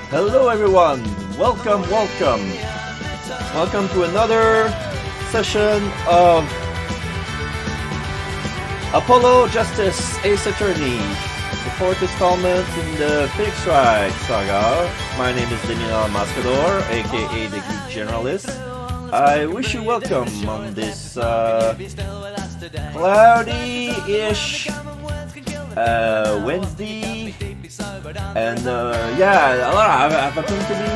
Hello everyone, welcome to another session of Apollo Justice Ace Attorney, the fourth installment in the Phoenix Wright saga. My name is Daniel Mascador, aka the Geek Generalist. I wish you welcome on this cloudy-ish Wednesday, and yeah, a lot have happened to me.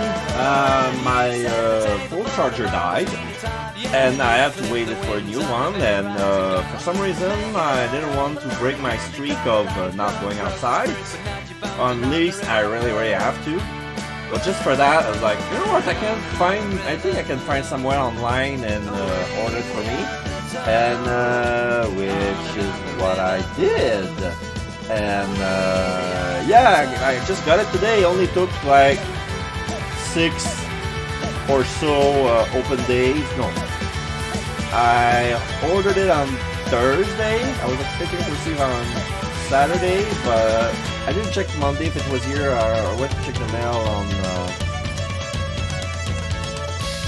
My phone charger died, and I have to wait for a new one. And for some reason, I didn't want to break my streak of not going outside. Unless I really have to. But just for that, I was like, you know what? I think I can find somewhere online and order it for me, and which is what I did. And yeah, I just got it today. It only took like 6 or so open days. No, I ordered it on Thursday. I was expecting to receive on Saturday, but I didn't check Monday if it was here. I went to check the mail on.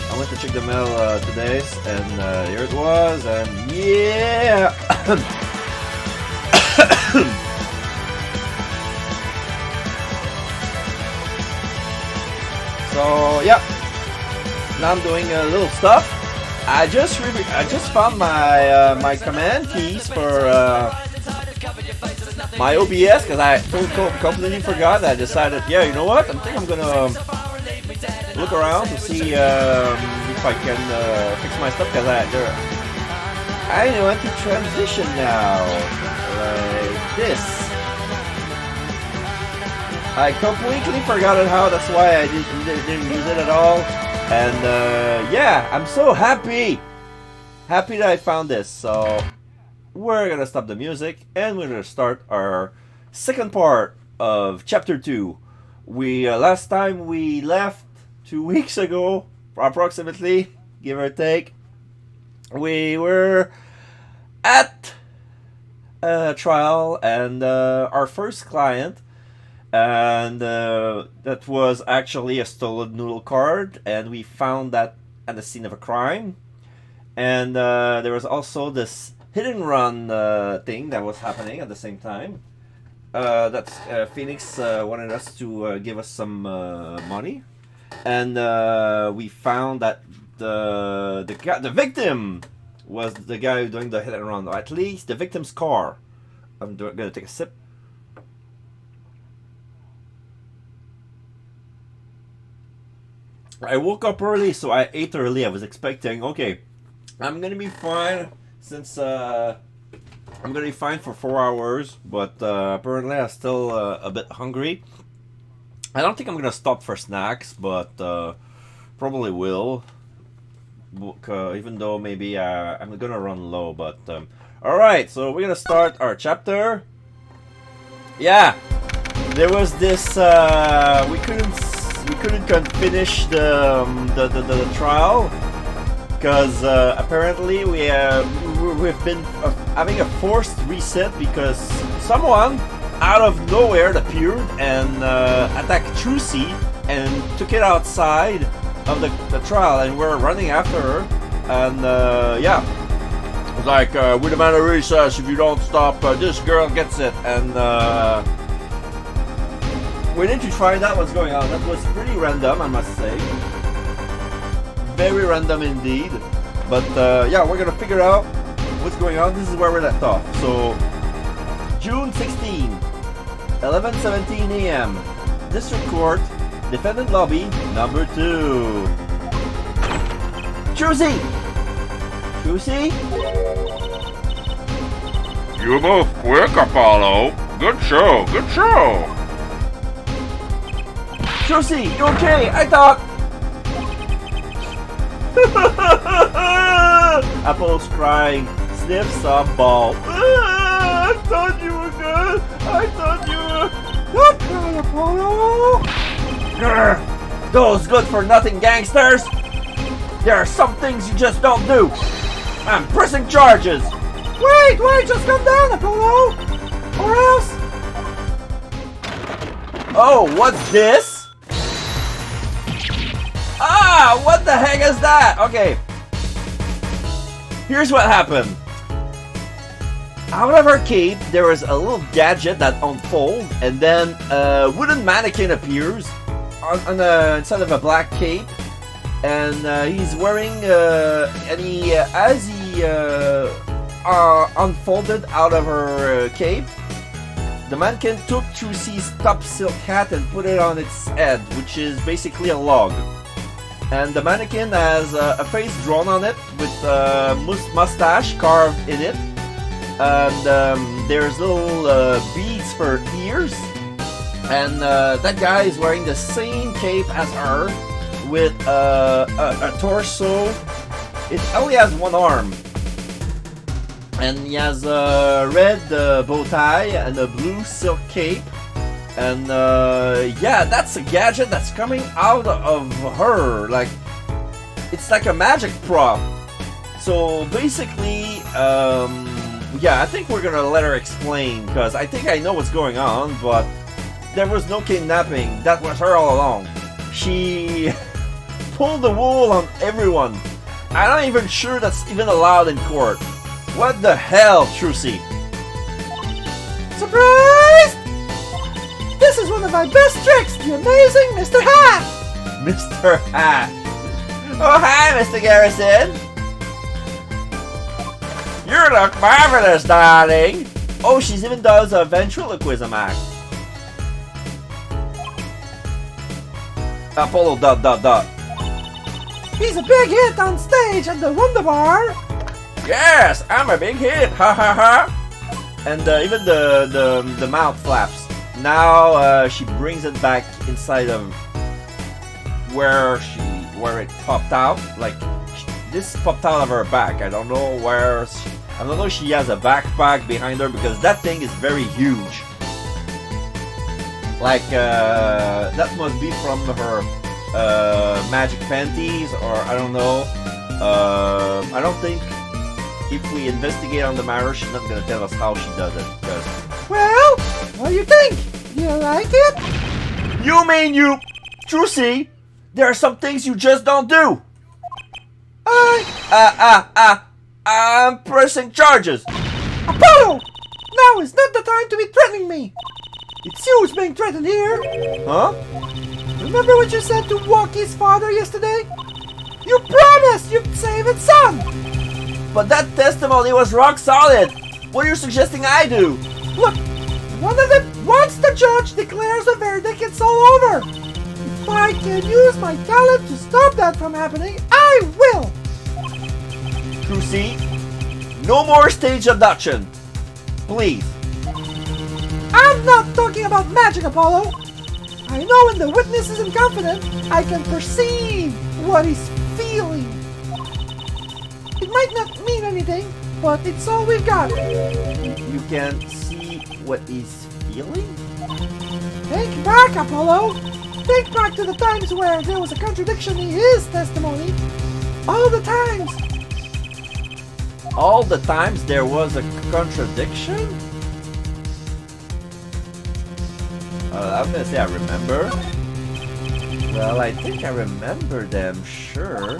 I went to check the mail today, and here it was. And yeah. So yeah, now I'm doing a little stuff. I just found my my command keys for my OBS because I completely forgot. I decided, yeah, you know what? I think I'm gonna look around to see if I can fix my stuff because I want to transition now like this. I completely forgot how. That's why I didn't use it at all. And yeah, I'm so happy that I found this. So we're gonna stop the music and we're gonna start our second part of chapter 2. We last time we left 2 weeks ago, approximately, give or take. We were at a trial, and our first client. And that was actually a stolen noodle card, and we found that at the scene of a crime. And there was also this hit and run thing that was happening at the same time. That Phoenix wanted us to give us some money, and we found that the victim was the guy doing the hit and run, or at least the victim's car. I'm gonna take a sip. I woke up early, so I ate early. I was expecting, okay, I'm gonna be fine since I'm gonna be fine for 4 hours, but apparently I'm still a bit hungry. I don't think I'm gonna stop for snacks, but probably will, even though maybe I'm gonna run low. But alright, so we're gonna start our chapter. Yeah, there was this we couldn't finish the trial because apparently we've been having a forced reset because someone out of nowhere appeared and attacked Trucy and took it outside of the trial, and we're running after her, and yeah, it's like we demand a recess. If you don't stop, this girl gets it. And we need to find out what's going on. That was pretty random, I must say. Very random indeed. But yeah, we're gonna figure out what's going on. This is where we're left off. So, June 16, 11:17 a.m. District Court, Defendant Lobby, number 2. Trucy! Trucy? You move quick, Apollo. Good show, good show. Trucy, you okay? I thought... Apollo's crying, sniffs some ball. I thought you were good. I thought you were... Don't cry, Apollo. Grr, those good-for-nothing gangsters. There are some things you just don't do. I'm pressing charges. Wait, just calm down, Apollo. Or else... Oh, what's this? Ah, what the heck is that? Okay. Here's what happened. Out of her cape, there was a little gadget that unfolds, and then a wooden mannequin appears on inside of a black cape, and he's wearing as he unfolded out of her cape, the mannequin took Trucy's top silk hat and put it on its head, which is basically a log. And the mannequin has a face drawn on it with a mustache carved in it. And there's little beads for ears. And that guy is wearing the same cape as her with a torso. It only has one arm. And he has a red bow tie and a blue silk cape. And yeah, that's a gadget that's coming out of her. Like, it's like a magic prop. So basically, yeah, I think we're gonna let her explain, because I think I know what's going on, but there was no kidnapping. That was her all along. She pulled the wool on everyone. I'm not even sure that's even allowed in court. What the hell, Trucy? Surprise! This is one of my best tricks, the amazing Mr. Hat! Mr. Hat. Oh, hi, Mr. Garrison. You look marvelous, darling. Oh, she even does a ventriloquism act. Apollo ... He's a big hit on stage at the Wonder Bar. Yes, I'm a big hit. Ha ha ha. And even the mouth flaps. Now she brings it back inside of where it popped out. Like this popped out of her back. I don't know where. I don't know if she has a backpack behind her, because that thing is very huge. Like that must be from her magic panties, or I don't know. I don't think if we investigate on the matter, she's not gonna tell us how she does it. Because, well, what do you think? You like it? You mean you, Trucy? There are some things you just don't do. I'm pressing charges. Apollo! Now is not the time to be threatening me. It's you who's being threatened here. Huh? Remember what you said to Walkie's father yesterday? You promised you'd save his son. But that testimony was rock solid. What are you suggesting I do? Look, once the judge declares the verdict, it's all over. If I can use my talent to stop that from happening, I will. Trucy, no more stage abduction. Please. I'm not talking about magic, Apollo. I know when the witness isn't confident, I can perceive what he's feeling. It might not mean anything, but it's all we've got. You can see what he's feeling? Think back, Apollo. Think back to the times where there was a contradiction in his testimony. All the times. All the times there was a contradiction? I'm gonna say I remember. Well, I think I remember them, sure.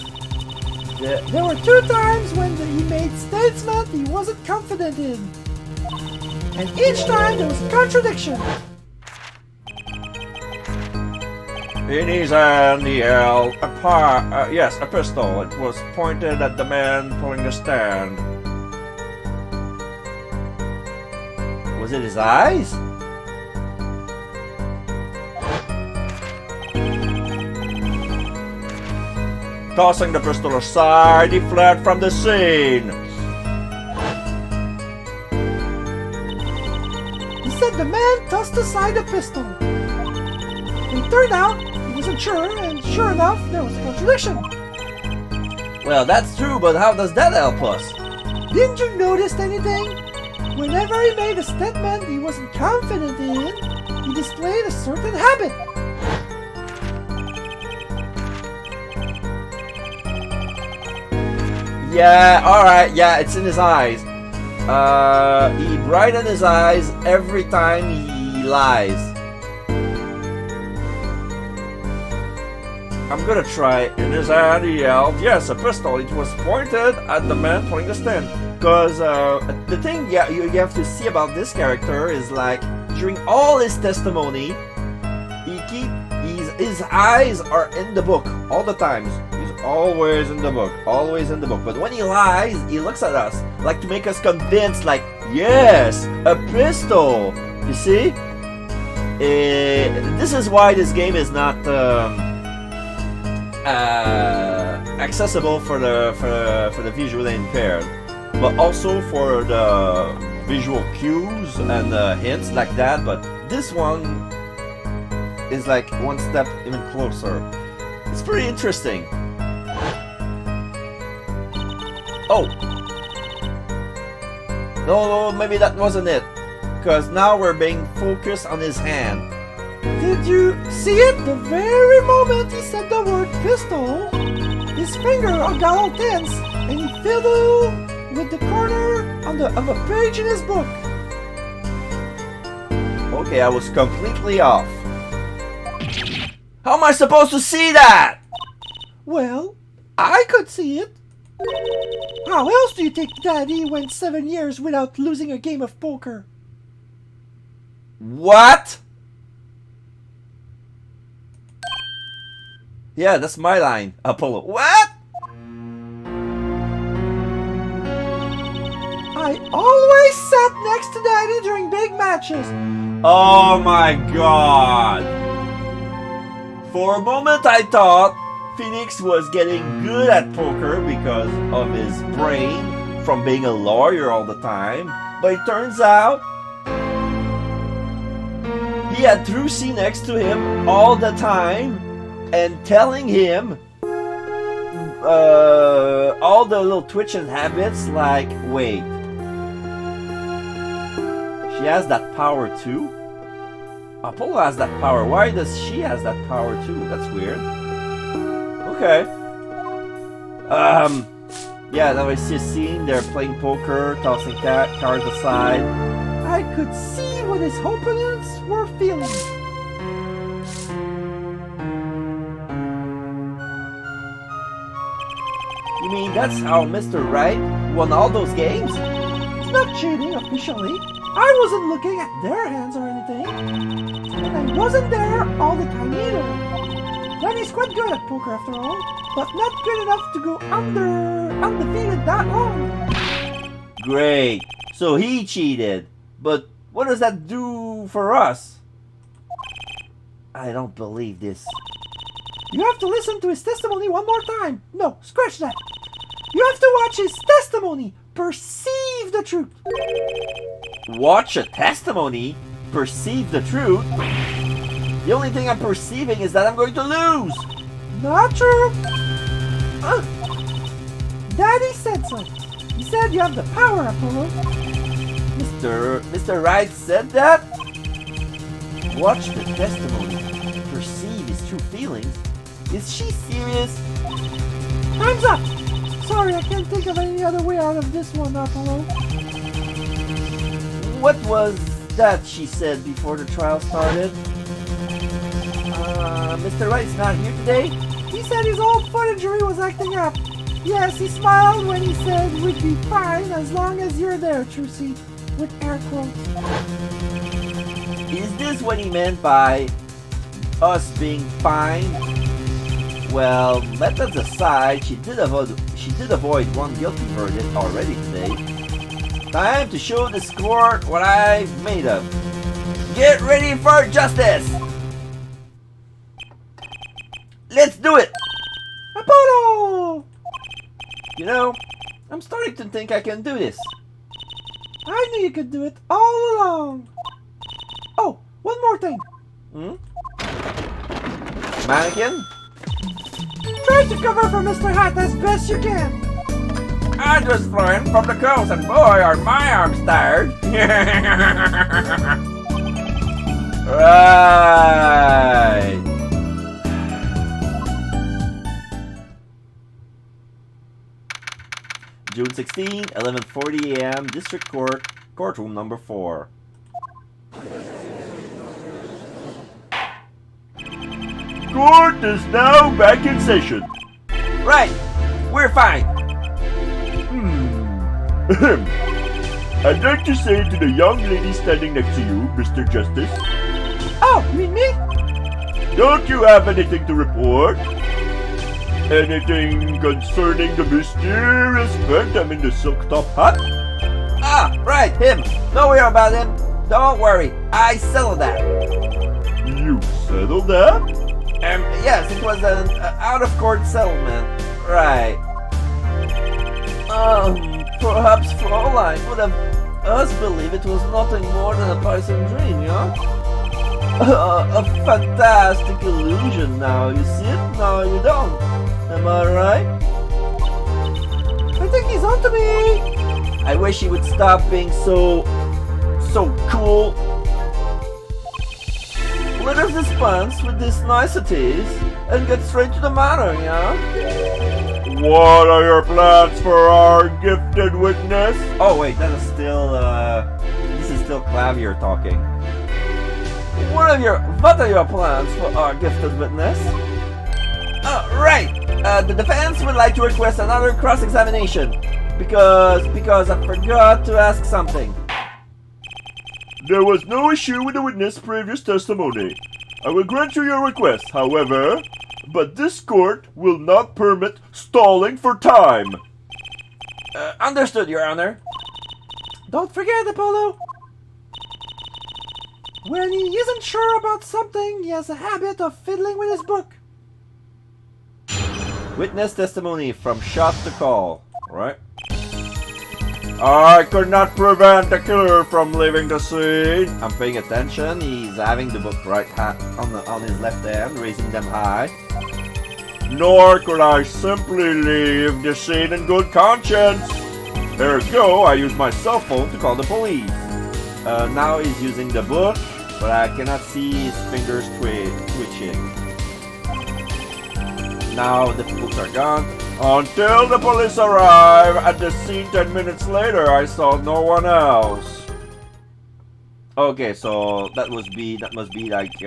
There were 2 times when he made statements he wasn't confident in. And each time there was a contradiction. In his hand he held a pistol. It was pointed at the man pulling the stand. Was it his eyes? Tossing the pistol aside, he fled from the scene. He said the man tossed aside the pistol. It turned out he wasn't sure, and sure enough, there was a contradiction. Well, that's true, but how does that help us? Didn't you notice anything? Whenever he made a statement he wasn't confident in, he displayed a certain habit. Yeah, alright, yeah, it's in his eyes. He brightened his eyes every time he lies. I'm gonna try. In his hand, he yelled, "Yes, a pistol." It was pointed at the man pulling the stand. Cause the thing you have to see about this character is like during all his testimony, his eyes are in the book all the times. He's always in the book, always in the book. But when he lies, he looks at us like to make us convinced. Like, yes, a pistol. You see? This is why this game is not accessible for the visually impaired, but also for the visual cues and hints like that. But this one is like one step even closer. It's pretty interesting. Oh, no, maybe that wasn't it. Because now we're being focused on his hand. Did you see it? The very moment he said the word pistol, his finger got all tense and he fiddled with the corner of a page in his book. Okay, I was completely off. How am I supposed to see that? Well, I could see it. How else do you think Daddy went 7 years without losing a game of poker? What? Yeah, that's my line, Apollo. What? I always sat next to Daddy during big matches. Oh my god. For a moment I thought Phoenix was getting good at poker because of his brain from being a lawyer all the time. But it turns out he had Drucy next to him all the time and telling him all the little twitch and habits like, wait, she has that power too? Apollo has that power. Why does she has that power too? That's weird. Okay. Yeah, now I see a scene. They're playing poker, tossing cards aside. I could see what his opponents were feeling. You mean that's how Mr. Right won all those games? It's not cheating officially. I wasn't looking at their hands or anything. And I wasn't there all the time either. Daddy's quite good at poker after all, but not good enough to go undefeated that long. Great. So he cheated. But what does that do for us? I don't believe this. You have to listen to his testimony one more time. No, scratch that. You have to watch his testimony. Perceive the truth. Watch a testimony? Perceive the truth? The only thing I'm perceiving is that I'm going to lose. Not true. Daddy said so. He said you have the power, Apollo. Mr. Wright said that? Watch the testimony. Perceive his true feelings. Is she serious? Time's up. Sorry, I can't think of any other way out of this one, Apollo. What was that she said before the trial started? Mr. Wright's not here today? He said his old footagery was acting up. Yes, he smiled when he said we'd be fine as long as you're there, Drucy. With air quotes. Is this what he meant by us being fine? Well, let us aside, she did avoid one guilty verdict already today. Time to show the court what I've made of. Get ready for justice! Let's do it! Apollo! You know, I'm starting to think I can do this. I knew you could do it all along. Oh, one more thing. Mannequin? Try to cover for Mr. Hat as best you can. I just flew in from the coast and boy are my arms tired. Right. June 16, 11:40 a.m. District Court, courtroom number 4. Court is now back in session. Right. We're fine. I'd like to say to the young lady standing next to you, Mr. Justice. Oh, you mean me? Don't you have anything to report? Anything concerning the mysterious phantom in the silk top hat? Ah, right, him. Don't worry about him. Don't worry. I settled that. You settled that? Yes, it was an out-of-court settlement. Right. Perhaps Fraulein would have us believe it was nothing more than a Python dream, yeah? A fantastic illusion now, you see it? No, you don't. Am I right? I think he's onto me. I wish he would stop being so cool. Let us dispense with these niceties and get straight to the matter, yeah? What are your plans for our gifted witness? Oh wait, that is still this is still Clavier talking. What are your plans for our gifted witness? Right. The defense would like to request another cross-examination because I forgot to ask something. There was no issue with the witness' previous testimony. I will grant you your request, however, but this court will not permit stalling for time. Understood, Your Honor. Don't forget, Apollo. When he isn't sure about something, he has a habit of fiddling with his book. Witness testimony from shot to call, right? I could not prevent the killer from leaving the scene. I'm paying attention. He's having the book right on his left hand, raising them high. Nor could I simply leave the scene in good conscience. Ergo, I used my cell phone to call the police. Now he's using the book, but I cannot see his fingers twitching. Now the books are gone. Until the police arrive at the scene 10 minutes later, I saw no one else. Okay, so that must be like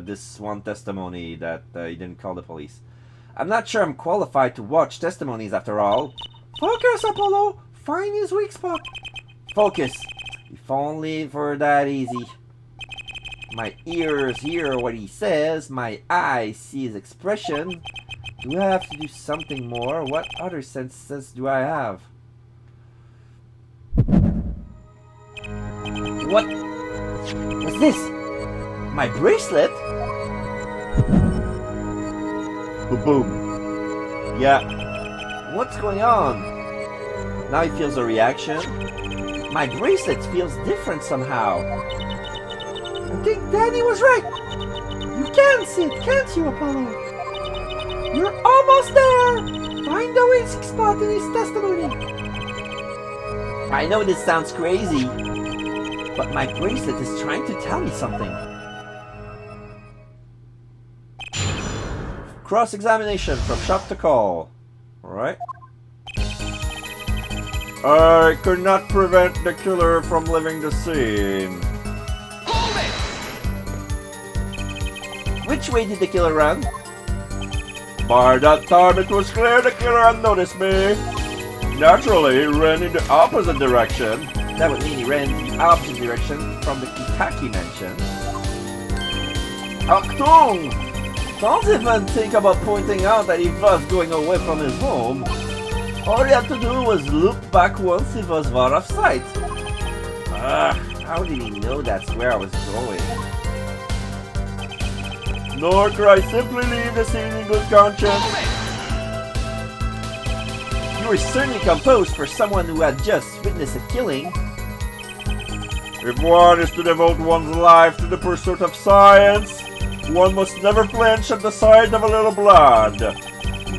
this one testimony that he didn't call the police. I'm not sure I'm qualified to watch testimonies after all. Focus, Apollo. Find his weak spot. Focus. If only for that easy. My ears hear what he says. My eyes see his expression. Do I have to do something more? What other senses do I have? What's this? My bracelet? Boom. Yeah. What's going on? Now he feels a reaction. My bracelet feels different somehow. I think Danny was right. You can see it, can't you, Apollo? You're almost there! Find the weak spot in his testimony. I know this sounds crazy, but my bracelet is trying to tell me something. Cross-examination from shot to call. Alright. I could not prevent the killer from leaving the scene. Hold it! Which way did the killer run? By that time it was clear the killer had noticed me. Naturally, he ran in the opposite direction. That would mean he ran in the opposite direction from the Kitaki mansion. Achtung! Don't even think about pointing out that he was going away from his home. All he had to do was look back once he was out of sight. How did he know that's where I was going? Nor could I simply leave the scene in good conscience. You were certainly composed for someone who had just witnessed a killing. If one is to devote one's life to the pursuit of science, one must never flinch at the sight of a little blood,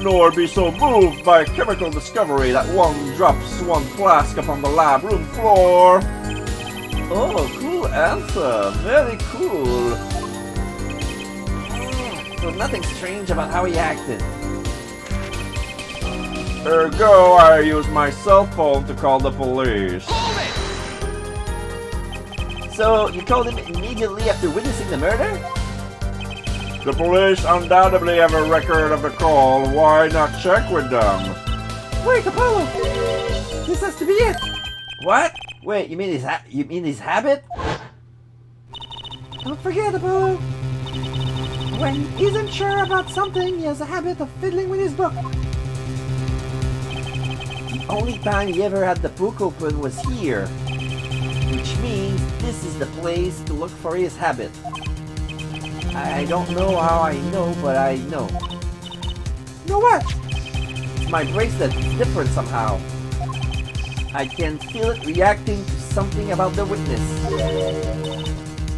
nor be so moved by a chemical discovery that one drops one flask upon the lab room floor. Oh, cool answer. Very cool. So nothing strange about how he acted. Ergo, I used my cell phone to call the police. So, you called him immediately after witnessing the murder? The police undoubtedly have a record of the call. Why not check with them? Wait, Apollo! This has to be it! What? Wait, you mean his habit? Don't forget, Apollo! When he isn't sure about something, he has a habit of fiddling with his book. The only time he ever had the book open was here. Which means this is the place to look for his habit. I don't know how I know, but I know. Know what? My bracelet is different somehow. I can feel it reacting to something about the witness.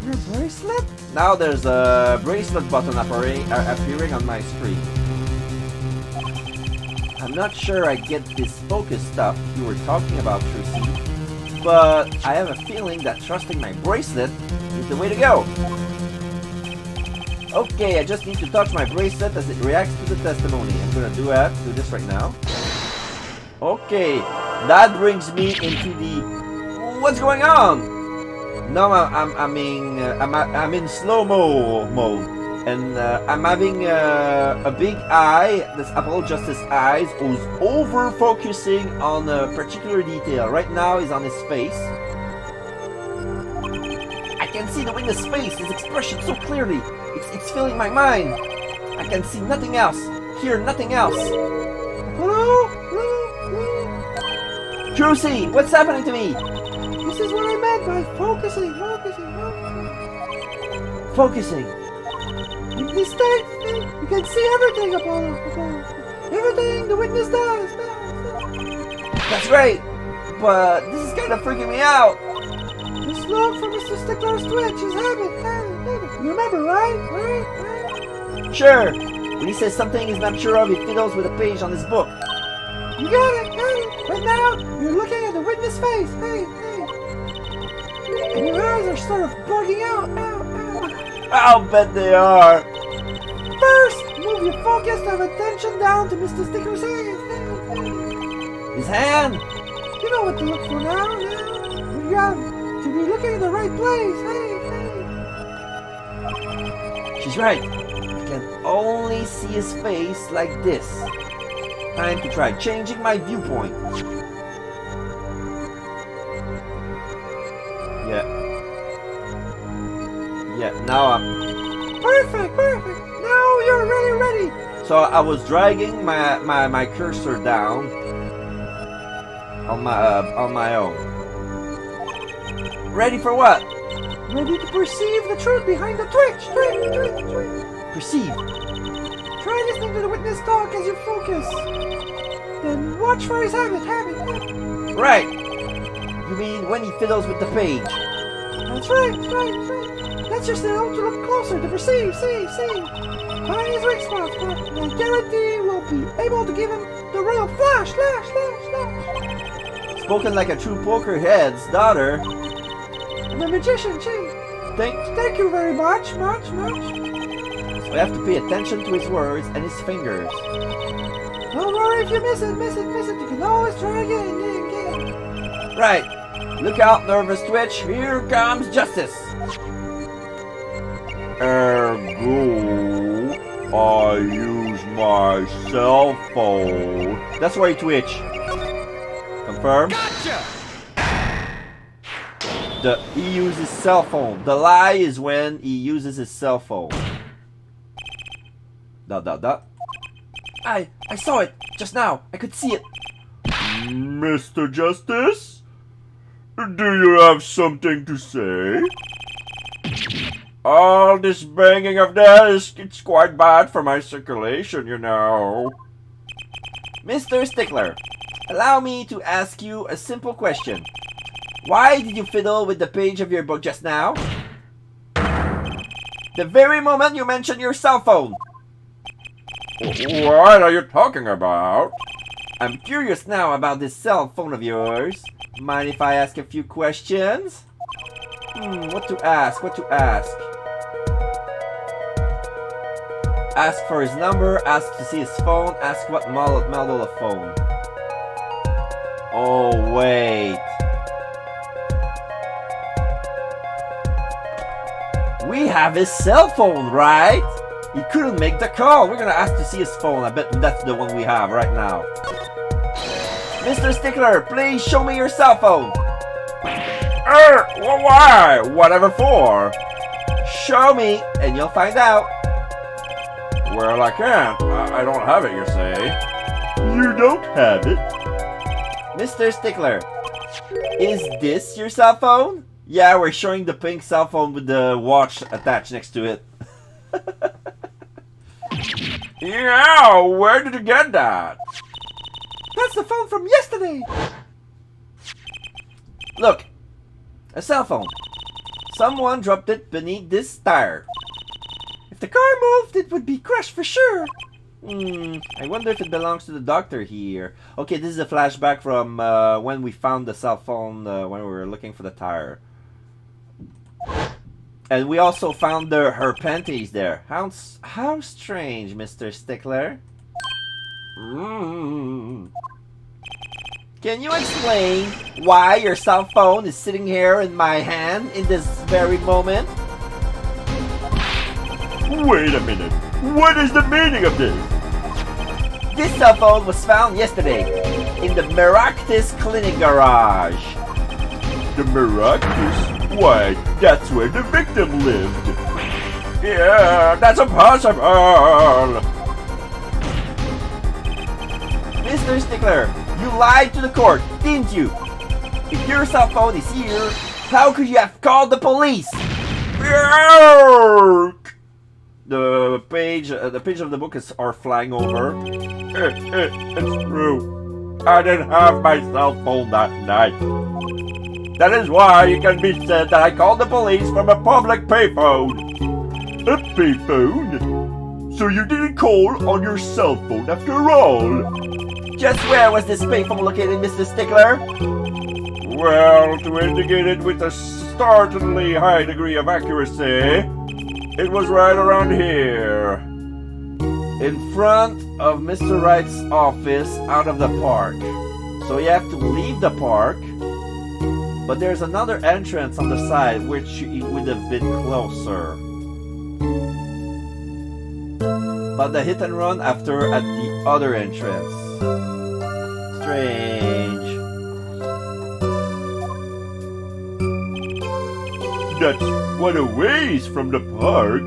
Your bracelet? Now there's a bracelet button appearing on my screen. I'm not sure I get this focus stuff you were talking about, Trucy, but I have a feeling that trusting my bracelet is the way to go. Okay, I just need to touch my bracelet as it reacts to the testimony. I'm gonna do this right now. Okay, that brings me into the... What's going on? No, I'm in slow-mo mode, and I'm having a big eye, this Apollo Justice eyes, who's over-focusing on a particular detail. Right now, he's on his face. I can see the witness' face, his expression so clearly. It's filling my mind. I can see nothing else, hear nothing else. Hello? Trucy, what's happening to me? This is what I meant by focusing. Focusing. With this thing, you can see everything, Apollo. Everything the witness does. That's great, but this is kind of freaking me out. Just look for Mr. Stickler's twitch, his habit. You remember, right? Sure. When he says something he's not sure of, he fiddles with a page on his book. You got it. Right now, you're looking at the witness' face. And your eyes are sort of bugging out. I'll bet they are. First, move your focus of attention down to Mr. Sticker's hand. His hand? You know what to look for now. You have to be looking in the right place. She's right. I can only see his face like this. Time to try changing my viewpoint. Yeah, now I'm... Perfect. Now you're really ready. So I was dragging my cursor down on my own. Ready for what? Ready to perceive the truth behind the twitch. Perceive. Try listening to the witness talk as you focus. Then watch for his habit. Right. You mean when he fiddles with the page? That's right. That's your signal to look closer, to perceive, see. Find his weak spots, but I guarantee we'll be able to give him the royal flash. Spoken like a true poker head's daughter. The magician, Thank you very much. So I have to pay attention to his words and his fingers. Don't worry if you miss it. You can always try again. Right. Look out, nervous twitch. Here comes justice. Ergo, I use my cell phone. That's why you twitch. Confirm? Gotcha! He uses cell phone. The lie is when he uses his cell phone. ... I saw it just now. I could see it. Mr. Justice? Do you have something to say? All this banging of that it's quite bad for my circulation, you know. Mr. Stickler, allow me to ask you a simple question. Why did you fiddle with the page of your book just now? The very moment you mentioned your cell phone. What are you talking about? I'm curious now about this cell phone of yours. Mind if I ask a few questions? What to ask? Ask for his number, ask to see his phone, ask what model of phone. Oh, wait. We have his cell phone, right? He couldn't make the call. We're gonna ask to see his phone. I bet that's the one we have right now. Mr. Stickler, please show me your cell phone. Why? Whatever for. Show me, and you'll find out. Well, I can't. I don't have it, you say. You don't have it? Mr. Stickler, is this your cell phone? Yeah, we're showing the pink cell phone with the watch attached next to it. Yeah, where did you get that? That's the phone from yesterday. Look, a cell phone. Someone dropped it beneath this tire. If the car moved, it would be crushed for sure. I wonder if it belongs to the doctor here. Okay, this is a flashback from when we found the cell phone when we were looking for the tire. And we also found her panties there. How strange, Mr. Stickler. Can you explain why your cell phone is sitting here in my hand in this very moment? Wait a minute. What is the meaning of this? This cell phone was found yesterday in the Maractus Clinic garage. The Maractus? Why, that's where the victim lived. Yeah, that's impossible. Mr. Stickler, you lied to the court, didn't you? If your cell phone is here, how could you have called the police? The page of the book are flying over. It's true. I didn't have my cell phone that night. That is why it can be said that I called the police from a public payphone. A payphone? So you didn't call on your cell phone after all? Just where was this payphone located, Mr. Stickler? Well, to indicate it with a startlingly high degree of accuracy, it was right around here. In front of Mr. Wright's office out of the park. So you have to leave the park, but there's another entrance on the side which it would have been closer. But the hit and run after at the other entrance. Strange. That's quite a ways from the park.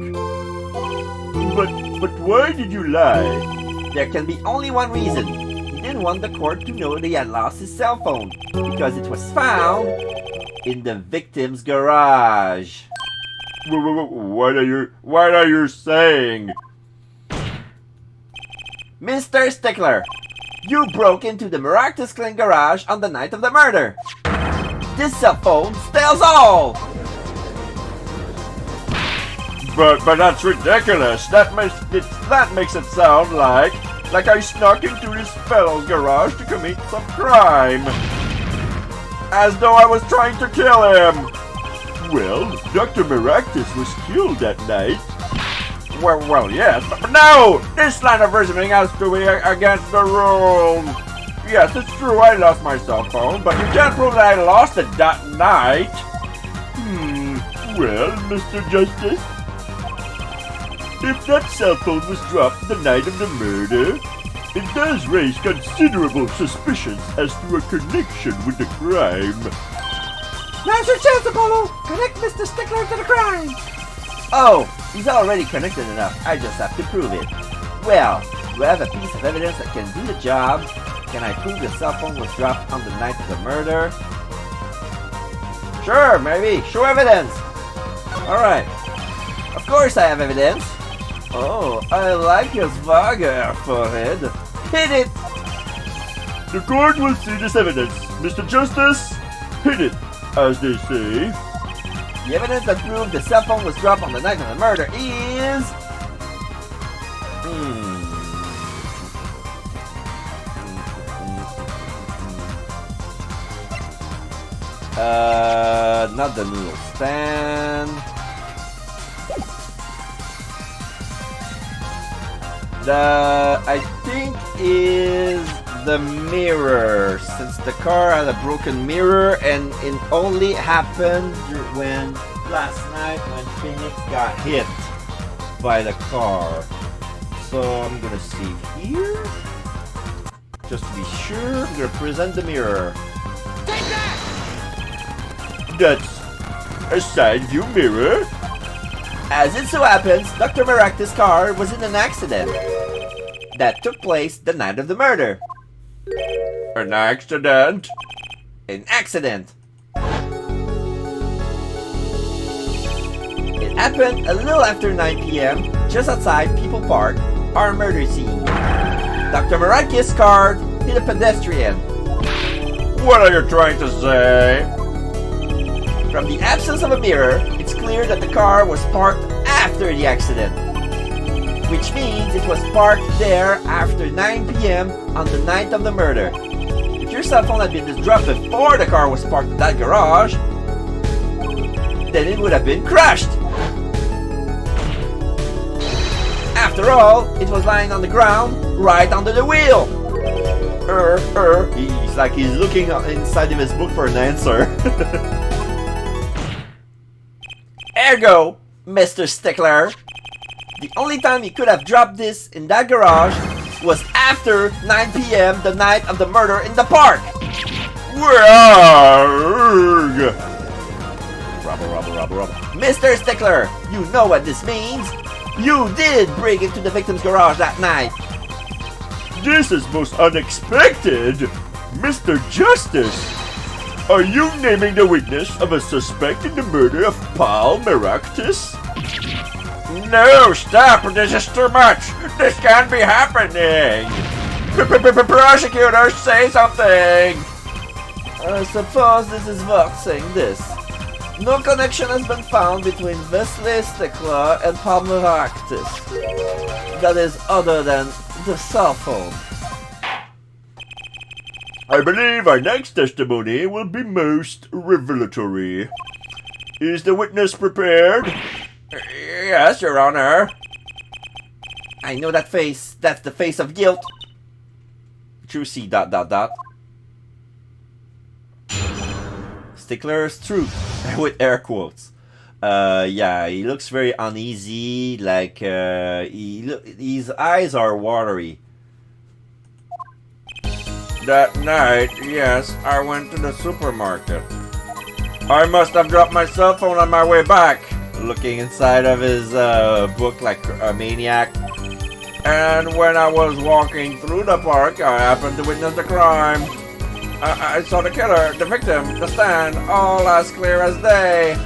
But why did you lie? There can be only one reason. He didn't want the court to know that he had lost his cell phone because it was found in the victim's garage. What are you saying? Mr. Stickler, you broke into the Maractus Clinic garage on the night of the murder. This cell phone tells all. But that's ridiculous. That makes it sound like I snuck into this fellow's garage to commit some crime. As though I was trying to kill him. Well, Dr. Maractus was killed that night. Well, yes, but no! This line of reasoning has to be against the rules. Yes, it's true I lost my cell phone, but you can't prove that I lost it that night. Well, Mr. Justice, if that cell phone was dropped the night of the murder, it does raise considerable suspicions as to a connection with the crime. Now's your chance, Apollo! Connect Mr. Stickler to the crime! Oh, he's already connected enough. I just have to prove it. Well, do I have a piece of evidence that can do the job? Can I prove the cell phone was dropped on the night of the murder? Sure, maybe. Show evidence. Alright. Of course I have evidence. Oh, I like your swagger, forehead. Hit it! The court will see this evidence. Mr. Justice, hit it, as they say. The evidence that proved the cell phone was dropped on the night of the murder is... Not the noodle stand. I think is the mirror, since the car had a broken mirror and it only happened when last night when Phoenix got hit. by the car. So I'm gonna save here. Just to be sure, I'm gonna present the mirror. Take that! That's a side view mirror? As it so happens, Dr. Maractus' car was in an accident that took place the night of the murder. An accident? An accident. It happened a little after 9 p.m. just outside People Park, our murder scene. Dr. Maractus' car hit a pedestrian. What are you trying to say? From the absence of a mirror, it's clear that the car was parked after the accident, which means it was parked there after 9 p.m. on the night of the murder. If your cell phone had been dropped before the car was parked in that garage, then it would have been crushed. After all, it was lying on the ground, right under the wheel. He's like he's looking inside of his book for an answer. Ergo, Mr. Stickler, the only time he could have dropped this in that garage was after 9 p.m. the night of the murder in the park. Rrrg. Rubble. Mr. Stickler, you know what this means. You did break into the victim's garage that night. This is most unexpected! Mr. Justice! Are you naming the witness of a suspect in the murder of Paul Maractus? No, stop! This is too much! This can't be happening! Prosecutors, say something! I suppose this is Vox saying this. No connection has been found between Wesley Stickler and Paul Maractus. That is other than the cell phone. I believe our next testimony will be most revelatory. Is the witness prepared? Yes, Your Honor. I know that face. That's the face of guilt. Juicy ... Stickler's truth, with air quotes. Yeah, he looks very uneasy, like, his eyes are watery. That night, yes, I went to the supermarket. I must have dropped my cell phone on my way back. Looking inside of his book like a maniac. And when I was walking through the park, I happened to witness the crime. I saw the killer, the victim, the stand, all as clear as day.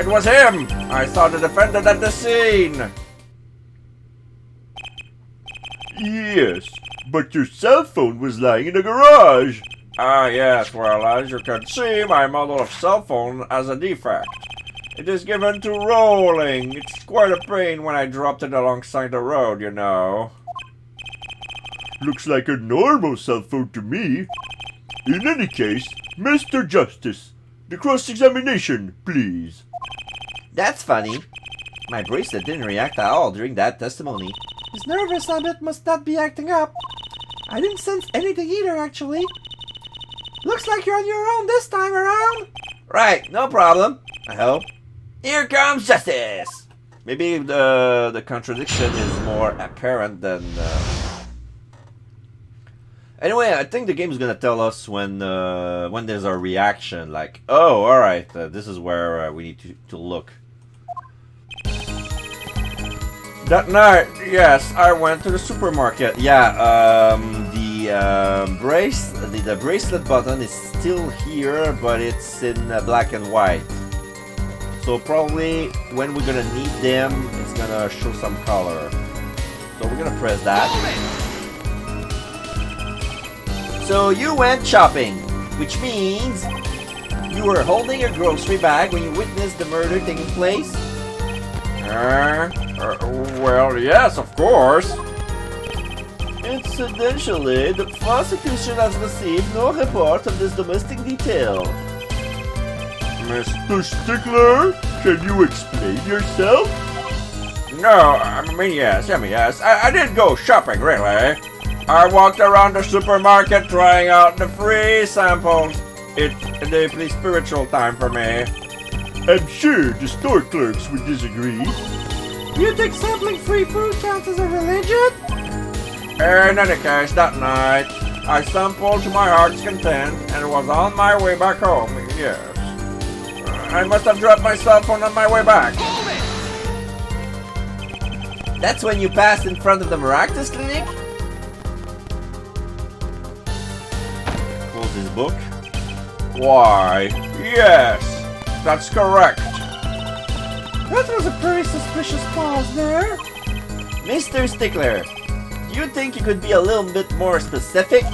It was him! I saw the defendant at the scene! Yes, but your cell phone was lying in the garage. Ah yes, well, as you can see, my model of cell phone has a defect. It is given to rolling. It's quite a pain when I dropped it alongside the road, you know. Looks like a normal cell phone to me. In any case, Mr. Justice, the cross-examination, please. That's funny. My bracelet didn't react at all during that testimony. His nervous habit must not be acting up. I didn't sense anything either, actually. Looks like you're on your own this time around. Right, no problem. I hope. Here comes justice. Maybe the contradiction is more apparent than. Anyway, I think the game is gonna tell us when there's a reaction. Like, oh, all right, this is where we need to look. That night, yes, I went to the supermarket. Yeah, the bracelet button is still here, but it's in black and white. So probably when we're gonna need them, it's gonna show some color. So we're gonna press that. So you went shopping, which means you were holding your grocery bag when you witnessed the murder taking place? Well, yes, of course. Incidentally, the prosecution has received no report of this domestic detail. Mr. Stickler, can you explain yourself? No, I mean, yes. I did go shopping, really. I walked around the supermarket trying out the free samples. It's a deeply spiritual time for me. I'm sure the store clerks would disagree. You think sampling free food counts as a religion? In any case, that night, I sampled to my heart's content and was on my way back home, yes. I must have dropped my cell phone on my way back. That's when you passed in front of the Maractus Clinic? Close his book. Why, yes, that's correct. That was a pretty suspicious pause there. Mr. Stickler, do you think you could be a little bit more specific?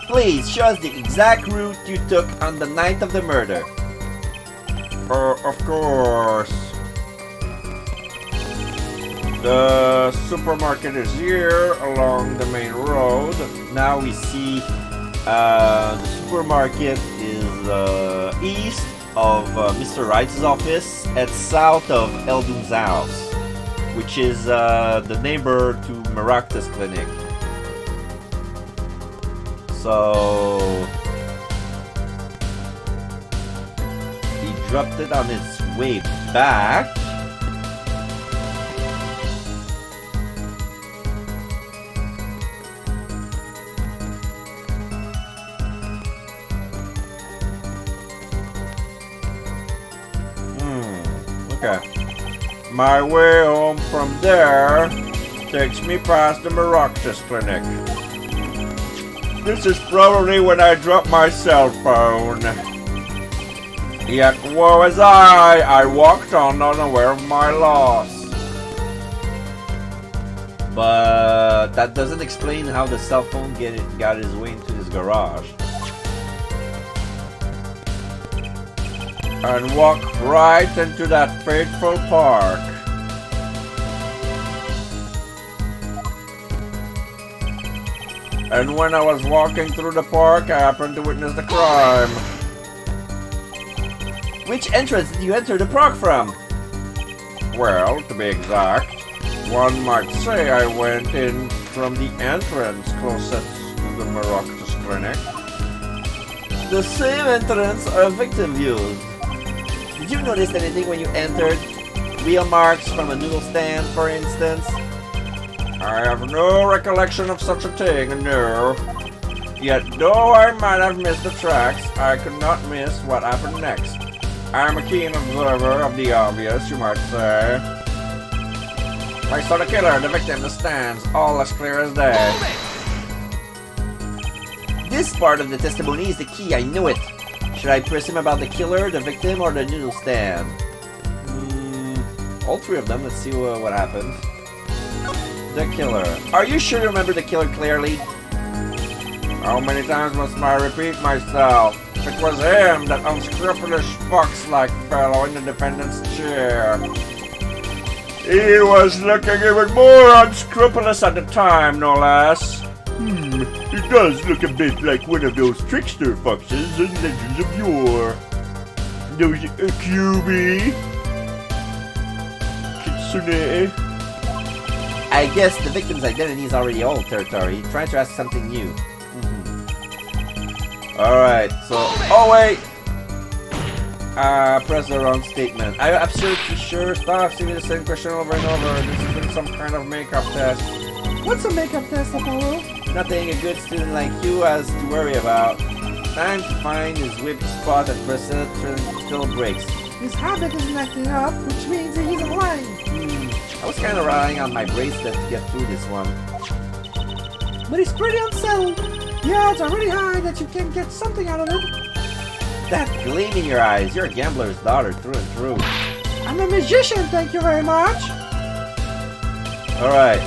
Please show us the exact route you took on the night of the murder. Of course. The supermarket is here along the main road. Now we see the supermarket is east of Mr. Wright's office and south of Eldun's house, which is the neighbor to Maractus Clinic. So he dropped it on its way back. Okay. My way home from there takes me past the Maractus Clinic. This is probably when I dropped my cell phone. Yet woe was I walked on unaware of my loss. But that doesn't explain how the cell phone got his way into his garage. And walked right into that fateful park. And when I was walking through the park, I happened to witness the crime. Which entrance did you enter the park from? Well, to be exact, one might say I went in from the entrance closest to the Maractus Clinic. The same entrance our victim used. Did you notice anything when you entered? Wheel marks from a noodle stand, for instance? I have no recollection of such a thing, no. Yet though I might have missed the tracks, I could not miss what happened next. I am a keen observer of the obvious, you might say. I saw the killer, the victim, the stands, all as clear as day. This part of the testimony is the key, I knew it. Should I press him about the killer, the victim, or the noodle stand? All three of them, let's see what happens. The killer. Are you sure you remember the killer clearly? How many times must I repeat myself? It was him, that unscrupulous fox-like fellow in the defendant's chair. He was looking even more unscrupulous at the time, no less. He does look a bit like one of those trickster foxes in Legends of Yore. Those QB? Kitsune? I guess the victim's identity is already old territory. Trying to ask something new. Alright, so... Oh, wait! Press the wrong statement. I'm absolutely sure. Stop asking me the same question over and over. This has been some kind of makeup test. What's a makeup test, Apollo? Nothing a good student like you has to worry about. Time to find his weak spot and press it until it breaks. His habit isn't acting up, which means that he's lying. I was kind of relying on my bracelet to get through this one. But he's pretty unsettled. The odds are really high that you can get something out of it. That gleam in your eyes, you're a gambler's daughter through and through. I'm a magician, thank you very much. Alright.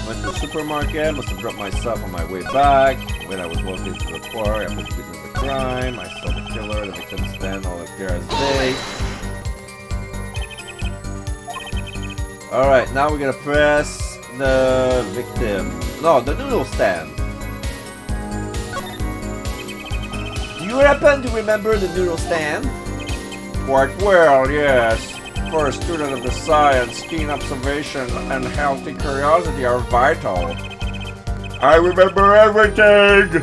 Went to the supermarket, must have dropped myself on my way back. When I was walking through the park, I witnessed the crime. I saw the killer, the victim's stand, all clear as day. Alright, now we're gonna press the victim. No, the noodle stand. Do you happen to remember the noodle stand? Quite well, yes. For a student of the science, keen observation and healthy curiosity are vital. I remember everything!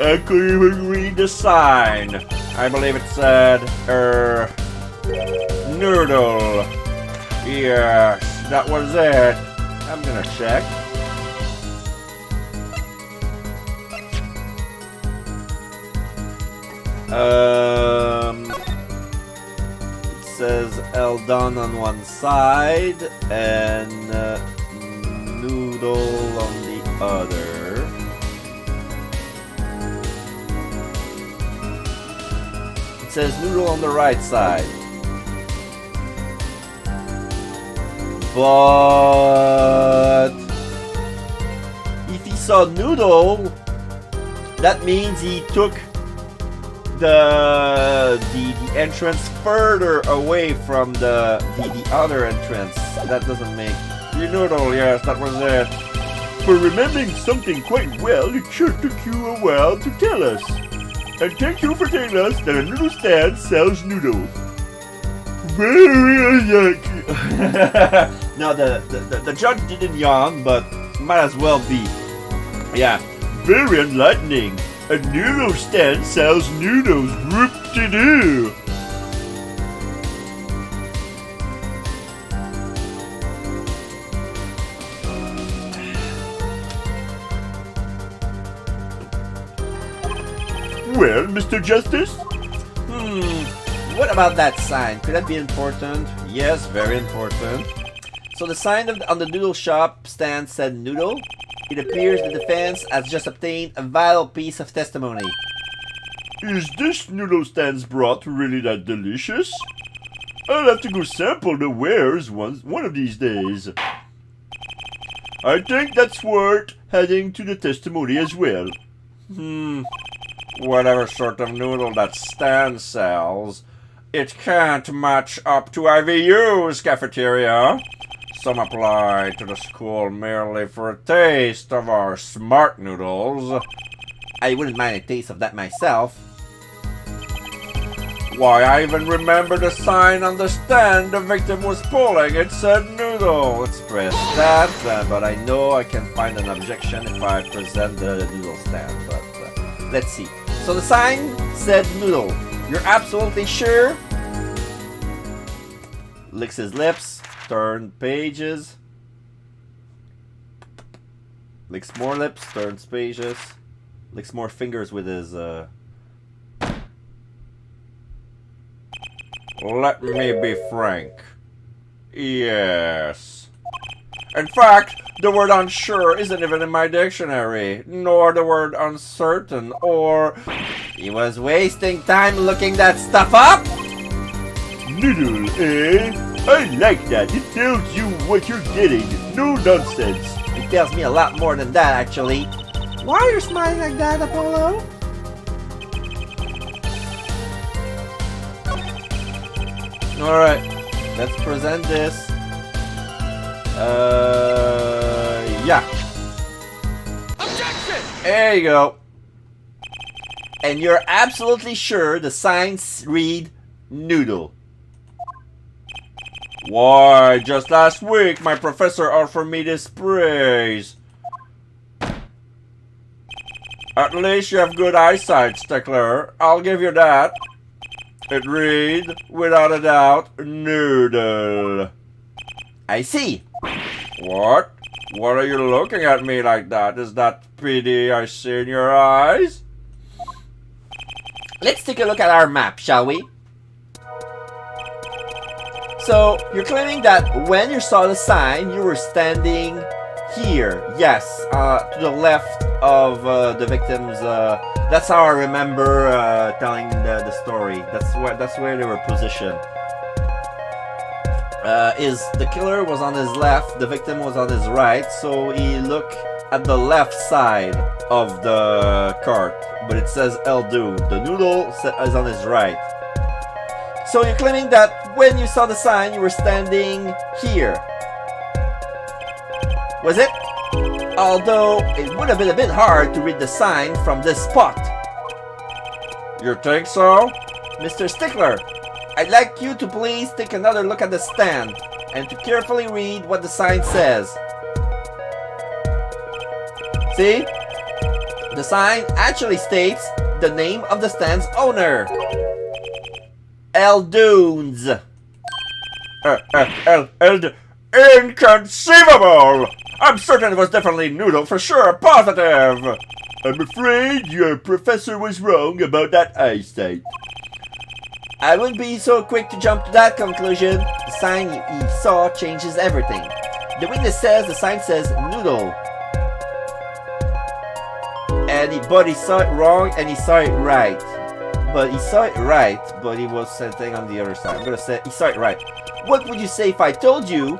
I could even read the sign. I believe it said, Noodle. Yes, that was it. I'm gonna check. It says Eldon on one side and Noodle on the other. It says Noodle on the right side. But if he saw Noodle, that means he took the entrance further away from the other entrance. That doesn't make You Noodle, yes, that was it. For remembering something quite well, it sure took you a while to tell us. And thank you for telling us that a noodle stand sells noodles. Very yucky. No, the judge didn't yawn, but might as well be. Yeah. Very enlightening. A noodle stand sells noodles. Whoop-de-doo. Well, Mr. Justice? What about that sign? Could that be important? Yes, very important. So the sign on the noodle shop stand said noodle. It appears the defense has just obtained a vital piece of testimony. Is this noodle stand's broth really that delicious? I'll have to go sample the wares one of these days. I think that's worth adding to the testimony as well. Whatever sort of noodle that stand sells, it can't match up to IVU's cafeteria. Some apply to the school merely for a taste of our smart noodles. I wouldn't mind a taste of that myself. Why, I even remember the sign on the stand the victim was pulling. It said noodle. Let's press that, but I know I can find an objection if I present the noodle stand. But let's see. So the sign said noodle. You're absolutely sure? Licks his lips, turn pages. Licks more lips, turns pages. Licks more fingers with his Let me be frank. Yes. In fact, the word unsure isn't even in my dictionary, nor the word uncertain, or... He was wasting time looking that stuff up? Noodle, eh? I like that. It tells you what you're getting. No nonsense. It tells me a lot more than that, actually. Why are you smiling like that, Apollo? Alright, let's present this. Yeah. Objection! There you go. And you're absolutely sure the signs read noodle. Why, just last week my professor offered me this praise. At least you have good eyesight, Stickler. I'll give you that. It read, without a doubt, noodle. I see. What? What are you looking at me like that? Is that pity I see in your eyes? Let's take a look at our map, shall we? So, you're claiming that when you saw the sign, you were standing here. Yes, to the left of the victim's... that's how I remember telling the story. That's where they were positioned. The killer was on his left, the victim was on his right, so he looked at the left side of the cart, but it says Eldu. The noodle is on his right. So you're claiming that when you saw the sign, you were standing here. Was it? Although it would have been a bit hard to read the sign from this spot. You think so? Mr. Stickler, I'd like you to please take another look at the stand and to carefully read what the sign says. See? The sign actually states the name of the stand's owner. Eldoons. Inconceivable! I'm certain it was definitely Noodle for sure, positive! I'm afraid your professor was wrong about that eyesight. I wouldn't be so quick to jump to that conclusion. The sign he saw changes everything. The witness says the sign says Noodle. But he saw it wrong and he saw it right. But he saw it right, but he was sitting on the other side. I'm gonna say he saw it right. What would you say if I told you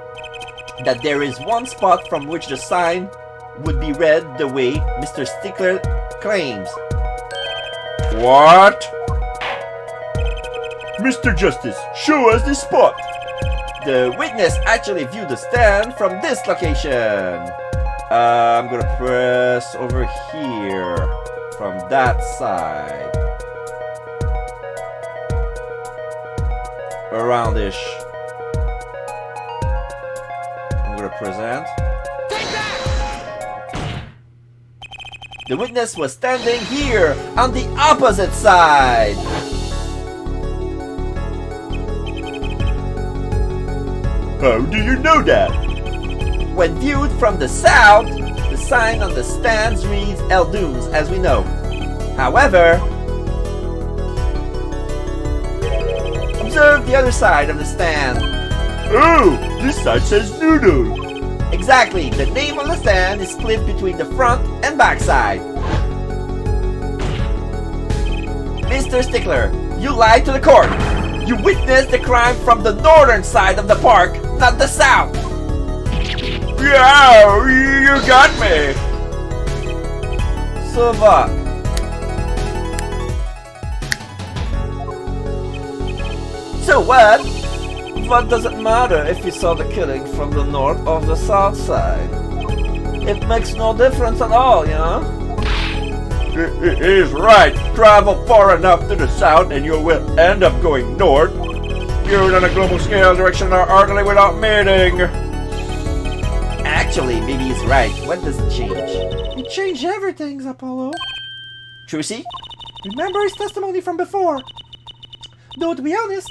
that there is one spot from which the sign would be read the way Mr. Stickler claims? What? Mr. Justice, show us the spot. The witness actually viewed the stand from this location. I'm gonna press over here from that side. Aroundish. I'm gonna present. The witness was standing here on the opposite side. How do you know that? When viewed from the south, the sign on the stands reads Eldoons, as we know. However, observe the other side of the stand. Oh, this side says Noodle. Exactly, the name on the stand is split between the front and back side. Mr. Stickler, you lied to the court. You witnessed the crime from the northern side of the park, not the south. Yeah, you got me! So what? So what? What does it matter if you saw the killing from the north or the south side? It makes no difference at all, you know? He's right. Travel far enough to the south and you will end up going north. Viewed on a global scale, direction are orderly without meeting. Actually, maybe he's right. What does it change? It changed everything, Apollo. Trucy? Remember his testimony from before. Though, to be honest,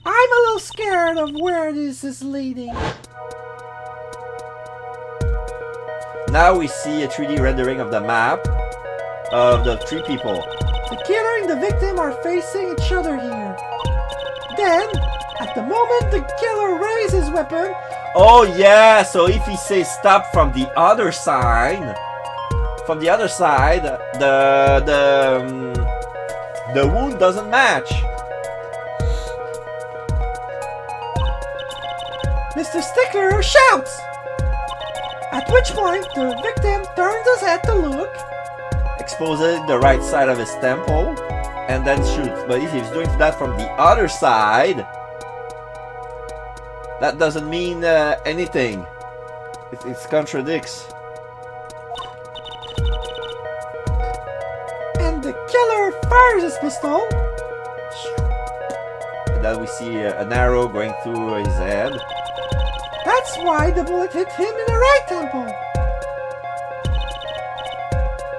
I'm a little scared of where this is leading. Now we see a 3D rendering of the map of the three people. The killer and the victim are facing each other here. Then, at the moment the killer raises his weapon... Oh yeah, so if he says stop from the other side, the wound doesn't match. Mr. Stickler shouts! At which point, the victim turns his head to look, Exposing the right side of his temple, and then shoots. But if he's doing that from the other side, that doesn't mean anything. It contradicts. and the killer fires his pistol. And then we see an arrow going through his head. That's why the bullet hit him in the right temple.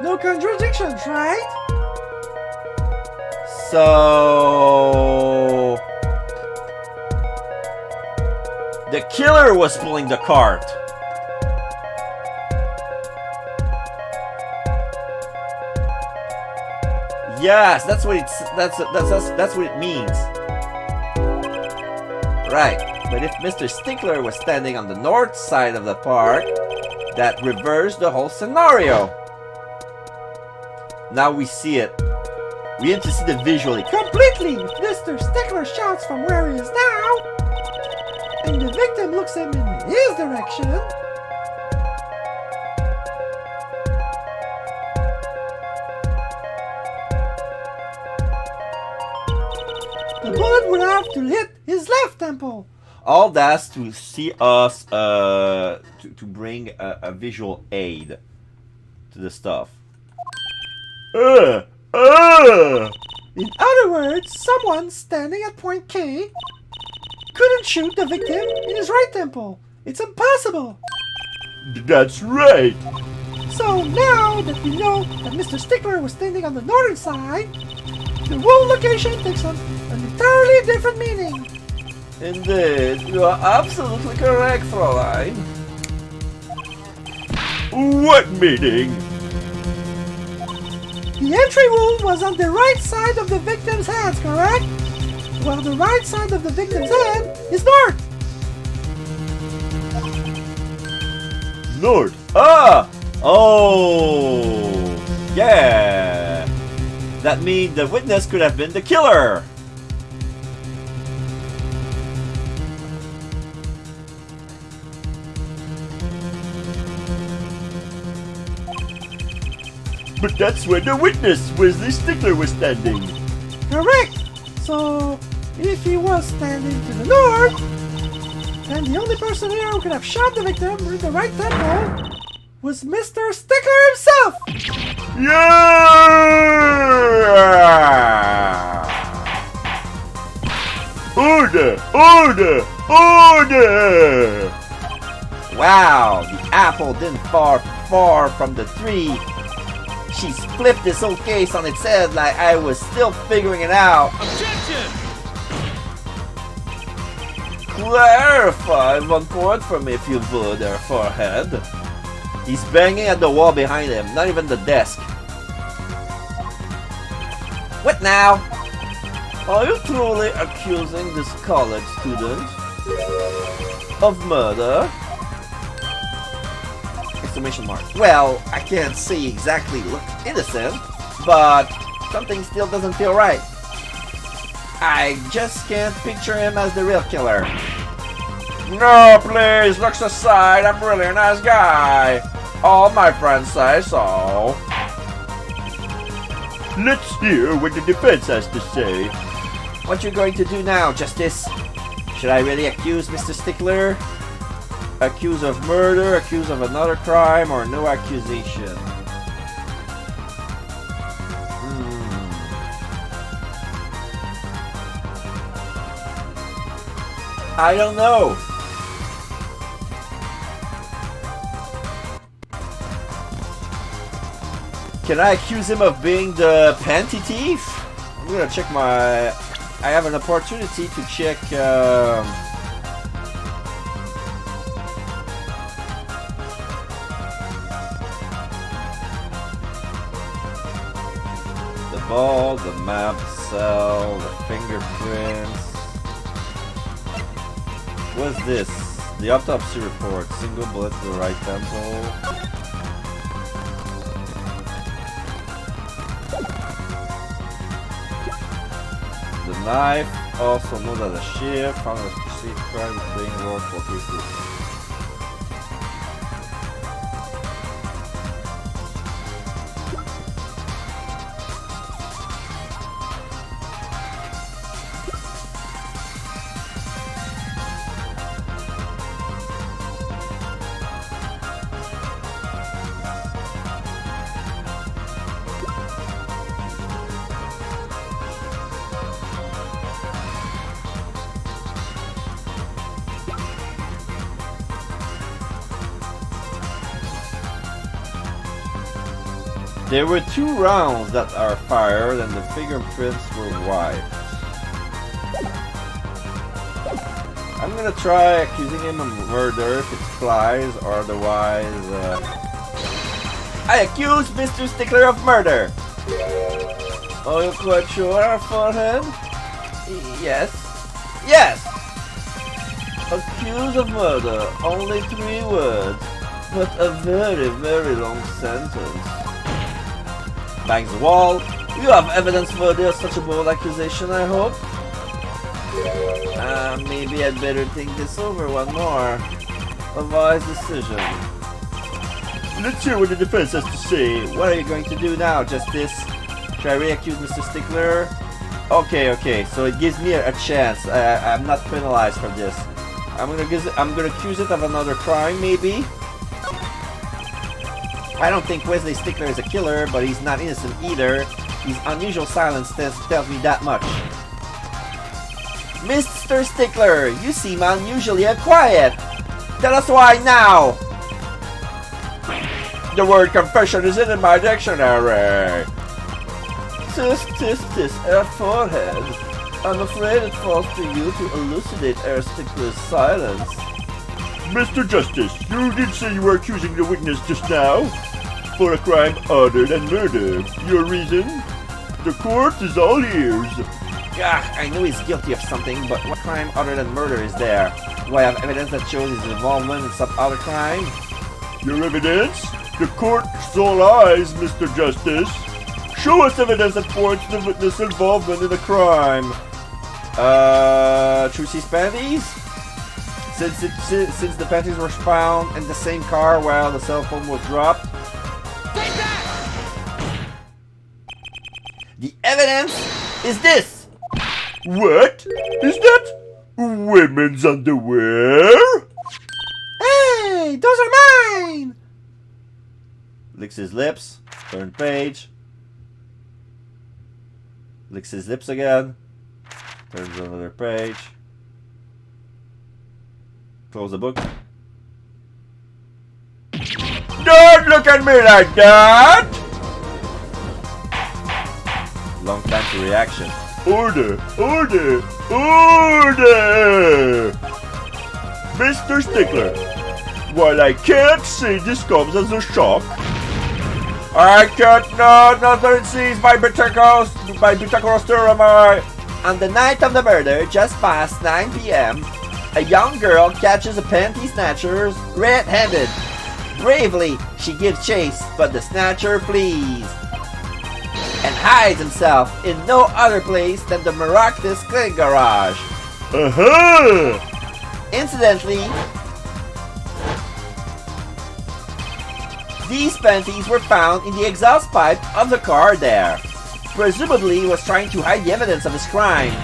No contradictions, right? So the killer was pulling the cart. Yes, that's what that's what it means. Right. But if Mr. Stickler was standing on the north side of the park, that reversed the whole scenario. Now we see it. We need to see the visually. Completely! If Mr. Stickler shouts from where he is now, and the victim looks him in his direction, the bullet would have to hit his left temple. All that's to see us to bring a visual aid to the stuff. In other words, someone standing at point K couldn't shoot the victim in his right temple. It's impossible. That's right. So now that we know that Mr. Stickler was standing on the northern side, the wound location takes on an entirely different meaning. Indeed, you are absolutely correct, Fräulein. What meaning? The entry wound was on the right side of the victim's hands, correct? While the right side of the victim's hand is north. North. Ah! Oh! Yeah! That means the witness could have been the killer! But that's where the witness, Wesley Stickler, was standing. Correct. So, if he was standing to the north, then the only person here who could have shot the victim in the right temple was Mr. Stickler himself! Yeah! Order! Order! Order! Wow! The apple didn't fall far from the tree. She flipped this whole case on its head like I was still figuring it out. Objection! Clarify one point for me if you would, there, forehead. He's banging at the wall behind him, not even the desk. What now? Are you truly accusing this college student of murder? Exclamation mark. Well, I can't say exactly looks innocent, but something still doesn't feel right. I just can't picture him as the real killer. No, please, looks aside, I'm really a nice guy. All my friends say so. Let's hear what the defense has to say. What you going to do now, Justice? Should I really accuse Mr. Stickler? Accused of murder, accused of another crime, or no accusation? I don't know. Can I accuse him of being the panty thief? I'm gonna check my... I have an opportunity to check... the ball, the map, the cell, the fingerprints. What's this? The autopsy report. Single bullet to the right temple. The knife, also known as a shear, found as perceived crime with playing role for cases. There were 2 rounds that are fired and the fingerprints were wiped. I'm gonna try accusing him of murder if it flies, or otherwise... I accuse Mr. Stickler of murder! Are you quite sure, forehead? Yes. Yes! Accused of murder, only 3 words, but a very, very long sentence. Bangs the wall. You have evidence worthy of such a bold accusation, I hope? Maybe I'd better think this over one more. A wise decision. Let's hear what the defense has to say. What are you going to do now, Justice? Should I re-accuse Mr. Stickler? Okay, so it gives me a chance. I'm not penalized for this. I'm gonna accuse it of another crime, maybe? I don't think Wesley Stickler is a killer, but he's not innocent either. His unusual silence tells me that much. Mr. Stickler, you seem unusually quiet. Tell us why now! The word confession is in my dictionary. Tis, forehead. I'm afraid it falls to you to elucidate Herr Stickler's silence. Mr. Justice, you did say you were accusing the witness just now for a crime other than murder. Your reason? The court is all ears. I know he's guilty of something, but what crime other than murder is there? Do I have evidence that shows his involvement in some other crime? Your evidence? The court's all eyes, Mr. Justice. Show us evidence that points to the witness' involvement in a crime. Trucy's panties? Since the panties were found in the same car while the cell phone was dropped. Take that! The evidence is this! What? Is that women's underwear? Hey, those are mine! Licks his lips, turn page. Licks his lips again, turns another page. Close the book. Don't look at me like that! Long time to reaction. Order! Order! Order! Mr. Stickler, while I can't say this comes as a shock, I can't nothing sees my Buttercross Turamai. On the night of the murder, just past 9 p.m., a young girl catches a panty snatcher red-handed. Bravely, she gives chase, but the snatcher flees and hides himself in no other place than the Maractus cleaning garage. Incidentally, these panties were found in the exhaust pipe of the car there. Presumably, he was trying to hide the evidence of his crime.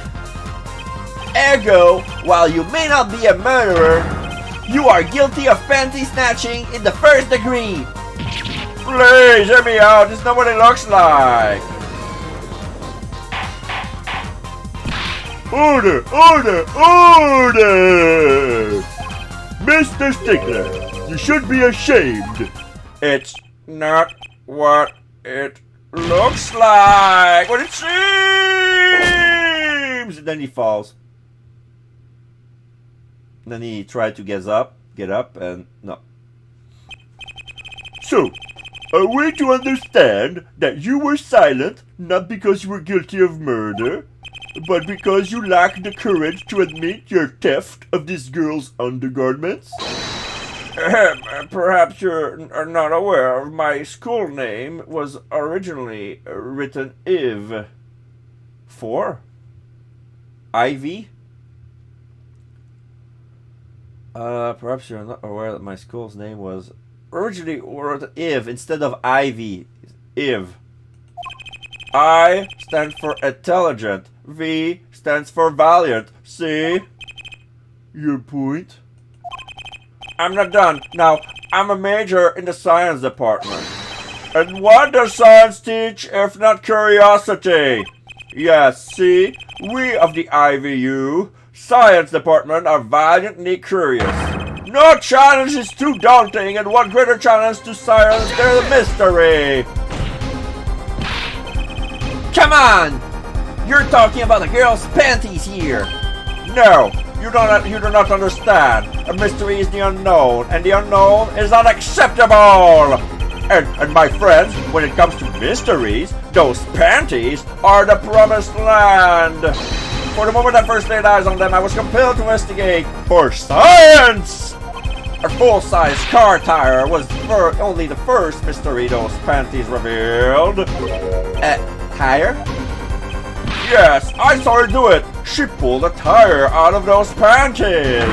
Ergo, while you may not be a murderer, you are guilty of panty snatching in the first degree. Please, hear me out. This is not what it looks like. order! Order! Order! Mr. Stickler, you should be ashamed. It's not what it looks like. What it seems. Then he falls. Then he tried to get up, and no. So, are we to understand that you were silent not because you were guilty of murder, but because you lacked the courage to admit your theft of this girl's undergarments? Perhaps you're not aware of my school name was originally written Iv. For? Ivy? Perhaps you're not aware that my school's name was originally wrote Iv instead of Ivy. Iv. I stands for intelligent. V stands for valiant. See? Your point? I'm not done. Now, I'm a major in the science department. And what does science teach if not curiosity? Yes, see? We of the IVU, science department, are valiantly curious. No challenge is too daunting, and what greater challenge to science than the mystery? Come on! You're talking about a girl's panties here! No, you do not understand. A mystery is the unknown, and the unknown is unacceptable! And my friends, when it comes to mysteries, those panties are the promised land! For the moment I first laid eyes on them, I was compelled to investigate for science! A full-size car tire was only the first mystery those panties revealed. Tire? Yes, I saw her do it. She pulled a tire out of those panties.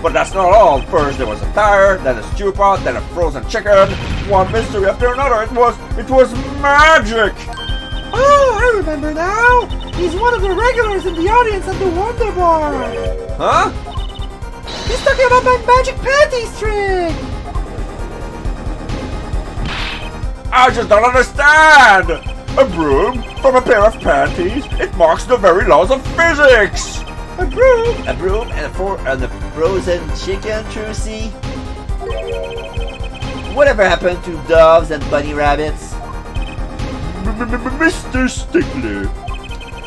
But that's not all. First there was a tire, then a stew pot, then a frozen chicken. One mystery after another. It was magic. Oh, I remember now. He's one of the regulars in the audience at the Wonder Bar. Huh? He's talking about my magic panties trick. I just don't understand. A broom from a pair of panties? It marks the very laws of physics! A broom? A broom and a frozen chicken, Trucy? Whatever happened to doves and bunny rabbits? Mr. Stickler,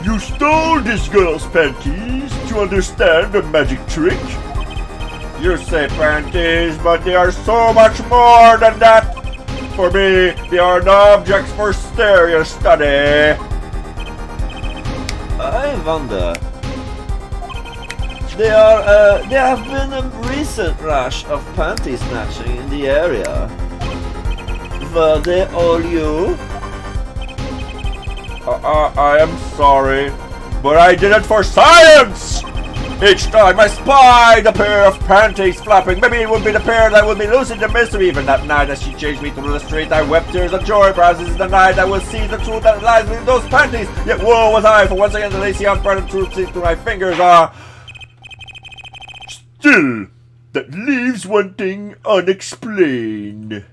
You stole this girl's panties to understand the magic trick? You say panties, but they are so much more than that. For me, they are the objects for stereo study. I wonder. There have been a recent rush of panty snatching in the area. Were they all you? I am sorry, but I did it for science! Each time I spied a pair of panties flapping, maybe it would be the pair that would be losing the mystery. Even that night as she chased me through the street, I wept tears of joy. Perhaps this is the night I will see the truth that lies within those panties. Yet woe was I, for once again the lacy unbridled truth slipped through my fingers. Still, that leaves one thing unexplained.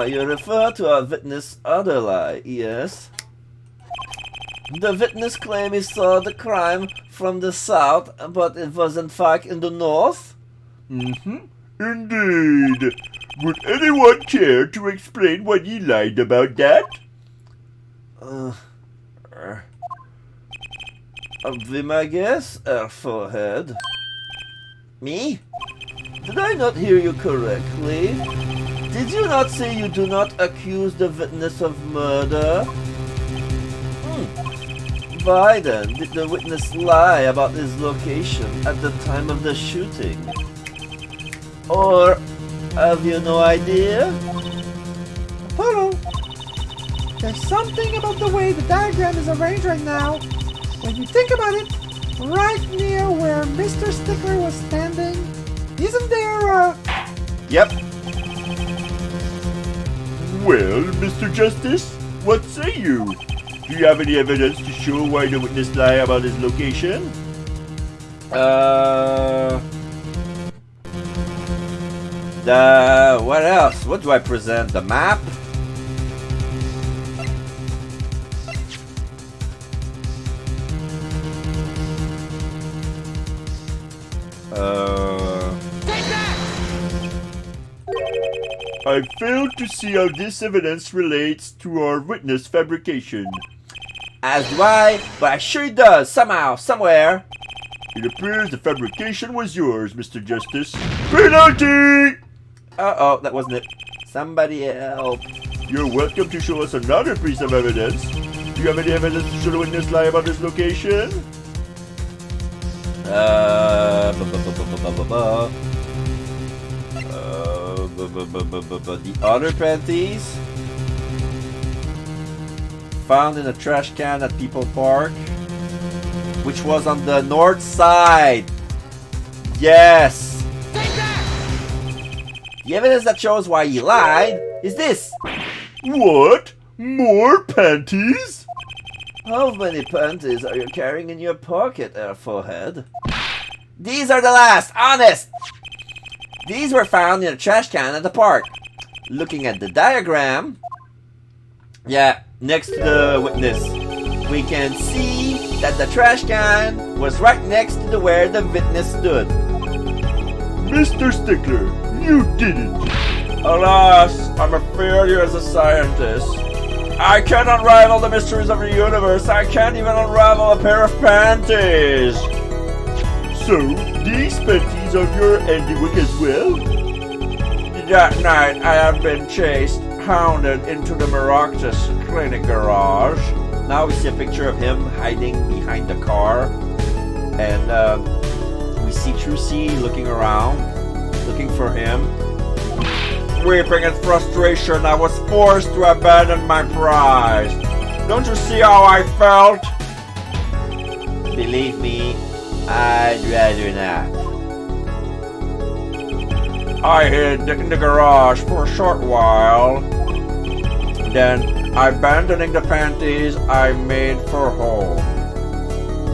You refer to our witness Otherlie, yes? The witness claimed he saw the crime from the south, but it was in fact in the north? Indeed. Would anyone care to explain why he lied about that? Be my guess, forehead. Me? Did I not hear you correctly? Did you not say you do not accuse the witness of murder? Why then did the witness lie about his location at the time of the shooting? Or have you no idea? Apollo, there's something about the way the diagram is arranged right now. When you think about it, right near where Mr. Stickler was standing, isn't there a... Yep. Well, Mr. Justice, what say you? Do you have any evidence to show why the witness lied about his location? What else? What do I present? The map? I failed to see how this evidence relates to our witness fabrication. As do I, but I sure it does, somehow, somewhere. It appears the fabrication was yours, Mr. Justice. Penalty! Uh-oh, that wasn't it. Somebody help. You're welcome to show us another piece of evidence. Do you have any evidence to show the witness lie about his location? The other panties found in a trash can at People Park, which was on the north side. Yes. The evidence that shows why he lied is this. What? More panties? How many panties are you carrying in your pocket, Airforehead? These are the last, honest! These were found in a trash can at the park. Looking at the diagram, yeah, next to the witness, we can see that the trash can was right next to where the witness stood. Mr. Stickler, you did it! Alas, I'm a failure as a scientist. I can't unravel the mysteries of the universe. I can't even unravel a pair of panties. So, these panties are your handiwork as well? That night, I had been chased, hounded into the Maroctus clinic garage. Now we see a picture of him hiding behind the car. And we see Trucy looking around, looking for him. Weeping in frustration, I was forced to abandon my prize. Don't you see how I felt? Believe me, I'd rather not. I hid in the garage for a short while. Then, abandoning the panties, I made for home.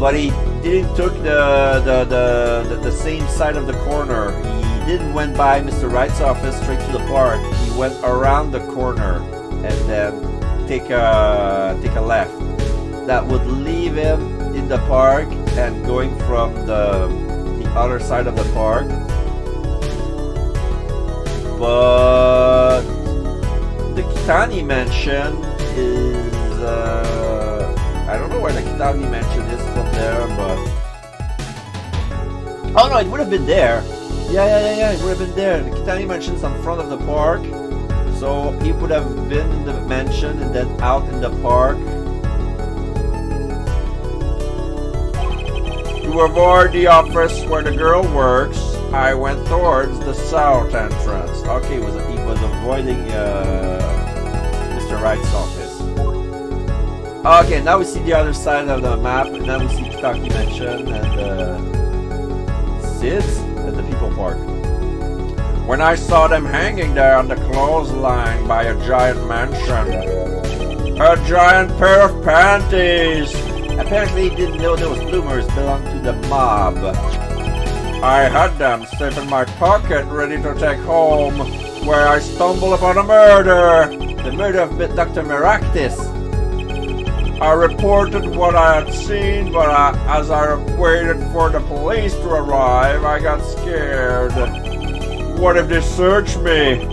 But he didn't took the same side of the corner. He didn't went by Mr. Wright's office straight to the park. He went around the corner and then take a left. That would leave him in the park and going from the other side of the park. But the Kitani mansion is I don't know where the Kitagi Mansion is from there, but... Oh no, it would have been there. Yeah, it would have been there. The Kitagi Mansion is in front of the park. So he would have been in the mansion and then out in the park. To avoid the office where the girl works, I went towards the south entrance. Okay, he was avoiding Mr. Wright's office. Okay, now we see the other side of the map, and now we see Kitaki Mansion and Sid's at the People Park. When I saw them hanging there on the clothesline by a giant mansion, a giant pair of panties. Apparently he didn't know those bloomers belonged to the mob. I had them safe in my pocket, ready to take home, where I stumbled upon a murder. The murder of Dr. Maractus. I reported what I had seen, but as I waited for the police to arrive, I got scared. What if they search me?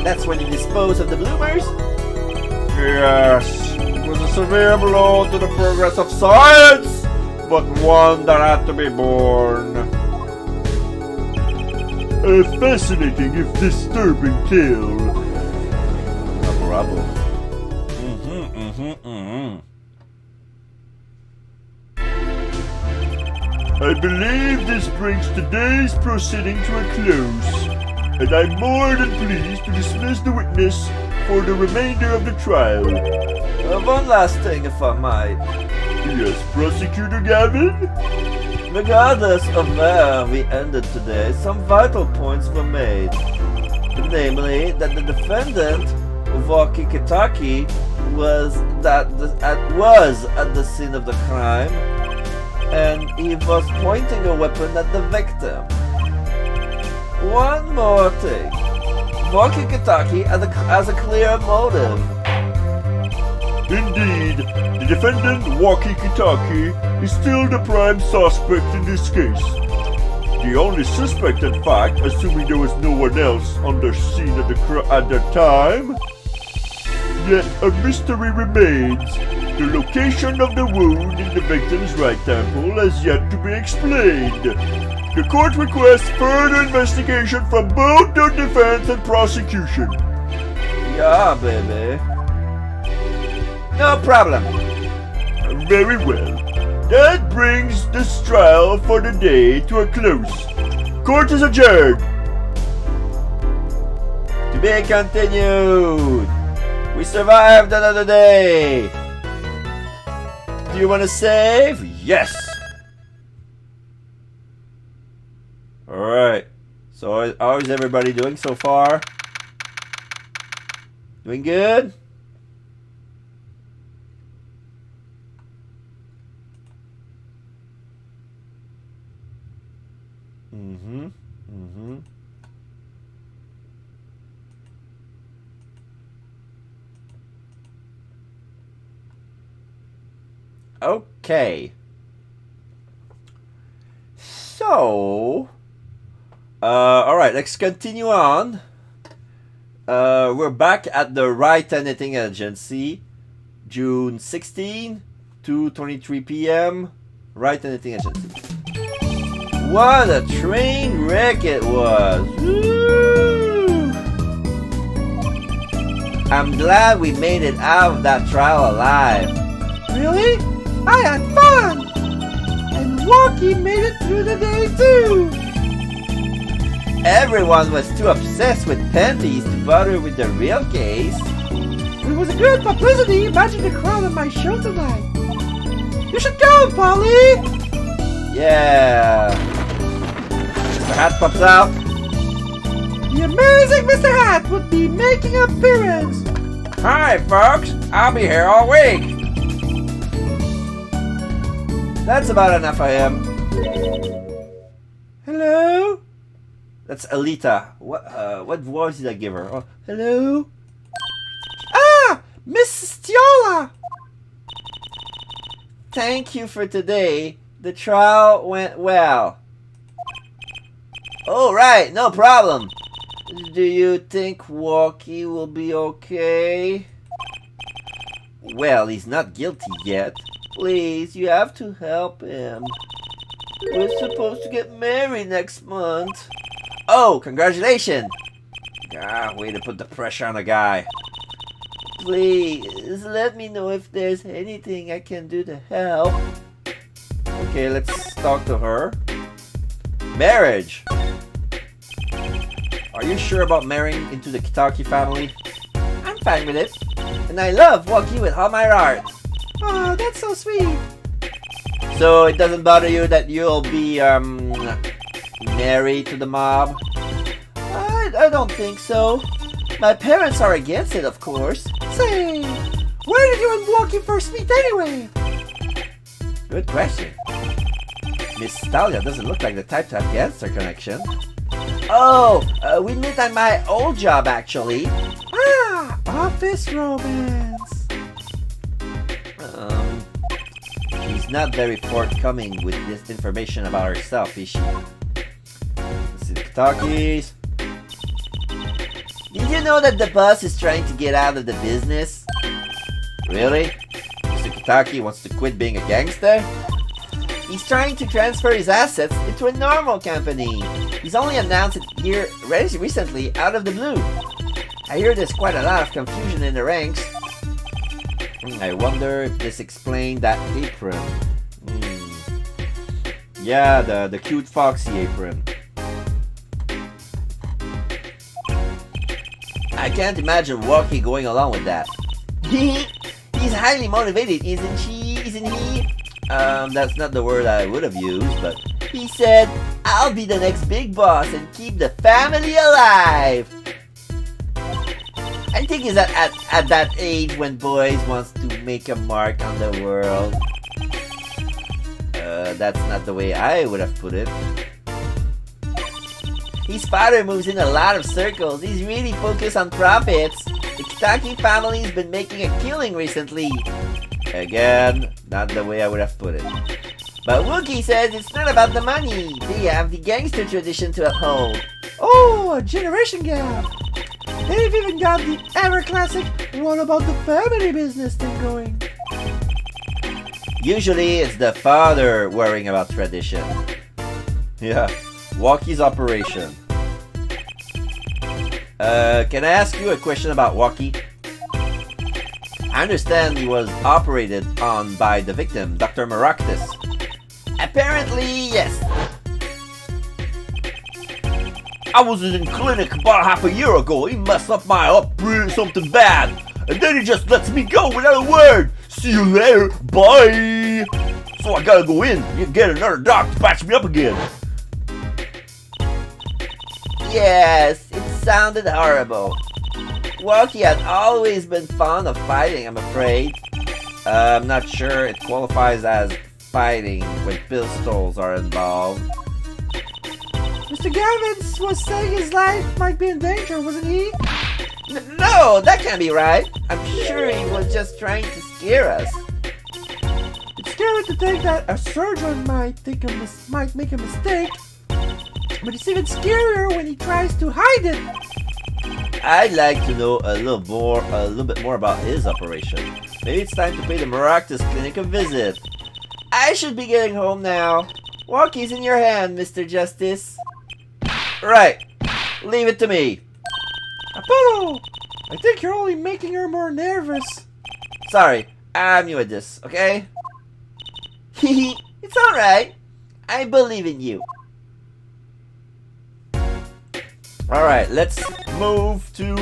That's when you dispose of the bloomers? Yes. It was a severe blow to the progress of science, but one that had to be born. A fascinating if disturbing tale. No problem. I believe this brings today's proceeding to a close, and I'm more than pleased to dismiss the witness for the remainder of the trial. One last thing, if I might. Yes, Prosecutor Gavin? Regardless of where we ended today, some vital points were made. Namely, that the defendant, Waki Kitaki, was at the scene of the crime, and he was pointing a weapon at the victim. One more thing. Waki Kitaki has a clear motive. Indeed, the defendant, Waki Kitaki, is still the prime suspect in this case. The only suspect, in fact, assuming there was no one else on the scene at the time. Yet a mystery remains. The location of the wound in the victim's right temple has yet to be explained. The court requests further investigation from both the defense and prosecution. Yeah, baby. No problem. Very well. That brings this trial for the day to a close. Court is adjourned. To be continued. We survived another day. Do you want to save? Yes. Alright. So how is everybody doing so far? Doing good? Okay. So, alright, let's continue on. We're back at the Right Anything Agency, June 16, 2:23 p.m. Right Anything Agency. What a train wreck it was! Woo! I'm glad we made it out of that trial alive. Really? I had fun! And Waki made it through the day too! Everyone was too obsessed with panties to bother with the real case. It was a good publicity. Imagine the crowd at my show tonight. You should go, Polly! Yeah. Mr. Hat pops out. The amazing Mr. Hat would be making an appearance. Hi, folks. I'll be here all week. That's about enough, I am. Hello? That's Alita. What voice did I give her? Oh, hello? Ah! Miss Stiola! Thank you for today. The trial went well. Oh, right, no problem. Do you think Waki will be okay? Well, he's not guilty yet. Please, you have to help him. We're supposed to get married next month. Oh, congratulations! Ah, way to put the pressure on a guy. Please, let me know if there's anything I can do to help. Okay, let's talk to her. Marriage! Are you sure about marrying into the Kitaki family? I'm fine with it. And I love Waki with all my heart. Oh, that's so sweet. So it doesn't bother you that you'll be, married to the mob? I don't think so. My parents are against it, of course. Say, where did you and Walkie first meet anyway? Good question. Miss Talia doesn't look like the type to have gangster connection. Oh, we met at my old job, actually. Ah, office romance. She's not very forthcoming with this information about herself, is she? Let's see the Kitakis. Did you know that the boss is trying to get out of the business? Really? Mr. Kitaki wants to quit being a gangster? He's trying to transfer his assets into a normal company. He's only announced it here recently out of the blue. I hear there's quite a lot of confusion in the ranks. I wonder if this explained that apron. Yeah, the cute foxy apron. I can't imagine Walkie going along with that. He's highly motivated, isn't she? Isn't he? That's not the word I would have used, but he said, I'll be the next big boss and keep the family alive. I think he's at that age when boys wants to make a mark on the world. That's not the way I would have put it. His father moves in a lot of circles. He's really focused on profits. The Kitaki family's been making a killing recently. Again, not the way I would have put it. But Wookie says it's not about the money. They have the gangster tradition to uphold. Oh, a generation gap. They've even got the ever classic what about the family business thing going. Usually it's the father worrying about tradition. Yeah, Walkie's operation. Can I ask you a question about Walkie? I understand he was operated on by the victim, Dr. Maractus. Apparently, yes. I was in clinic about half a year ago. He messed up my upbringing, something bad. And then he just lets me go without a word. See you later, bye. So I gotta go in and get another doc to patch me up again. Yes, it sounded horrible. Walkie had always been fond of fighting, I'm afraid. I'm not sure it qualifies as fighting when pistols are involved. Mr. Gavins was saying his life might be in danger, wasn't he? No, that can't be right. I'm sure he was just trying to scare us. It's scary to think that a surgeon might make a mistake, but it's even scarier when he tries to hide it. I'd like to know a little bit more about his operation. Maybe it's time to pay the Maractus Clinic a visit. I should be getting home now. Walkie's in your hand, Mr. Justice. Right. Leave it to me. Apollo! I think you're only making her more nervous. Sorry, I'm new at this, okay? Hehe, it's alright. I believe in you. Alright, let's move to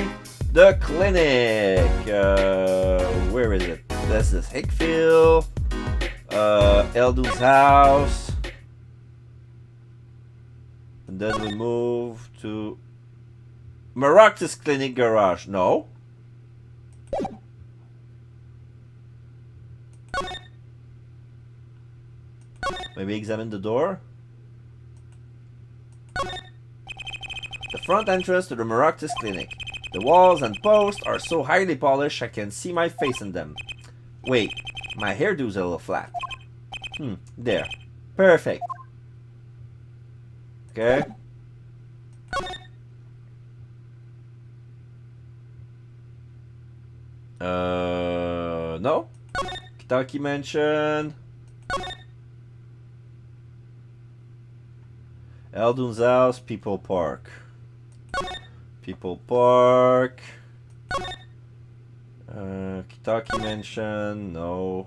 the clinic. Where is it? This is Hickfield. Eldu's house. And then we move to Maractus Clinic Garage. No. Maybe examine the door. The front entrance to the Maractus Clinic. The walls and posts are so highly polished I can see my face in them. Wait, my hairdo's a little flat. There. Perfect. Okay. No. Kitaki Mansion. Eldun's house, People Park. People Park. Kitaki Mansion, no.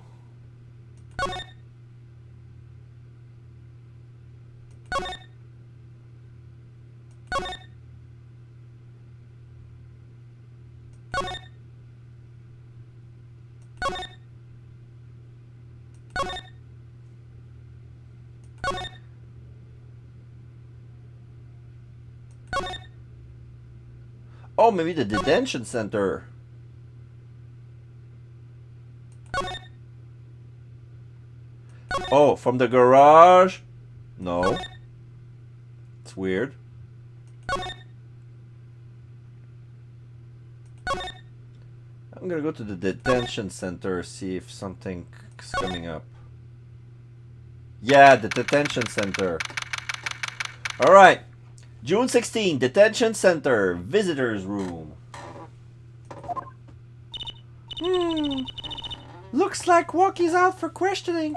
Oh, maybe the detention center. Oh, from the garage? No. It's weird. I'm gonna go to the detention center, see if something's coming up. Yeah, the detention center. Alright. June 16, detention center, visitors room. Looks like Walkie's out for questioning.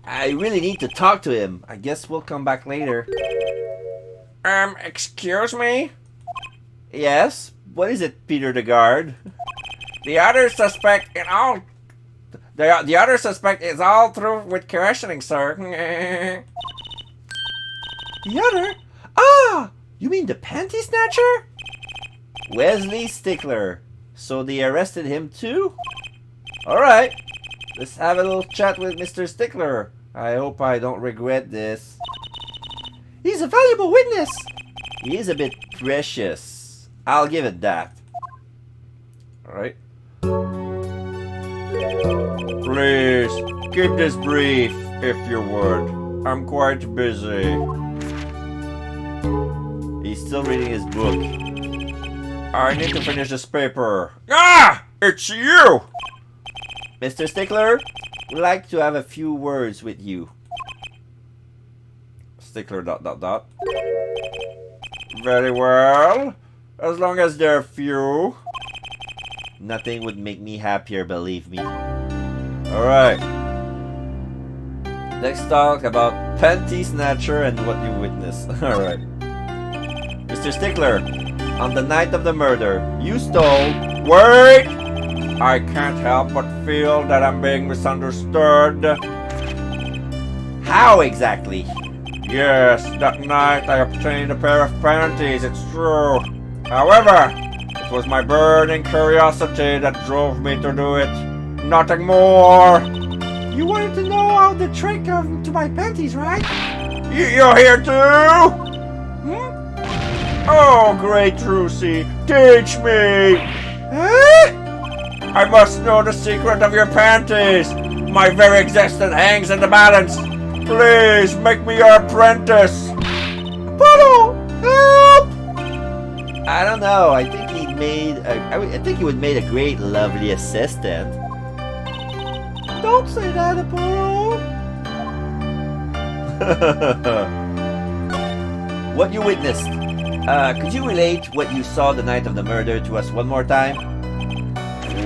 I really need to talk to him. I guess we'll come back later. Excuse me? Yes? What is it, Peter the guard? The other suspect in all... The other suspect is all through with questioning, sir. The other? Ah! You mean the panty snatcher? Wesley Stickler. So they arrested him too? Alright. Let's have a little chat with Mr. Stickler. I hope I don't regret this. He's a valuable witness. He is a bit precious. I'll give it that. Alright. Please, keep this brief, if you would. I'm quite busy. He's still reading his book. I need to finish this paper. Ah! It's you! Mr. Stickler, we'd like to have a few words with you. Stickler ... Very well. As long as there are few. Nothing would make me happier, believe me. Alright. Let's talk about Panty Snatcher and what you witnessed. Alright. Mr. Stickler, on the night of the murder, you stole... Wait! I can't help but feel that I'm being misunderstood. How exactly? Yes, that night I obtained a pair of panties, it's true. However, it was my burning curiosity that drove me to do it. Nothing more. You wanted to know how the trick to my panties, right? You're here too? Oh, great Trucy, teach me. I must know the secret of your panties. My very existence hangs in the balance. Please make me your apprentice. Apollo, help! I don't know. I think he made. I think he would make a great, lovely assistant. Don't say that, Apollo. What you witnessed. Could you relate what you saw the night of the murder to us one more time?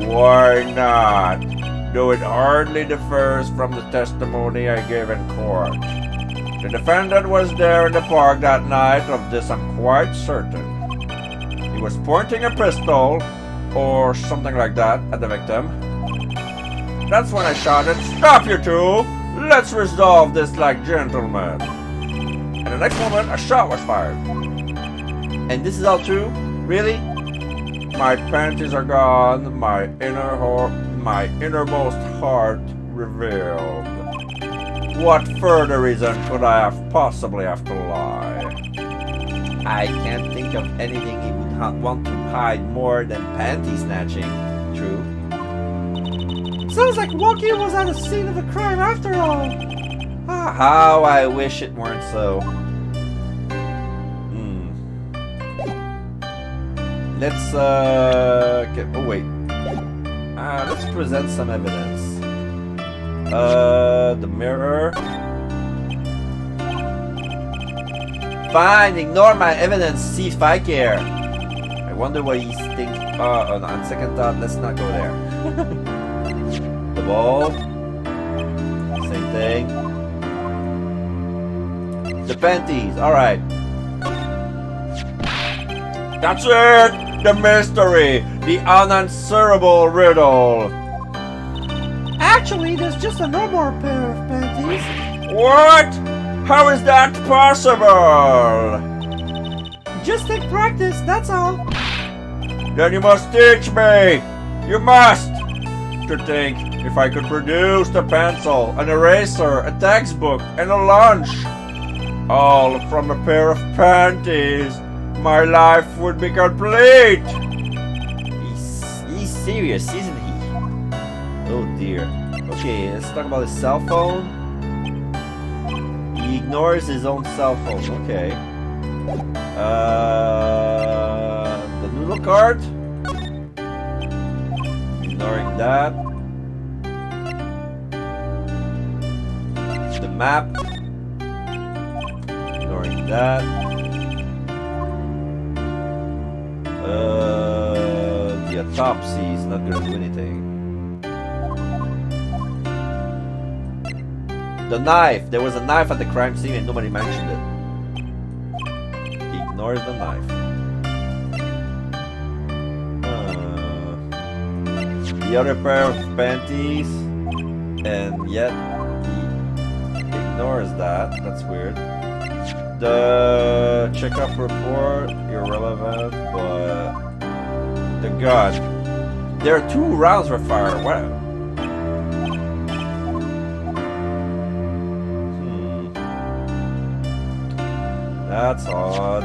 Why not? Though it hardly differs from the testimony I gave in court. The defendant was there in the park that night, of this I'm quite certain. He was pointing a pistol, or something like that, at the victim. That's when I shouted, "Stop, you two! Let's resolve this like gentlemen." And the next moment, a shot was fired. And this is all true? Really? My panties are gone, my innermost heart revealed. What further reason could I possibly have to lie? I can't think of anything he would want to hide more than panty snatching. True? Sounds like Walkie was at the scene of the crime after all. How I wish it weren't so. Let's oh wait. Let's present some evidence. The mirror. Fine, ignore my evidence, see if I care. I wonder what he's thinking. On second thought, let's not go there. The ball. Same thing. The panties. Alright. That's it! The mystery! The unanswerable riddle! Actually, there's just a normal pair of panties. What? How is that possible? Just take practice, that's all. Then you must teach me! You must! To think, if I could produce the pencil, an eraser, a textbook, and a lunch, all from a pair of panties, my life would be complete! He's serious, isn't he? Oh dear. Okay, let's talk about his cell phone. He ignores his own cell phone, okay. The noodle cart. Ignoring that. The map. Ignoring that. The autopsy is not gonna do anything. The knife! There was a knife at the crime scene and nobody mentioned it. Ignores the knife. The other pair of panties, and yet he ignores that. That's weird. The checkup report, irrelevant, but the gun. There are 2 rounds were fired. What? That's odd.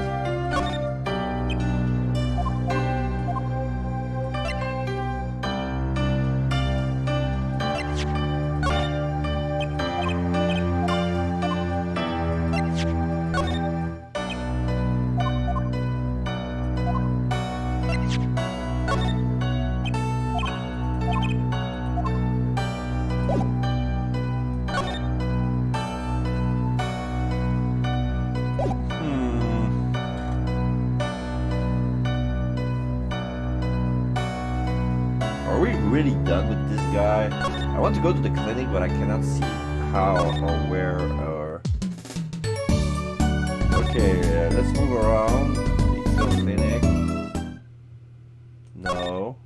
Are we really done with this guy? I want to go to the clinic, but I cannot see how or where or... Okay, let's move around. The clinic. No.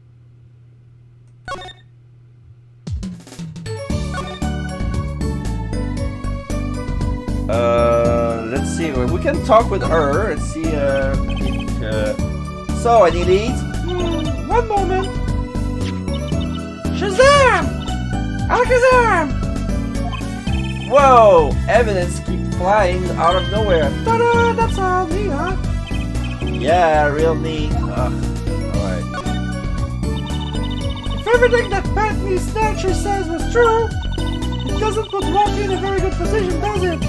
Let's see. We can talk with her and see so, any leads? One moment. Shazam! Alakazam! Whoa! Evidence keep flying out of nowhere. Ta-da! That's all neat, huh? Yeah, real neat. Alright. If everything that Batman Snatcher says was true, it doesn't put Rocky in a very good position, does it?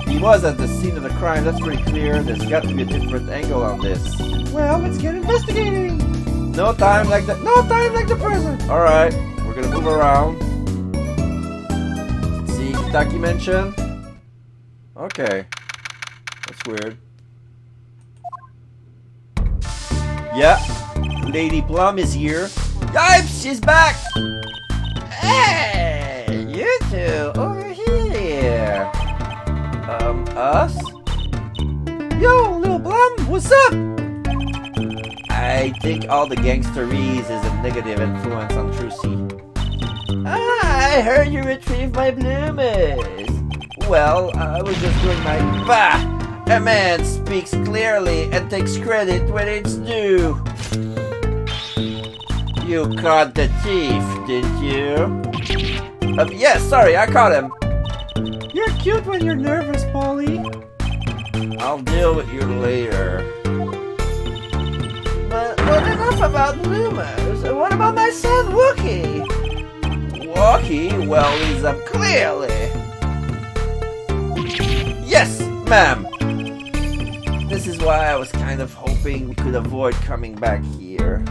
He was at the scene of the crime, that's pretty clear. There's got to be a different angle on this. Well, let's get investigating. No time like that. No time like the present. Alright, we're gonna move around. See, Kitaki mentioned? Okay. That's weird. Yeah. Lady Plum is here. Yipes, she's back! Hey, you two over here. Us? Yo, little Plum, what's up? I think all the gangsteries is a negative influence on Trucy. I heard you retrieved my bloomers. Well, I was just doing my... Bah! A man speaks clearly and takes credit when it's due. You caught the thief, didn't you? Yes, sorry, I caught him. You're cute when you're nervous, Polly. I'll deal with you later. But enough about bloomers. What about my son, Wookie? Wookie? Well, he's clearly. Yes, ma'am. This is why I was kind of hoping we could avoid coming back here.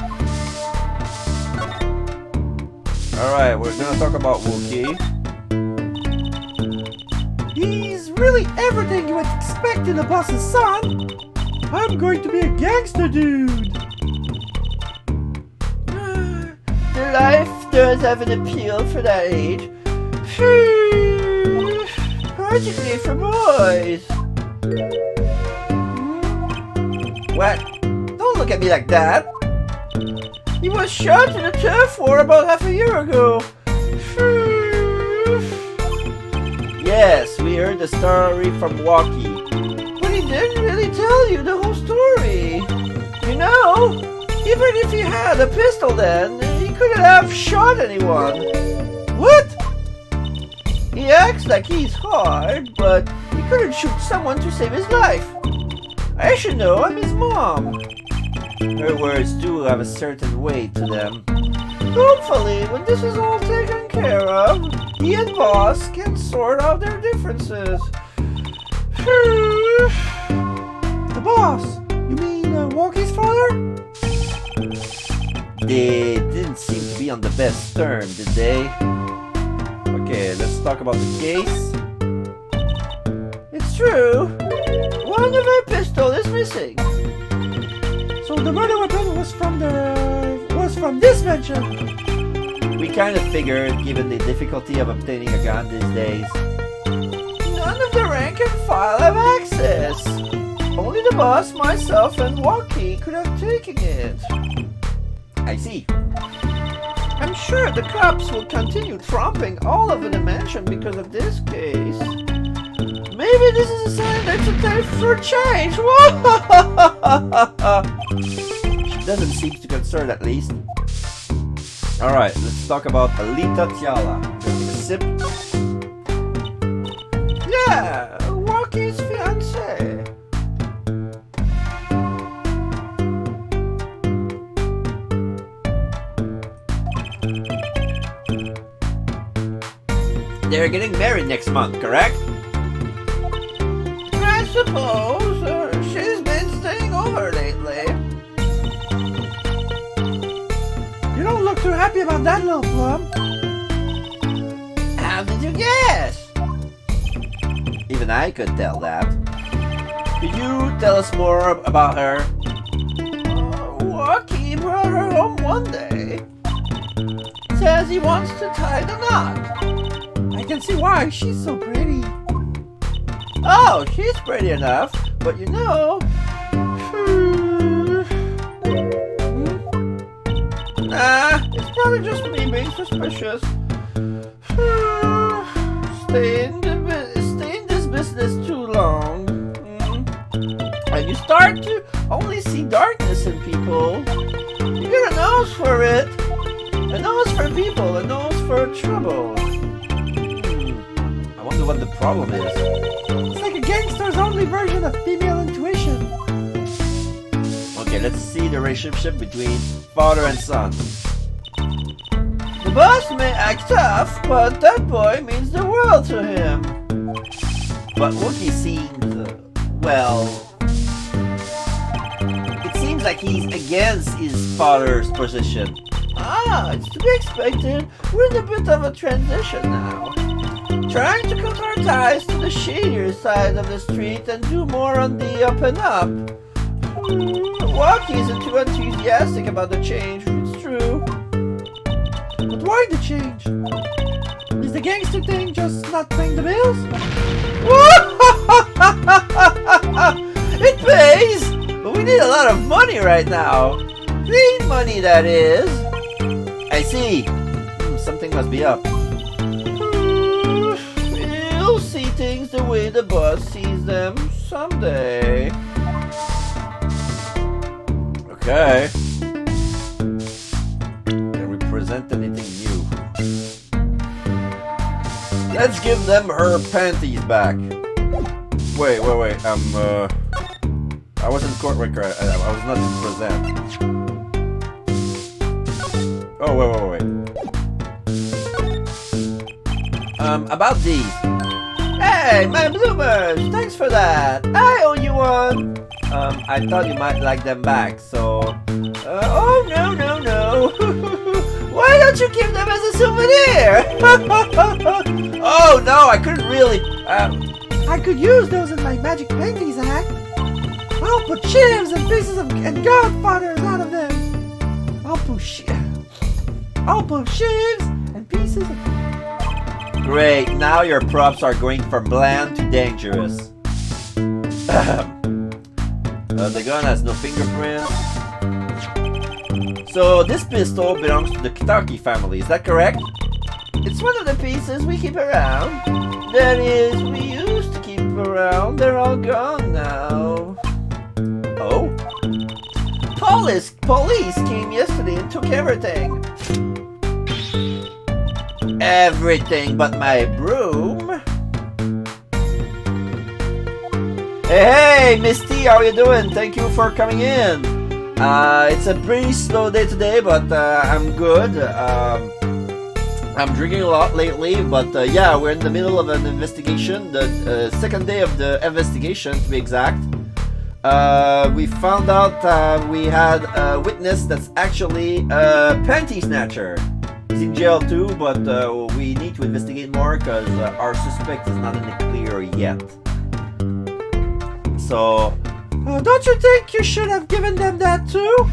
Alright, we're gonna talk about Wookie. He's really everything you would expect in a boss's son. I'm going to be a gangster dude. The life does have an appeal for that age. Particularly for boys. What? Don't look at me like that. He was shot in a turf war about half a year ago. Yes, we heard the story from Walkie. But he didn't really tell you the whole story. You know, even if he had a pistol then, he couldn't have shot anyone. What? He acts like he's hard, but he couldn't shoot someone to save his life. I should know, I'm his mom. Her words do have a certain weight to them. Hopefully, when this is all taken care of, he and Boss can sort out their differences. The boss? You mean Walkie's father? They didn't seem to be on the best terms, did they? Okay, let's talk about the case. It's true. One of her pistols is missing. So the murder weapon was from this mansion. We kind of figured, given the difficulty of obtaining a gun these days. None of the rank and file have access. Only the boss, myself, and Walkie could have taken it. I see. I'm sure the cops will continue tromping all over the mansion because of this case. Maybe this is a sign that it's time for change. She doesn't seem too concerned, at least. Alright, let's talk about Alita Tiala. Sip. Yeah, Walkie's fiancé. They're getting married next month, correct? I suppose. She's been staying over lately. You don't look too happy about that, little plum. How did you guess? Even I could tell that. Could you tell us more about her? Walkie brought her home one day. Says he wants to tie the knot. I can see why. She's so pretty. Oh, she's pretty enough, but you know... Nah, it's probably just me being suspicious. Stay in this business too long. And you start to only see darkness in people. You get a nose for it. A nose for people, a nose for trouble. I wonder what the problem is. It's like a gangster's only version of female intuition. Okay, let's see the relationship between father and son. The boss may act tough, but that boy means the world to him. But Wookie seems, well... It seems like he's against his father's position. Ah, it's to be expected. We're in a bit of a transition now. Trying to cut our ties to the shadier side of the street and do more on the up and up. Walkie isn't too enthusiastic about the change, it's true. But why the change? Is the gangster thing just not paying the bills? It pays! But we need a lot of money right now. Clean money, that is. I see. Something must be up. You'll see things the way the boss sees them someday. Okay. Can we present anything new? Let's give them her panties back. Wait. I was in court record. I was not in present. Oh, wait. About these. Hey, my bloomers! Thanks for that. I owe you one. I thought you might like them back, so... oh, no. Why don't you keep them as a souvenir? Oh, no, I couldn't really... I could use those in my magic paintings act. I'll put shivs and pieces of and godfathers out of them. I'll put elbow shaves, and pieces of... Great, now your props are going from bland to dangerous. The gun has no fingerprints. So this pistol belongs to the Kitaki family, is that correct? It's one of the pieces we keep around. That is, we used to keep around. They're all gone now. Oh? Police came yesterday and took everything. Everything but my broom. Hey, Misty, how you doing? Thank you for coming in. It's a pretty slow day today, but I'm good. I'm drinking a lot lately, but yeah, we're in the middle of an investigation. The second day of the investigation, to be exact. We found out we had a witness that's actually a panty snatcher. He's in jail too, but we need to investigate more because our suspect is not in the clear yet. So, don't you think you should have given them that too?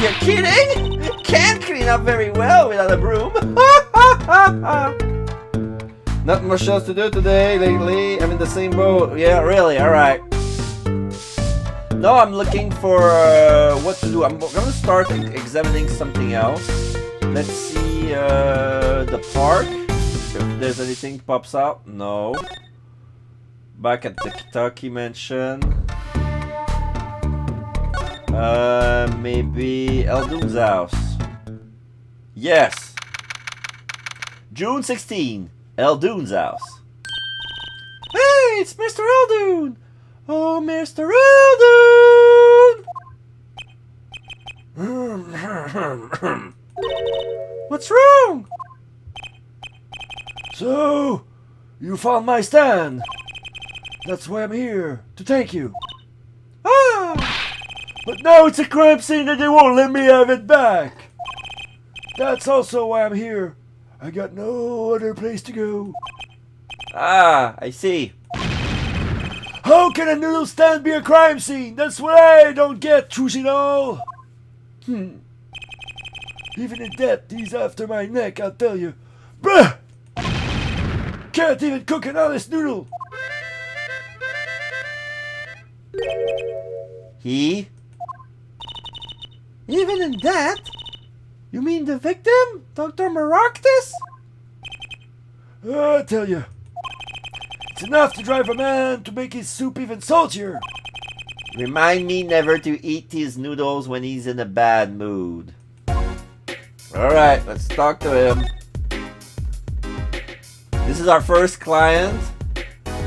you're kidding? Can't clean up very well without a broom. Not much else to do today lately. I'm in the same boat. Yeah, really. All right. No, I'm looking for what to do. I'm gonna start examining something else. Let's see the park. If there's anything pops up. No. Back at the Kitaki mansion. Maybe Eldoon's house. Yes. June 16. Eldoon's house. Hey, it's Mr. Eldoon! Oh, Mr. Eldoon! What's wrong? So, you found my stand. That's why I'm here, to thank you. Ah! But now it's a crime scene and they won't let me have it back. That's also why I'm here. I got no other place to go. Ah, I see. How can a noodle stand be a crime scene? That's what I don't get, Trucinol. Even in death, he's after my neck, I'll tell you. Bruh! Can't even cook an honest noodle. He? Even in that? You mean the victim? Dr. Maractus? I tell you. It's enough to drive a man to make his soup even saltier. Remind me never to eat his noodles when he's in a bad mood. Alright, let's talk to him. This is our first client.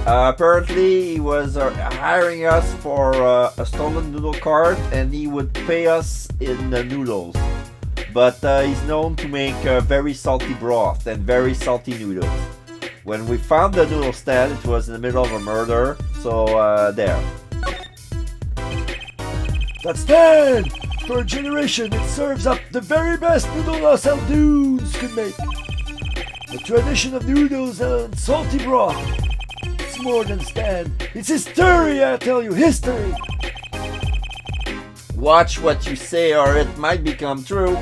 Apparently he was hiring us for a stolen noodle cart and he would pay us in noodles. But he's known to make very salty broth and very salty noodles. When we found the noodle stand, it was in the middle of a murder, so there. That stand! For a generation, it serves up the very best noodle us Eldoons could make. A tradition of noodles and salty broth. It's more than a stand. It's history, I tell you, history! Watch what you say or it might become true.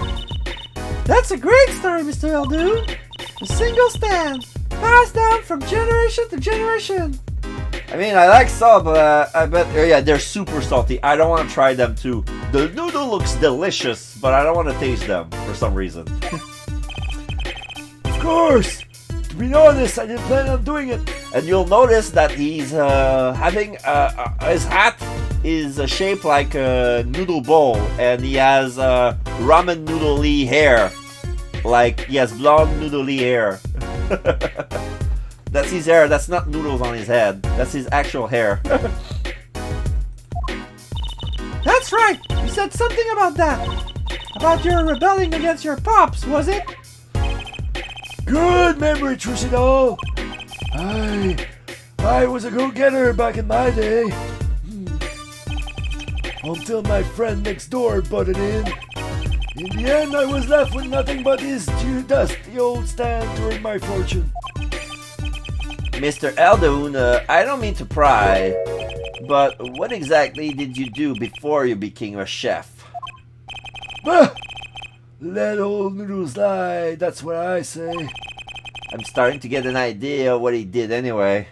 That's a great story, Mr. Eldoon. A single stand, passed down from generation to generation. I mean, I like salt, but I bet, yeah, they're super salty. I don't want to try them too. The noodle looks delicious, but I don't want to taste them for some reason. Of course! To be honest, I didn't plan on doing it. And you'll notice that he's having his hat is shaped like a noodle bowl, and he has ramen noodle-y hair. Like he has blonde noodle-y hair. That's his hair. That's not noodles on his head. That's his actual hair. That's right. You said something about that. About your rebelling against your pops, was it? Good memory, Trucinol. I was a go-getter back in my day. Until my friend next door butted in. In the end, I was left with nothing but his dusty old stand to earn my fortune. Mr. Eldoon, I don't mean to pry, but what exactly did you do before you became a chef? Let old Noodles lie, that's what I say. I'm starting to get an idea of what he did anyway.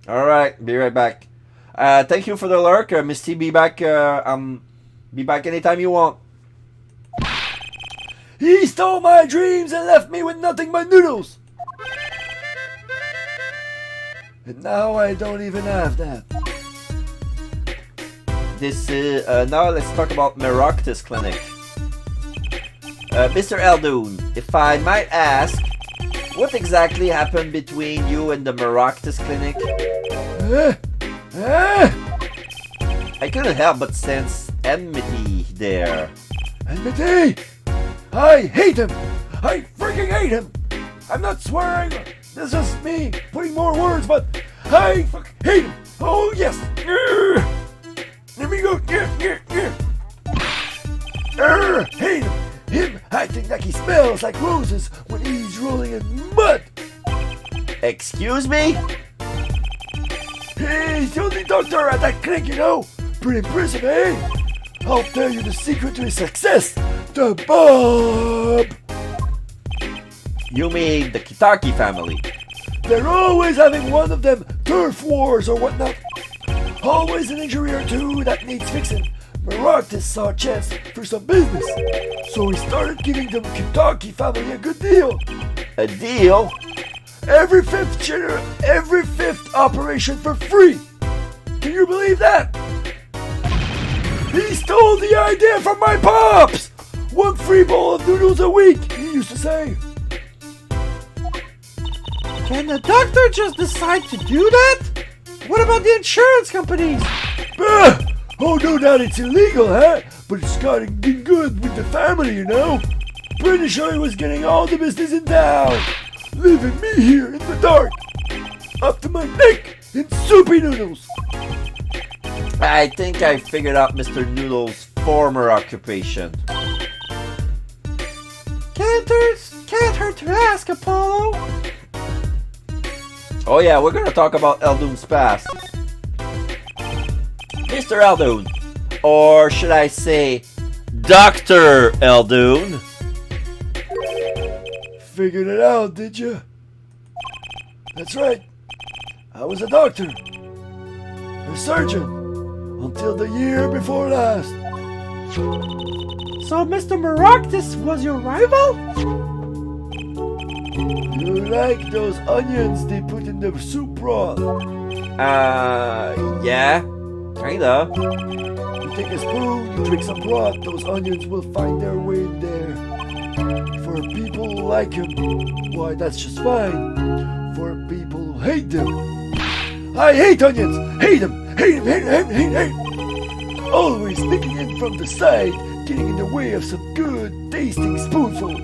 Alright, be right back. Thank you for the lurk, Miss T. Be back anytime you want. He stole my dreams and left me with nothing but noodles. And now I don't even have that. This is, now let's talk about Meroctus Clinic. Mr. Eldoon, if I might ask, what exactly happened between you and the Meroctus Clinic? I couldn't help but sense enmity there. Enmity? I hate him! I freaking hate him! I'm not swearing! This is just me putting more words, but I hate him! Oh yes! Let me go! Hate him! Him acting like he smells like roses when he's rolling in mud! Excuse me? He's the only doctor at that clinic, you know! Pretty impressive, eh? I'll tell you the secret to his success! The Bob! You mean the Kitaki family? They're always having one of them turf wars or whatnot. Always an injury or two that needs fixing. Meroctus saw a chance for some business, so he started giving the Kitaki family a good deal. A deal? Every fifth operation for free. Can you believe that? He stole the idea from my pops! One free bowl of noodles a week, he used to say. Can the doctor just decide to do that? What about the insurance companies? Oh, no doubt it's illegal, huh? But it's gotten good with the family, you know? Pretty sure he was getting all the business in town. Leaving me here in the dark. Up to my neck in soupy noodles. I think I figured out Mr. Noodle's former occupation. Can't hurt to ask, Apollo. Oh yeah, we're gonna talk about Eldoon's past. Mr. Eldoon, or should I say, Dr. Eldoon? Figured it out, did you? That's right. I was a doctor. A surgeon. Until the year before last. So Mr. Meroctus was your rival? You like those onions they put in the soup broth? Yeah, kinda. You take a spoon, you drink some broth, those onions will find their way in there. For people who like him, why that's just fine. For people who hate them, I hate onions! Hate them! Hate them! Hate them! Hate them! Hate them! Always sneaking in from the side, getting in the way of some good tasting spoonful.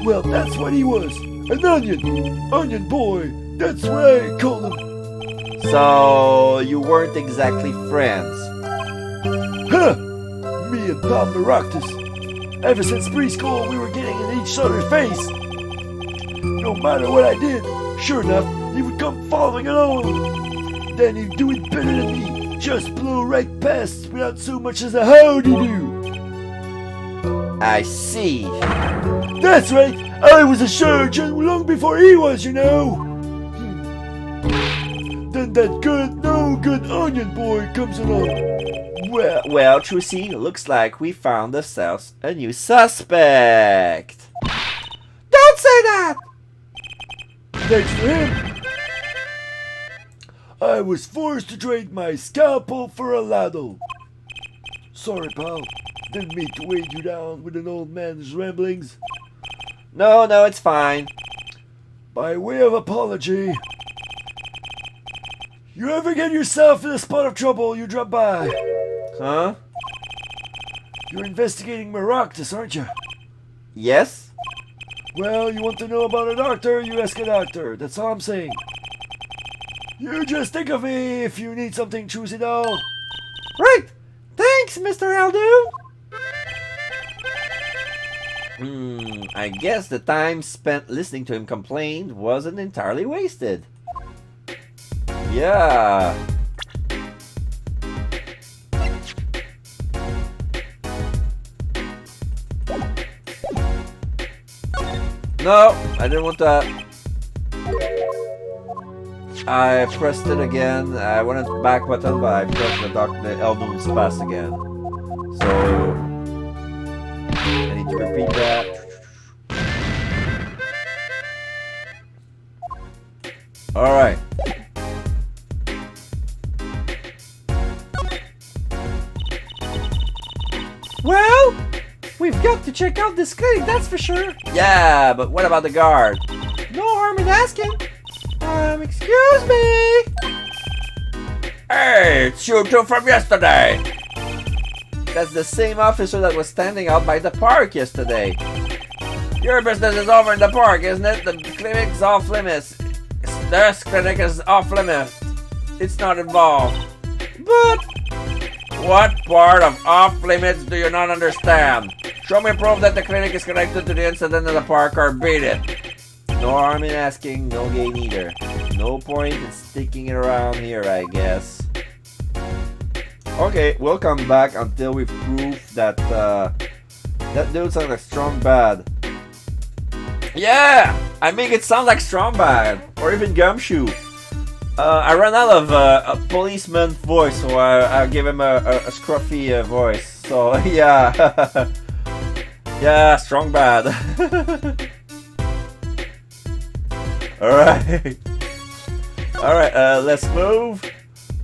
Well, that's what he was. An onion! Onion boy! That's what I call him! So, you weren't exactly friends. Huh! Me and Bob Meroctus. Ever since preschool, we were getting in each other's face. No matter what I did, sure enough, he would come following along. Then he'd do it better than me. Just blow right past without so much as a howdy do. I see. That's right! I was a surgeon long before he was, you know! Then that good, no good onion boy comes along. Well, Trucy, looks like we found ourselves a new suspect. Don't say that! Thanks to him, I was forced to trade my scalpel for a ladle. Sorry, pal. Didn't mean to weigh you down with an old man's ramblings. No, it's fine. By way of apology, you ever get yourself in a spot of trouble, you drop by. Huh? You're investigating Meroctus, aren't you? Yes? Well, you want to know about a doctor, you ask a doctor. That's all I'm saying. You just think of me if you need something, Choosy doll. Right! Thanks, Mr. Eldoon! I guess the time spent listening to him complain wasn't entirely wasted. Yeah. No, I didn't want that. I pressed it again. I wanted the back button, but I pressed the Eldoom Space again. So I need to repeat that. Alright. Well, we've got to check out this clinic, that's for sure. Yeah, but what about the guard? No harm in asking. Excuse me. Hey, it's you two from yesterday. That's the same officer that was standing out by the park yesterday. Your business is over in the park, isn't it? The clinic's off limits. This clinic is off limits. It's not involved. But What part of off limits do you not understand? Show me proof that the clinic is connected to the incident in the park or beat it. No harm in asking, no gain either. No point in sticking it around here, I guess. Okay, we'll come back until we prove that that dude sounds like Strong Bad. Yeah! I make it sound like Strong Bad, or even Gumshoe. I ran out of a policeman voice, so I gave him a scruffy voice. So yeah, yeah, Strong Bad. Alright. Alright, let's move.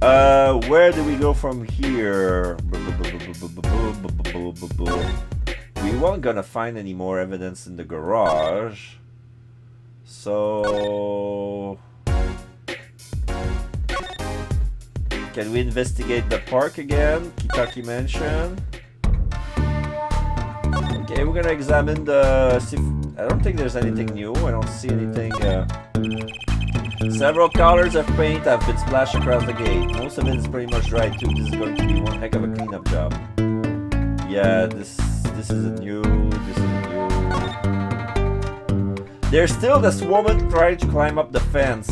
Where do we go from here? We weren't gonna find any more evidence in the garage. So can we investigate the park again? Kitaki Mansion. Okay, we're gonna examine the... I don't think there's anything new. I don't see anything... Several colors of paint have been splashed across the gate. Most of it is pretty much dry too. This is going to be one heck of a cleanup job. Yeah, this isn't new. This isn't new. There's still this woman trying to climb up the fence.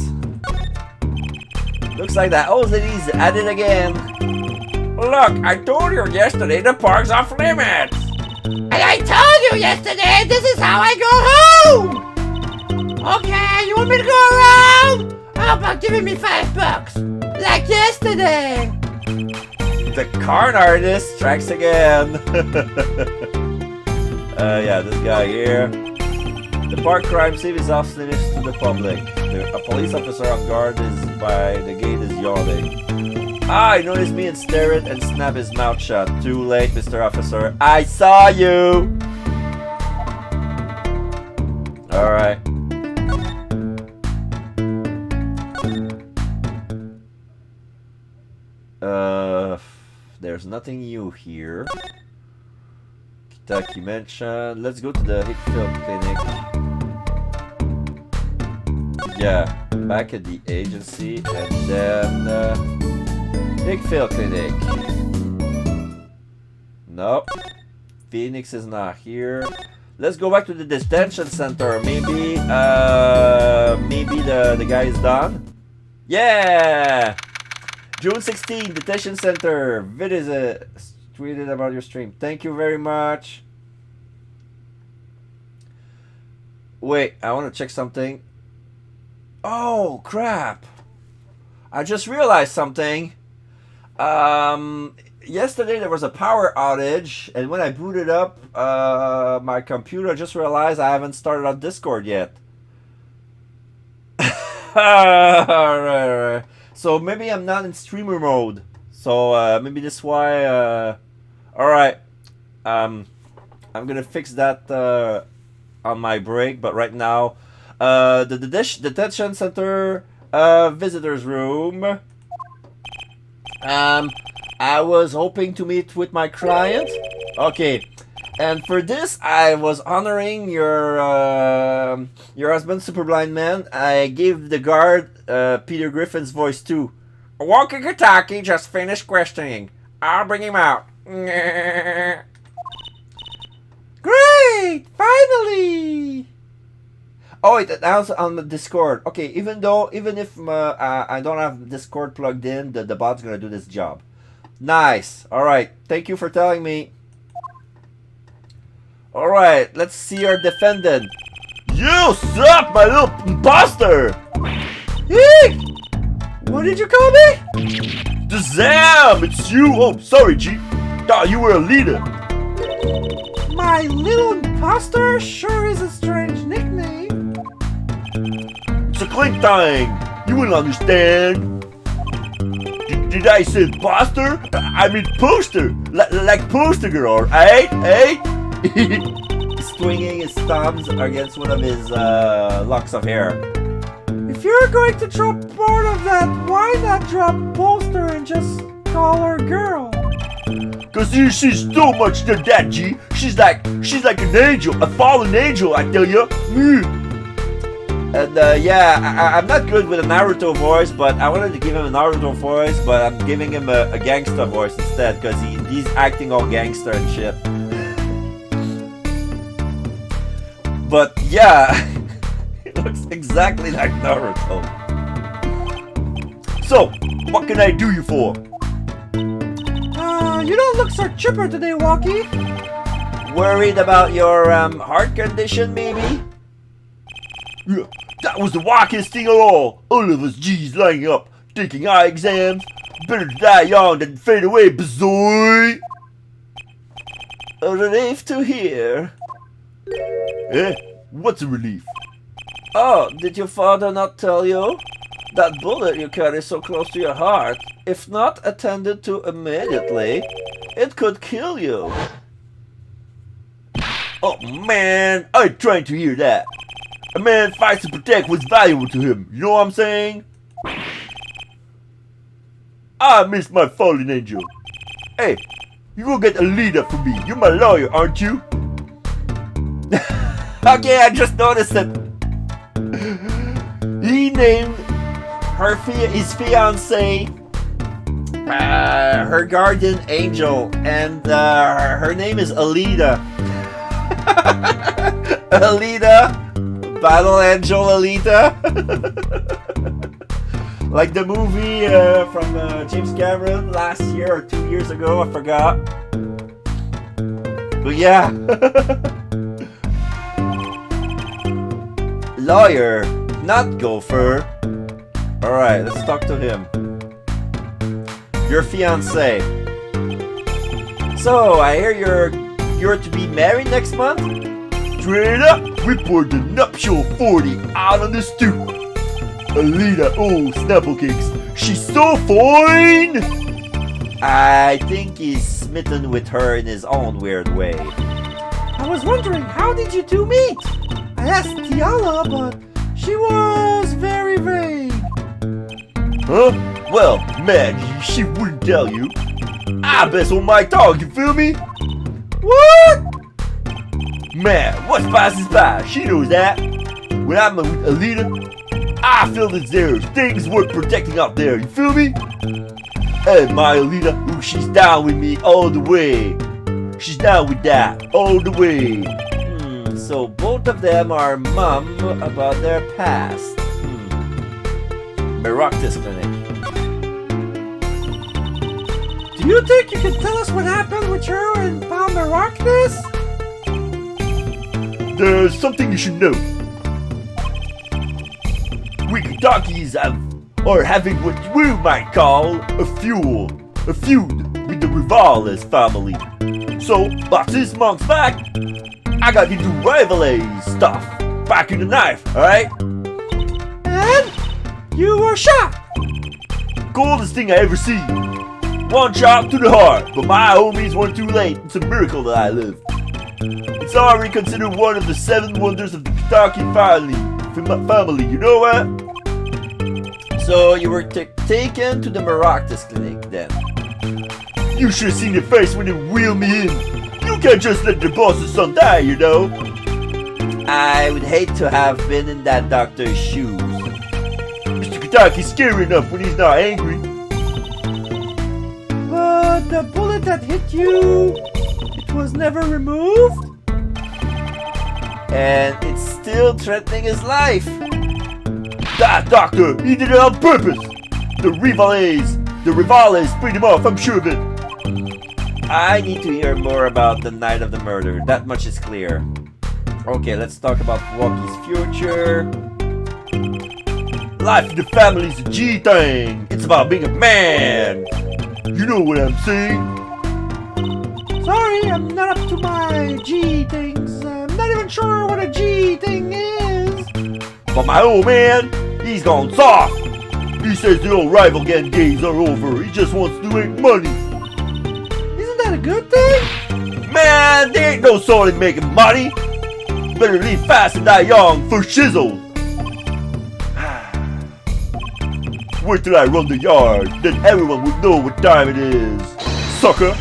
Looks like that old lady's at it again. Look, I told you yesterday the park's off limits. And I told you yesterday, this is how I go home! Okay, you want me to go around? How about giving me $5? Like yesterday! The Carn Artist strikes again. Yeah, this guy here. The park crime scene is off limits to the public. A police officer on guard is by the gate is yawning. Ah, he noticed me and stared and snapped his mouth shut. Too late, Mr. Officer. I saw you! Alright. There's nothing new here. Kitaki Mansion. Let's go to the Hickfield Clinic. Yeah, back at the agency and then Hickfield Clinic. Nope. Phoenix is not here. Let's go back to the detention center. Maybe the guy is done. Yeah! June 16, detention center. Vid is tweeted about your stream. Thank you very much. Wait, I want to check something. Oh, crap. I just realized something. Yesterday there was a power outage, and when I booted up my computer, I just realized I haven't started on Discord yet. Alright. So maybe I'm not in streamer mode. So maybe that's why. Alright. I'm gonna fix that on my break, but right now, the detention center visitors room. I was hoping to meet with my client. Okay. And for this, I was honoring your husband, super blind man. I gave the guard Peter Griffin's voice too. Walkie Kitaki just finished questioning. I'll bring him out. Great! Finally! Oh, it announced on the Discord. Okay, even if I don't have Discord plugged in, the bot's gonna do this job. Nice. All right. Thank you for telling me. Alright, let's see our defendant. You suck, my little imposter! Eek! What did you call me? Zam! It's you! Oh, sorry, G. Thought you were a leader. My little imposter sure is a strange nickname. It's a clink thing. You will understand. Did I say imposter? I mean poster. Like poster girl, eh? Eh? Swinging his thumbs against one of his locks of hair. If you're going to drop part of that, why not drop poster and just call her girl? Cause she's so much than that, G. She's like an angel, a fallen angel, I tell ya. And yeah, I'm not good with a Naruto voice, but I wanted to give him a Naruto voice, but I'm giving him a gangster voice instead, because he's acting all gangster and shit. But yeah, he looks exactly like Naruto. So, what can I do you for? You don't look so chipper today, Walkie. Worried about your heart condition, maybe? Yeah, that was the wackiest thing of all. All of us G's lining up, taking eye exams. Better to die young than fade away, bazoy. A relief to hear. Eh? What's a relief? Oh, did your father not tell you? That bullet you carry so close to your heart, if not attended to immediately, it could kill you. Oh man, I tried to hear that. A man fights to protect what's valuable to him, you know what I'm saying? I miss my fallen angel. Hey, you go get a leader for me. You're my lawyer, aren't you? Okay, I just noticed it. He named his fiance her guardian angel, and her name is Alita. Alita, Battle Angel Alita. Like the movie from James Cameron last year or 2 years ago, I forgot. But yeah. Lawyer, not gopher. Alright, let's talk to him. Your fiance. So, I hear you're to be married next month? Straight up, we poured the nuptial 40 out on the stoop. Alita, oh, Snapple Cakes, she's so fine! I think he's smitten with her in his own weird way. I was wondering, how did you two meet? I asked Tiala, but she was very vague. Huh? Well, man, she wouldn't tell you. I bet on my dog, you feel me? What? Man, what's past is past, she knows that. When I'm with Alita, I feel that there's things worth protecting out there, you feel me? And my Alita, ooh, she's down with me all the way. She's down with that all the way. So both of them are mum about their past. Maractus Clinic. Do you think you can tell us what happened with her and Palmeractus? There's something you should know. We Kentuckies are having what we might call a feud with the Rivales family. So, about 6 months back, I got into rivalry stuff back in the knife, alright? And you were shot. Coldest thing I ever seen. One shot to the heart, but my homies weren't too late. It's a miracle that I lived. It's already considered one of the 7 wonders of the Kentucky family, you know what? So you were taken to the Maractus Clinic then? You should have seen your face when they wheeled me in. You can't just let the boss's son die, you know. I would hate to have been in that doctor's shoes. Mr. Kentucky's scary enough when he's not angry. But the bullet that hit you, it was never removed? And it's still threatening his life. That doctor, he did it on purpose. The Rivales beat him off, I'm sure of it. I need to hear more about the night of the murder. That much is clear. Okay, let's talk about Walkie's future. Life in the family's a G thing. It's about being a man. You know what I'm saying? Sorry, I'm not up to my G things. I'm not even sure what a G thing is. But my old man, he's gone soft. He says the old rival gang days are over. He just wants to make money. Isn't that a good thing? Man, there ain't no soul in making money. Better leave fast and die young for shizzle. Wait till I run the yard, then everyone would know what time it is. Sucker.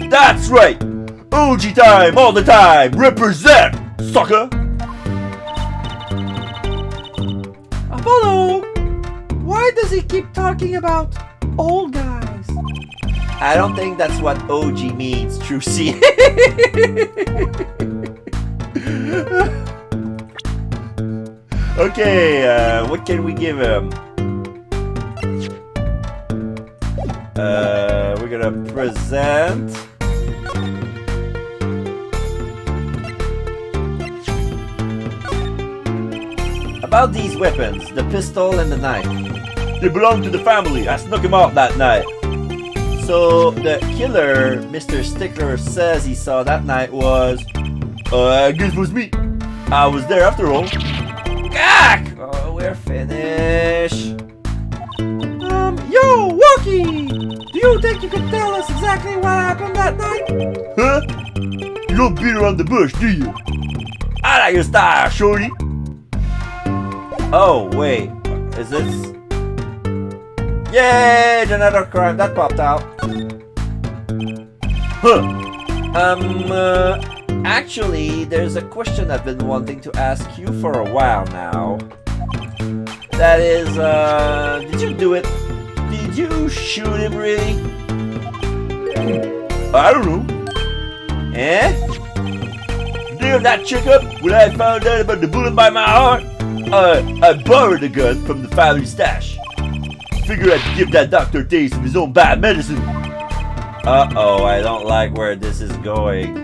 That's right. OG time all the time. Represent, sucker. Apollo, why does he keep talking about old guys? I don't think that's what OG means, Trucy. Okay, what can we give him? We're gonna present. About these weapons, the pistol and the knife. They belong to the family. I snuck him out that night. So the killer, Mr. Stickler, says he saw that night was... I guess it was me. I was there after all. Gak! Oh, we're finished. Yo, Walkie! Do you think you could tell us exactly what happened that night? Huh? You don't beat around the bush, do you? I like your style, shorty. Oh, wait. Is this... Yay! Another crime that popped out. Huh? Actually, there's a question I've been wanting to ask you for a while now. That is, did you do it? Did you shoot him really? I don't know. Eh? Damn that chick up when I found out about the bullet by my heart. I borrowed the gun from the family stash. Figured I'd give that doctor a taste of his own bad medicine. Uh-oh, I don't like where this is going.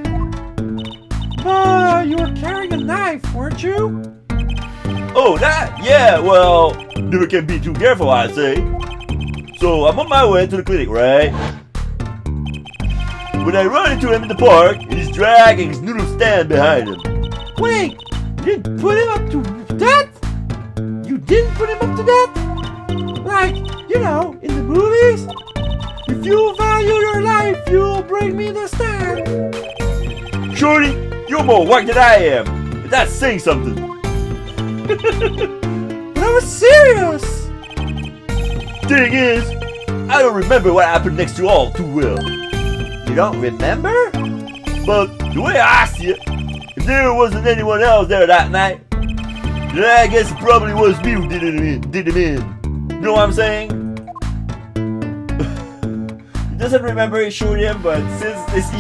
You were carrying a knife, weren't you? Oh, that? Yeah, well, never can be too careful, I'd say. So I'm on my way to the clinic, right? When I run into him in the park, and he's dragging his noodle stand behind him. Wait, you didn't put him up to that? You didn't put him up to that? Like, you know, in the movies? If you value your life, you'll bring me the stand. Shorty, you're more white than I am. And that's saying something. But I was serious. Thing is, I don't remember what happened next to all too well. You don't remember? But the way I see it, if there wasn't anyone else there that night, then I guess it probably was me who did him in. You know what I'm saying? He doesn't remember he shot him, but since it's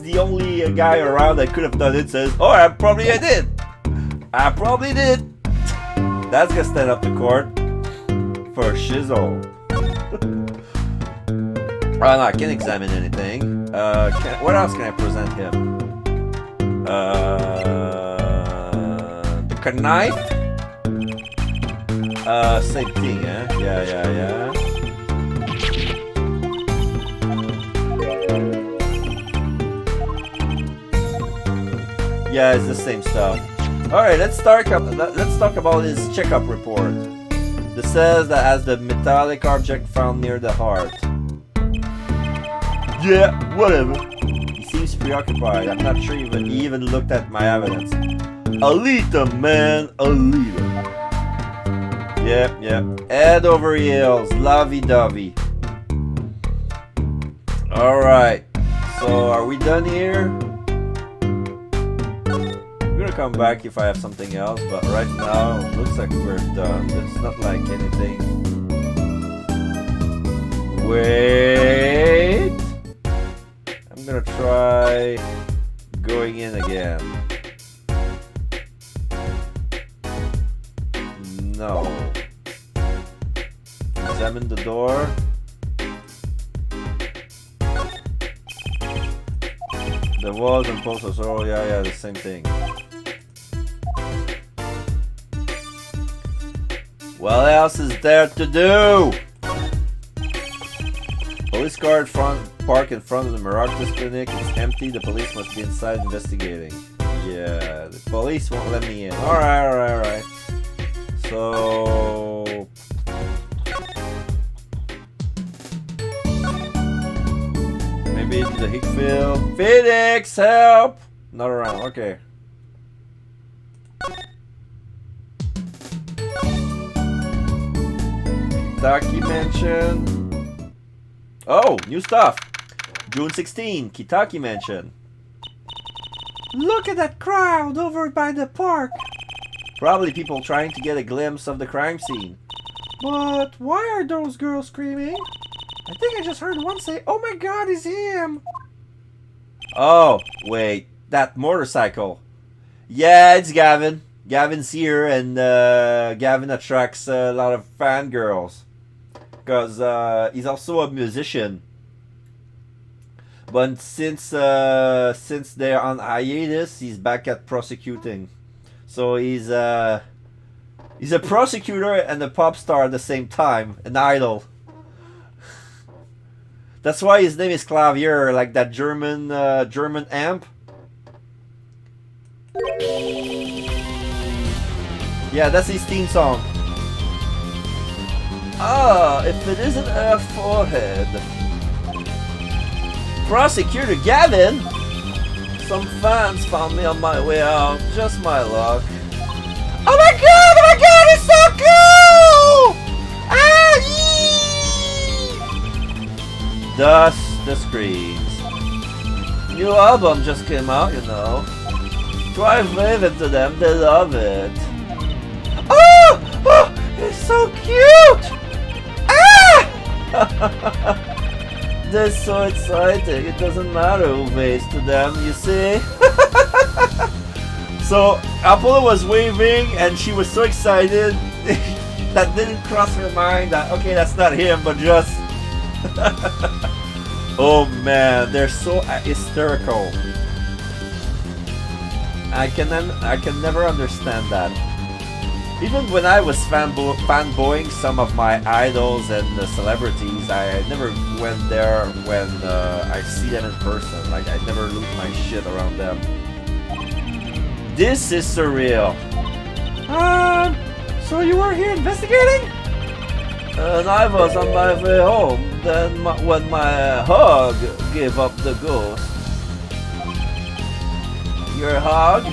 the only guy around that could have done it, says, oh, I probably did. I probably did. That's gonna stand up to court for shizzle. Oh, no, I can't examine anything. What else can I present him? The knife? Same thing, eh? Yeah. Yeah, it's the same stuff. Alright, let's talk about his checkup report. This says that has the metallic object found near the heart. Yeah, whatever. He seems preoccupied. I'm not sure he even looked at my evidence. Alita, man, Alita. Yep. Head over heels, lovey-dovey. Alright, so are we done here? I'm gonna come back if I have something else, but right now, it looks like we're done. It's not like anything. Wait! I'm gonna try going in again. No. Examine the door. The walls and posters. Oh yeah, the same thing. What else is there to do? Police car parked in front of the Maractus clinic. It's empty. The police must be inside investigating. Yeah, the police won't let me in. Alright. So... maybe into the Hickfield. Phoenix, help! Not around, okay. Kitaki Mansion. Oh, new stuff. June 16, Kitaki Mansion. Look at that crowd over by the park. Probably people trying to get a glimpse of the crime scene. But why are those girls screaming? I think I just heard one say, "Oh my god, it's him!" Oh, wait. That motorcycle. Yeah, it's Gavin. Gavin's here, and Gavin attracts a lot of fangirls. Because he's also a musician. But since they're on hiatus, he's back at prosecuting. So he's a prosecutor and a pop star at the same time, an idol. That's why his name is Clavier, like that German amp. Yeah, that's his theme song. Ah, if it isn't her forehead. Prosecutor Gavin! Some fans found me on my way out. Just my luck. Oh my god, it's so cool! Ah, yee! Thus, the screams. New album just came out, you know. Try waving to them, they love it. Oh, it's so cute! Ah! They're so exciting, it doesn't matter who waves to them, you see? So, Apollo was waving and she was so excited that didn't cross her mind that, okay, that's not him, but just... Oh man, they're so hysterical. I can never understand that. Even when I was fanboying some of my idols and the celebrities, I never went there when I see them in person. Like, I never lose my shit around them. This is surreal. So you were here investigating? And I was on my way home, then when my hog gave up the ghost. Your hog?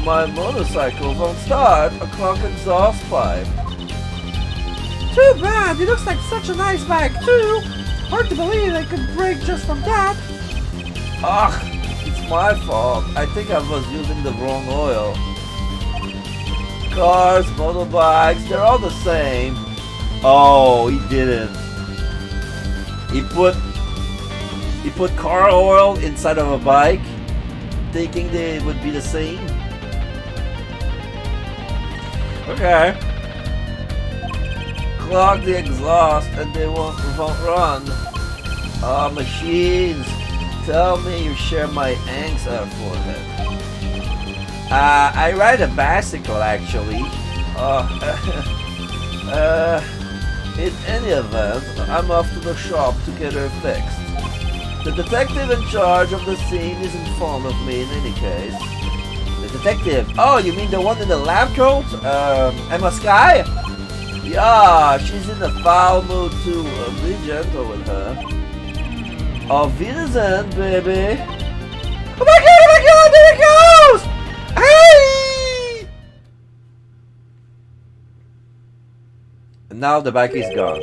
My motorcycle won't start. A clunk exhaust pipe. Too bad. It looks like such a nice bike too. Hard to believe I could break just from that. Ugh, it's my fault. I think I was using the wrong oil. Cars, motorbikes, they're all the same. Oh, he didn't. He put car oil inside of a bike, thinking they would be the same. Okay. Clog the exhaust and they won't run. Ah, machines. Tell me you share my angst out forehead. I ride a bicycle actually. In any event, I'm off to the shop to get her fixed. The detective in charge of the scene is informed of me in any case. The detective? Oh, you mean the one in the lab coat? Emma Sky? Yeah, she's in a foul mood too. Be gentle with her. Auf Wiedersehen, baby. Oh my god, there it goes! Hey! And now the bike is gone.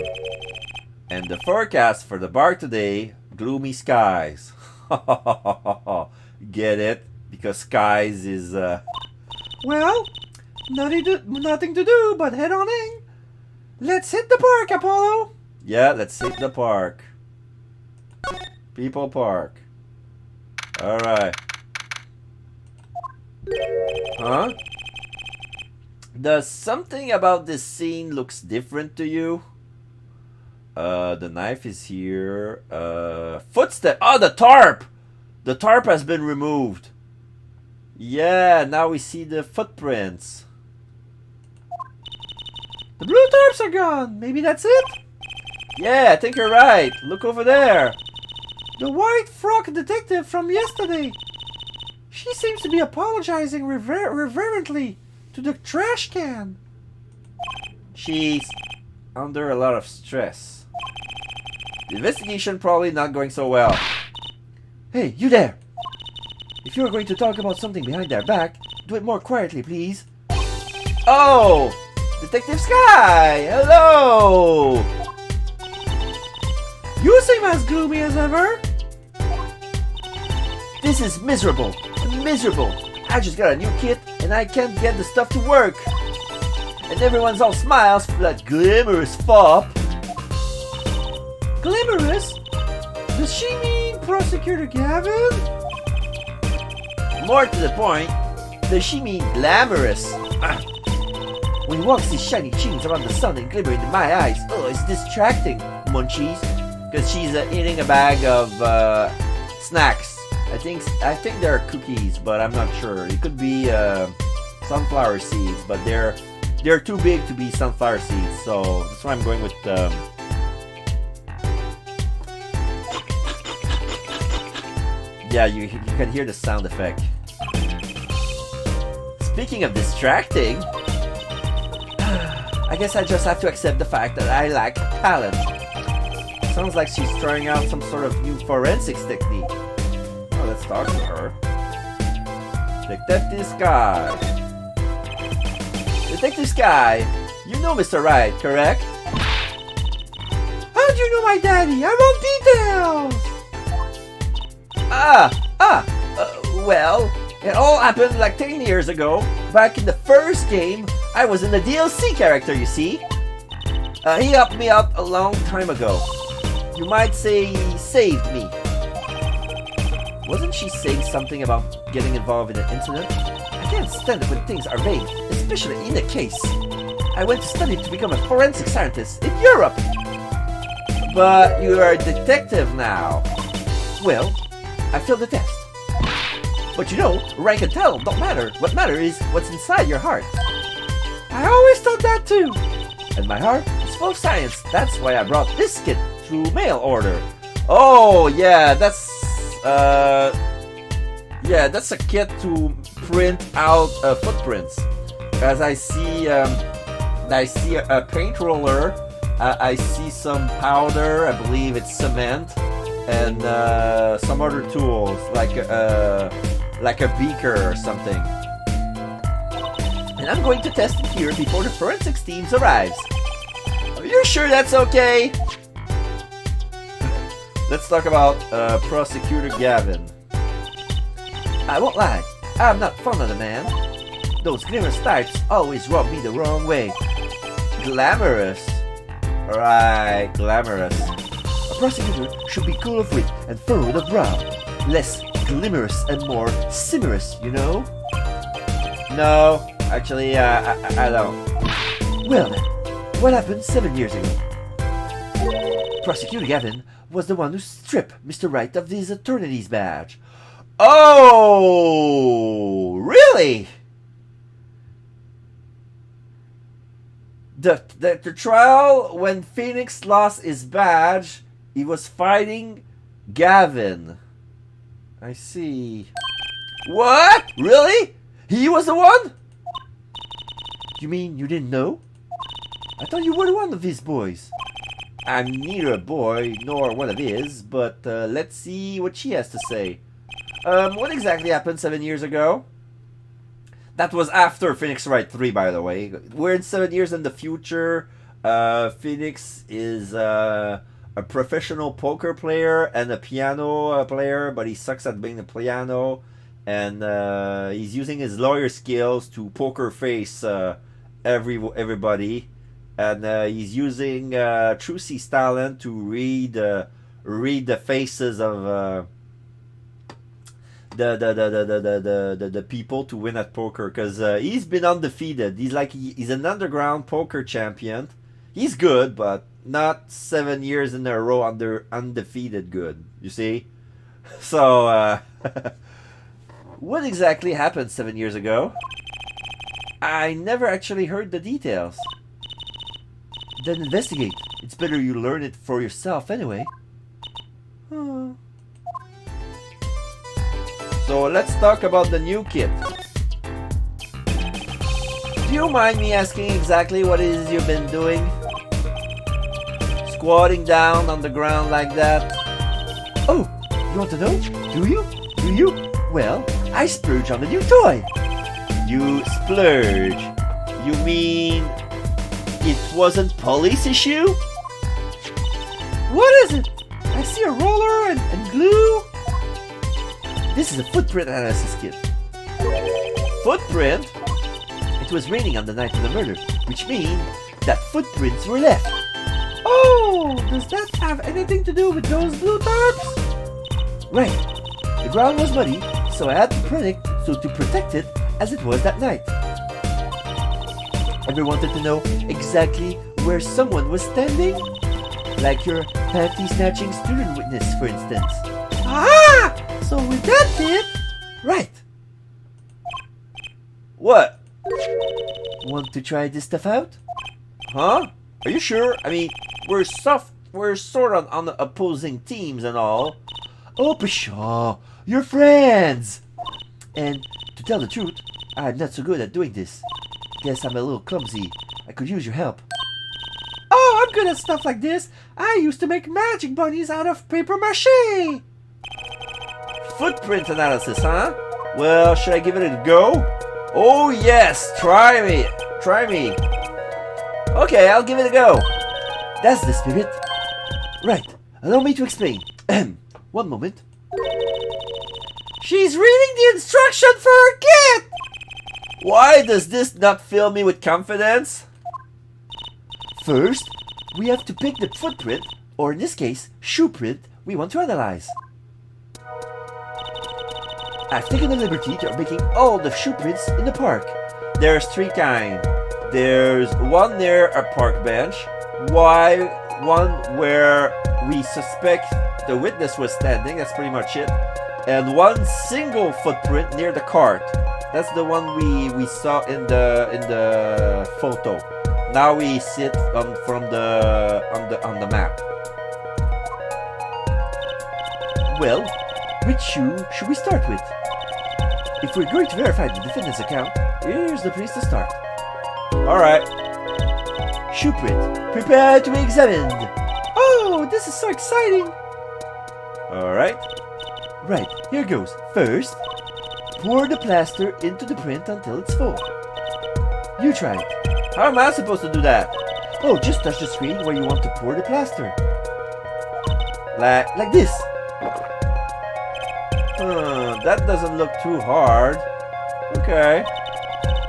And the forecast for the bar today, gloomy skies. Get it? Because skies is Well, nothing to do but head on in. Let's hit the park, Apollo. yeah, let's hit the park. People Park. Alright. Huh? Does something about this scene looks different to you? The knife is here. Footstep. Oh, the tarp! The tarp has been removed. Yeah, now we see the footprints. The blue tarps are gone. Maybe that's it? Yeah, I think you're right. Look over there. The white frock detective from yesterday. She seems to be apologizing reverently to the trash can. She's under a lot of stress. The investigation probably not going so well. Hey, you there! If you're going to talk about something behind their back, do it more quietly, please. Oh! Detective Sky! Hello! You seem as gloomy as ever. This is miserable. Miserable. I just got a new kit and I can't get the stuff to work. And everyone's all smiles for that glamorous fop. Glamorous? Does she mean Prosecutor Gavin? More to the point, does she mean glamorous? When he walks these shiny chins around the sun and glimmer into my eyes, Oh, it's distracting, munchies. Because she's eating a bag of snacks. I think they're cookies, but I'm not sure. It could be sunflower seeds, but they're too big to be sunflower seeds, so that's why I'm going with. Yeah, you can hear the sound effect. Speaking of distracting, I guess I just have to accept the fact that I lack talent. Sounds like she's trying out some sort of new forensics technique. Oh, let's talk to her. Detective Sky. Detective Sky, you know Mr. Wright, correct? how'd you know my daddy? I want details! Well, it all happened like 10 years ago. Back in the first game, I was in the DLC character, you see. He helped me out a long time ago. You might say he saved me. Wasn't she saying something about getting involved in an incident? I can't stand it when things are vague, especially in a case. I went to study to become a forensic scientist in Europe. But you are a detective now. Well, I failed the test. But you know, rank and title don't matter. What matters is what's inside your heart. I always thought that too. And my heart is full of science. That's why I brought this kit through mail order. Oh yeah, that's a kit to print out footprints. As I see a paint roller. I see some powder. I believe it's cement, and some other tools like a beaker or something. And I'm going to test it here before the forensics team arrives. Are you sure that's okay? Let's talk about Prosecutor Gavin. I won't lie, I'm not fond of the man. Those glamorous types always rub me the wrong way. Glamorous? Right, glamorous. A prosecutor should be cool of wit and furrowed of brow. Less glimmerous and more simmerous, you know? No, actually, I don't. Well then, what happened 7 years ago? Prosecutor Gavin was the one who stripped Mr. Wright of his eternities badge. Oh, really? The trial when Phoenix lost his badge, he was fighting Gavin. I see. What? Really? He was the one? You mean you didn't know? I thought you were one of his boys. I'm neither a boy nor one of his, but let's see what she has to say. What exactly happened 7 years ago? That was after Phoenix Wright 3, by the way. We're in 7 years in the future. Phoenix is a professional poker player and a piano player, but he sucks at being a piano. And he's using his lawyer skills to poker face everybody. And he's using Trucy's talent to read the faces of the people to win at poker, because he's been undefeated. He's an underground poker champion. He's good, but not 7 years in a row undefeated good. You see, so What exactly happened 7 years ago? I never actually heard the details. Then investigate. It's better you learn it for yourself anyway. So let's talk about the new kit. Do you mind me asking exactly what it is you've been doing? Squatting down on the ground like that? Oh, you want to know? Do you? Do you? Well, I splurge on the new toy. You splurge? You mean it wasn't police issue? What is it? I see a roller and glue. This is a footprint analysis kit. Footprint? It was raining on the night of the murder, which means that footprints were left. Oh, does that have anything to do with those blue tarps? Right. The ground was muddy, so I had to protect it as it was that night. Ever wanted to know exactly where someone was standing? Like your panty-snatching student witness, for instance. Ah! So with that kit... Right. What? Want to try this stuff out? Huh? Are you sure? I mean, we're sort of on the opposing teams and all. Oh, pshaw, you're friends! And to tell the truth, I'm not so good at doing this. Guess I'm a little clumsy. I could use your help. Oh, I'm good at stuff like this. I used to make magic bunnies out of paper mache. Footprint analysis, huh? Well, should I give it a go? Oh yes, try me. Okay, I'll give it a go. That's the spirit. Right, allow me to explain. One moment. She's reading the instruction for her kit! Why does this not fill me with confidence? First, we have to pick the footprint, or in this case, shoe print, we want to analyze. I've taken the liberty of making all the shoe prints in the park. There's 3 kinds. There's one near a park bench, one where we suspect the witness was standing, that's pretty much it, and one single footprint near the cart. That's the one we saw in the photo. Now we see it on the map. Well, which shoe should we start with? If we're going to verify the defendant's account, here's the place to start. Alright. Shoe print. Prepare to be examined. Oh, this is so exciting. Alright. Right, here goes. First, pour the plaster into the print until it's full. You try it. How am I supposed to do that? Oh, just touch the screen where you want to pour the plaster. Like this. That doesn't look too hard. Okay.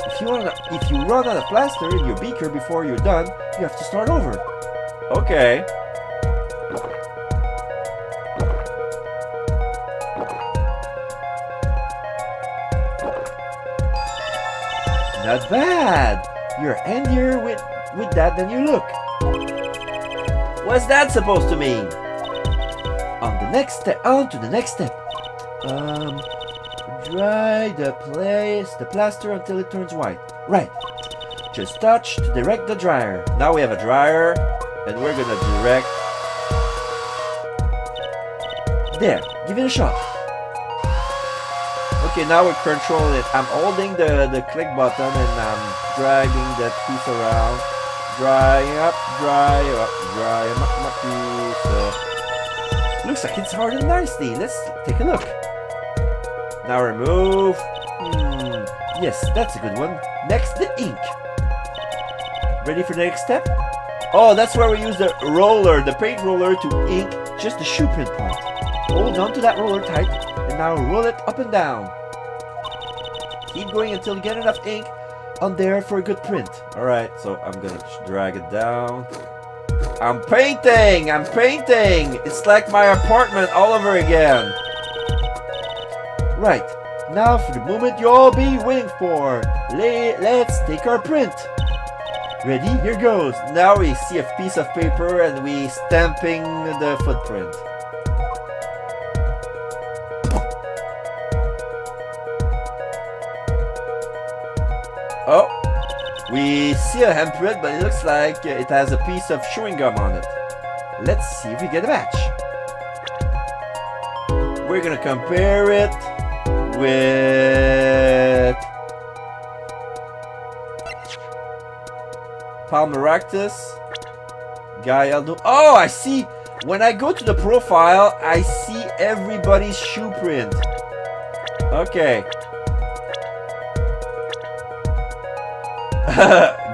If you run out of plaster in your beaker before you're done, you have to start over. Okay. Not bad. You're handier with that than you look. What's that supposed to mean? On to the next step. Dry the plaster until it turns white. Right. Just touch to direct the dryer. Now we have a dryer, and we're gonna direct. There, give it a shot. Okay, now we're controlling it. I'm holding the click button and I'm dragging that piece around. Dry up my piece. Looks like it's hard and nicely. Let's take a look. Now remove. Yes, that's a good one. Next, the ink. Ready for the next step? Oh, that's where we use the roller, the paint roller, to ink just the shoe print part. Hold on to that roller tight, and now roll it up and down. Keep going until you get enough ink on there for a good print. Alright, so I'm gonna drag it down. I'm painting! It's like my apartment all over again. Right, now for the moment you'll all be waiting for. Let's take our print. Ready? Here goes. Now we see a piece of paper and we stamping the footprint. Oh, we see a handprint, but it looks like it has a piece of chewing gum on it. Let's see if we get a match. We're gonna compare it with Palmeractus, Gyaldo. Oh, I see. When I go to the profile, I see everybody's shoe print. Okay.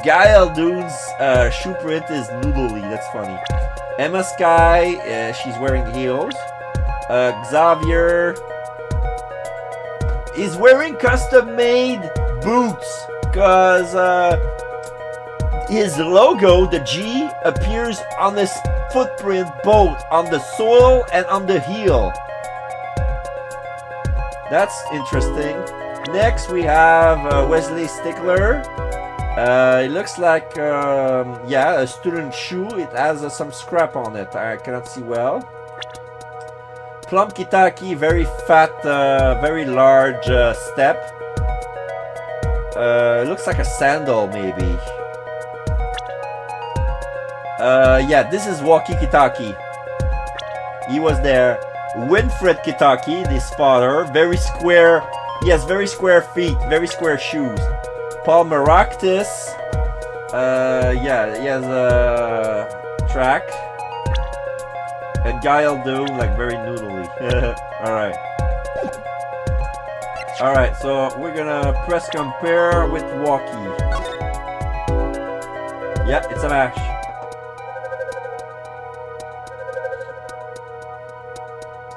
Gyaldo's shoe print is noodly. That's funny. Emma Sky, she's wearing heels. Xavier is wearing custom-made boots because his logo, the G, appears on his footprint both on the sole and on the heel. That's interesting. Next we have Wesley Stickler. It looks like yeah, a student shoe. It has some scrap on it. I cannot see well. Plum Kitaki, very fat, very large step. Looks like a sandal maybe. Yeah, this is Waki Kitaki. He was there. Winfred Kitaki, the spotter, very square. He has very square feet, very square shoes. Paul Maractus, yeah, he has a track. And Gyaldo, like very noodly. Alright. Alright, so we're gonna press compare with Waki. Yeah, it's a match.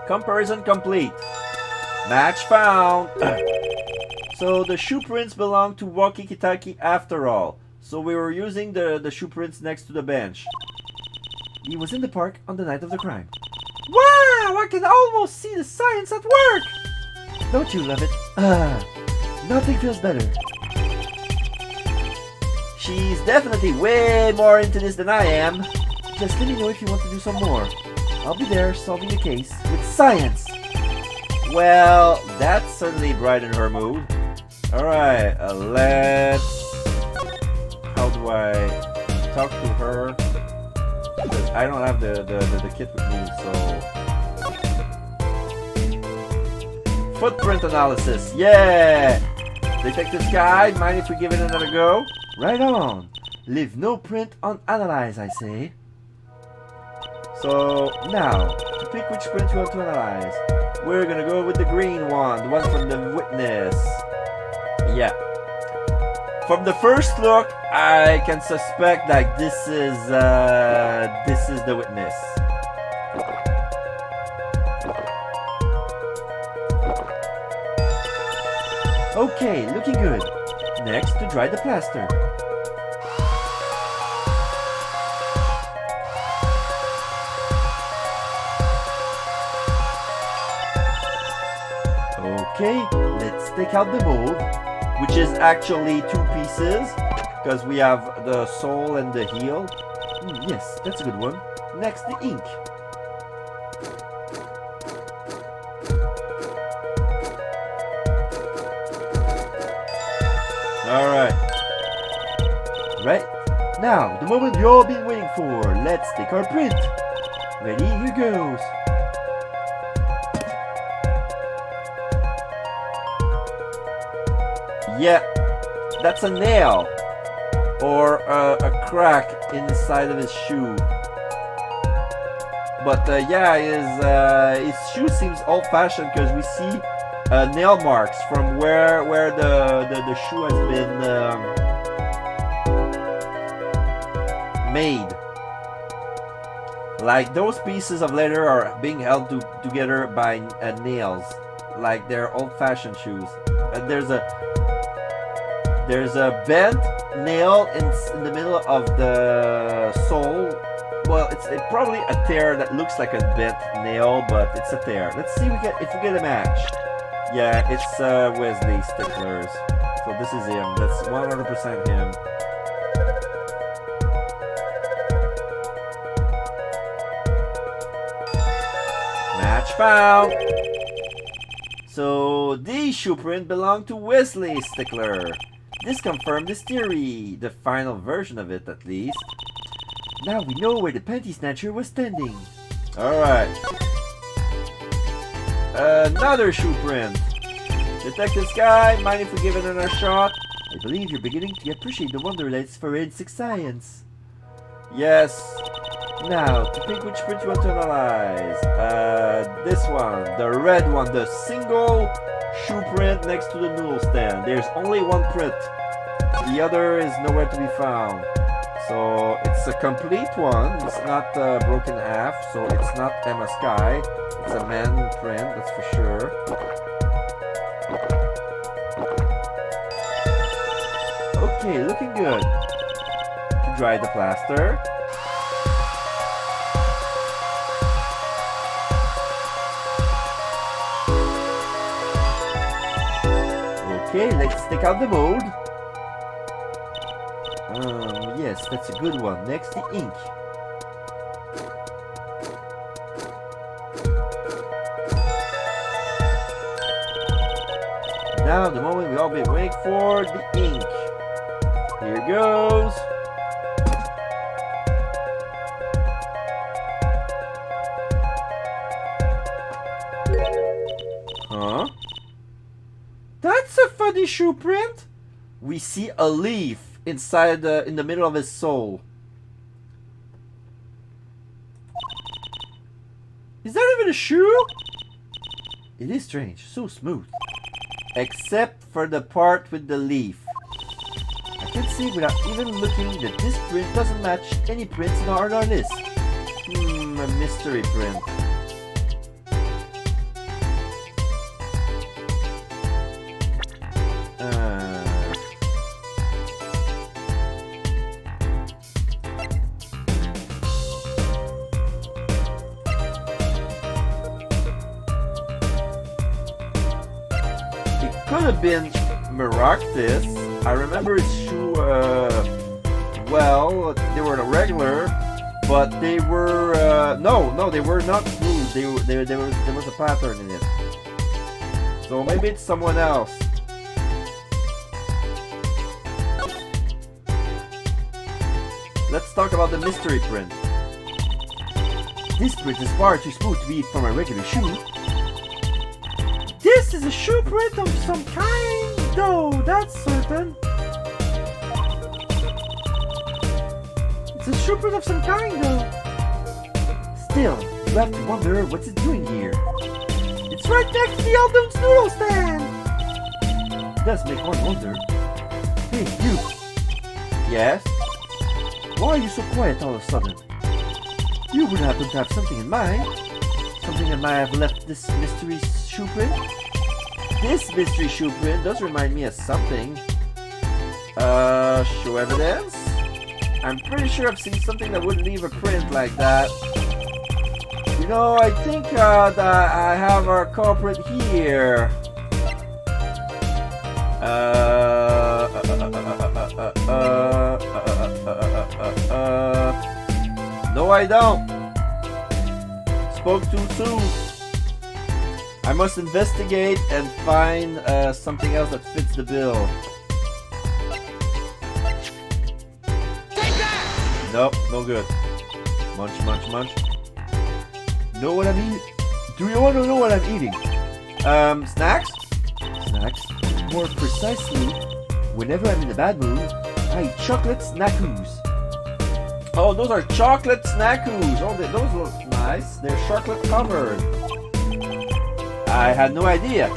Comparison complete. Match found. So the shoe prints belong to Waki Kitaki after all. So we were using the shoe prints next to the bench. He was in the park on the night of the crime. Wow, I can almost see the science at work. Don't you love it? Nothing feels better. She's definitely way more into this than I am. Just let me know if you want to do some more. I'll be there solving the case with science. Well, that certainly brightened her mood. Alright, let's... How do I talk to her? Because I don't have the kit with me, so... Footprint analysis, yeah! Detective's guide, mind if we give it another go? Right on! Leave no print unanalyzed, I say. So, now, to pick which print you want to analyze, we're gonna go with the green one, the one from the witness. Yeah. From the first look, I can suspect that this is the witness. Okay, looking good. Next, to dry the plaster. Okay, let's take out the mold, which is actually two pieces, because we have the sole and the heel. Yes, that's a good one. Next, the ink. Alright. Right, now, the moment you've all been waiting for. Let's take our print. Ready? Here goes. Yeah, that's a nail or a crack in the side of his shoe. But yeah, his shoe seems old-fashioned because we see nail marks from where the shoe has been made. Like those pieces of leather are being held together by nails, like they're old-fashioned shoes. There's a bent nail in the middle of the sole. Well, it's probably a tear that looks like a bent nail, but it's a tear. Let's see if we get a match. Yeah, it's Wesley Stickler's. So this is him. That's 100% him. Match found. So these shoe print belong to Wesley Stickler. This confirmed this theory, the final version of it at least. Now we know where the panty snatcher was standing. Alright. Another shoe print. Detective Sky, mind if we give it another shot? I believe you're beginning to appreciate the wonder that is forensic science. Yes. Now, to pick which print you want to analyze. This one, the red one, the single shoe print next to the noodle stand. There's only one print. The other is nowhere to be found. So it's a complete one. It's not broken in half. So it's not Emma Sky. It's a man print, that's for sure. Okay, looking good. To dry the plaster. Okay, let's take out the mold. Yes, that's a good one. Next, the ink. Now, the moment we all been waiting for, the ink. Here goes. Huh? That's a funny shoe print. We see a leaf inside in the middle of his sole. Is that even a shoe? It is strange, so smooth. Except for the part with the leaf. I can see without even looking that this print doesn't match any prints in our list. A mystery print. Could have been Maractus. I remember his shoe, well, they were a regular, but they were, no, they were not smooth. There was a pattern in it. So maybe it's someone else. Let's talk about the mystery print. This print is far too smooth to be from a regular shoe. This is a shoe print of some kind, though, that's certain. It's a shoe print of some kind, though. Still, you have to wonder what's it doing here. It's right next to the Aldoon's noodle stand. It does make one wonder. Hey, you. Yes? Why are you so quiet all of a sudden? You would happen to have something in mind. Something that might have left this mystery shoe print? This mystery shoe print does remind me of something. Show evidence? I'm pretty sure I've seen something that would leave a print like that. You know, I think that I have our culprit here. No, I don't. Spoke too soon. I must investigate and find something else that fits the bill. Take that! Nope, no good. Munch, munch, munch. Know what I'm eating? Do you want to know what I'm eating? Snacks? Snacks? More precisely, whenever I'm in a bad mood, I eat chocolate snackoos. Oh, those are chocolate snackoos. Oh, those look nice. They're chocolate covered. I had no idea.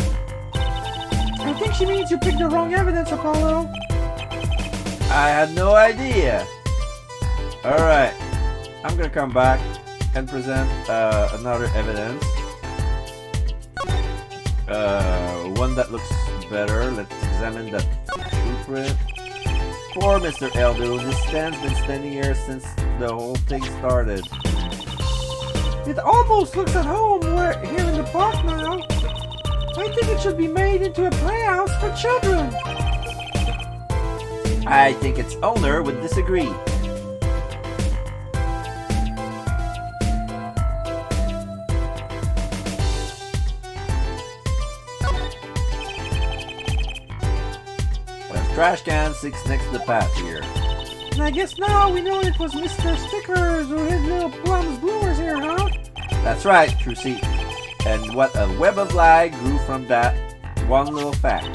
I think she means you picked the wrong evidence, Apollo. I had no idea. Alright. I'm gonna come back and present another evidence. One that looks better. Let's examine that shoe print. Poor Mr. Aldoon. This stand's been standing here since the whole thing started. It almost looks at home here in the park now. I think it should be made into a playhouse for children. I think its owner would disagree. trash can sits next to the path here. And I guess now we know it was Mr. Stickers who hid little Plum's bloomers here, huh? That's right, Trucy. And what a web of lie grew from that one little fact.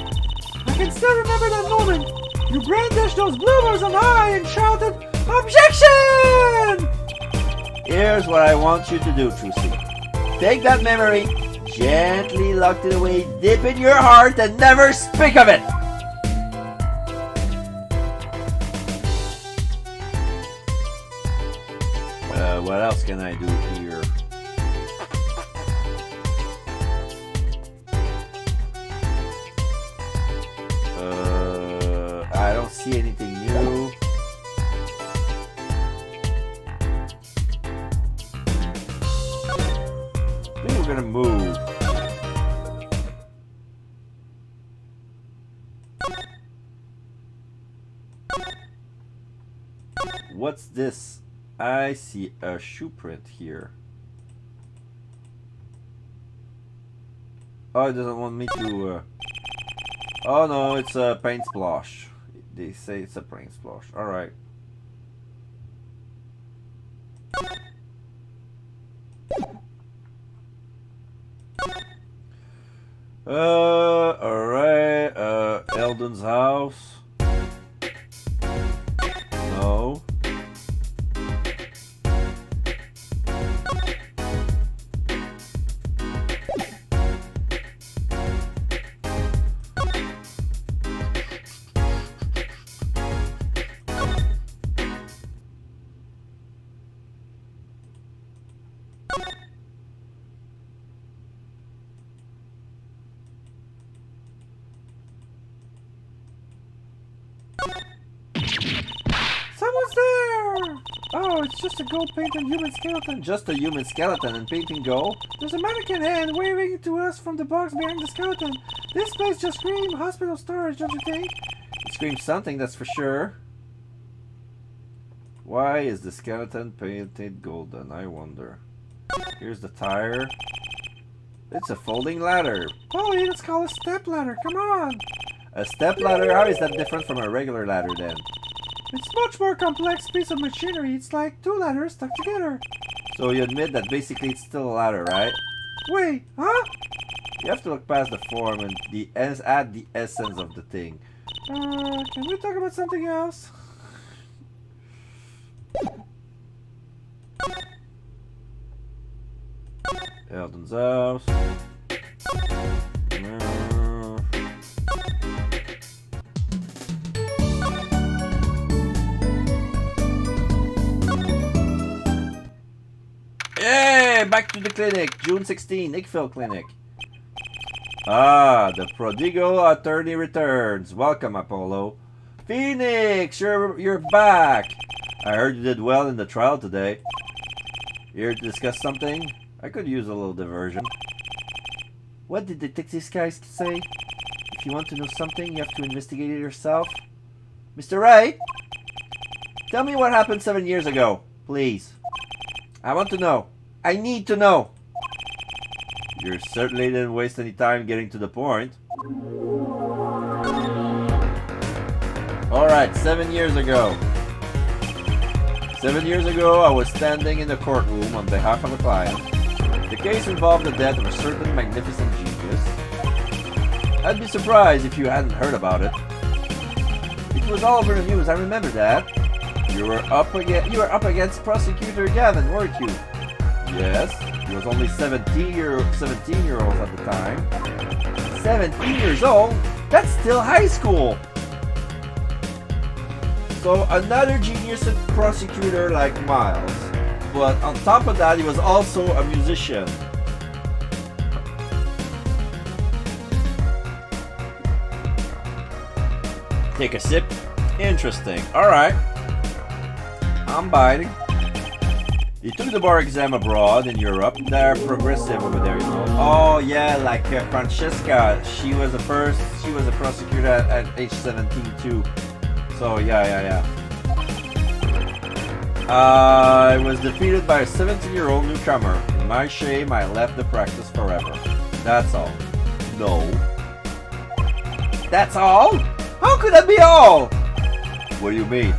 I can still remember that moment. You brandished those bloomers on high and shouted, "Objection!" Here's what I want you to do, Trucy. Take that memory, gently lock it away deep in your heart, and never speak of it! What else can I do here? I don't see anything new. I think we're gonna move. What's this? I see a shoe print here. Oh, it doesn't want me to... Oh no, it's a paint splosh. They say it's a paint splosh. Alright. Alright. Eldon's house. No. Someone's there! Oh, it's just a gold painted human skeleton. Just a human skeleton and painting go. There's a mannequin hand waving to us from the box behind the skeleton. This place just screams hospital storage, don't you think? It screams something, that's for sure. Why is the skeleton painted golden? I wonder. Here's the tire. It's a folding ladder. Polly, let's call it a step ladder. Come on! A step ladder? How is that different from a regular ladder then? It's much more complex piece of machinery. It's like two ladders stuck together. So you admit that basically it's still a ladder, right? Wait, huh? You have to look past the form and add the essence of the thing. Can we talk about something else? Eldon's house. Yay! Back to the clinic. June 16, Nickville Clinic. Ah, the prodigal attorney returns. Welcome, Apollo. Phoenix, you're back. I heard you did well in the trial today. Here to discuss something? I could use a little diversion. What did Detective guys say? If you want to know something, you have to investigate it yourself. Mr. Wright? Tell me what happened 7 years ago, please. I want to know. I need to know. You certainly didn't waste any time getting to the point. Alright, 7 years ago. 7 years ago, I was standing in the courtroom on behalf of a client. The case involved the death of a certain magnificent genius. I'd be surprised if you hadn't heard about it. It was all over the news, I remember that. You were up against Prosecutor Gavin, weren't you? Yes, he was only 17-year-old at the time. 17 years old? That's still high school! So another genius prosecutor like Miles. But on top of that, he was also a musician. Take a sip. Interesting. Alright. I'm biting. He took the bar exam abroad in Europe. They're progressive over there, you know. Oh yeah, like Francesca. She was a prosecutor at age 17 too. So yeah. I was defeated by a 17-year-old newcomer. In my shame, I left the practice forever. That's all. No. That's all? How could that be all? What do you mean?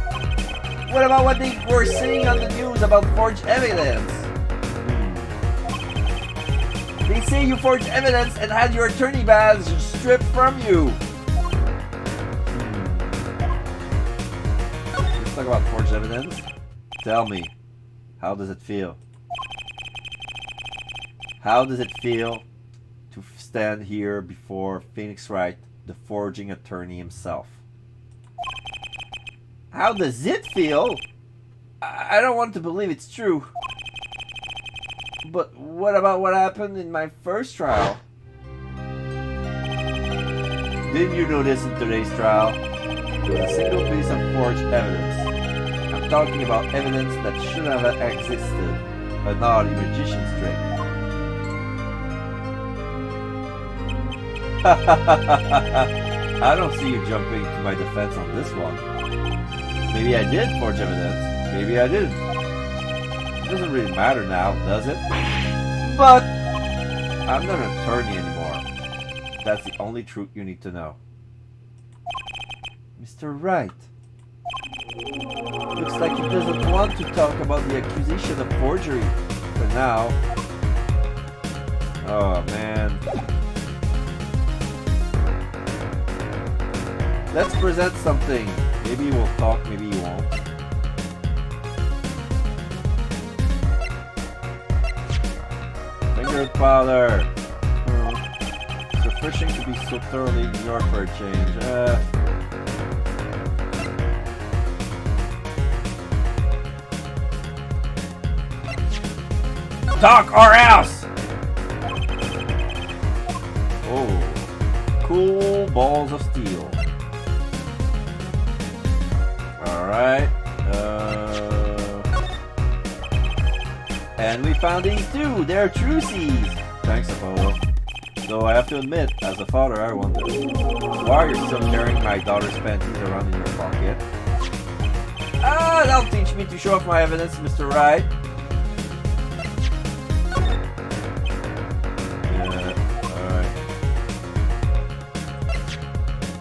What about what they were saying on the news about forged evidence? They say you forged evidence and had your attorney badge stripped from you. Let's talk about forged evidence. Tell me, how does it feel? How does it feel to stand here before Phoenix Wright, the forging attorney himself? How does it feel? I don't want to believe it's true. But what about what happened in my first trial? Didn't you notice in today's trial? There was a single piece of forged evidence. I'm talking about evidence that should have existed. A naughty magician's trick. I don't see you jumping to my defense on this one. Maybe I did forge evidence. Maybe I didn't. It doesn't really matter now, does it? But I'm not an attorney anymore. That's the only truth you need to know. Mr. Wright. Looks like he doesn't want to talk about the accusation of forgery for now. Oh man. Let's present something. Maybe he will talk, maybe he won't. Fingered powder. It's refreshing to be so thoroughly ignored for a change. Talk or else! Oh. Cool balls of steel. Alright. And we found these too. They're truces. Thanks, Apollo. Though I have to admit, as a father, I wonder why you're still carrying my daughter's panties around in your pocket. Ah, that'll teach me to show off my evidence, Mr. Wright. Alright.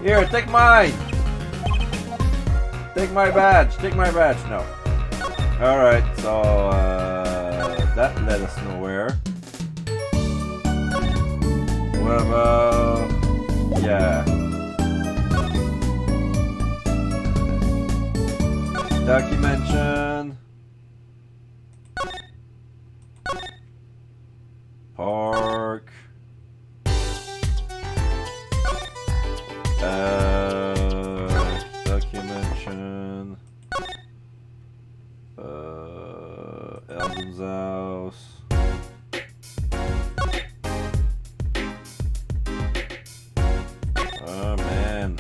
Here, take mine! Take my badge! Take my badge! No. Alright, so, that led us nowhere. What about... yeah. Documentation. Park. Documentation. Eldon's house. Oh man.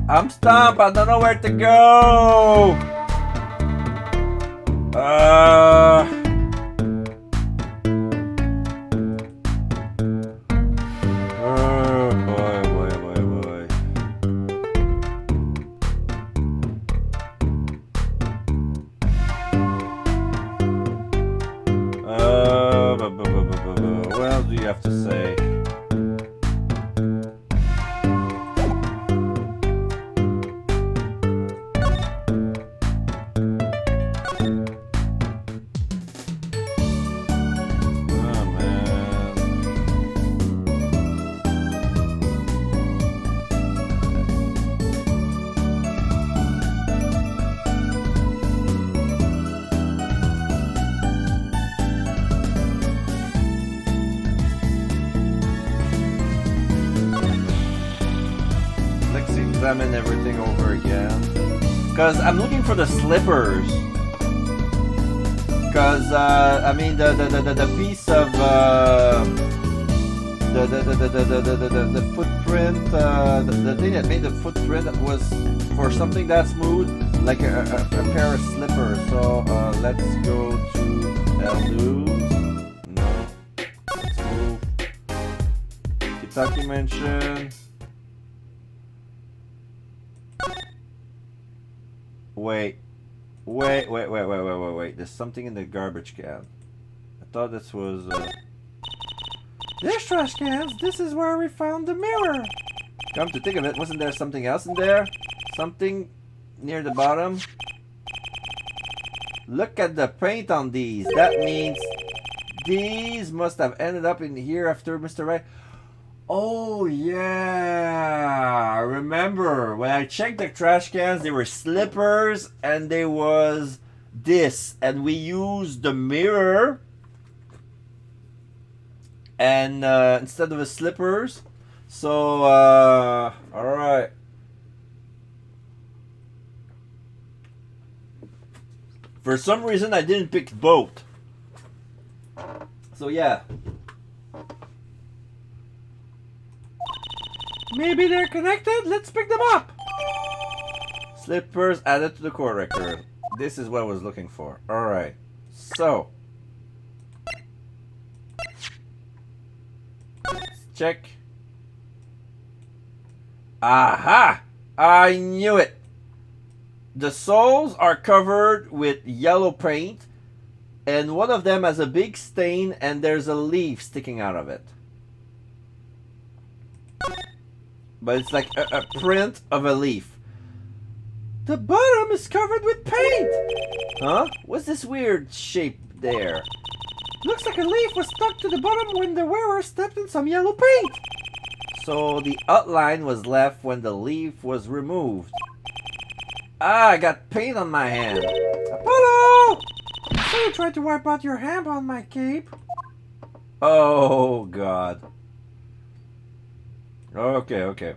I'm stumped. I don't know where to go. Boy. What else do you have to say? Examine everything over again, because I'm looking for the slippers. Because I mean the piece of the footprint, the thing that made the footprint that was for something that smooth, like a pair of slippers. So let's go to Eldon's. No. Kentucky Mansion. Wait. There's something in the garbage can. I thought this was... This trash cans, this is where we found the mirror. Come to think of it, wasn't there something else in there? Something near the bottom? Look at the paint on these. That means these must have ended up in here after Mr. Right. Oh yeah, I remember when I checked the trash cans, there were slippers and there was this, and we used the mirror and instead of the slippers. So all right. For some reason I didn't pick both. So yeah. Maybe they're connected? Let's pick them up! Slippers added to the core record. This is what I was looking for. Alright. So. Let's check. Aha! I knew it! The soles are covered with yellow paint, and one of them has a big stain and there's a leaf sticking out of it. But it's like a print of a leaf. The bottom is covered with paint! Huh? What's this weird shape there? Looks like a leaf was stuck to the bottom when the wearer stepped in some yellow paint. So the outline was left when the leaf was removed. Ah, I got paint on my hand. Apollo! So you tried to wipe out your hand on my cape. Oh, God. Okay.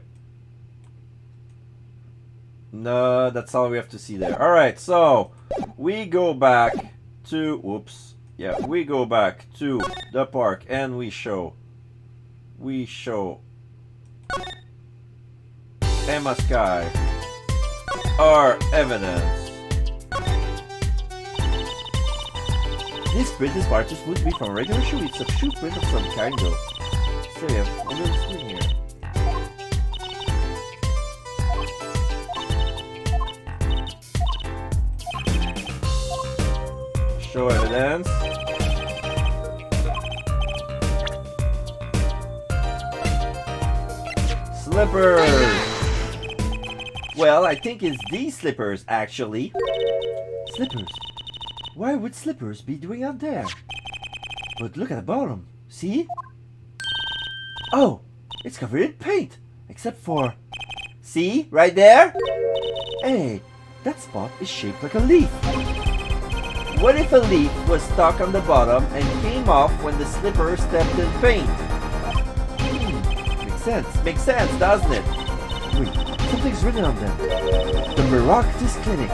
No, that's all we have to see there. Alright, so we go back to... Whoops. Yeah, we go back to the park and we show Emma Sky our evidence. This print is far too smooth to be from a regular shoe. It's a shoe print of some kind though. So yeah, a little screen here. Show evidence. Slippers! Well, I think it's these slippers, actually. Slippers? Why would slippers be doing out there? But look at the bottom. See? Oh, it's covered in paint. Except for... See? Right there? Hey, that spot is shaped like a leaf. What if a leaf was stuck on the bottom and came off when the slipper stepped in paint? Makes sense, doesn't it? Wait, something's written on them. The Maractus Clinic.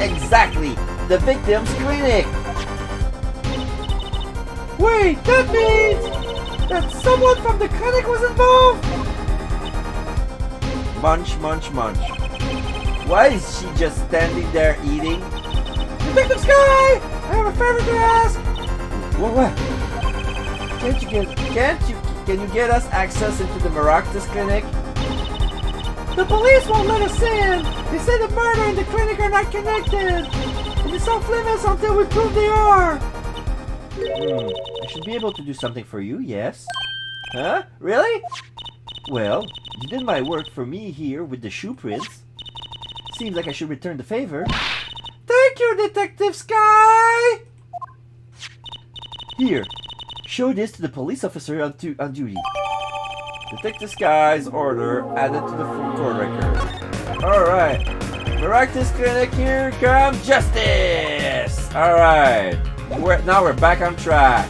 Exactly, the victim's clinic. Wait, that means that someone from the clinic was involved? Munch. Why is she just standing there eating? Detective Sky! I have a favor to ask! What? Can you get us access into the Maractus Clinic? The police won't let us in! They say the murder and the clinic are not connected! And it's off limits until we prove they are! I should be able to do something for you, yes? Huh? Really? Well, you did my work for me here with the shoe prints. Seems like I should return the favor. Thank you, Detective Sky! Here, show this to the police officer on duty. Detective Sky's order added to the full court record. Alright. Maractus Clinic, here comes justice! Alright. Now we're back on track.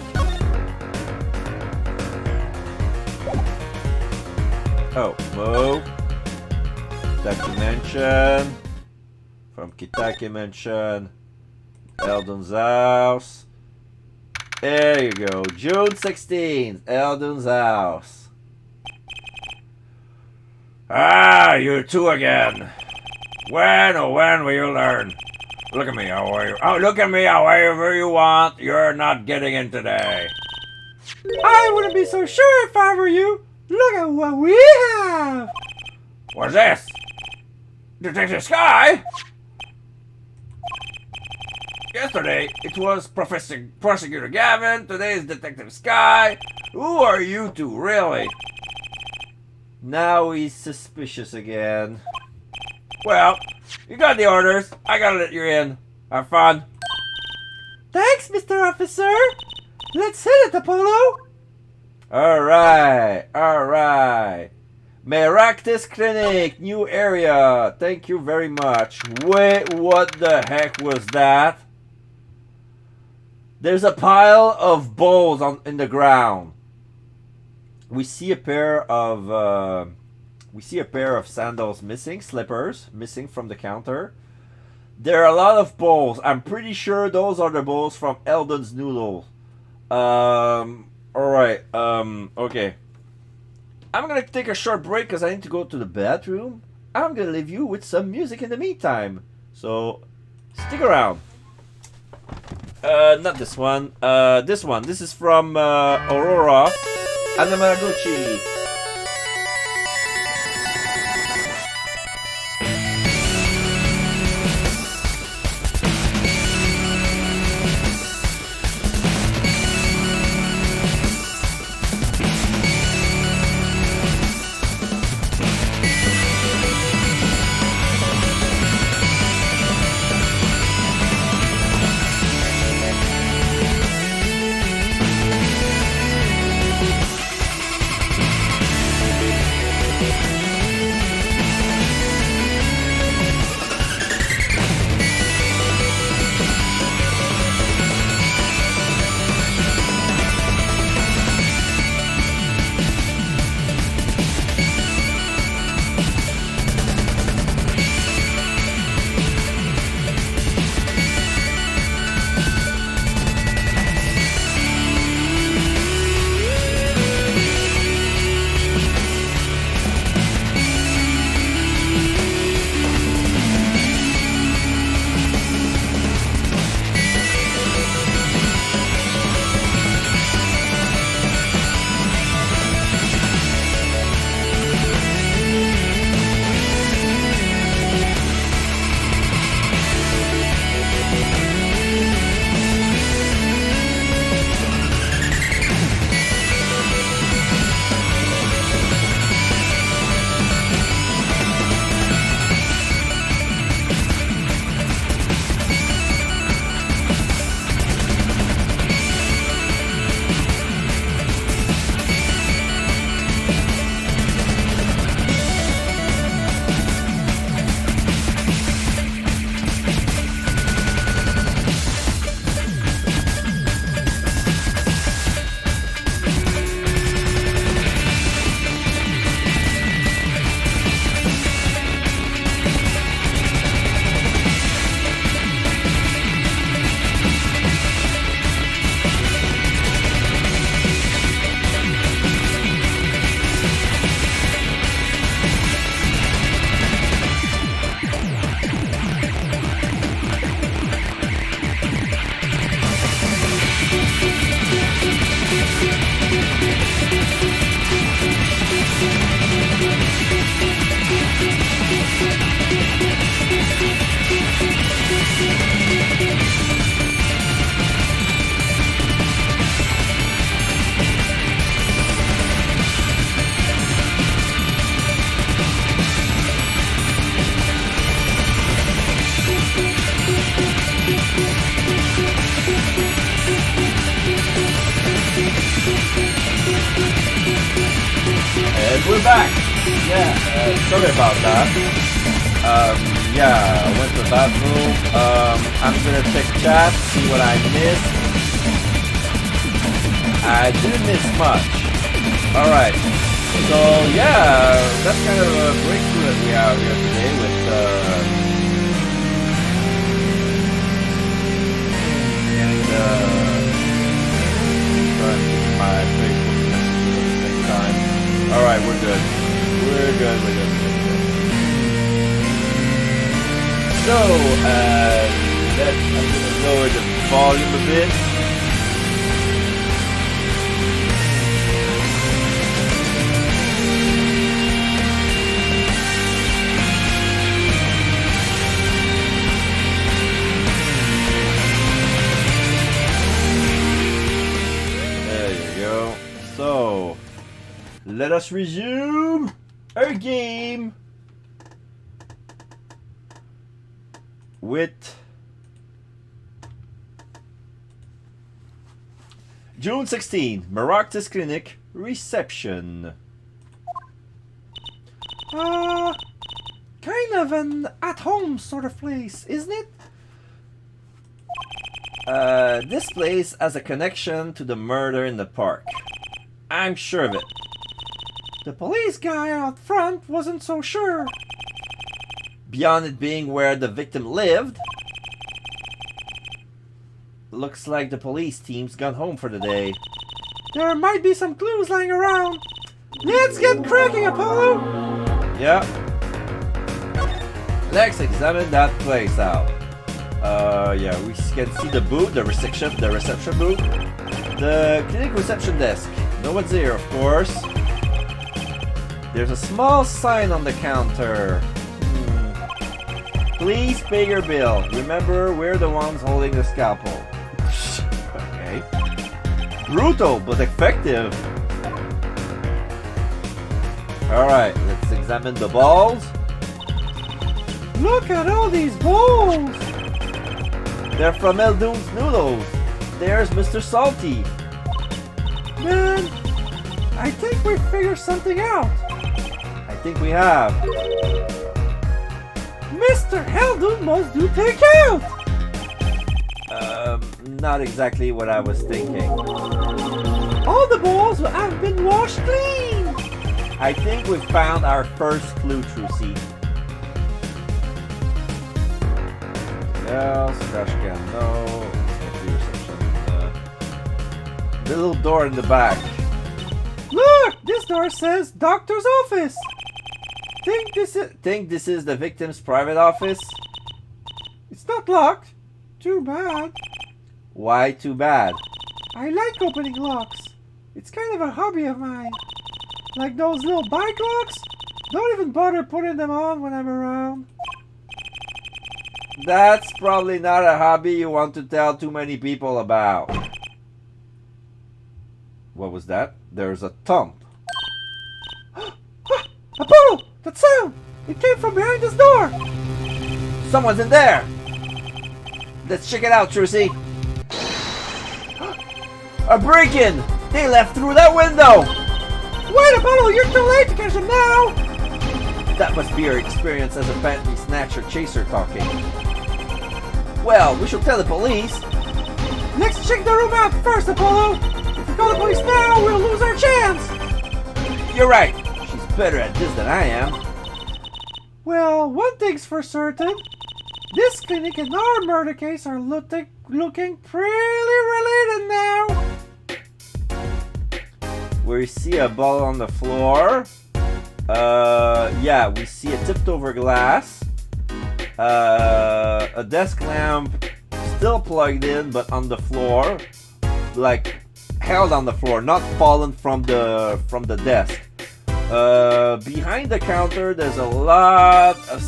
Oh, Mo. Kentucky Mansion. From Kentucky Mansion. Eldon's house. There you go. June 16th. Eldon's house. Ah, you two again. When will you learn? Look at me, look at me however you want. You're not getting in today. I wouldn't be so sure if I were you. Look at what we have! What's this? Detective Sky? Yesterday, it was Prosecutor Gavin. Today is Detective Sky. Who are you two, really? Now he's suspicious again. Well, you got the orders. I gotta let you in. Have fun. Thanks, Mr. Officer! Let's hit it, Apollo! Alright. Meractus Clinic, new area. Thank you very much. Wait, what the heck was that? There's a pile of bowls in the ground. We see a pair of sandals missing, slippers missing from the counter. There are a lot of bowls. I'm pretty sure those are the bowls from Eldon's Noodles. Alright, okay. I'm gonna take a short break because I need to go to the bathroom. I'm gonna leave you with some music in the meantime. So, stick around. Not this one. This one. This is from Aurora Anamanaguchi. We're back. Yeah, sorry about that. Yeah, I went to the bathroom. I'm gonna check chat, see what I missed. I didn't miss much. Alright. So yeah, that's kind of a breakthrough that we have here today with my Facebook messages at the same time. Alright, we're good. We're good. So, I'm gonna lower the volume a bit. let us resume our game with June 16, Maractus Clinic reception. Kind of an at-home sort of place, isn't it? This place has a connection to the murder in the park. I'm sure of it. The police guy out front wasn't so sure. Beyond it being where the victim lived, looks like the police team's gone home for the day. There might be some clues lying around. Let's get cracking, Apollo! Yeah. Let's examine that place out. Yeah, we can see the booth, the reception booth, the clinic reception desk. No one's here, of course. There's a small sign on the counter. Please pay your bill. Remember, we're the ones holding the scalpel. Okay. Brutal, but effective. Alright, let's examine the balls. Look at all these balls! They're from Eldoon's Noodles. There's Mr. Salty. Man, I think we figured something out. I think we have. Mr. Eldoon must do takeout! Not exactly what I was thinking. All the balls have been washed clean! I think we found our first clue, Trucy. Else, trash can, no. Reception. The little door in the back. Look! This door says doctor's office! Think this is the victim's private office? It's not locked. Too bad. Why too bad? I like opening locks. It's kind of a hobby of mine. Like those little bike locks? Don't even bother putting them on when I'm around. That's probably not a hobby you want to tell too many people about. What was that? There's a thump. Apollo! That sound! It came from behind this door! Someone's in there! Let's check it out, Trucy. A break-in! They left through that window! Wait, Apollo! You're too late to catch them now! That must be your experience as a Bentley Snatcher chaser talking. Well, we should tell the police. Let's check the room out first, Apollo! If we call the police now, we'll lose our chance! You're right. She's better at this than I am. Well, one thing's for certain. This clinic and our murder case are looking pretty related now. We see a ball on the floor. Yeah, we see a tipped over glass. A desk lamp still plugged in, but on the floor, like held on the floor, not fallen from the desk. Behind the counter, there's a lot of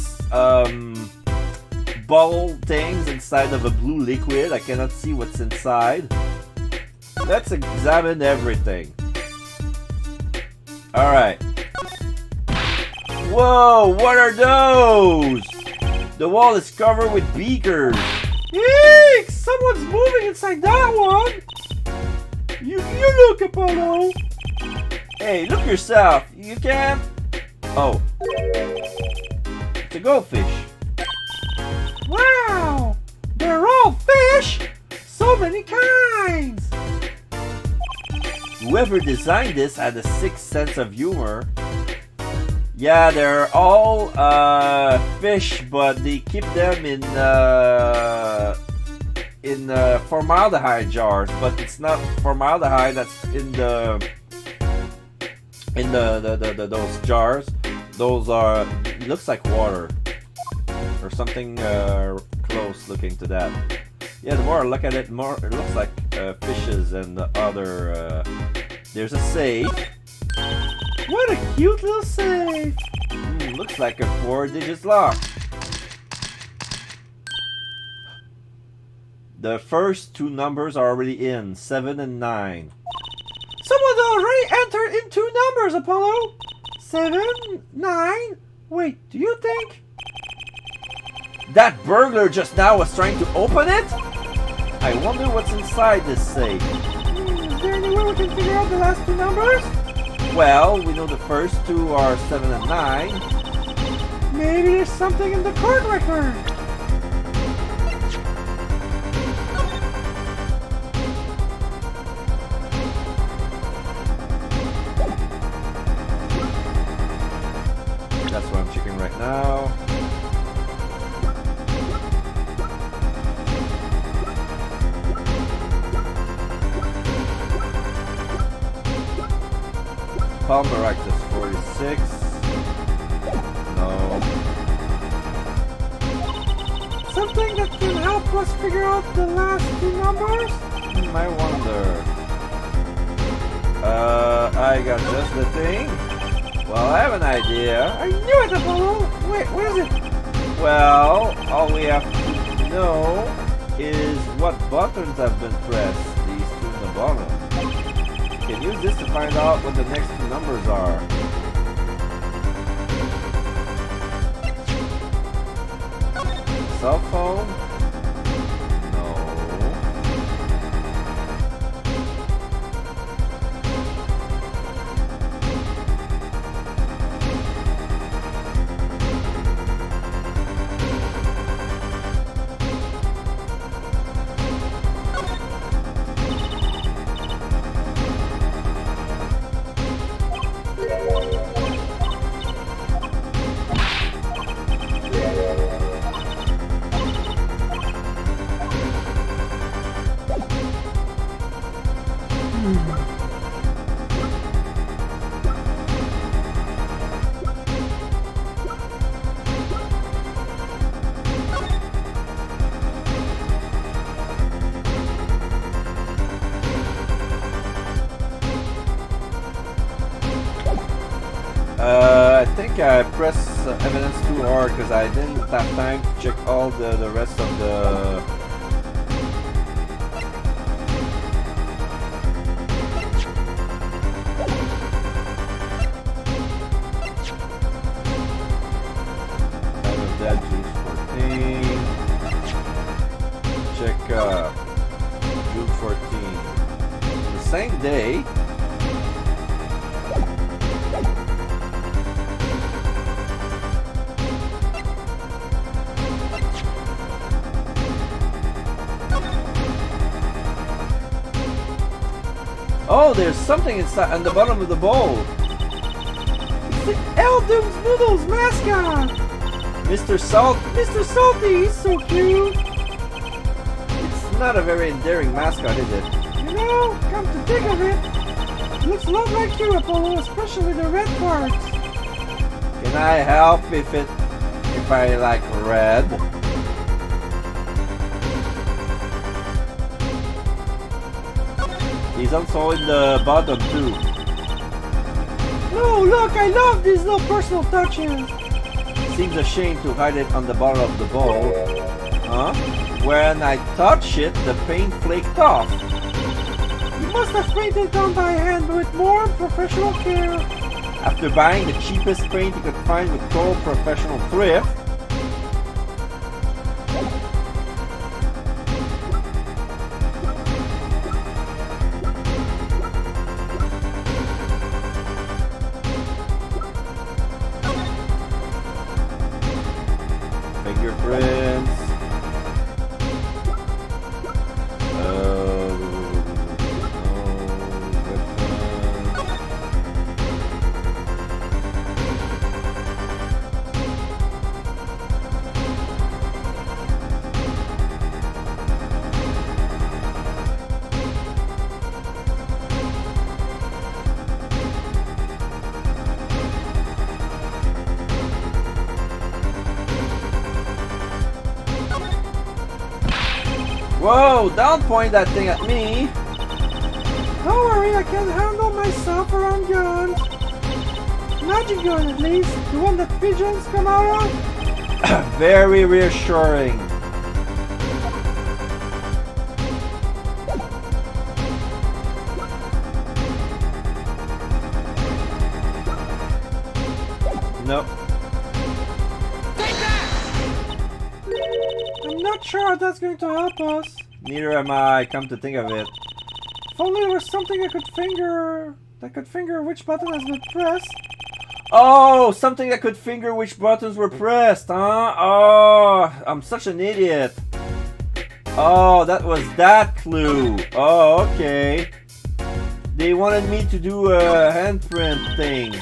ball things inside of a blue liquid. I cannot see what's inside. Let's examine everything. Alright. Whoa, what are those? The wall is covered with beakers. Eek! Someone's moving inside that one! You look, Apollo! Hey, look yourself. You can't... Oh. It's a goldfish. Wow! They're all fish! So many kinds! Whoever designed this had a sixth sense of humor. Yeah, they're all fish, but they keep them in formaldehyde jars. But it's not formaldehyde that's in those jars. Those are, it looks like water or something close looking to that. Yeah, the more I look at it, more it looks like fishes and the other. There's a safe. What a cute little safe! Looks like a 4-digit lock. The first two numbers are already in, 7 and 9. Someone's already entered in 2 numbers, Apollo. 7, 9. Wait, do you think? That burglar just now was trying to open it? I wonder what's inside this safe. Is there any way we can figure out the last 2 numbers? Well, we know the first 2 are 7 and 9. Maybe there's something in the court record. That's what I'm checking right now. Palmeractus 46. No. Something that can help us figure out the last 2 numbers? I wonder. I got just the thing. Well, I have an idea. I knew it, Apollo. Wait, what is it? Well, all we have to know is what buttons have been pressed. These 2 in the bottom. You can use this to find out what the next 2 numbers are. Cell phone? No. I think I pressed evidence too hard because I didn't have time to check all the rest of the... Time of death, June 14. Check June 14. The same day. Oh, there's something inside on the bottom of the bowl. It's the Eldoom's Noodles mascot. Mr. Salt. Mr. Salty, he's so cute. It's not a very endearing mascot, is it? You know, come to think of it, looks a lot like you, Apollo, especially the red parts. Can I help if I like red? He's also in the bottom too. No, look, I love these little personal touches. Seems a shame to hide it on the bottom of the bowl. Huh? When I touch it, the paint flaked off. You must have painted it on by hand with more professional care. After buying the cheapest paint you could find with total professional thrift, fingerprints. Whoa, don't point that thing at me. Don't worry, I can handle myself around guns. Magic gun at least, the one that pigeons come out of. Very reassuring. Nope. I'm not sure how that's going to help us. Neither am I, come to think of it. If only there was something I could finger that could finger which button has been pressed. Oh, something that could finger which buttons were pressed, huh? Oh, I'm such an idiot. Oh, that was that clue. Oh, okay. They wanted me to do a handprint thing.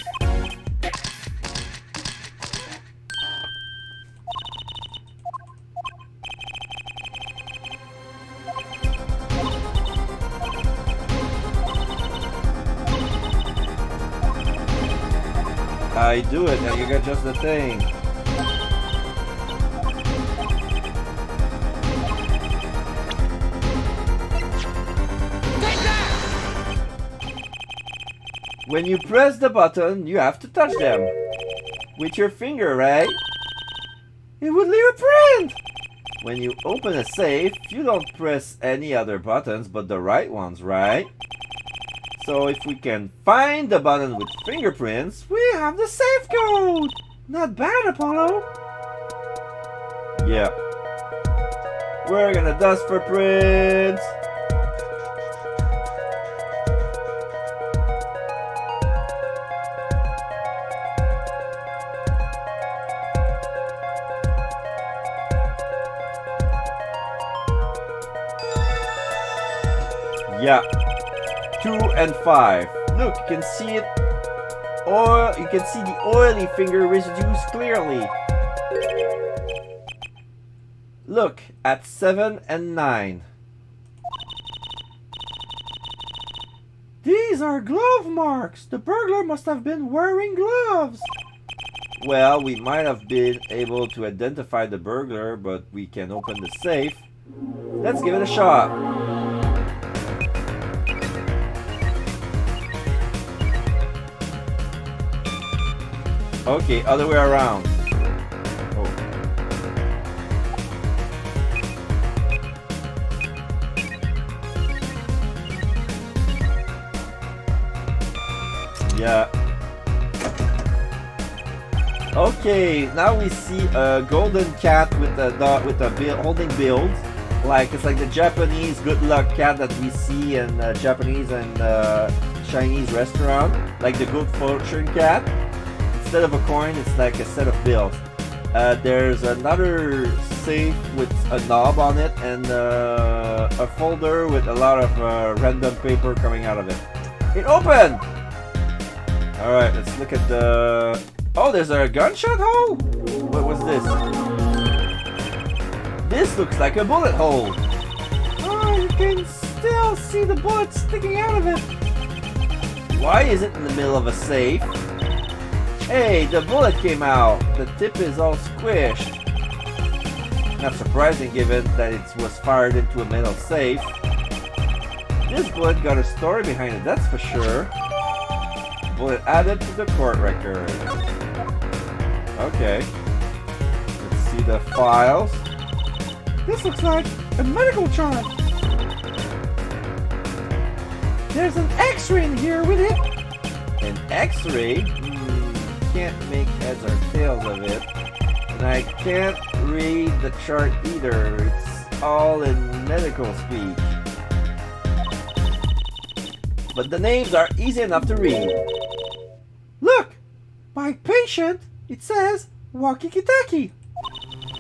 I do it and you get just the thing. When you press the button, you have to touch them. With your finger, right? It would leave a print! When you open a safe, you don't press any other buttons but the right ones, right? So if we can find the button with fingerprints, We have the safe code! Not bad, Apollo! yeah. We're gonna dust for prints! Yeah. 2 and 5. Look, you can see it. Oil. You can see the oily finger residues clearly. Look at 7 and 9. These are glove marks! The burglar must have been wearing gloves! Well, we might have been able to identify the burglar, but we can open the safe. Let's give it a shot. Okay, other way around. Oh. Yeah. Okay, now we see a golden cat with a holding build. Like it's like the Japanese good luck cat that we see in Japanese and Chinese restaurant, like the good fortune cat. Instead of a coin, it's like a set of bills. There's another safe with a knob on it and a folder with a lot of random paper coming out of it. It opened! Alright, let's look at the... Oh, there's a gunshot hole? What was this? This looks like a bullet hole. Oh, you can still see the bullet sticking out of it. Why is it in the middle of a safe? Hey, the bullet came out. The tip is all squished. Not surprising given that it was fired into a metal safe. This bullet got a story behind it, that's for sure. Bullet added to the court record. Okay. Let's see the files. This looks like a medical chart. There's an X-ray in here with it. An X-ray? Can't make heads or tails of it. And I can't read the chart either. It's all in medical speak. But the names are easy enough to read. Look! By patient, it says Walkie-Kitaki.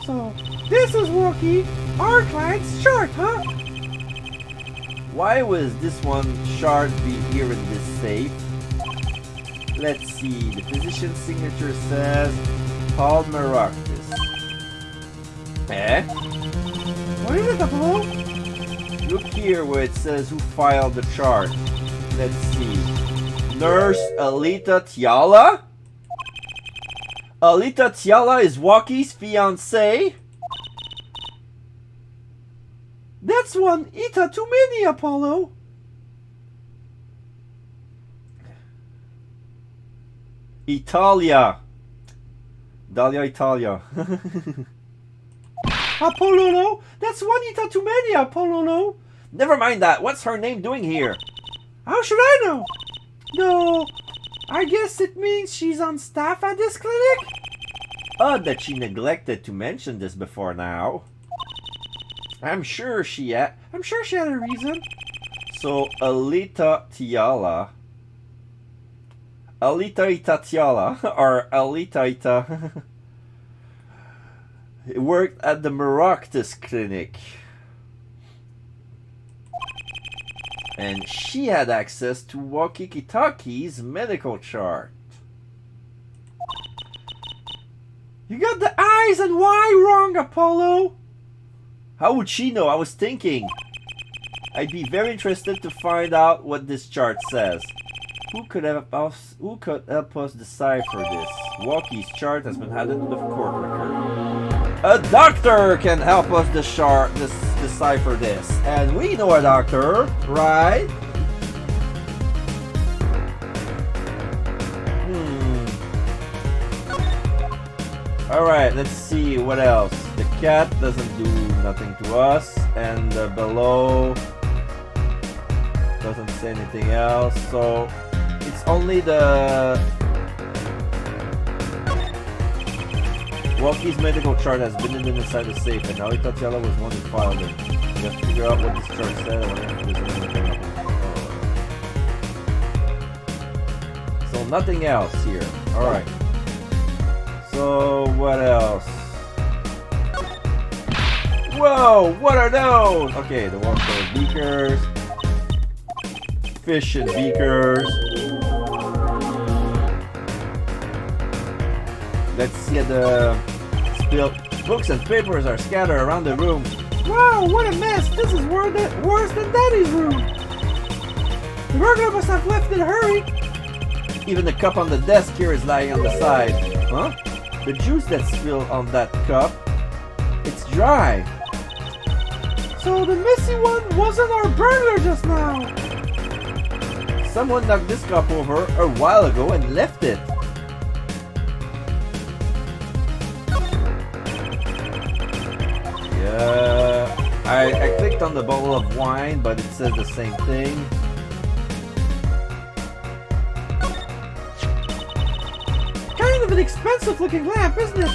So, this is Walkie, our client's chart, huh? Why was this one chart be here in this safe? Let's see, the physician's signature says Paul Maractus. Eh? What is it, Apollo? Look here where it says who filed the chart. Let's see. Nurse Alita Tiala? Alita Tiala is Walkie's fiancée? That's one Ita too many, Apollo. Italia. Dalia Italia. Apollo, that's one Ita too many, Apollo. Never mind that. What's her name doing here? How should I know? No, I guess it means she's on staff at this clinic? Odd that she neglected to mention this before now. I'm sure she had a reason. So Alita Tiala, or Alita worked at the Maractus Clinic. And she had access to Wakikitaki's medical chart. You got the I's and Y wrong, Apollo! How would she know? I was thinking. I'd be very interested to find out what this chart says. Who could help us decipher this? Walkie's chart has been added to the court record. A doctor can help us decipher this. And we know a doctor, right? Alright, let's see what else. The cat doesn't do nothing to us, and below doesn't say anything else, so it's only the Walkie's medical chart has been hidden inside the safe, and now Tatiana was one who filed it. We have to figure out what this chart said. I wonder if there's anything else. So nothing else here. Alright. So what else? Whoa! What are those? Okay, the ones for beakers. Fish and beakers. Let's see the spilled books and papers are scattered around the room. Wow, what a mess! This is worse than Daddy's room! The burglar must have left in a hurry! Even the cup on the desk here is lying on the side. Huh? The juice that's spilled on that cup, it's dry. So the messy one wasn't our burglar just now! Someone knocked this cup over a while ago and left it. Yeah, I clicked on the bottle of wine, but it says the same thing. Kind of an expensive looking lamp, isn't it?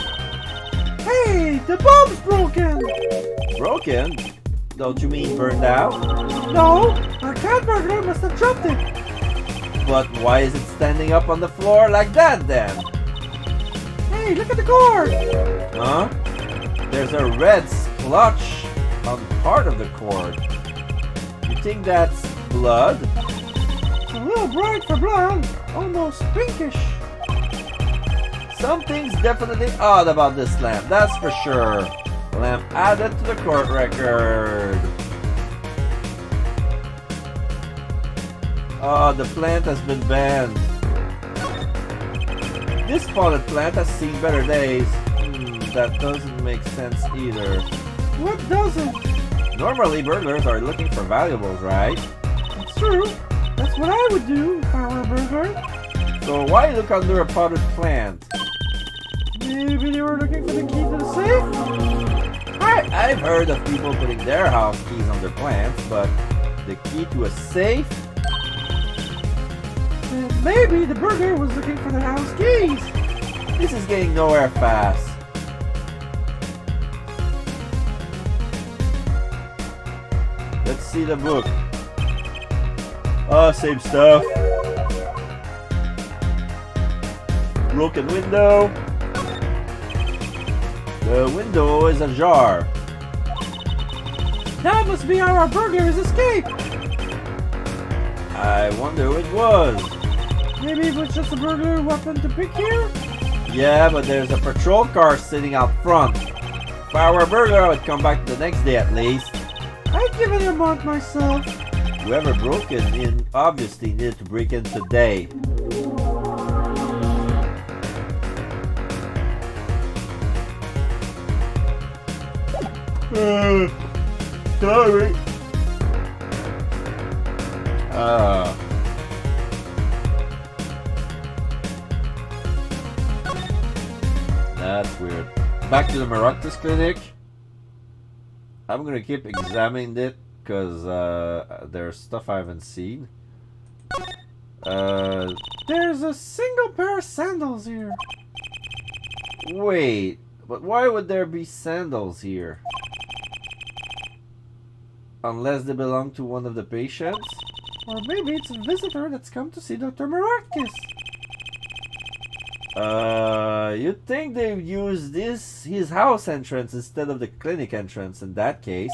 Hey, the bulb's broken! Broken? Don't you mean burned out? No, our cat burglar must have dropped it. But why is it standing up on the floor like that then? Hey, look at the cord! Huh? There's a red splotch on part of the cord. You think that's blood? It's a little bright for blood, almost pinkish. Something's definitely odd about this lamp, that's for sure. Lamp added to the court record. Oh, the plant has been banned. This potted plant has seen better days. That doesn't make sense either. What doesn't? Normally burglars are looking for valuables, right? It's true. That's what I would do if I were a burglar. So why look under a potted plant? Maybe they were looking for the key to the safe? I've heard of people putting their house keys under plants, but the key to a safe? And maybe the burglar was looking for the house keys. This is getting nowhere fast. Let's see the book. Oh, same stuff. Broken window. The window is ajar. That must be how our burglar has escaped. I wonder who it was. Maybe it was just a burglar who happened to pick here? Yeah, but there's a patrol car sitting out front. If I were a burglar, I would come back the next day at least. I'd give it a month myself. Whoever broke in obviously needed to break in today. Sorry. That's weird. Back to the Maractus Clinic. I'm gonna keep examining it because there's stuff I haven't seen. There's a single pair of sandals here. Wait, but why would there be sandals here? Unless they belong to one of the patients? Or maybe it's a visitor that's come to see Dr. Maracus. You'd think they'd use his house entrance instead of the clinic entrance in that case.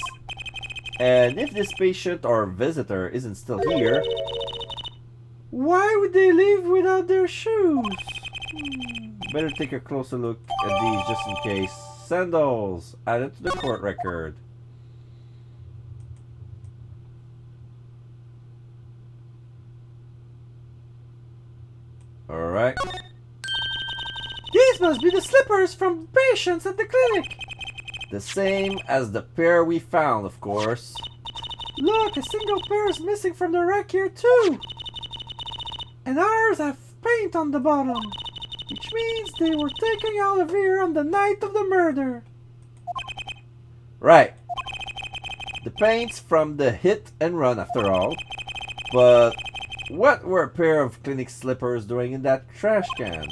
And if this patient or visitor isn't still here, Why would they leave without their shoes? better take a closer look at these just in case. Sandals added to the court record. Alright. These must be the slippers from patients at the clinic. The same as the pair we found, of course. Look, a single pair is missing from the rack here too. And ours have paint on the bottom, which means they were taken out of here on the night of the murder. Right. The paint's from the hit and run after all. But what were a pair of clinic slippers doing in that trash can?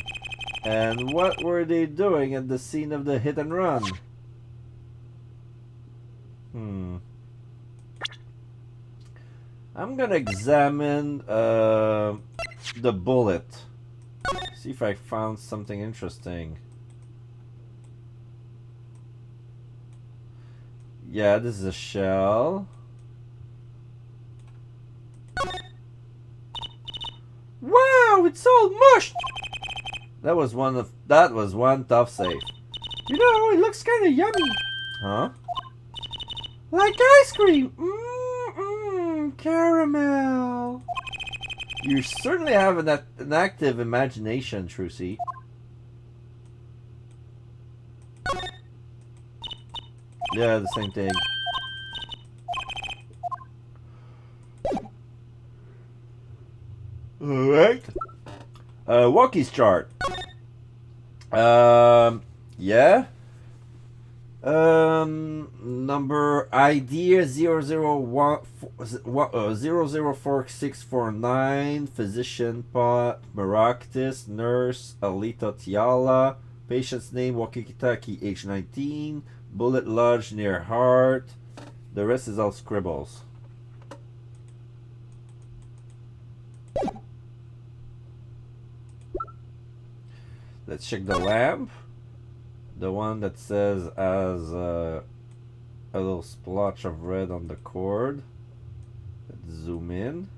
And what were they doing at the scene of the hit and run? I'm gonna examine the bullet. See if I found something interesting. Yeah, this is a shell. Wow, it's all mushed. That was one tough save. You know, it looks kind of yummy. Huh? Like ice cream. Caramel. You certainly have an active imagination, Trucy. Yeah, the same thing. Alright. Walkie's chart. Yeah. Number idea 004649, physician Pot Maractus, nurse Alita Tiala, patient's name Wakikitaki, age 19, bullet lodged near heart. The rest is all scribbles. Let's check the lamp. The one that says has a little splotch of red on the cord. Let's zoom in.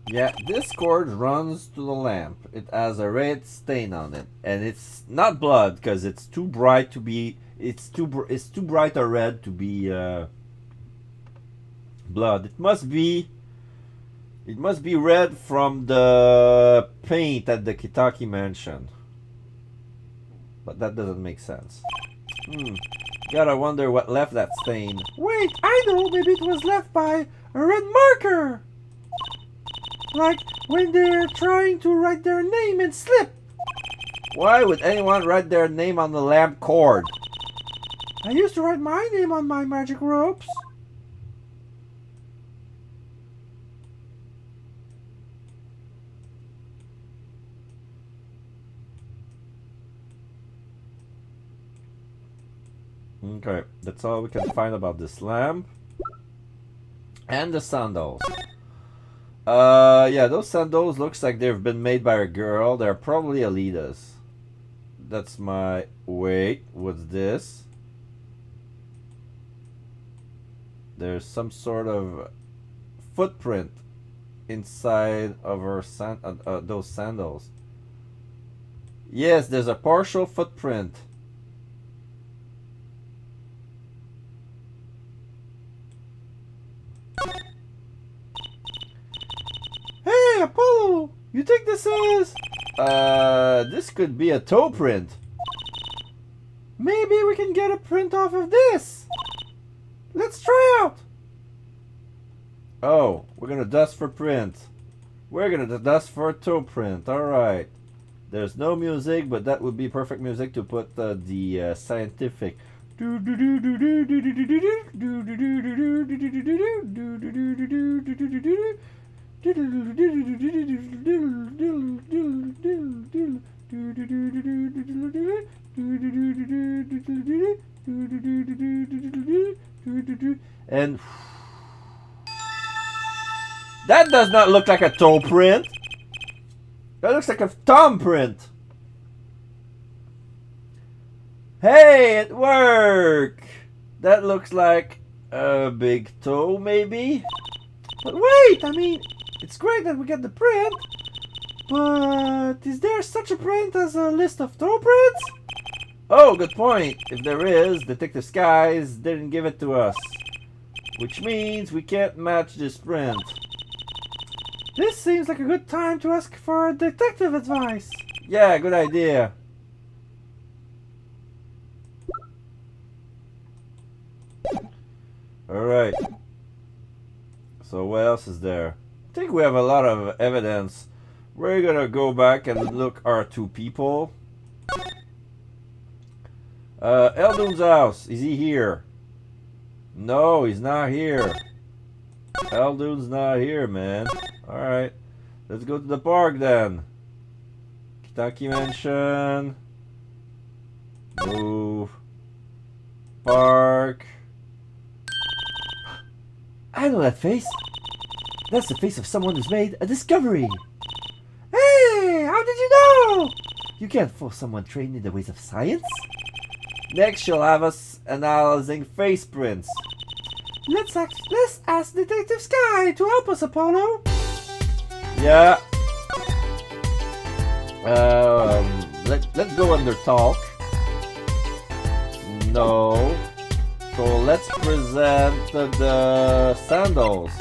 Yeah, this cord runs to the lamp. It has a red stain on it, and it's not blood because it's too bright to be. It's too bright or red to be blood. It must be red from the paint at the Kitaki mansion. But that doesn't make sense. Gotta wonder what left that stain. Wait, I know. Maybe it was left by a red marker. Like when they're trying to write their name and slip. Why would anyone write their name on the lamp cord? I used to write my name on my magic ropes. Okay, that's all we can find about this lamp. And the sandals. Yeah, those sandals looks like they've been made by a girl. They're probably Alita's. That's my... Wait, what's this? There's some sort of footprint inside of her those sandals. Yes, there's a partial footprint. Hey, Apollo! You think this is... This could be a toe print. Maybe we can get a print off of this. Let's try out. Oh, we're gonna dust for print. We're gonna dust for a toe print. Alright. There's no music, but that would be perfect music to put the scientific. And that does not look like a toe print. That looks like a thumb print. Hey, it worked. That looks like a big toe, maybe. But wait, I mean, it's great that we get the print. But is there such a print as a list of toe prints? Oh, good point. If there is, Detective Skies didn't give it to us. Which means we can't match this print. This seems like a good time to ask for detective advice. Yeah, good idea. Alright. So what else is there? I think we have a lot of evidence. We're gonna go back and look our two people. Eldon's house. Is he here? No, he's not here. Eldon's not here, man. Alright. Let's go to the park then. Kitaki Mansion. Move. Park. I know that face. That's the face of someone who's made a discovery. Hey, how did you know? You can't fool someone trained in the ways of science. Next, you'll have us analyzing face prints. Let's ask Detective Sky to help us, Apollo. Yeah. Let's go under talk. No. So let's present the sandals.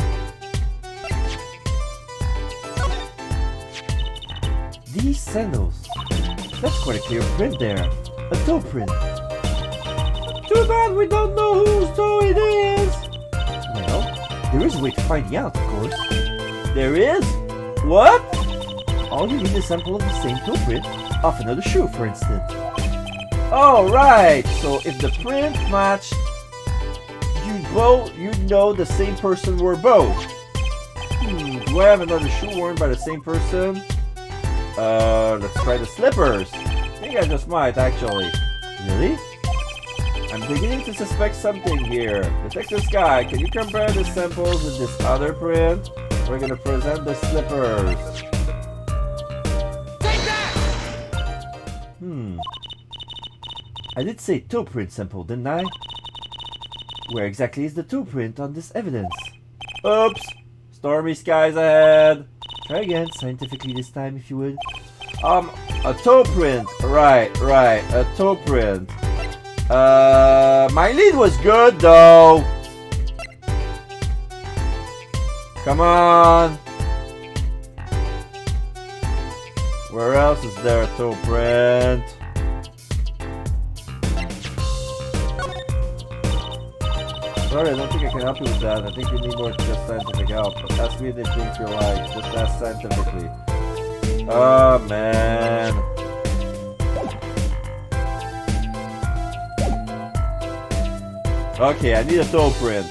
These sandals. That's quite a clear print there. A toe print. Too bad we don't know whose toe it is. Well, there is a way to find out, of course. There is? What? All you need is a sample of the same toe print off another shoe, for instance. Oh, right. So if the print matched, you'd know the same person were both. Do I have another shoe worn by the same person? Let's try the slippers. I think I just might, actually. Really? I'm beginning to suspect something here. Detective Sky, can you compare the samples with this other print? We're gonna present the slippers. Take that! I did say toe print sample, didn't I? Where exactly is the toe print on this evidence? Oops! Stormy skies ahead! Try again, scientifically this time, if you would. A toe print. Right, a toe print. My lead was good, though. Come on. Where else is there a toe print? Sorry, I don't think I can help you with that. I think you need more just scientific help. But ask me anything you like. Just ask scientifically. Oh, man. Okay, I need a toe print.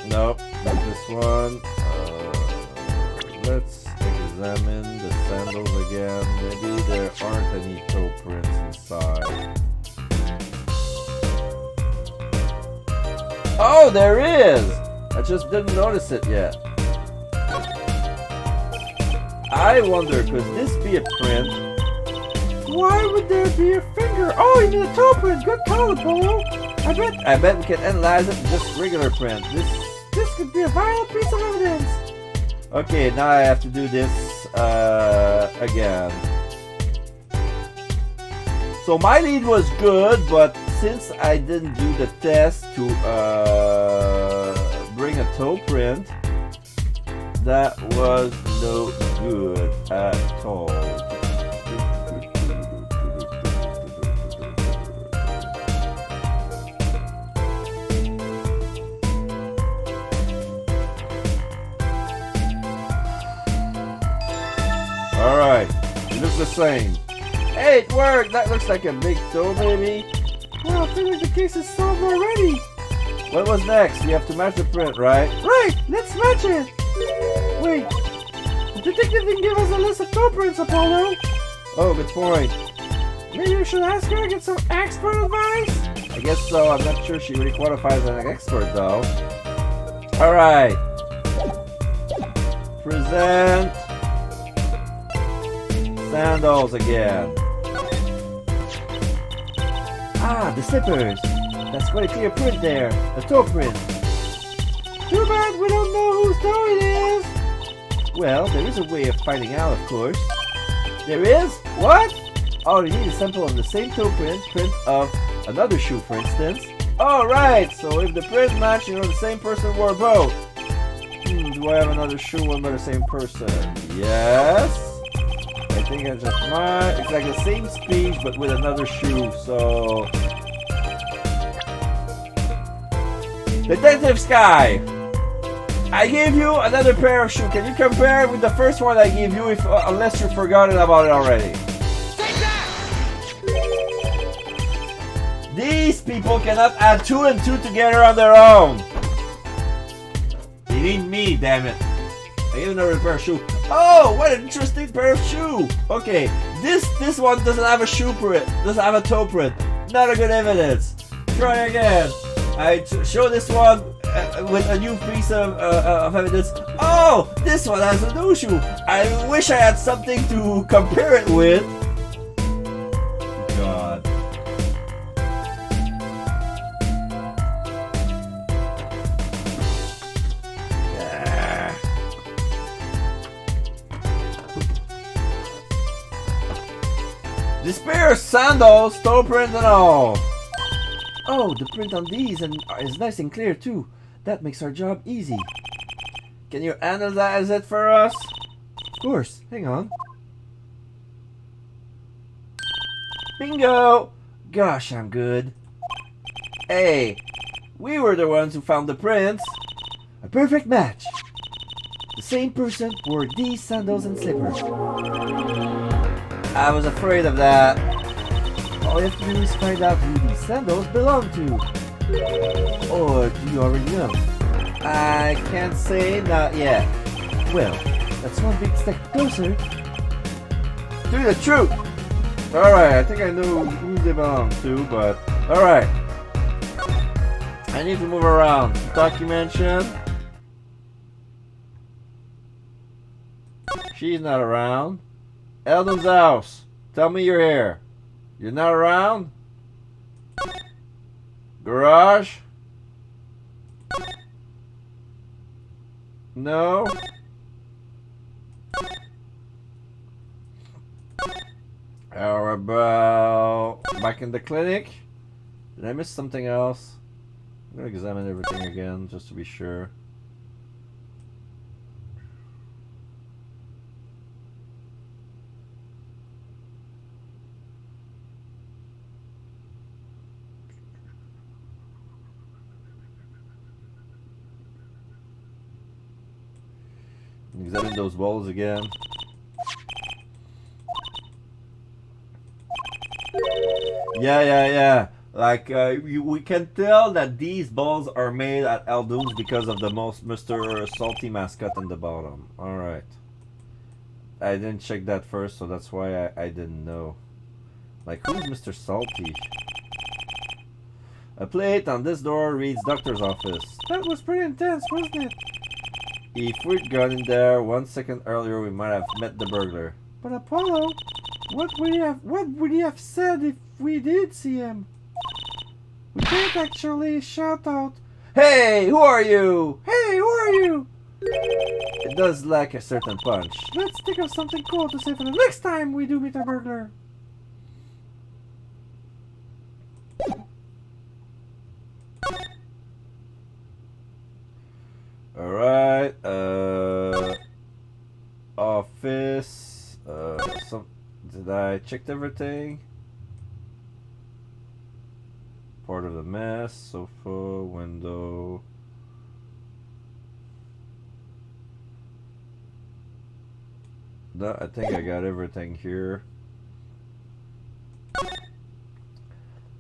Nope, not this one. Let's examine the sandals again. Maybe there aren't any toe prints inside. Oh, there is! I just didn't notice it yet. I wonder, could this be a print? Why would there be a finger? Oh, you mean a toe print. Good call, Apollo. I bet we can analyze it with just regular print. This could be a vital piece of evidence. Okay, now I have to do this again. So my lead was good, but since I didn't do the test to bring a toe print, that was no good at all. same. Hey, it worked! That looks like a big toe, baby. Well, I feel like the case is solved already. What was next? We have to match the print, right? Right, let's match it. Wait, the detective didn't give us a list of toe prints, Apollo. Oh, good point. Maybe we should ask her and get some expert advice? I guess so. I'm not sure she really qualifies as an expert, though. Alright. Present. Sandals again. Ah, the slippers. That's quite a clear print there. A toe print. Too bad we don't know whose toe it is. Well, there is a way of finding out, of course. There is? What? All you need is a sample of the same toe print of another shoe, for instance. Oh, right. So if the print match, you know, the same person wore both. Do I have another shoe worn by the same person? Yes. I think I just might. It's like the same speech, but with another shoe. So, Detective Sky, I gave you another pair of shoes. Can you compare it with the first one I gave you, unless you've forgotten about it already? Take that! These people cannot add 2 and 2 together on their own. They need me, damn it. I gave another pair of shoes. Oh, what an interesting pair of shoes. Okay, this one doesn't have a shoe print, doesn't have a toe print. Not a good evidence. Try again. I show this one with a new piece of evidence. Oh, this one has a no shoe. I wish I had something to compare it with. God. This pair of sandals, toe print and all. Oh, the print on these is nice and clear too. That makes our job easy. Can you analyze it for us? Of course. Hang on. Bingo! Gosh, I'm good. Hey, we were the ones who found the prints. A perfect match. The same person wore these sandals and slippers. I was afraid of that. All you have to do is find out who these sandals belong to. Or do you already know? I can't say, not yet. Well, that's one big step closer to the truth. Alright, I think I know who they belong to, but alright. I need to move around. Documentation. She's not around. Eldon's house. Tell me you're here. You're not around? Garage? No? How about back in the clinic? Did I miss something else? I'm gonna examine everything again just to be sure. Examine those balls again. Yeah. Like, we can tell that these balls are made at Eldoon's because of the Mr. Salty mascot in the bottom. Alright. I didn't check that first, so that's why I didn't know. Like, who's Mr. Salty? A plate on this door reads doctor's office. That was pretty intense, wasn't it? If we'd gone in there 1 second earlier, we might have met the burglar. But Apollo, what would he have said if we did see him? We can't actually shout out, Hey, who are you? "Hey, who are you?" It does lack a certain punch. Let's think of something cool to say for the next time we do meet a burglar. Alright, office, did I check everything? Part of the mess, sofa, window. No, I think I got everything here.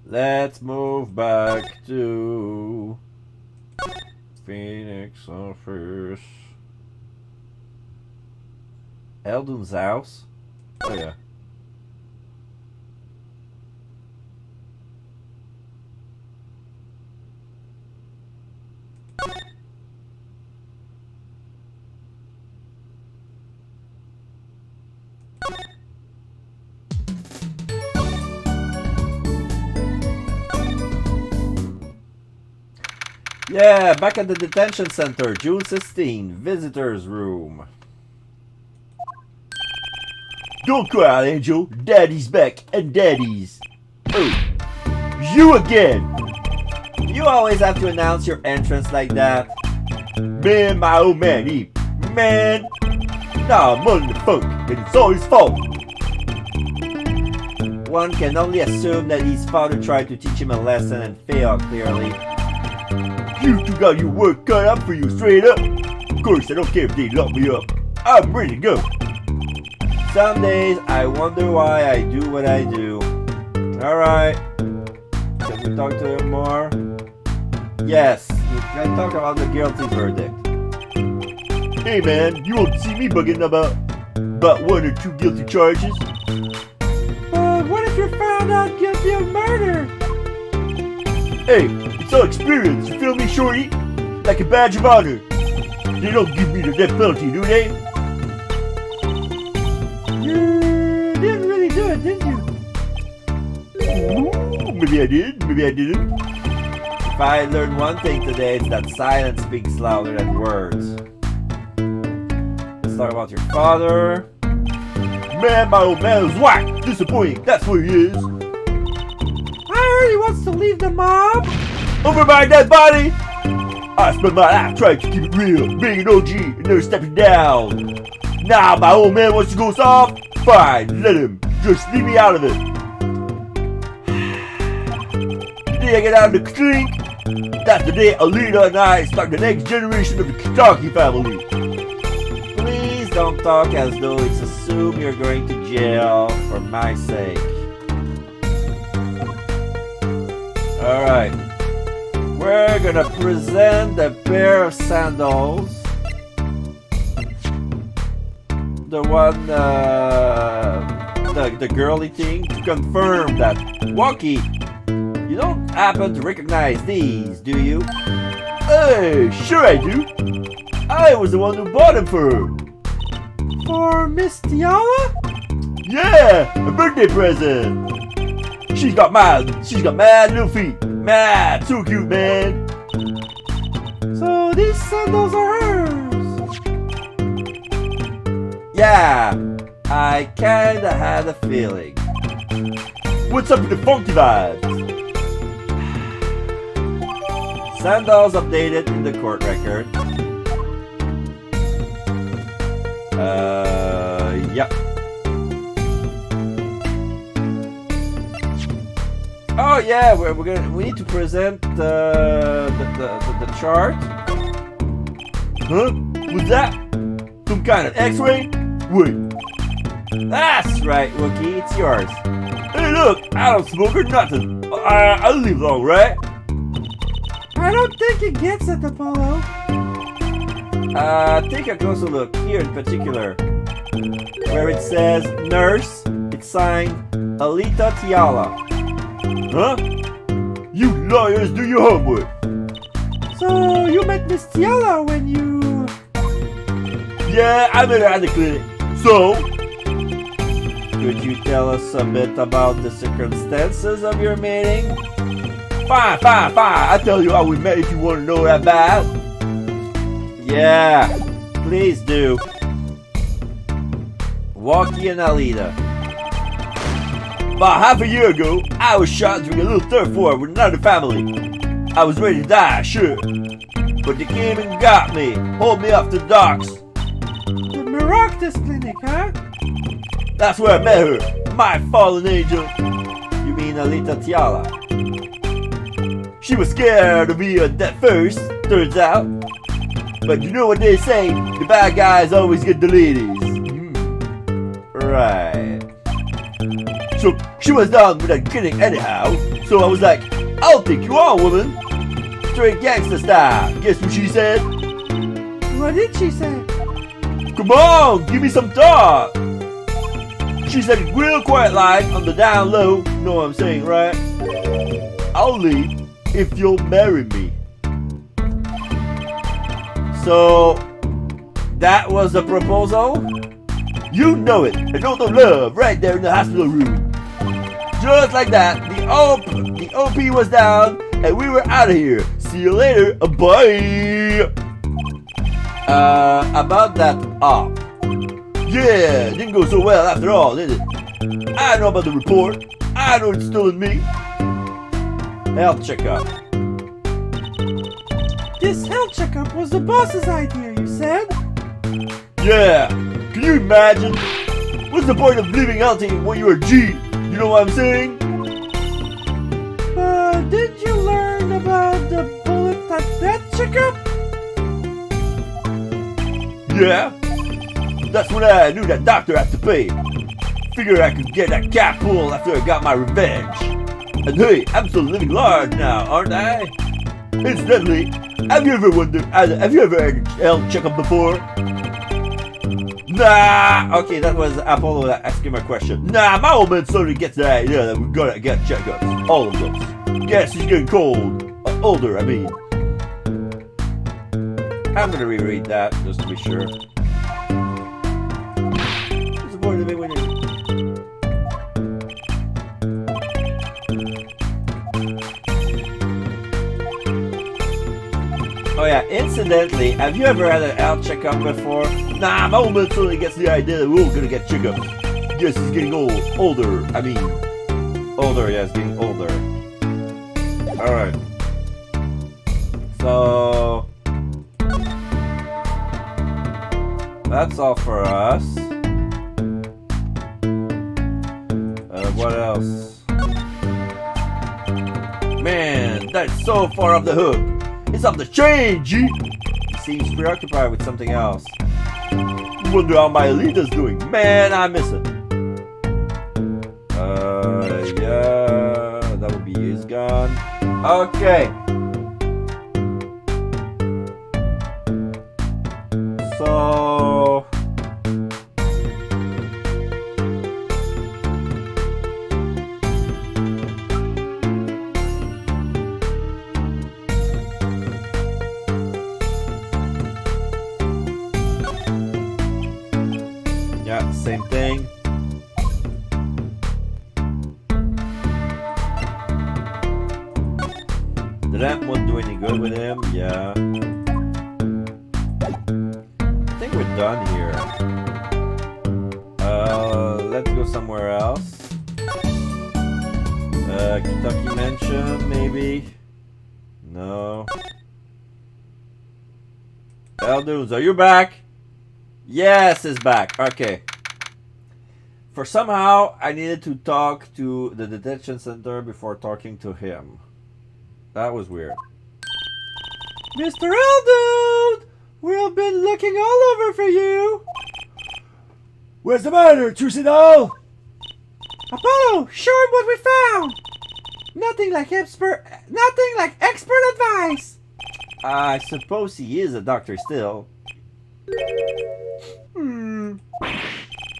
Let's move back to Phoenix office. Eldon's house? Oh yeah. Yeah, back at the detention center, June 16, visitors room. Don't cry, Angel. Daddy's back, and Daddy's... Oh, you again! You always have to announce your entrance like that. Man, my old man, man. Nah, I'm on the funk, and it's all his fault. One can only assume that his father tried to teach him a lesson and failed clearly. You two got your work cut out for you, straight up. Of course, I don't care if they lock me up. I'm ready to go. Some days I wonder why I do what I do. Alright. Can we talk to him more? Yes, we can talk about the guilty verdict. Hey man, you won't see me bugging about 1 or 2 guilty charges. What if you're found out guilty of murder? Hey, it's all experience, you feel me, shorty? Like a badge of honor. They don't give me the death penalty, do they? You didn't really do it, did you? Maybe I did, maybe I didn't. If I learned one thing today, it's that silence speaks louder than words. Let's talk about your father. Man, my old man is whack! Disappointing, that's what he is. I heard he wants to leave the mob. Over my dead body! I spent my life trying to keep it real, being an OG and never stepping down. Now my old man wants to go soft? Fine, let him. Just leave me out of it. The day I get out of the drink, that's the day Alita and I start the next generation of the Kentucky family. Please don't talk as though it's assumed you're going to jail for my sake. Alright. We're gonna present a pair of sandals. The one, the girly thing, to confirm that Walkie, you don't happen to recognize these, do you? Hey, sure I do. I was the one who bought them for her. For Miss Tiala? Yeah, a birthday present. She's got mad little feet. Mad, so cute, man. So these sandals are hers. Yeah, I kinda had a feeling. What's up with the funky vibes? Sandals updated in the court record. Yep. Oh yeah, we need to present the chart. Huh? What's that? Some kind of X-ray? Wait. That's right, Wookie, it's yours. Hey, look! I don't smoke or nothing. I'll leave alone, right? I don't think it gets at Apollo. Take a closer look here in particular, where it says nurse. It's signed Alita Tiala. Huh? You lawyers do your homework. So you met Miss Tiala when you... Yeah, I met her at the clinic. So? Could you tell us a bit about the circumstances of your meeting? Fine. I'll tell you how we met if you want to know that bad. Yeah, please do. Walkie and Alita. About half a year ago, I was shot during a little turf war with another family. I was ready to die, sure. But they came and got me, hauled me off the docks. The Maroctus clinic, huh? That's where I met her, my fallen angel. You mean Alita Tiala? She was scared of me at first, turns out. But you know what they say, the bad guys always get the ladies. Right. So she was done with that kidding anyhow. So I was like, I'll take you on, woman. Straight gangster style. Guess what she said? What did she say? Come on, give me some thought. She said it real quiet like, on the down low. You know what I'm saying, right? I'll leave if you'll marry me. So, that was the proposal? You know it. A note of love right there in the hospital room. Just like that, the OP was down and we were out of here. See you later. Bye. About that op. Yeah, didn't go so well after all, did it? I know about the report. I know it's still in me. Health checkup. This health checkup was the boss's idea, you said? Yeah. Can you imagine? What's the point of living healthy when you're a G? You know what I'm saying? Did you learn about the bullet at that checkup? Yeah. That's when I knew that doctor had to pay. Figured I could get that cat pulled after I got my revenge. And hey, I'm still living large now, aren't I? Incidentally, have you ever had a health checkup before? Nah! Okay, that was Apollo asking my question. Nah, my old man slowly gets the idea that we gotta get checkups. All of them. Guess he's getting cold. Older, I mean. I'm gonna reread that, just to be sure. What's the point of it when you... Oh yeah, incidentally, have you ever had an health checkup before? Nah, my old man suddenly gets the idea that we're all gonna get checkups. Guess he's getting older. I mean, older, yeah, he's getting older. Alright. So... that's all for us. What else? Man, that's so far off the hook. It's off the chain, G. He seems preoccupied with something else. Wonder how my leader's doing. Man, I miss it. Yeah, that would be his gun. Okay. So... yeah, same thing. The lamp won't do any good with him, yeah. I think we're done here. Let's go somewhere else. Kentucky Mansion, maybe? No. Eldunes, are you back? Yes, it's back. Okay. For somehow, I needed to talk to the detention center before talking to him. That was weird. Mr. Eldude! We've been looking all over for you! What's the matter, Trucidal? Apollo, show him what we found! Nothing like expert advice! I suppose he is a doctor still.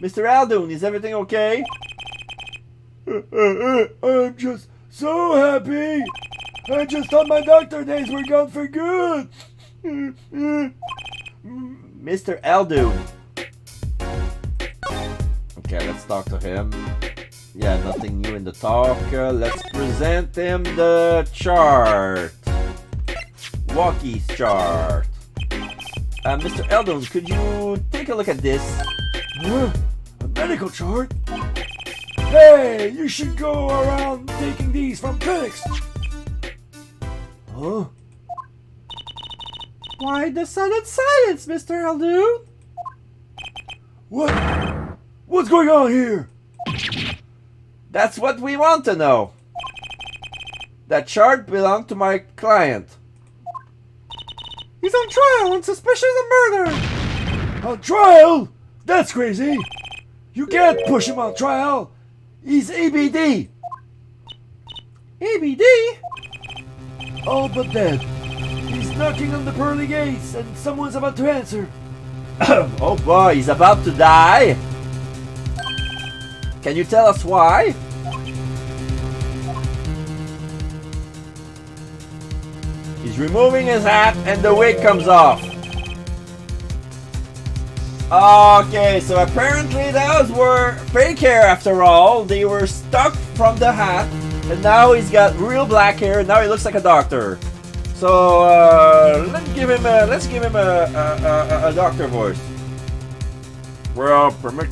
Mr. Aldun, is everything okay? I'm just so happy. I just thought my doctor days were gone for good. Mr. Aldun. Okay, let's talk to him. Yeah, nothing new in the talk. Let's present him the chart. Walkie's chart. Mr. Eldon, could you take a look at this? A medical chart? Hey, you should go around taking these from clinics. Huh? Why the sudden silence, Mr. Eldude? What's going on here? That's what we want to know. That chart belonged to my client. He's on trial on suspicion of murder! On trial? That's crazy. You can't push him on trial. He's ABD! ABD? All but dead. He's knocking on the pearly gates and someone's about to answer. Oh boy, he's about to die? Can you tell us why? He's removing his hat and the wig comes off. Okay, so apparently those were fake hair after all. They were stuck from the hat, and now he's got real black hair, and now he looks like a doctor. So let's give him a doctor voice. Well, permit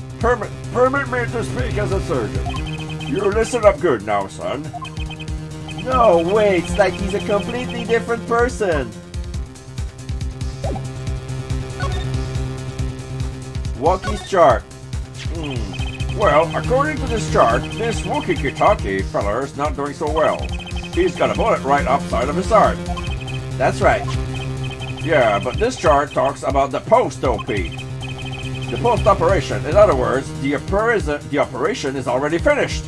me to speak as a surgeon. You listen up good now, son. No, wait, it's like he's a completely different person. Walkie's chart. Well, according to this chart, this Wookie Kitaki feller's not doing so well. He's got a bullet right upside of his heart. That's right. Yeah, but this chart talks about the post-OP. The post-operation. In other words, the operation is already finished.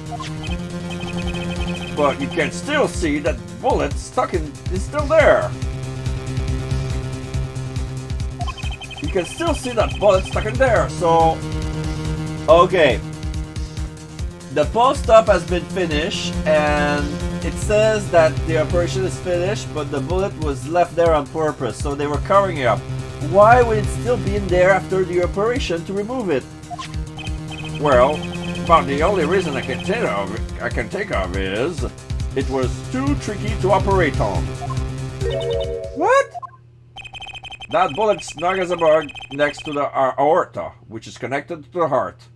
But you can still see that bullet is still there. You can still see that bullet stuck in there, so... Okay. The post-op has been finished, and it says that the operation is finished, but the bullet was left there on purpose, so they were covering it up. Why would it still be in there after the operation to remove it? Well, about the only reason I can think of is it was too tricky to operate on. What? That bullet snug as a bug next to the aorta, which is connected to the heart.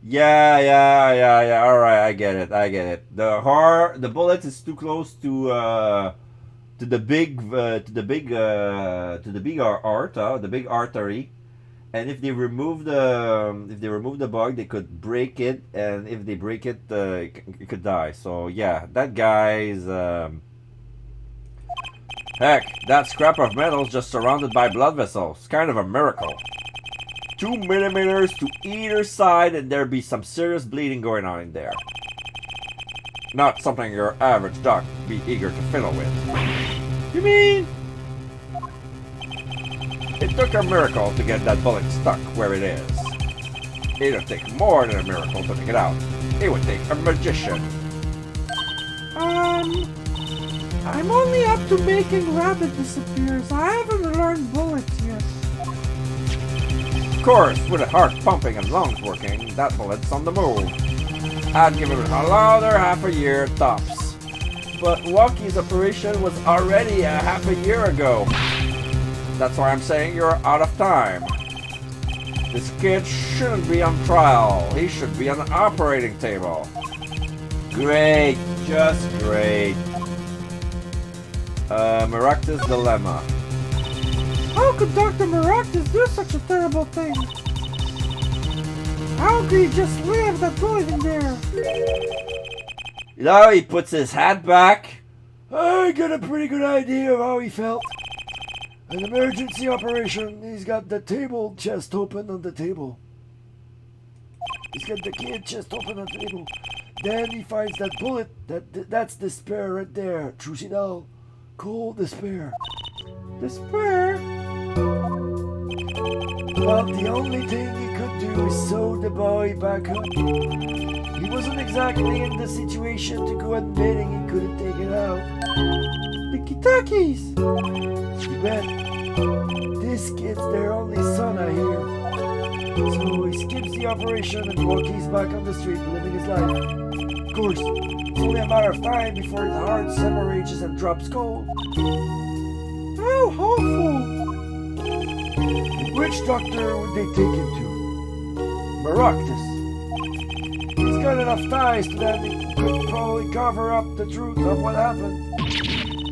Yeah. Alright, I get it. The bullet is too close to the big aorta, the big artery. And if they remove the bug, they could break it, and if they break it, it could die. So yeah, that guy's Heck, that scrap of metal is just surrounded by blood vessels. Kind of a miracle. 2 millimeters to either side, and there'd be some serious bleeding going on in there. Not something your average doc be eager to fiddle with. You mean? It took a miracle to get that bullet stuck where it is. It'd take more than a miracle to take it out. It would take a magician. I'm only up to making rabbit disappears. I haven't learned bullets yet. Of course, with a heart pumping and lungs working, that bullet's on the move. I'd give it another half a year tops. But Walkie's operation was already a half a year ago. That's why I'm saying you're out of time. This kid shouldn't be on trial. He should be on the operating table. Great, just great. Maractus Dilemma. How could Dr. Maractus do such a terrible thing? How could he just leave that bullet in there? Now he puts his hat back. I got a pretty good idea of how he felt. An emergency operation. He's got the table chest open on the table. He's got the kid chest open on the table. Then he finds that bullet. That's despair right there. Trucidal. Cold despair. Despair? Well, the only thing he could do is sew the boy back up. He wasn't exactly in the situation to go admitting he couldn't take it out. The Kitakis! You bet. This kid's their only son, I hear. So he skips the operation and Walkie's back on the street living his life. Of course, it's only a matter of time before his heart hemorrhages and drops cold. How hopeful! Which doctor would they take him to? Maractus. He's got enough ties to them he could probably cover up the truth of what happened.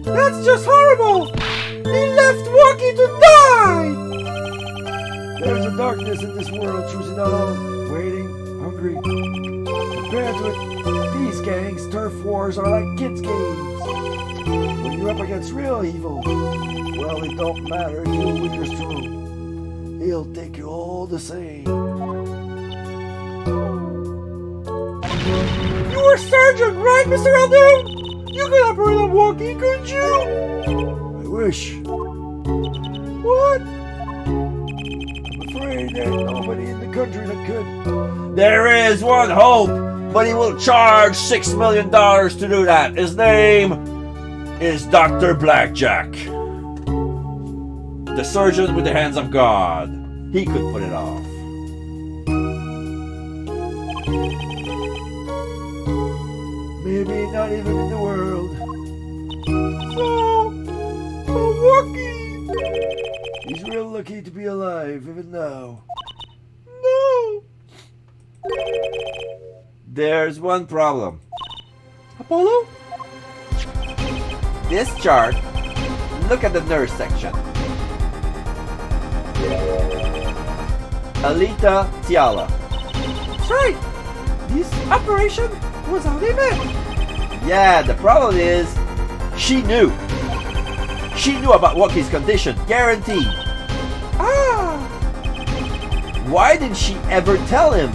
That's just horrible! He left Walkie to die! There's a darkness in this world, choosing alone, waiting, hungry. Compared to it, these gangs, turf wars are like kids' games. When you're up against real evil, well, it don't matter if you're weak or strong. He'll take you all the same. were sergeant, right, Mr. Aldo? You could operate on walkie, couldn't you? I wish. What? I'm afraid there's nobody in the country that could. There is one hope, but he will charge $6 million to do that. His name is Dr. Blackjack. The surgeon with the hands of God. He could put it off. Maybe not even in the world. So Walkie. He's real lucky to be alive even now. No. There's one problem. Apollo? This chart, look at the nurse section. Alita Tiala. That's right. This operation was how they met. Yeah, the problem is, she knew. She knew about Walkie's condition, guaranteed. Ah. Why didn't she ever tell him?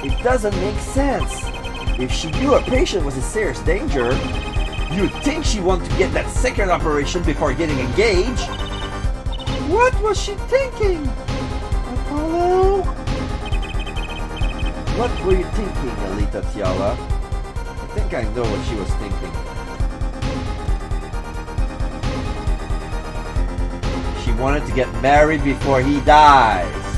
It doesn't make sense. If she knew a patient was in serious danger, you'd think she'd want to get that second operation before getting engaged. What was she thinking? Apollo? What were you thinking, Alita Tiala? I think I know what she was thinking. She wanted to get married before he dies.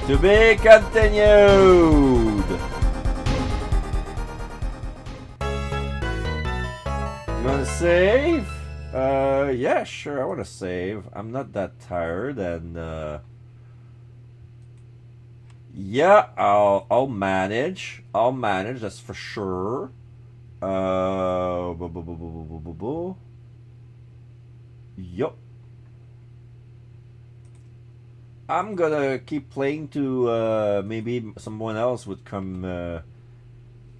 To be continued. You want to save? Yeah, sure, I want to save. I'm not that tired, and yeah, I'll manage. I'll manage. That's for sure. Yup. I'm gonna keep playing to maybe someone else would come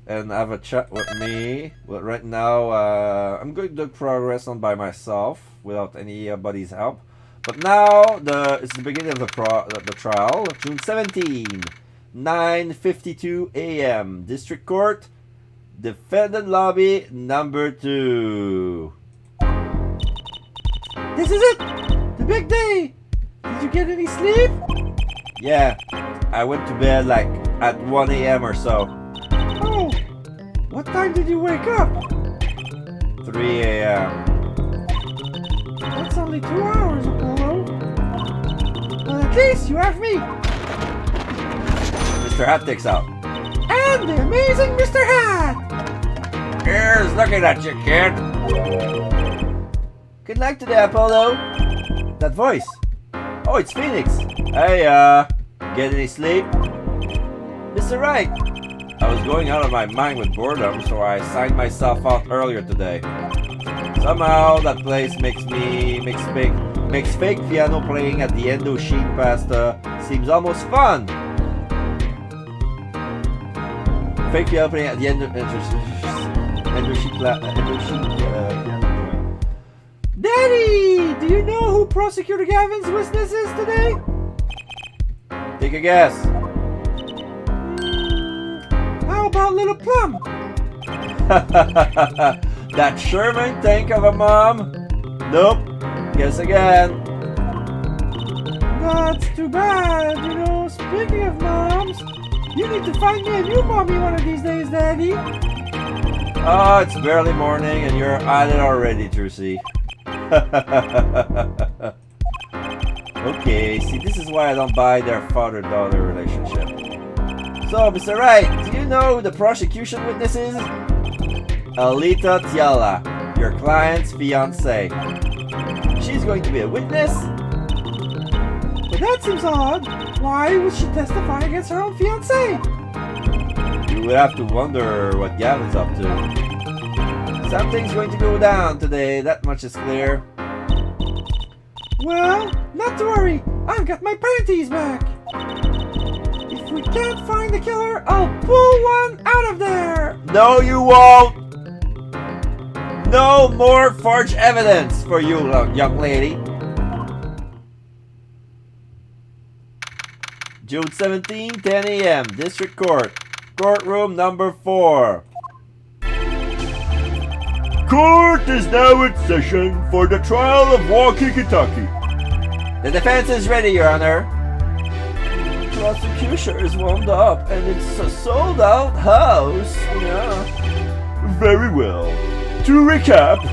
and have a chat with me. But right now, I'm going to do progress on by myself without anybody's help. But now it's the beginning of the trial, June 17, 9:52 a.m. District Court, Defendant Lobby number 2. This is it! The big day! Did you get any sleep? Yeah, I went to bed like at 1 a.m. or so. Oh, what time did you wake up? 3 a.m. That's only 2 hours, Apollo. But at least you have me. Mr. Hat takes out. And the amazing Mr. Hat. Here's looking at you, kid. Good luck today, Apollo. That voice. Oh, it's Phoenix. Hey, get any sleep? Mr. Wright. I was going out of my mind with boredom, so I signed myself out earlier today. Somehow that place makes fake piano playing at the endo sheet pasta seems almost fun. Fake piano playing at the endo sheet piano. Daddy, do you know who Prosecutor Gavin's witness is today? Take a guess. How about Little Plum? That Sherman tank of a mom? Nope. Guess again. That's too bad. You know, speaking of moms, you need to find me a new mommy one of these days, Daddy. Oh, it's barely morning and you're at it already, Trucy. Okay, see, this is why I don't buy their father-daughter relationship. So, Mr. Wright, do you know who the prosecution witness is? Alita Tiala, your client's fiancée. She's going to be a witness? But that seems odd. Why would she testify against her own fiancé? You would have to wonder what Gavin's up to. Something's going to go down today, that much is clear. Well, not to worry. I've got my panties back. If we can't find the killer, I'll pull one out of there. No, you won't! No more forged evidence for you, young lady. June 17, 10 a.m. District Court. Courtroom number 4. Court is now in session for the trial of Walkie Kentucky. The defense is ready, Your Honor. Prosecution is warmed up, and it's a sold-out house. Yeah. Very well. To recap,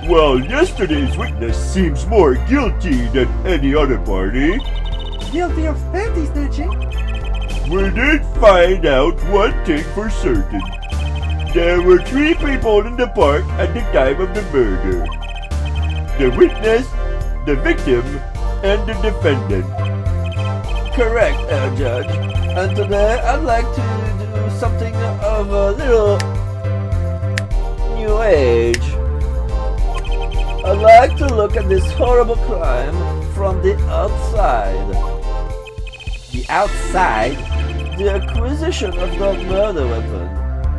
while yesterday's witness seems more guilty than any other party, Guilty of panty snatching? we did find out one thing for certain. There were 3 people in the park at the time of the murder. The witness, the victim, and the defendant. Correct, Judge. And today I'd like to do something of a little new age. I'd like to look at this horrible crime from the outside. The outside? The acquisition of the murder weapon.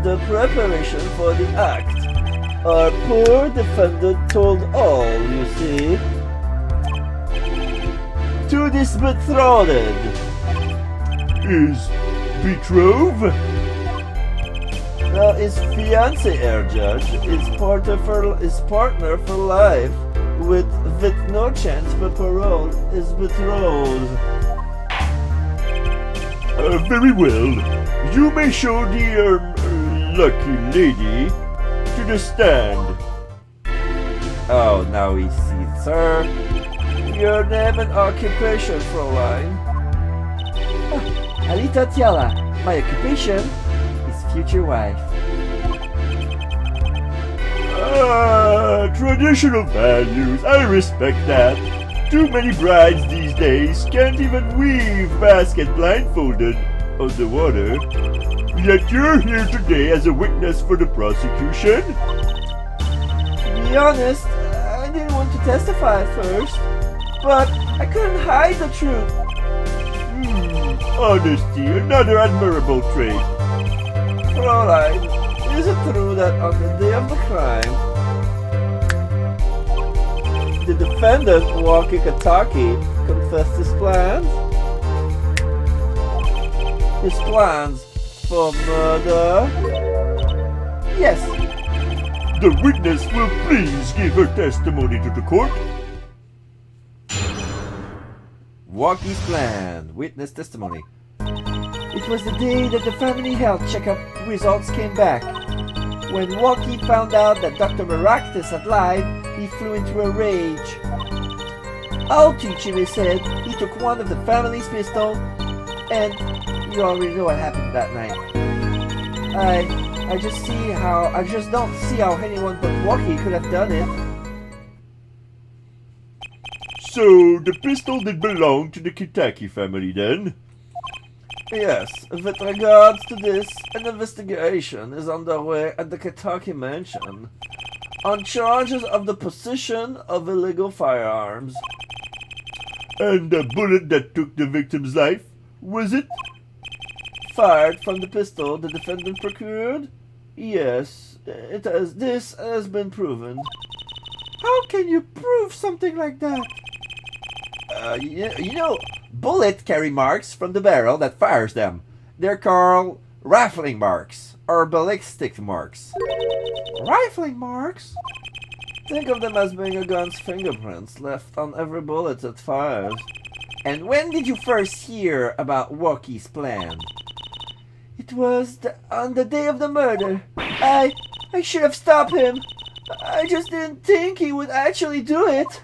The preparation for the act. Our poor defendant told all, you see. To this betrothed. Is betrothed? His fiancé, Herr Judge, his partner for life, with no chance for parole, is betrothed. Very well. You may show the lucky lady to the stand. Oh, now we see, sir. Your name and occupation, Fräulein. Alita Tiala. My occupation is future wife. Traditional values. I respect that. Too many brides these days can't even weave basket blindfolded on the water. Yet you're here today as a witness for the prosecution? To be honest, I didn't want to testify at first, but I couldn't hide the truth. Honesty, another admirable trait. Fräulein, is it true that on the day of the crime, the defendant, Walkie Kentucky, confessed his plans? His plans for murder? Yes. The witness will please give her testimony to the court. Walkie's plan. Witness testimony. It was the day that the family health checkup results came back. When Walkie found out that Dr. Maractus had lied, he flew into a rage. I'll teach him, he said. He took one of the family's pistols, and you already know what happened that night. I just don't see how anyone but Walkie could have done it. So, the pistol did belong to the Kentucky family then? Yes, with regards to this, an investigation is underway at the Kentucky mansion on charges of the possession of illegal firearms. And the bullet that took the victim's life, was it? Fired from the pistol the defendant procured? Yes, this has been proven. How can you prove something like that? You know, bullets carry marks from the barrel that fires them. They're called rifling marks, or ballistic marks. Rifling marks? Think of them as being a gun's fingerprints left on every bullet it fires. And when did you first hear about Walkie's plan? It was on the day of the murder. I should have stopped him. I just didn't think he would actually do it.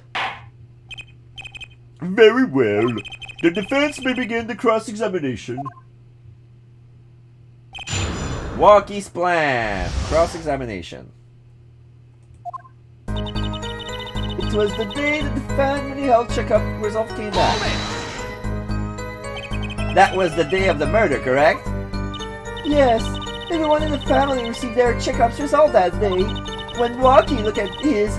Very well. The defense may begin the cross-examination. Walkie's plan. Cross-examination. It was the day that the family health checkup result came back. That was the day of the murder, correct? Yes. Everyone in the family received their checkups result that day. When Walkie looked at his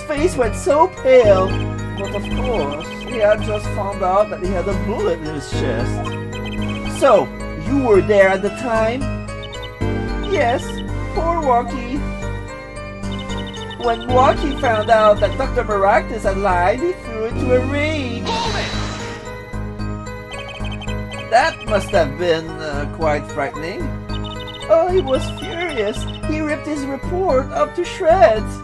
face went so pale. But of course, he had just found out that he had a bullet in his chest. So, you were there at the time? Yes, poor Walkie. When Walkie found out that Dr. Maractus had lied, he flew into a rage. That must have been quite frightening. Oh, he was furious. He ripped his report up to shreds.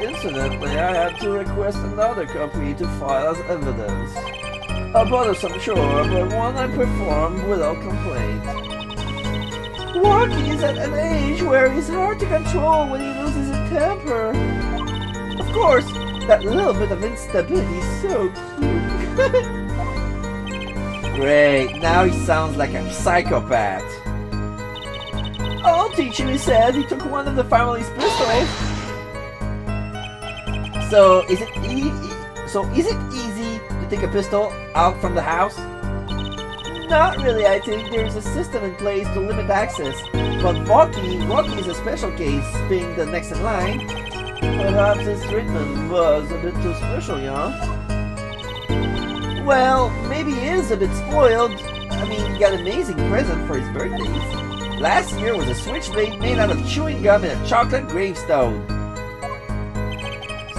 Incidentally, I had to request another copy to file as evidence. A bothersome chore, but one I performed without complaint. Rocky is at an age where he's hard to control when he loses his temper. Of course, that little bit of instability is so cute. Great, now he sounds like a psychopath. I'll teach you, he said. He took one of the family's pistols. So is it easy to take a pistol out from the house? Not really, I think. There's a system in place to limit access. But Rocky is a special case, being the next in line. Perhaps his treatment was a bit too special, yeah? Well, maybe he is a bit spoiled. I mean, he got an amazing present for his birthdays. Last year was a switchblade made out of chewing gum and a chocolate gravestone.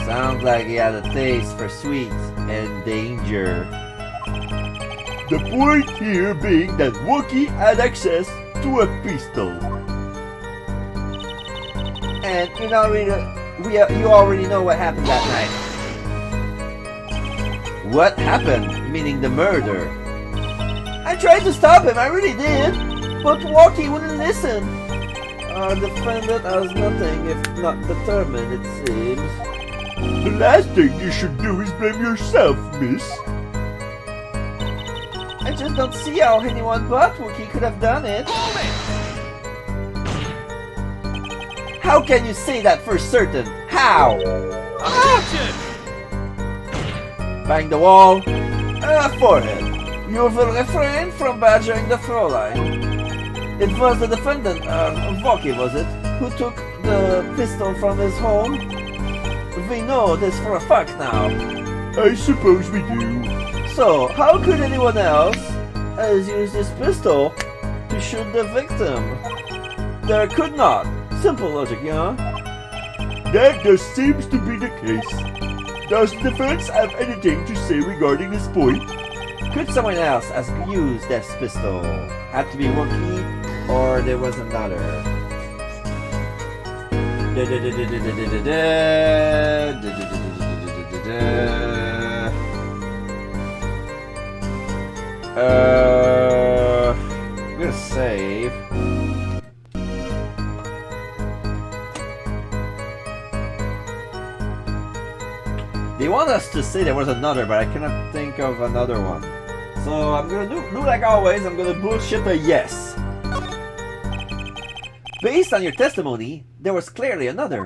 Sounds like he had a taste for sweets and danger. The point here being that Wookie had access to a pistol. And you already know what happened that night. What happened? Meaning the murder. I tried to stop him, I really did. But Wookie wouldn't listen. Our defendant has nothing if not determined, it seems. The last thing you should do is blame yourself, miss. I just don't see how anyone but Wookie could have done it. How can you say that for certain? How? Objection! Bang the wall. Forehead. You will refrain from badgering the throw line. It was the defendant, Voki was it, who took the pistol from his home? We know this for a fact now. I suppose we do. So, how could anyone else has used this pistol to shoot the victim? There could not. Simple logic, yeah? That just seems to be the case. Does the defense have anything to say regarding this point? Could someone else have used this pistol? Had to be Wookie, or there was another. I'm gonna save. They want us to say there was another, but I cannot think of another one. So I'm gonna do like always, I'm gonna bullshit a yes. Based on your testimony, there was clearly another.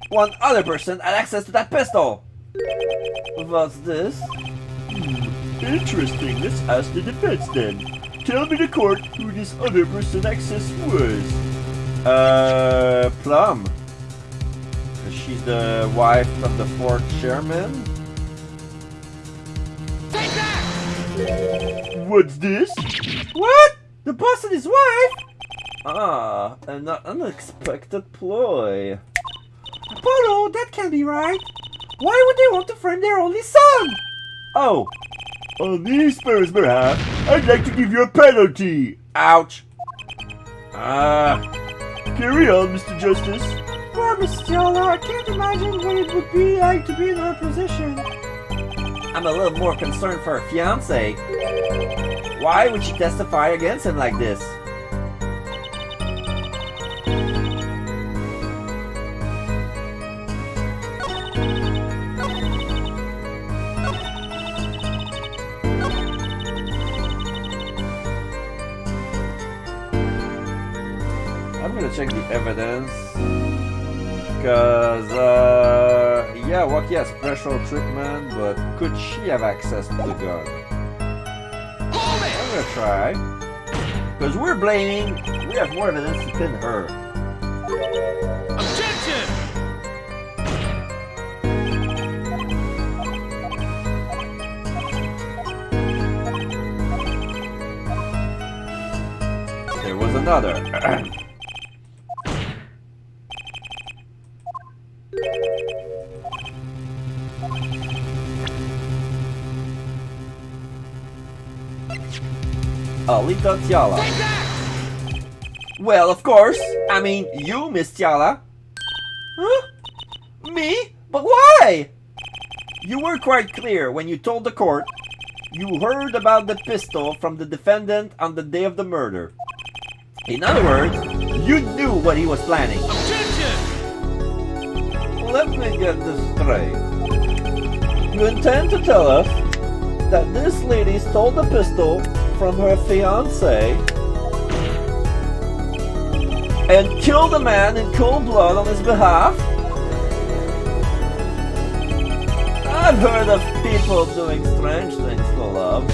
One other person had access to that pistol. What's this? Interesting. Let's ask the defense then. Tell me the court who this other person access was. Plum. She's the wife of the fourth chairman. Take that! What's this? What? The boss and his wife? Ah, an unexpected ploy. Apollo, that can't be right. Why would they want to frame their only son? Oh, On these Spurs' behalf, I'd like to give you a penalty. ouch. Carry on, Mr. Justice. Poor Miss Stella, I can't imagine what it would be like to be in her position. I'm a little more concerned for her fiance. Why would she testify against him like this? I'm gonna check the evidence. Because, yeah, Wookie has special treatment, but could she have access to the gun? I'm gonna try. Because we have more evidence to pin her. Objection! There was another. Alita Tiala. Take that! Well, of course. I mean, you, Miss Tiala. Huh? Me? But why? You were quite clear when you told the court you heard about the pistol from the defendant on the day of the murder. In other words, you knew what he was planning. Objection! Let me get this straight. You intend to tell us that this lady stole the pistol from her fiancé and killed a man in cold blood on his behalf? I've heard of people doing strange things for love,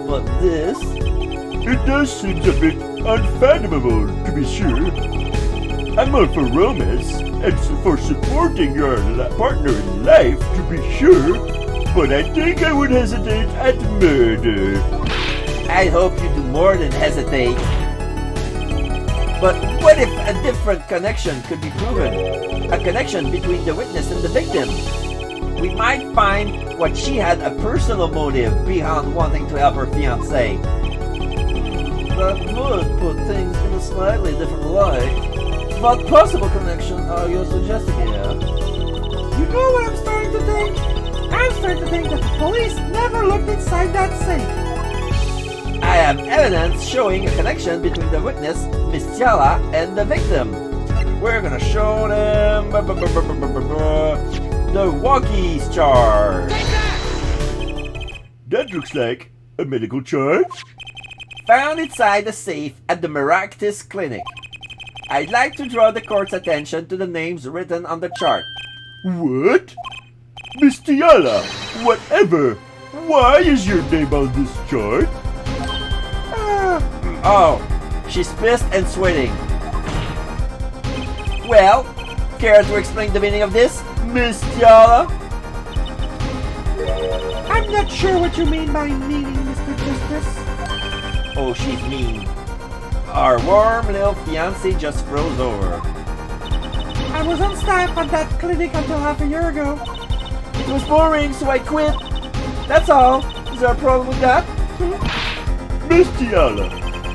but this? It does seem a bit unfathomable, to be sure. I'm all for romance, and for supporting your partner in life, to be sure, but I think I would hesitate at murder. I hope you do more than hesitate. But what if a different connection could be proven? A connection between the witness and the victim? We might find what she had a personal motive beyond wanting to help her fiancé. That would put things in a slightly different light. What possible connection are you suggesting here? You know what I'm starting to think? I'm starting to think that the police never looked inside that safe. I have evidence showing a connection between the witness, Miss Tiala, and the victim. We're gonna show them the walkies charge. Take that! That looks like a medical charge. Found inside the safe at the Maractus Clinic. I'd like to draw the court's attention to the names written on the chart. What? Miss Tiala, whatever. Why is your name on this chart? Oh, she's pissed and sweating. Well, care to explain the meaning of this, Miss Tiala? I'm not sure what you mean by meaning, Mr. Justice. Oh, she's mean. Our warm little fiancé just froze over. I was on staff at that clinic until half a year ago. It was boring, so I quit. That's all. Is there a problem with that? Miss Tiala,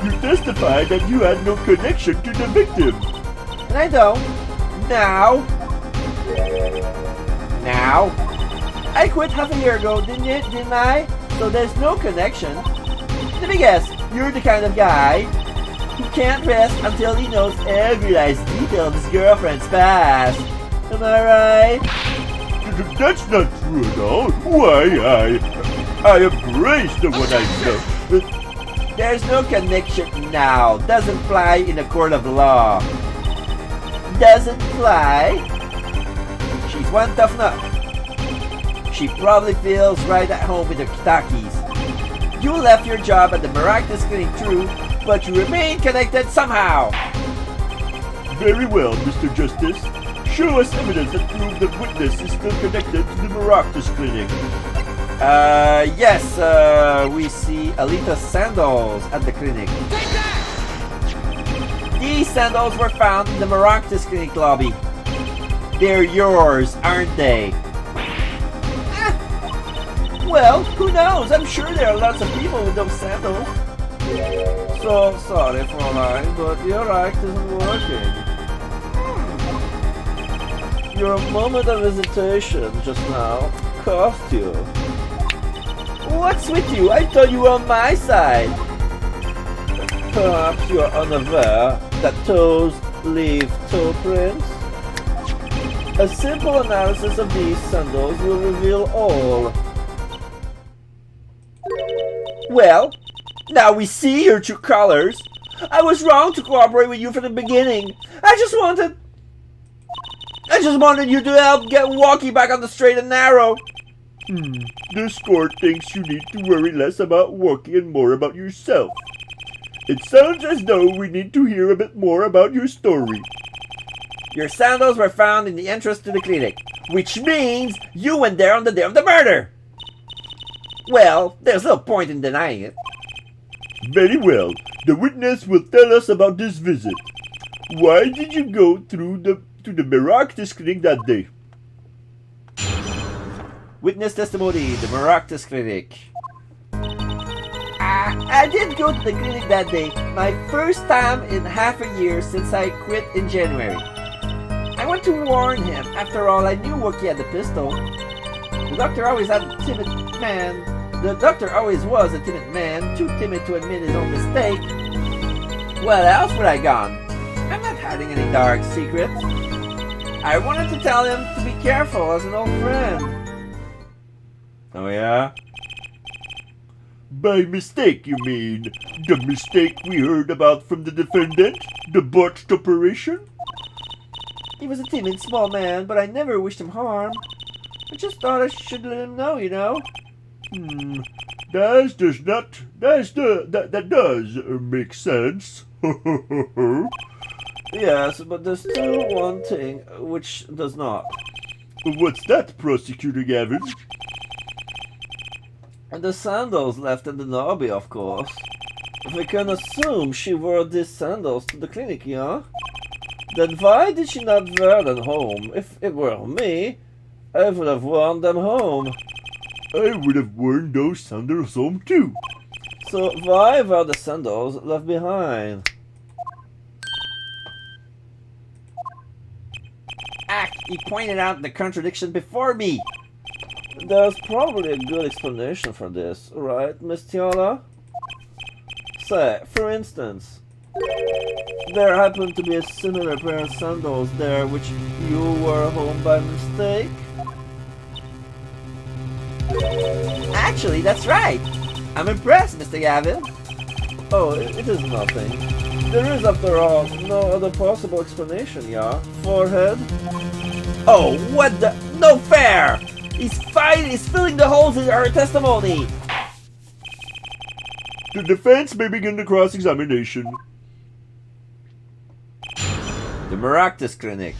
you testified that you had no connection to the victim. And I don't. Now. I quit half a year ago, didn't I? So there's no connection. Let me guess, you're the kind of guy who can't rest until he knows every last detail of his girlfriend's past. Am I right? That's not true at all. Why, I embrace the one I know. There's no connection now. Doesn't fly in a court of law. Doesn't fly? She's one tough nut. She probably feels right at home with her kitakis. You left your job at the Maractus Clinic, true, but you remain connected somehow. Very well, Mr. Justice. Show us evidence that proves the witness is still connected to the Maractus Clinic. Yes, we see Alita's sandals at the clinic. Take that! These sandals were found in the Maractus Clinic lobby. They're yours, aren't they? Well, who knows? I'm sure there are lots of people with those sandals. So sorry, Fräulein, but your act isn't working. Your moment of hesitation just now cost you. What's with you? I thought you were on my side. Perhaps you are unaware that toes leave toe prints? A simple analysis of these sandals will reveal all. Well, now we see your true colors. I was wrong to cooperate with you from the beginning. I just wanted you to help get Walkie back on the straight and narrow. This court thinks you need to worry less about Walkie and more about yourself. It sounds as though we need to hear a bit more about your story. Your sandals were found in the entrance to the clinic, which means you went there on the day of the murder. Well, there's no point in denying it. Very well. The witness will tell us about this visit. Why did you go to the Maractus Clinic that day? Witness testimony, the Maractus Clinic. I did go to the clinic that day, my first time in half a year since I quit in January. I went to warn him. After all, I knew Wookie had the pistol. The doctor always was a timid man, too timid to admit his own mistake. Where else would I gone? I'm not hiding any dark secrets. I wanted to tell him to be careful as an old friend. Oh yeah? By mistake, you mean? The mistake we heard about from the defendant? The botched operation? He was a timid, small man, but I never wished him harm. I just thought I should let him know, you know. That does make sense. Yes, but there's still one thing which does not. What's that, Prosecutor Gavin? And the sandals left in the lobby, of course. We can assume she wore these sandals to the clinic, yeah? Then why did she not wear them home? If it were me, I would have worn them home. I would have worn those sandals home too. So why were the sandals left behind? He pointed out the contradiction before me. There's probably a good explanation for this, right, Miss Tiala? Say, for instance, there happened to be a similar pair of sandals there which you wore home by mistake? Actually, that's right. I'm impressed, Mr. Gavin. Oh, it is nothing. There is, after all, no other possible explanation, yeah? Forehead? Oh, what the? No fair! He's filling the holes in our testimony! The defense may begin the cross-examination. The Maractus Clinic.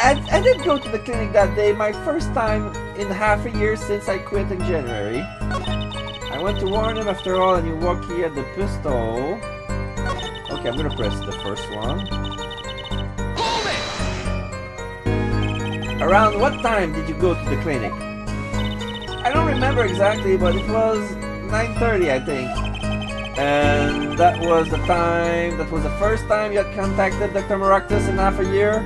I did go to the clinic that day, my first time in half a year since I quit in January. I went to warn him after all, and you Wookie had the pistol. Okay, I'm gonna press the first one. Hold it! Around what time did you go to the clinic? I don't remember exactly, but it was 9:30, I think. And that was the first time you had contacted Dr. Maractus in half a year?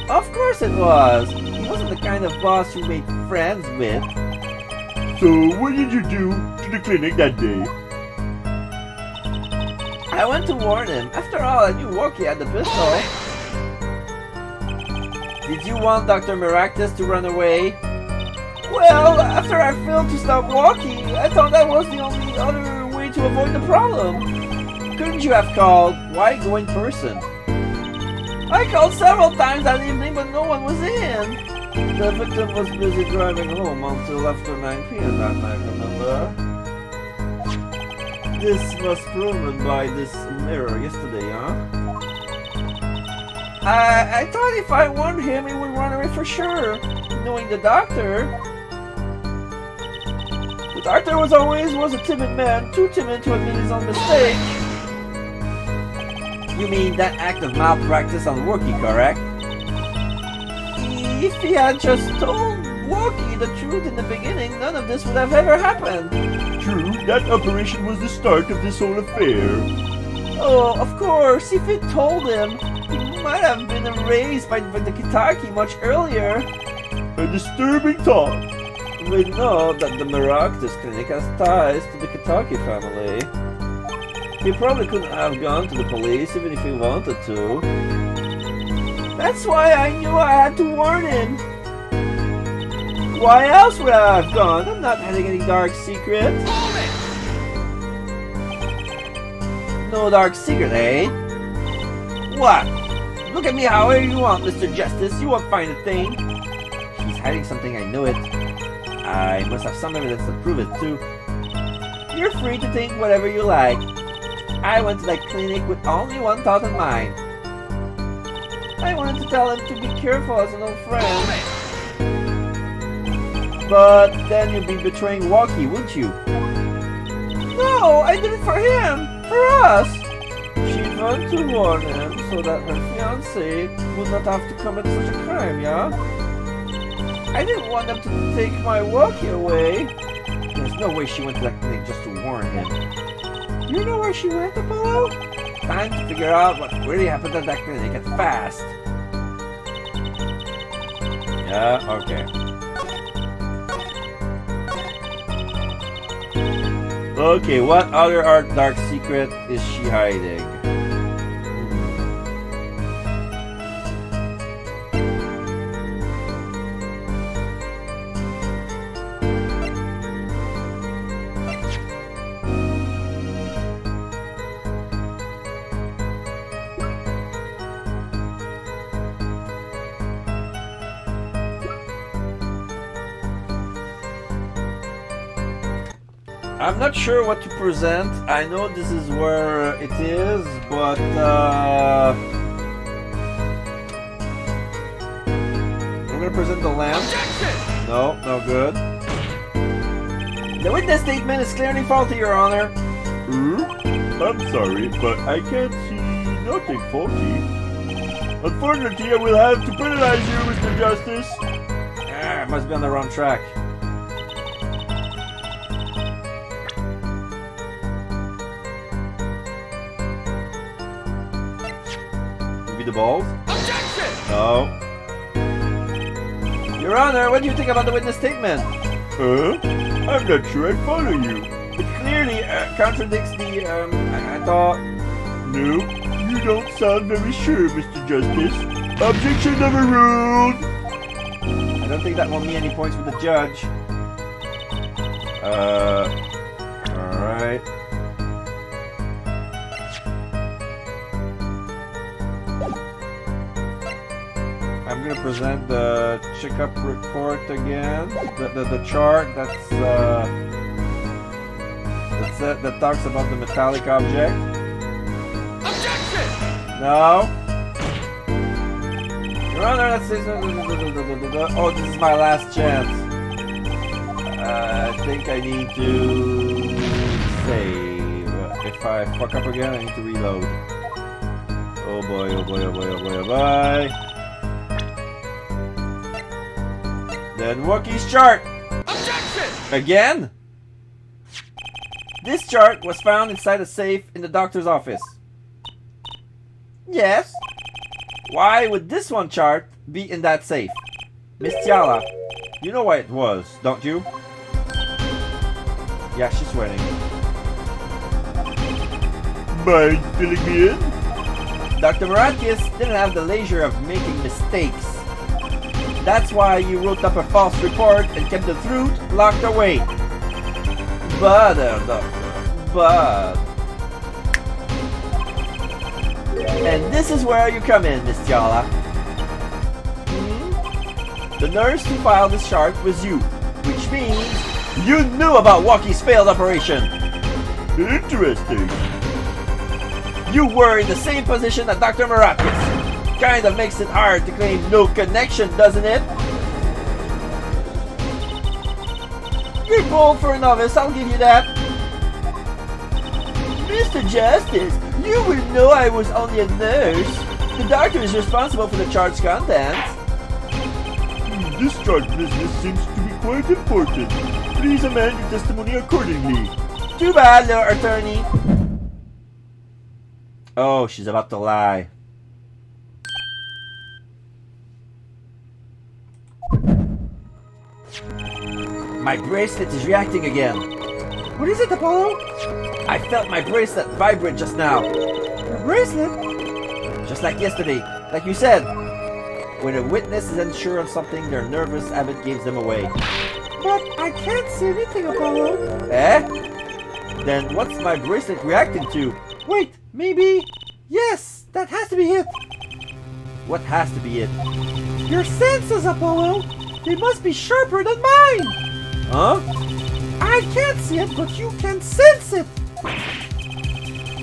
Of course it was! He wasn't the kind of boss you made friends with. So, what did you do to the clinic that day? I went to warn him. After all, I knew Wookie had the pistol. Did you want Dr. Maractus to run away? Well, after I failed to stop Wookie, I thought that was the only other way to avoid the problem. Couldn't you have called? Why go in person? I called several times that evening, but no one was in. The victim was busy driving home until after 9 p.m. that night, remember? This was proven by this mirror yesterday, huh? I thought if I warned him, he would run away for sure, knowing the doctor. The doctor was a timid man, too timid to admit his own mistake. You mean that act of malpractice on Wookie, correct? If he had just told Wookie the truth in the beginning, none of this would have ever happened. True, that operation was the start of this whole affair. Oh, of course, if he told him, he might have been erased by the Kitaki much earlier. A disturbing thought. We know that the Maractus Clinic has ties to the Kitaki family. He probably couldn't have gone to the police even if he wanted to. That's why I knew I had to warn him. Why else would I have gone? I'm not hiding any dark secrets. No dark secret, eh? What? Look at me however you want, Mr. Justice. You won't find a thing. He's hiding something, I know it. I must have some evidence to prove it, too. You're free to think whatever you like. I went to that clinic with only one thought in mind. I wanted to tell him to be careful as an old friend. But then you'd be betraying Wookie, wouldn't you? No, I did it for him! For us! She wanted to warn him so that her fiancé would not have to commit such a crime, yeah? I didn't want them to take my walkie away. There's no way she went to that clinic just to warn him. You know where she went, Apollo? Time to figure out what really happened at that clinic and fast. Yeah, okay. Okay, what other dark secret is she hiding? I'm not sure what to present. I know this is where it is, but I'm gonna present the lamp. No, no good. The witness statement is clearly faulty, Your Honor. I'm sorry, but I can't see nothing faulty. Unfortunately, I will have to penalize you, Mr. Justice. I must be on the wrong track. The balls? Objection! No. Your Honor, what do you think about the witness statement? I'm not sure I follow you. It clearly contradicts the, I thought... No, you don't sound very sure, Mr. Justice. Objection overruled! I don't think that won me any points with the judge. Alright. I'm gonna present the checkup report again. The chart that's that talks about the metallic object. Objection! No. Your Honor, let's say. Oh, this is my last chance. I think I need to save. If I fuck up again, I need to reload. Oh boy! Oh boy! Oh boy! Oh boy! Oh boy! Then Wookiee's chart! Objection! Again? This chart was found inside a safe in the doctor's office. Yes. Why would this one chart be in that safe? Miss Tiala, you know why it was, don't you? Yeah, she's sweating. Mind filling me in? Dr. Miratkis didn't have the leisure of making mistakes. That's why you wrote up a false report and kept the truth locked away. But, Doctor, but... And this is where you come in, Miss Tiala. The nurse who filed this chart was you, which means you knew about Wookiee's failed operation. Interesting. You were in the same position that Dr. Miratkis. Kind of makes it hard to claim no connection, doesn't it? You're bold for a novice, I'll give you that. Mr. Justice, you would know I was only a nurse. The doctor is responsible for the chart's contents. This chart business seems to be quite important. Please amend your testimony accordingly. Too bad, little attorney. Oh, she's about to lie. My bracelet is reacting again. What is it, Apollo? I felt my bracelet vibrate just now. Your bracelet? Just like yesterday. Like you said. When a witness is unsure of something, their nervous habit gives them away. But I can't see anything, Apollo. Eh? Then what's my bracelet reacting to? Wait, maybe... Yes, that has to be it. What has to be it? Your senses, Apollo. They must be sharper than mine. Huh? I can't see it, but you can sense it.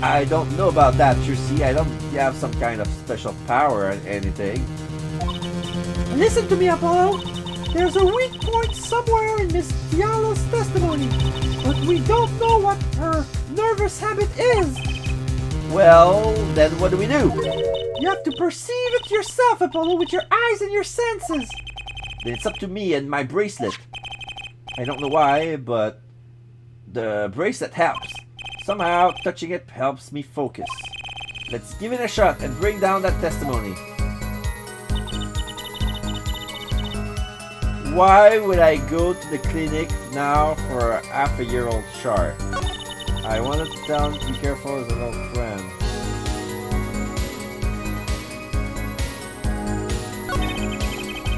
I don't know about that, you see. I don't have some kind of special power or anything. Listen to me, Apollo. There's a weak point somewhere in Miss Tiala's testimony, but we don't know what her nervous habit is. Well, then what do we do? You have to perceive it yourself, Apollo, with your eyes and your senses. then it's up to me and my bracelet. I don't know why, but the bracelet helps. Somehow, touching it helps me focus. Let's give it a shot and bring down that testimony. Why would I go to the clinic now for a half-a-year-old chart? I wanted to tell him to be careful as an old friend.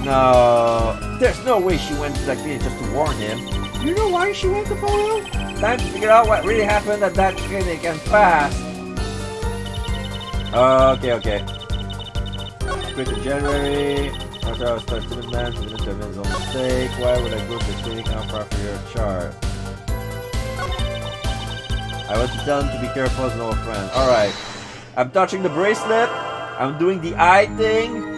No, there's no way she went to the clinic just to warn him. You know why she went to Polo? Time to figure out what really happened at that clinic and fast. Okay. Quit in January. After I was starting to man to determine his own mistake. Why would I go to the clinic now for your chart? I want to tell him to be careful as an old friend. Alright. I'm touching the bracelet. I'm doing the eye thing.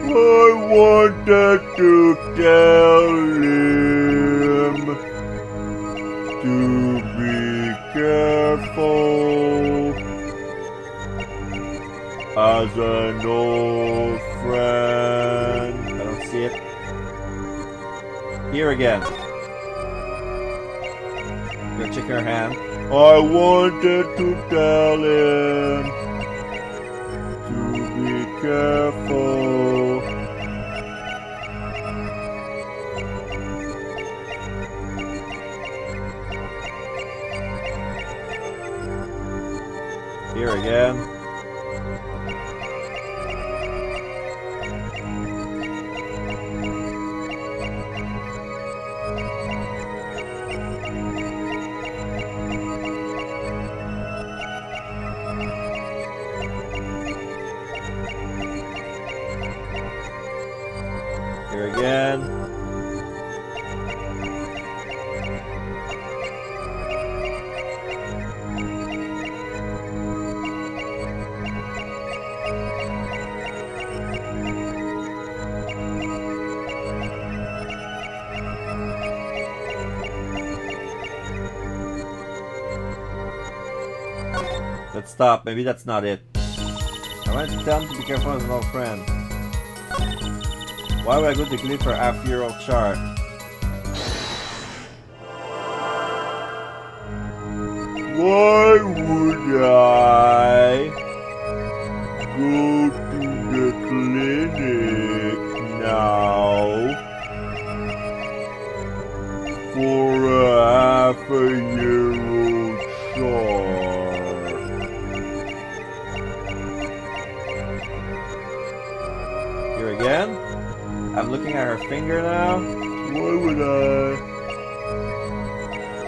I wanted to tell him to be careful as an old friend. I don't see it. Here again. Go check her hand. I wanted to tell him to be careful. Here again. Here again. Let's stop. Maybe that's not it. I wanted to tell him to be careful as an old friend. Why would I go to clinic for a half-year-old chart? Why would I go to the clinic now for a half-a-year-old chart? Here again. I'm looking at her finger now. Why would I?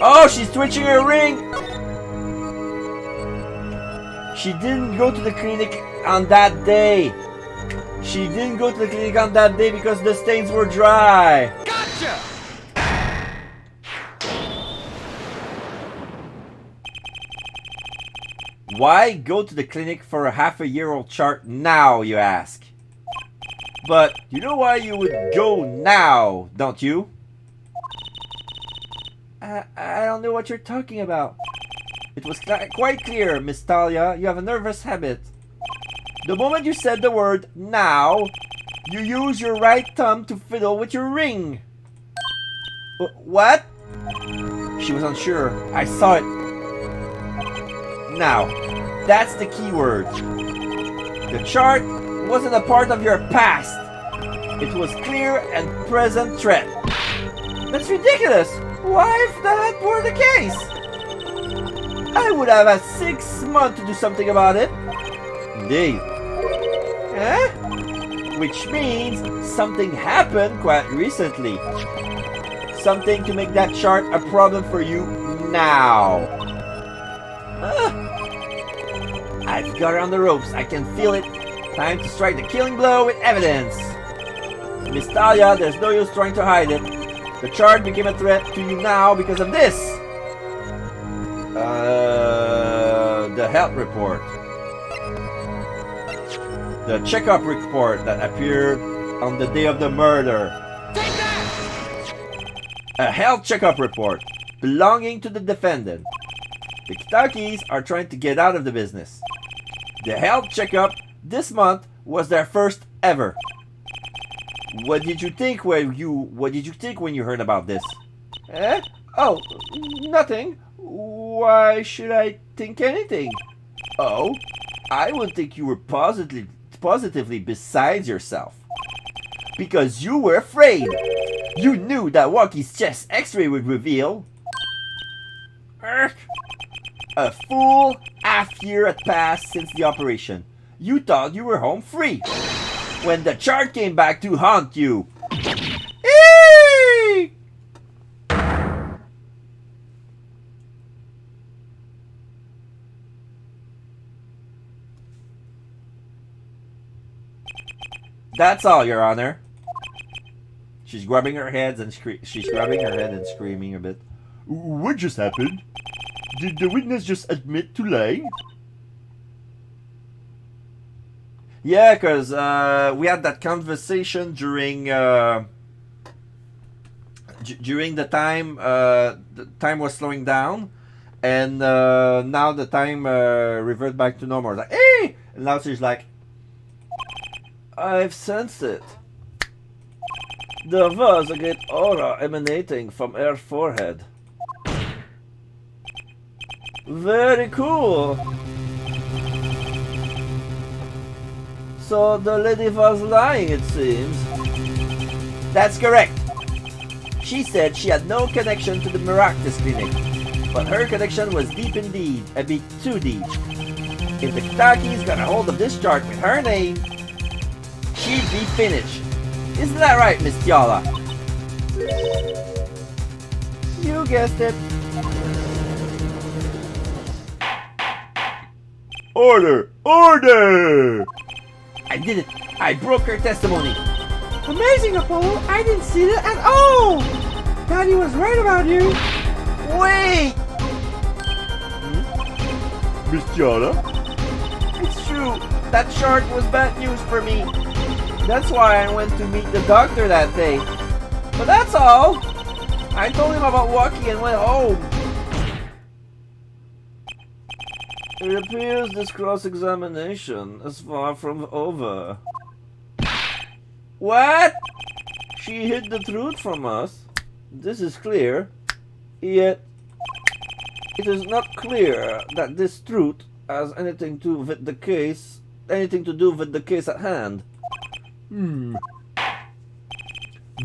Oh, she's twitching her ring! She didn't go to the clinic on that day. She didn't go to the clinic on that day because the stains were dry. Gotcha! Why go to the clinic for a half-a-year-old chart now, you ask? But you know why you would go now, don't you? I don't know what you're talking about. It was quite clear, Miss Talia. You have a nervous habit. The moment you said the word now, you use your right thumb to fiddle with your ring. What? She was unsure. I saw it. Now, that's the key word. The chart wasn't a part of your past. It was clear and present threat. That's ridiculous. Why if that were the case? I would have had 6 months to do something about it. Indeed. Eh? Which means something happened quite recently. Something to make that chart a problem for you now. I've got her on the ropes. I can feel it. Time to strike the killing blow with evidence. Miss Talia, there's no use trying to hide it. The chart became a threat to you now because of this. The health report. The checkup report that appeared on the day of the murder. Take that! A health checkup report belonging to the defendant. The Kitakis are trying to get out of the business. The health checkup this month was their first ever. What did you think when you heard about this? Eh? Oh, nothing. Why should I think anything? Oh, I would think you were positively besides yourself. Because you were afraid. You knew that Walkie's chest x-ray would reveal. A full half year had passed since the operation. You thought you were home free. When the chart came back to haunt you. Eee! That's all, Your Honor. She's grabbing her head and screaming a bit. What just happened? Did the witness just admit to lying? Yeah, because we had that conversation during the time was slowing down, and now the time revert back to normal. Like, hey! And now she's like, I've sensed it. There was a great aura emanating from her forehead. Very cool. So the lady was lying, it seems. That's correct. She said she had no connection to the Maractus clinic, but her connection was deep indeed, a bit too deep. If the Kitaki's got a hold of this chart with her name, she'd be finished. Isn't that right, Miss Tiala? You guessed it. Order! Order! I did it. I broke her testimony. Amazing, Apollo! I didn't see that at all! Daddy was right about you! Wait! Miss Tiana? It's true. That chart was bad news for me. That's why I went to meet the doctor that day. But that's all. I told him about Walkie and went home. It appears this cross-examination is far from over. What? She hid the truth from us. This is clear. Yet, it is not clear that this truth has anything to do with the case at hand.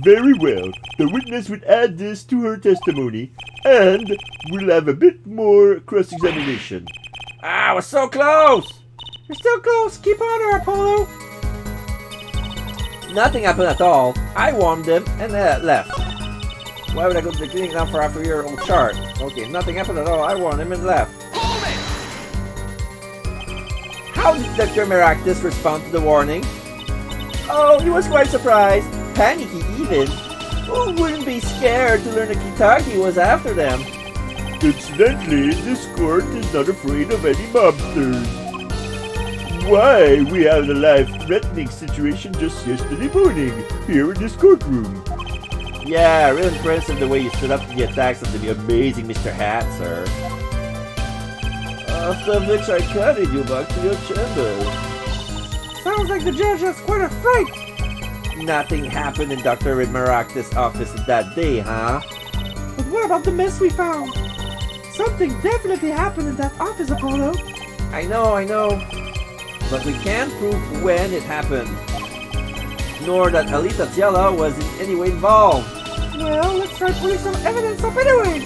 Very well. The witness would add this to her testimony, and we'll have a bit more cross-examination. Ah, we're so close! You're still close! Keep on her, Apollo! Nothing happened at all. I warned them and left. Why would I go to the clinic now for half a year old chart? Okay, nothing happened at all. I warned him and left. Hold it! How did Dr. Maractus respond to the warning? Oh, he was quite surprised. Panicky even. Who wouldn't be scared to learn that Kitaki was after them? Incidentally, this court is not afraid of any mobsters. Why, we had a life-threatening situation just yesterday morning, here in this courtroom. Yeah, real impressive the way you stood up to the attacks of the amazing Mr. Hat, sir. After which I carried you back to your chambers. Sounds like the judge has quite a fright! Nothing happened in Dr. Maractus' office that day, huh? But what about the mess we found? Something definitely happened in that office, Apollo. I know. But we can't prove when it happened. Nor that Alita Tiala was in any way involved. Well, let's try putting some evidence up anyway.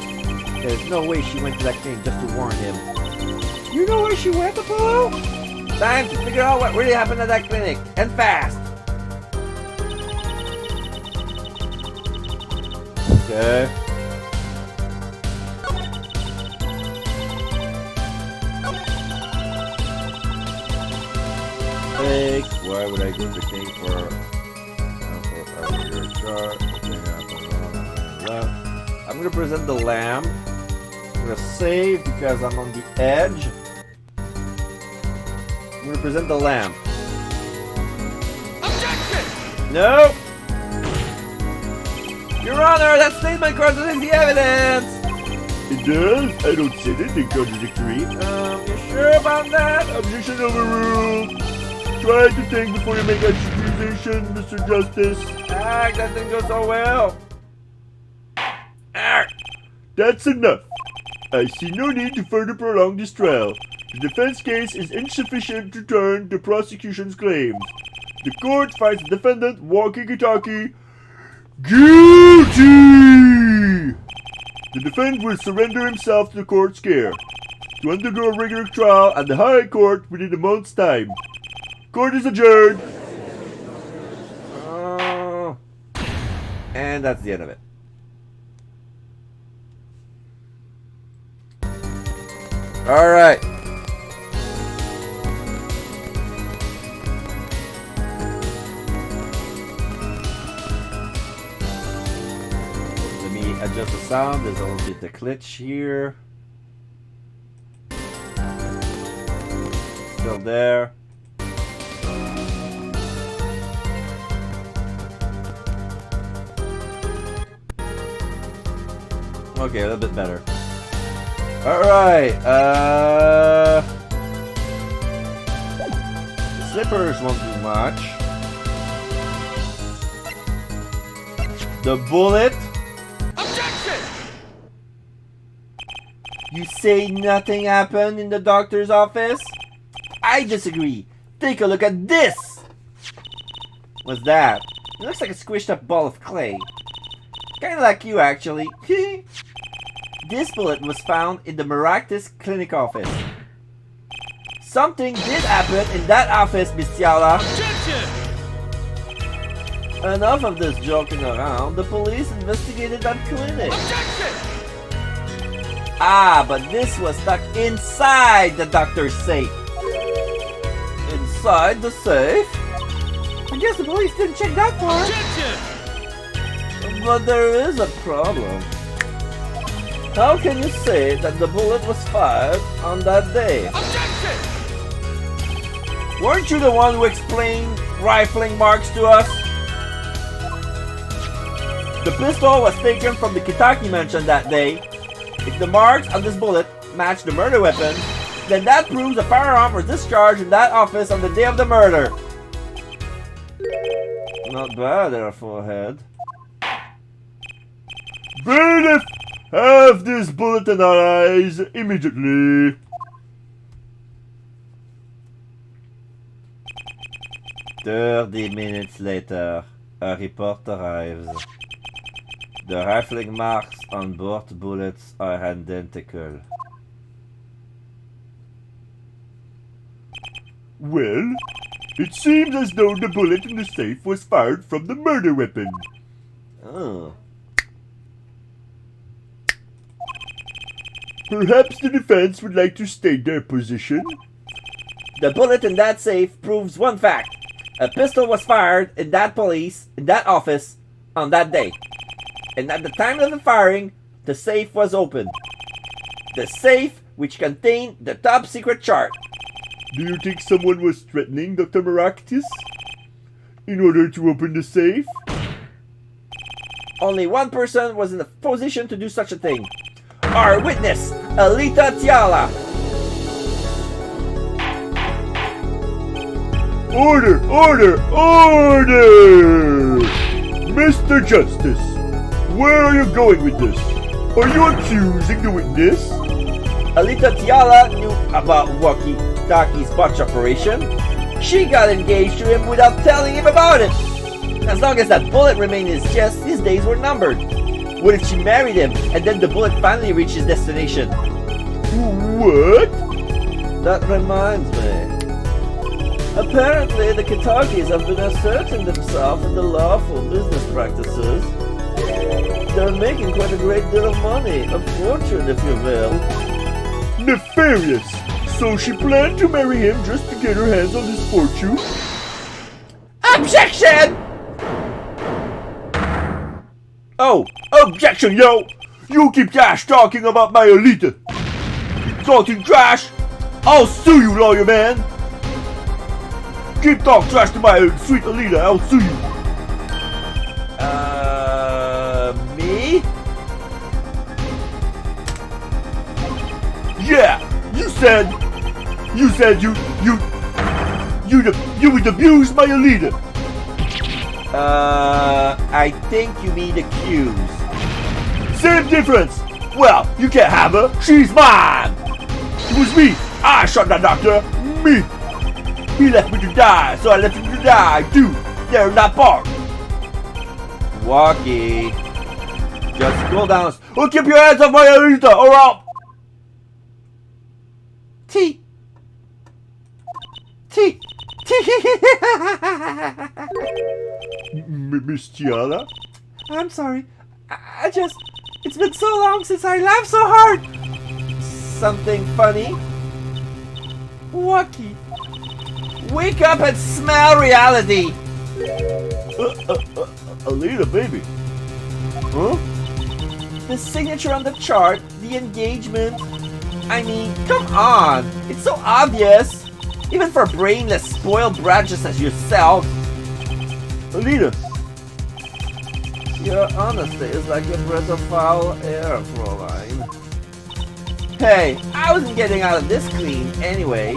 There's no way she went to that clinic just to warn him. You know where she went, Apollo? Time to figure out what really happened at that clinic. And fast! Okay. Why would I go to king for your chart? I'm gonna present the lamb. I'm gonna save because I'm on the edge. I'm gonna present the lamb. Objection! No! Your Honor, that statement contradicts the evidence! It does? I don't see anything contradictory. You sure about that? Objection overruled. Try to think before you make a accusation, Mr. Justice. Ah, that didn't go so well. Ah. That's enough. I see no need to further prolong this trial. The defense case is insufficient to turn the prosecution's claims. The court finds the defendant, walkie-talkie, guilty! The defendant will surrender himself to the court's care to undergo a regular trial at the High Court within a month's time. Court is adjourned. And that's the end of it. All right. Let me adjust the sound. There's a little bit of glitch here. Still there. Okay, a little bit better. Alright, slippers won't do much. The bullet. Objection! You say nothing happened in the doctor's office? I disagree. Take a look at this! What's that? It looks like a squished up ball of clay. Kinda like you, actually. This bullet was found in the Maractus clinic office. Something did happen in that office, Bestiala. Objection! Enough of this joking around. The police investigated that clinic. Objection! Ah, but this was stuck inside the doctor's safe. Inside the safe? I guess the police didn't check that far. Objection! But there is a problem. How can you say that the bullet was fired on that day? Objection! Weren't you the one who explained rifling marks to us? The pistol was taken from the Kitaki mansion that day. If the marks on this bullet match the murder weapon, then that proves a firearm was discharged in that office on the day of the murder. Not bad there, forehead. Bailiff, have this bullet analyzed immediately. "30 minutes later, a report arrives. The rifling marks on both bullets are identical." Well, it seems as though the bullet in the safe was fired from the murder weapon. Oh. Perhaps the defense would like to state their position? The bullet in that safe proves one fact. A pistol was fired in that office on that day. And at the time of the firing, the safe was open. The safe which contained the top secret chart. Do you think someone was threatening Dr. Maractus in order to open the safe? Only one person was in a position to do such a thing. Our witness, Alita Tiala. Order! Order! Order! Mr. Justice, where are you going with this? Are you accusing the witness? Alita Tiala knew about Walkie-Talkie's botch operation. She got engaged to him without telling him about it. As long as that bullet remained in his chest, his days were numbered. What if she married him, and then the bullet finally reached his destination? What? That reminds me. Apparently, the Kitakis have been asserting themselves in the lawful business practices. They're making quite a great deal of money, a fortune, if you will. Nefarious! So she planned to marry him just to get her hands on his fortune? Objection! Oh, objection, yo! You keep trash talking about my Alita! You talking trash? I'll sue you, lawyer man! Keep talking trash to my sweet Alita, I'll sue you! Me? Yeah! You said you would abuse my Alita! I think you mean accused. Same difference. Well, you can't have her. She's mine. It was me. I shot that doctor. Me. He left me to die, so I left him to die too. There in that park. Walkie. Just go down. Oh, keep your hands off my Alita, or I'll... T. Miss Tiana? I'm sorry. I just... It's been so long since I laughed so hard. Something funny? Walkie. Wake up and smell reality! Alita, baby. Huh? The signature on the chart, the engagement. I mean, come on! It's so obvious! Even for brainless, spoiled brat just as yourself. Alita. Your honesty is like a breath of foul air, Fräulein. Hey, I wasn't getting out of this clean anyway.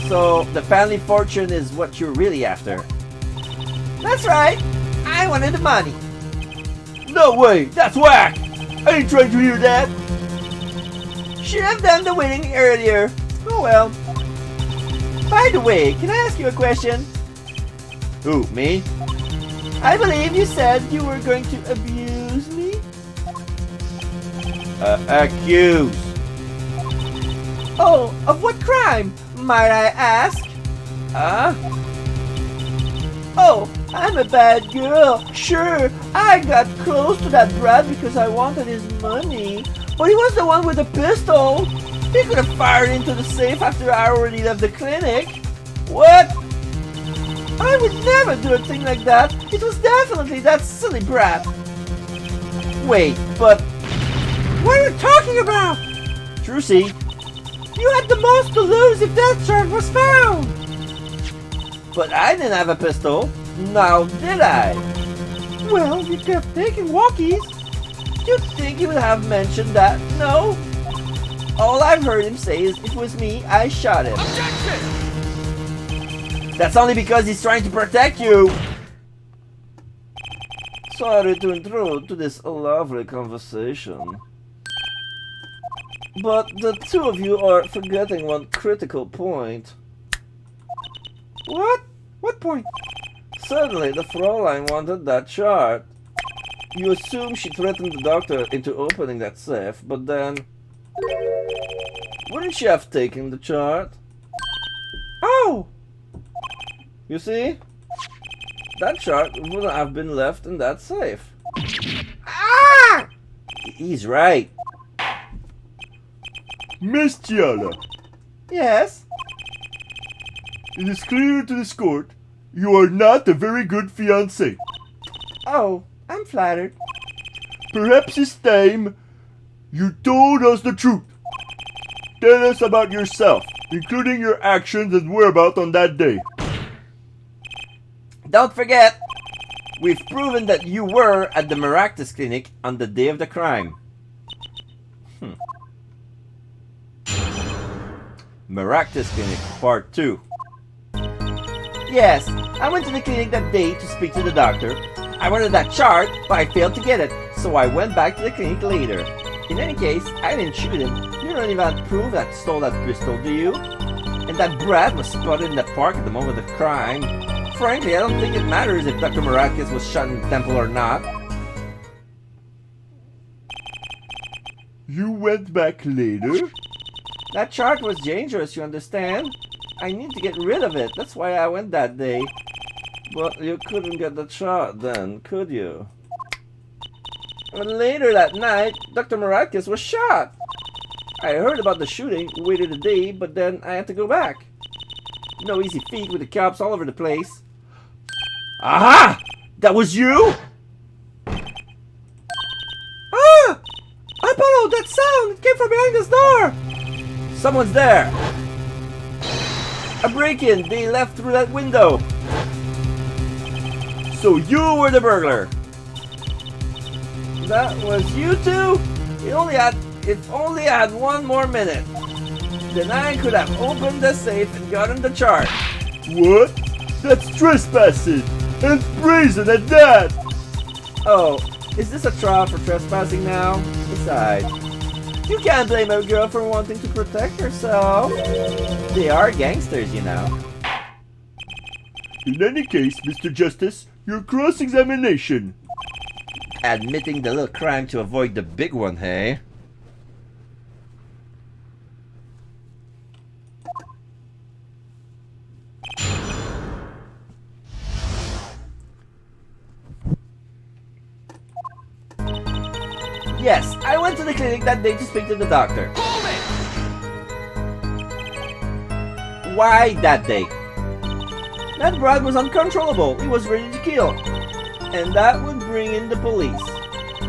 So, the family fortune is what you're really after. That's right! I wanted the money. No way, that's whack! I ain't trying to hear that! Should have done the winning earlier. Oh well. By the way, can I ask you a question? Who, me? I believe you said you were going to abuse me? Accused. Oh, of what crime, might I ask? Oh, I'm a bad girl. Sure, I got close to that brat because I wanted his money. But he was the one with the pistol. He could have fired into the safe after I already left the clinic. What? I would never do a thing like that. It was definitely that silly brat. Wait, but What are you talking about? Trucy, You had the most to lose if that chart was found. but I didn't have a pistol. Now did I? Well, you could have taken walkies. You'd think he would have mentioned that, no? All I've heard him say is, it was me, I shot him. Objection! That's only because he's trying to protect you! Sorry to intrude to this lovely conversation. But the two of you are forgetting one critical point. What? What point? Certainly, the Fräulein wanted that chart. You assume she threatened the doctor into opening that safe, but then... wouldn't she have taken the chart? Oh! You see? That chart wouldn't have been left in that safe. Ah! He's right. Miss Tiana, Yes? it is clear to this court you are not a very good fiancé. Oh, I'm flattered. Perhaps it's time you told us the truth. Tell us about yourself, including your actions and whereabouts on that day. Don't forget, we've proven that you were at the Maractus Clinic on the day of the crime. Maractus Clinic, Part 2. Yes, I went to the clinic that day to speak to the doctor. I wanted that chart, but I failed to get it, so I went back to the clinic later. In any case, I didn't shoot him. You don't even have proof that stole that pistol, do you? And that brat was spotted in the park at the moment of the crime. Frankly, I don't think it matters if Dr. Maractus was shot in the temple or not. You went back later? That chart was dangerous, you understand? I need to get rid of it. That's why I went that day. But you couldn't get the chart then, could you? And later that night, Dr. Maractus was shot. I heard about the shooting, waited a day, but then I had to go back. No easy feat with the cops all over the place. Aha! That was you? Ah! Apollo, that sound! It came from behind this door! Someone's there! A break-in! They left through that window! So you were the burglar! That was you two? If only I had one more minute. Then I could have opened the safe and gotten the chart. What? That's trespassing! And brazen at that! Oh, is this a trial for trespassing now? Besides, you can't blame a girl for wanting to protect herself. They are gangsters, you know. In any case, Mr. Justice, your cross-examination. Admitting the little crime to avoid the big one, hey? Yes, I went to the clinic that day to speak to the doctor. Hold it! Why that day? That broad was uncontrollable. He was ready to kill. And that would bring in the police.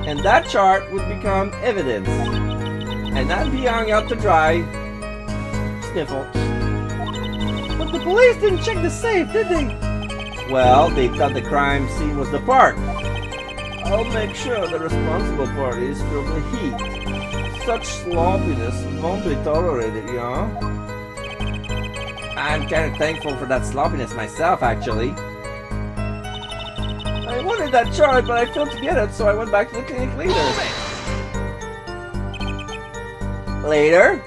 And that chart would become evidence. And I'd be hung out to dry. Sniffle. But the police didn't check the safe, did they? Well, they thought the crime scene was the park. I'll make sure the responsible parties feel the heat. Such sloppiness won't be tolerated, you know? I'm kind of thankful for that sloppiness myself, actually. I wanted that chart, but I failed to get it, so I went back to the clinic later. Later?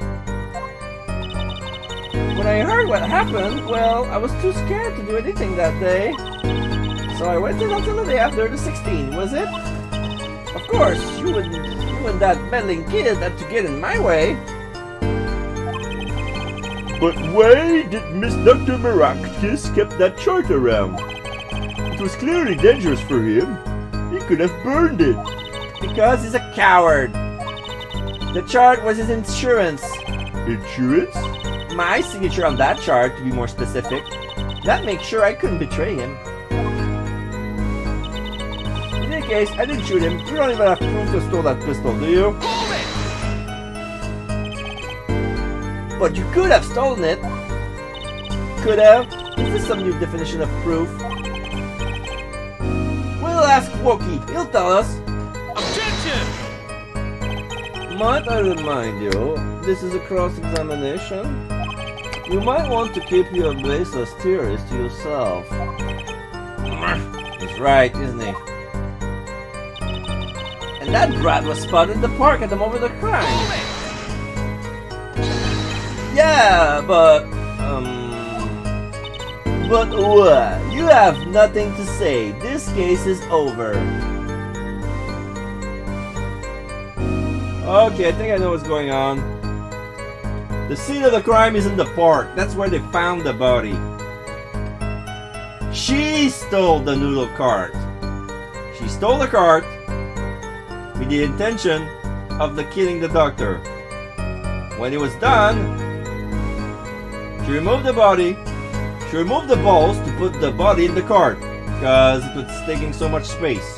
When I heard what happened, well, I was too scared to do anything that day. So I waited until the day after the 16th, was it? Of course, you and that meddling kid had to get in my way. But why did Miss Dr. Maractus kept that chart around? It was clearly dangerous for him. He could have burned it. Because he's a coward. The chart was his insurance. Insurance? My signature on that chart, to be more specific. That makes sure I couldn't betray him. In any case, I didn't shoot him. You don't even have proof to stole that pistol, do you? Hold it! But you could have stolen it. Could have? Is this some new definition of proof? We'll ask Wookie. He'll tell us. Objection! Might I remind you, this is a cross-examination? You might want to keep your baseless theories to yourself. He's right, isn't he? And that brat was spotted in the park at the moment of the crime. Yeah, but what? You have nothing to say. This case is over. Okay, I think I know what's going on. The scene of the crime is in the park. That's where they found the body. She stole the noodle cart. She stole the cart with the intention of killing the doctor. When it was done, she removed the body. She removed the balls to put the body in the cart because it was taking so much space.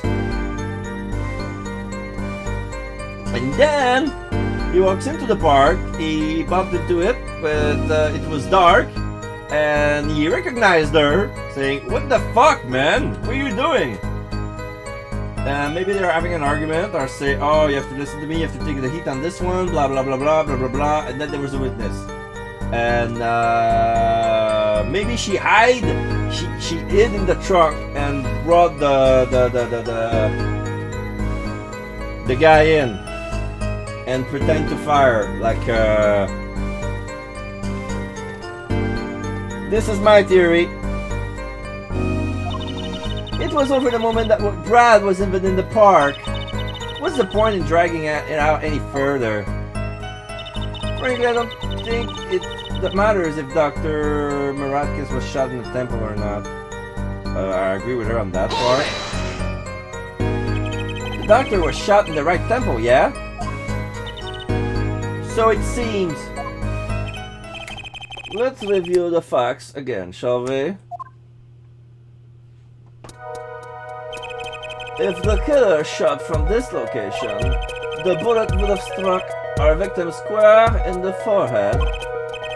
And then he walks into the park. He bumped into it, but it was dark, and he recognized her, saying, "What the fuck, man? What are you doing?" And maybe they're having an argument, or say, "Oh, you have to listen to me. You have to take the heat on this one." Blah blah blah blah blah blah blah. And then there was a witness, and maybe she hid in the truck and brought the guy in. And pretend to fire, like, This is my theory. It was over the moment that Brad was even in the park. What's the point in dragging it out any further? Frankly, I don't think that matters if Dr. Maratkis was shot in the temple or not. I agree with her on that part. The doctor was shot in the right temple, yeah? So it seems. Let's review the facts again, shall we? If the killer shot from this location, the bullet would have struck our victim square in the forehead.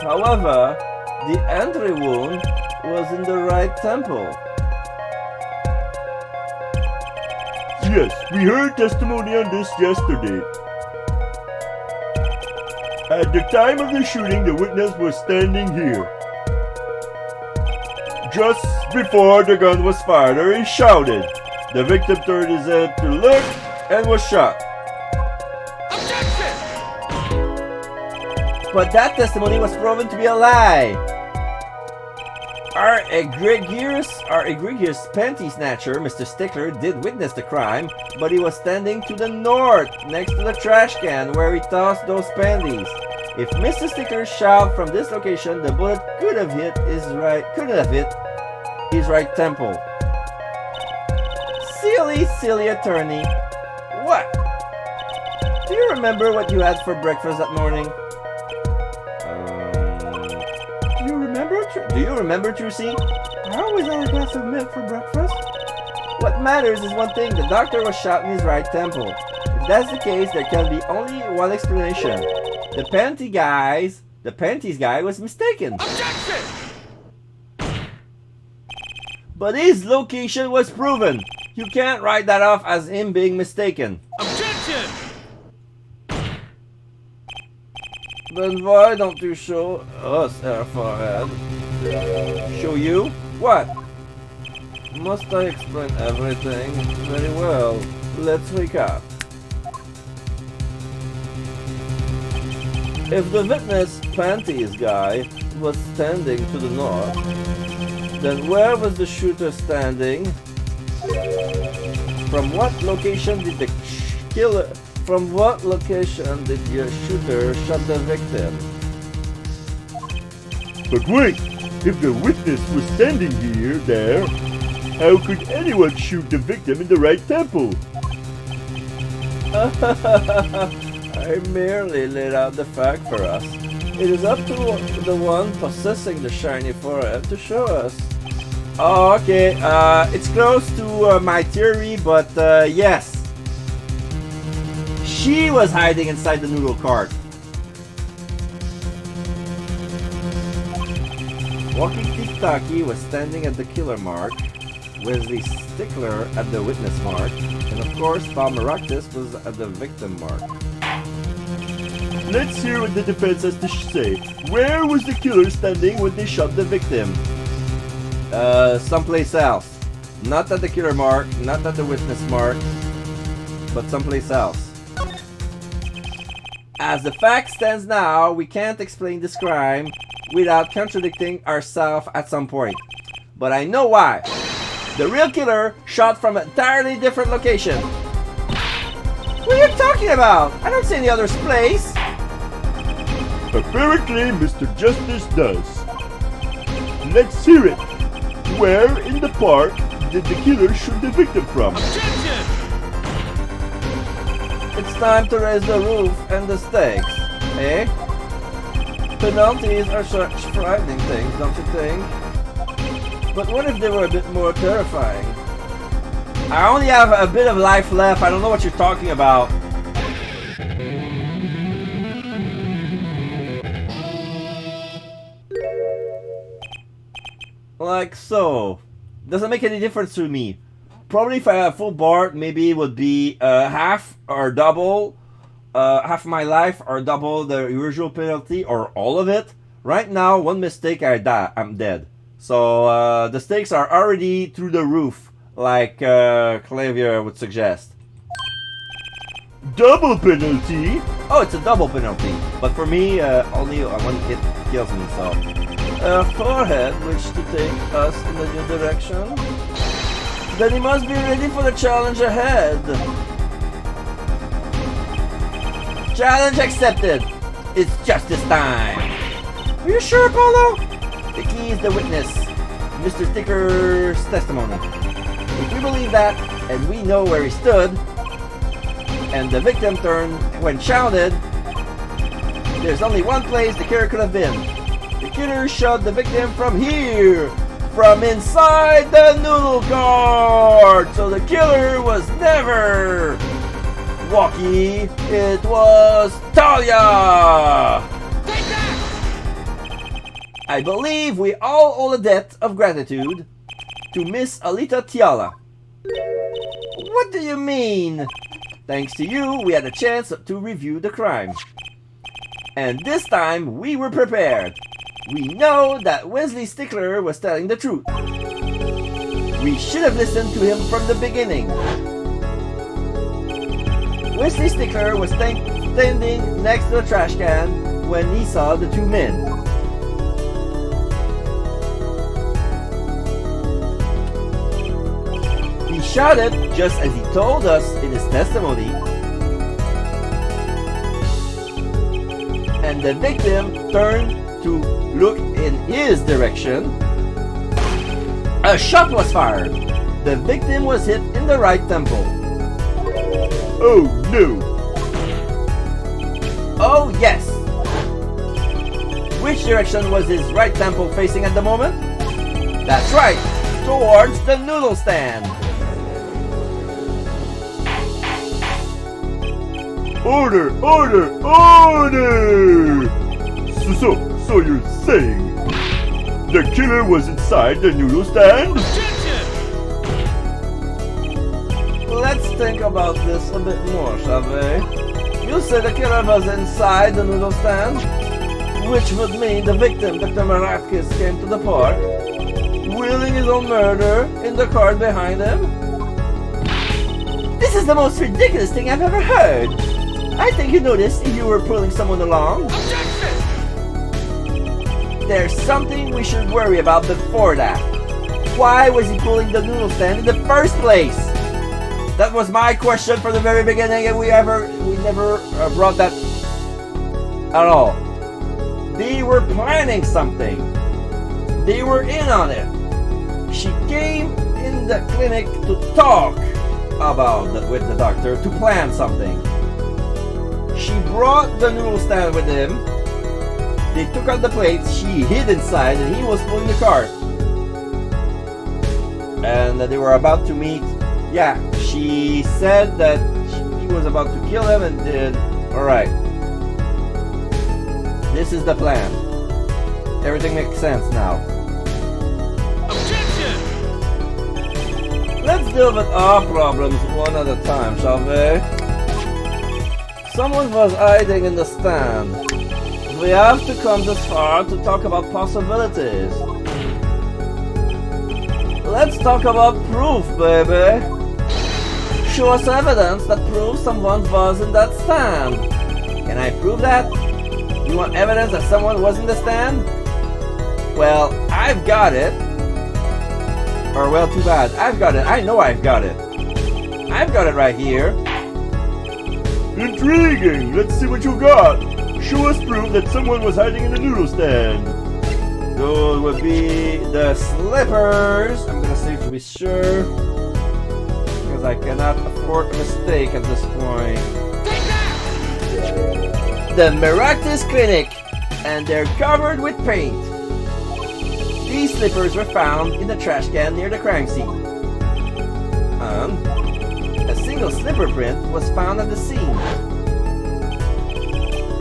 However, the entry wound was in the right temple. Yes, we heard testimony on this yesterday. At the time of the shooting, the witness was standing here. Just before the gun was fired, he shouted. The victim turned his head to look and was shot. Objection! But that testimony was proven to be a lie. Our egregious panty snatcher, Mr. Stickler, did witness the crime, but he was standing to the north, next to the trash can where he tossed those panties. If Mr. Stickler shot from this location, the bullet could have hit his right temple. Silly attorney. What? Do you remember what you had for breakfast that morning? Do you remember, Trucy? I always had a glass of milk for breakfast. What matters is one thing. The doctor was shot in his right temple. If that's the case, there can be only one explanation. The panties guy was mistaken. Objection! But his location was proven. You can't write that off as him being mistaken. Objection! Then why don't you show us our forehead? Show you? What? Must I explain everything? Very well. Let's recap. If the witness panties guy was standing to the north, then where was the shooter standing? From what location did the your shooter shot the victim? But wait, if the witness was standing there, how could anyone shoot the victim in the right temple? I merely laid out the fact for us. It is up to the one possessing the shiny forehead to show us. Oh, okay. It's close to my theory, but yes. She was hiding inside the noodle cart. Walkie Tiki was standing at the killer mark, Wesley Stickler at the witness mark, and of course Bob Maractus was at the victim mark. Let's hear what the defense has to say. Where was the killer standing when they shot the victim? Someplace else. Not at the killer mark, not at the witness mark, but someplace else. As the fact stands now, we can't explain this crime without contradicting ourselves at some point. But I know why. The real killer shot from an entirely different location. What are you talking about? I don't see any other place. Apparently, Mr. Justice does. Let's hear it. Where in the park did the killer shoot the victim from? Objection! It's time to raise the roof and the stakes, eh? Penalties are such frightening things, don't you think? But what if they were a bit more terrifying? I only have a bit of life left. I don't know what you're talking about. Like so. Doesn't make any difference to me. Probably if I had a full bar, maybe it would be half or double, half my life or double the usual penalty or all of it. Right now, one mistake, I'm dead. So the stakes are already through the roof, like Clavier would suggest. Double penalty? Oh, it's a double penalty. But for me, only one hit kills me, so... forehead, which to take us in a new direction. Then he must be ready for the challenge ahead. Challenge accepted. It's justice time. Are you sure, Apollo? The key is the witness, Mr. Sticker's testimony. If we believe that, and we know where he stood, and the victim turned when shouted, there's only one place the killer could have been. The killer shot the victim from here, from inside the noodle cart. So the killer was never Walkie, it was Talia. Take that! I believe we all owe a debt of gratitude to Miss Alita Tiala. What do you mean? Thanks to you, we had a chance to review the crime. And this time, we were prepared. We know that Wesley Stickler was telling the truth. We should have listened to him from the beginning. Wesley Stickler was standing next to the trash can when he saw the two men. He shouted just as he told us in his testimony, and the victim turned to look in his direction. A shot was fired. The victim was hit in the right temple. Oh no! Oh yes! Which direction was his right temple facing at the moment? That's right, towards the noodle stand. Order! Order! Order! So you're saying the killer was inside the noodle stand? Objection! Let's think about this a bit more, shall we? You say the killer was inside the noodle stand, which would mean the victim, Dr. Maratkis, came to the park, wielding his own murder in the cart behind him? This is the most ridiculous thing I've ever heard. I think you noticed if you were pulling someone along. Objection! There's something we should worry about before that. Why was he pulling the noodle stand in the first place? That was my question from the very beginning, and we never brought that at all. They were planning something. They were in on it. She came in the clinic to talk about it with the doctor, to plan something. She brought the noodle stand with him. They took out the plates, she hid inside, and he was pulling the cart. And they were about to meet. Yeah, she said that he was about to kill him and did. Alright. This is the plan. Everything makes sense now. Objection! Let's deal with our problems one at a time, shall we? Someone was hiding in the stand. We have to come this far to talk about possibilities. Let's talk about proof, baby. Show us evidence that proves someone was in that stand. Can I prove that? You want evidence that someone was in the stand? Well, I've got it. Or well, too bad. I've got it. I know I've got it. I've got it right here. Intriguing! Let's see what you got! Show us proof that someone was hiding in the noodle stand. Those would be the slippers. I'm gonna say to be sure, because I cannot afford a mistake at this point. Take that! The Miraculous Clinic, and they're covered with paint. These slippers were found in the trash can near the crime scene. A single slipper print was found at the scene,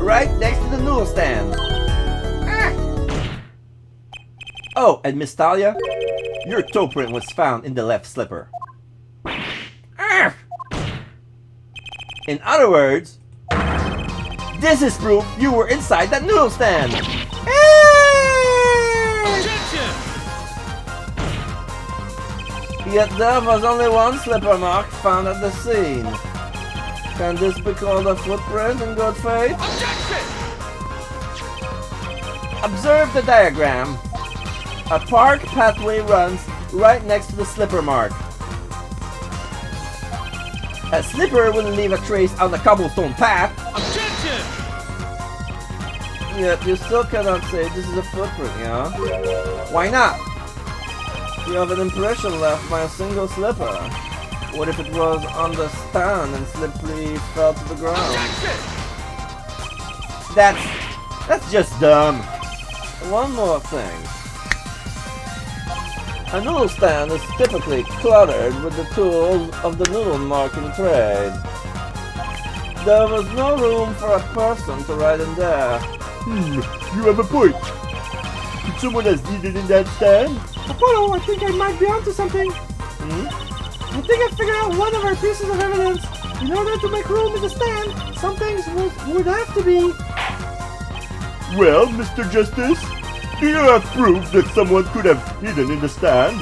right next to the noodle stand. Oh, and Miss Talia, your toe print was found in the left slipper. In other words, this is proof you were inside that noodle stand. Objection! Yet there was only one slipper mark found at the scene. Can this be called a footprint in good faith? Objection! Observe the diagram. A park pathway runs right next to the slipper mark. A slipper will leave a trace on the cobblestone path. Objection! Yet you still cannot say this is a footprint, yeah? Why not? You have an impression left by a single slipper. What if it was on the stand and simply fell to the ground? Objection! That's just dumb. One more thing. A noodle stand is typically cluttered with the tools of the noodle marking trade. There was no room for a person to ride in there. You have a point. Could someone has eaten in that stand? Apollo, I think I might be onto something. I think I figured out one of our pieces of evidence. In order to make room in the stand, some things would have to be. Well, Mr. Justice, Do you have proof that someone could have hidden in the stand?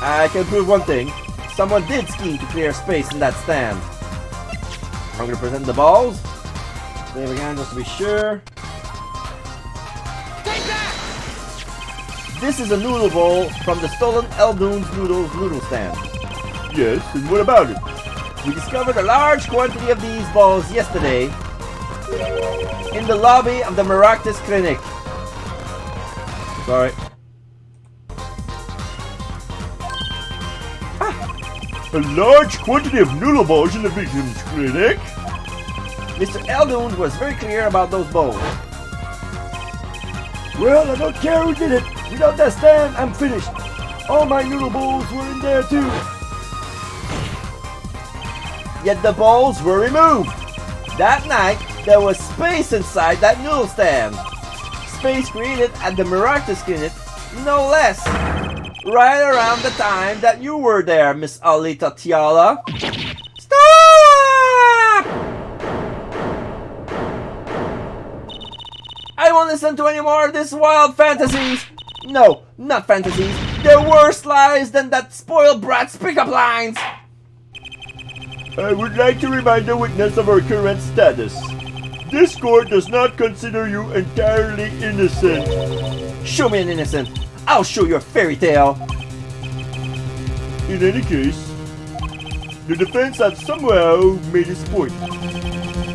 I can prove one thing. Someone did scheme to clear space in that stand. I'm gonna present the balls. Save again just to be sure. Take that! This is a noodle bowl from the stolen Eldoon's noodle stand. Yes, and what about it? We discovered a large quantity of these balls yesterday in the lobby of the Maractus Clinic. Sorry. A large quantity of noodle balls in the victim's clinic? Mr. Eldoon was very clear about those balls. Well, I don't care who did it. Without that stand, I'm finished. All my noodle bowls were in there too. Yet the balls were removed. That night, there was space inside that noodle stand. Space created at the Maractus Clinic, no less. Right around the time that you were there, Miss Alita Tiala. Stop! I won't listen to any more of these wild fantasies. No, not fantasies. They're worse lies than that spoiled brat's pickup lines. I would like to remind the witness of our current status. This court does not consider you entirely innocent. Show me an innocent. I'll show you a fairy tale. In any case, the defense has somehow made its point.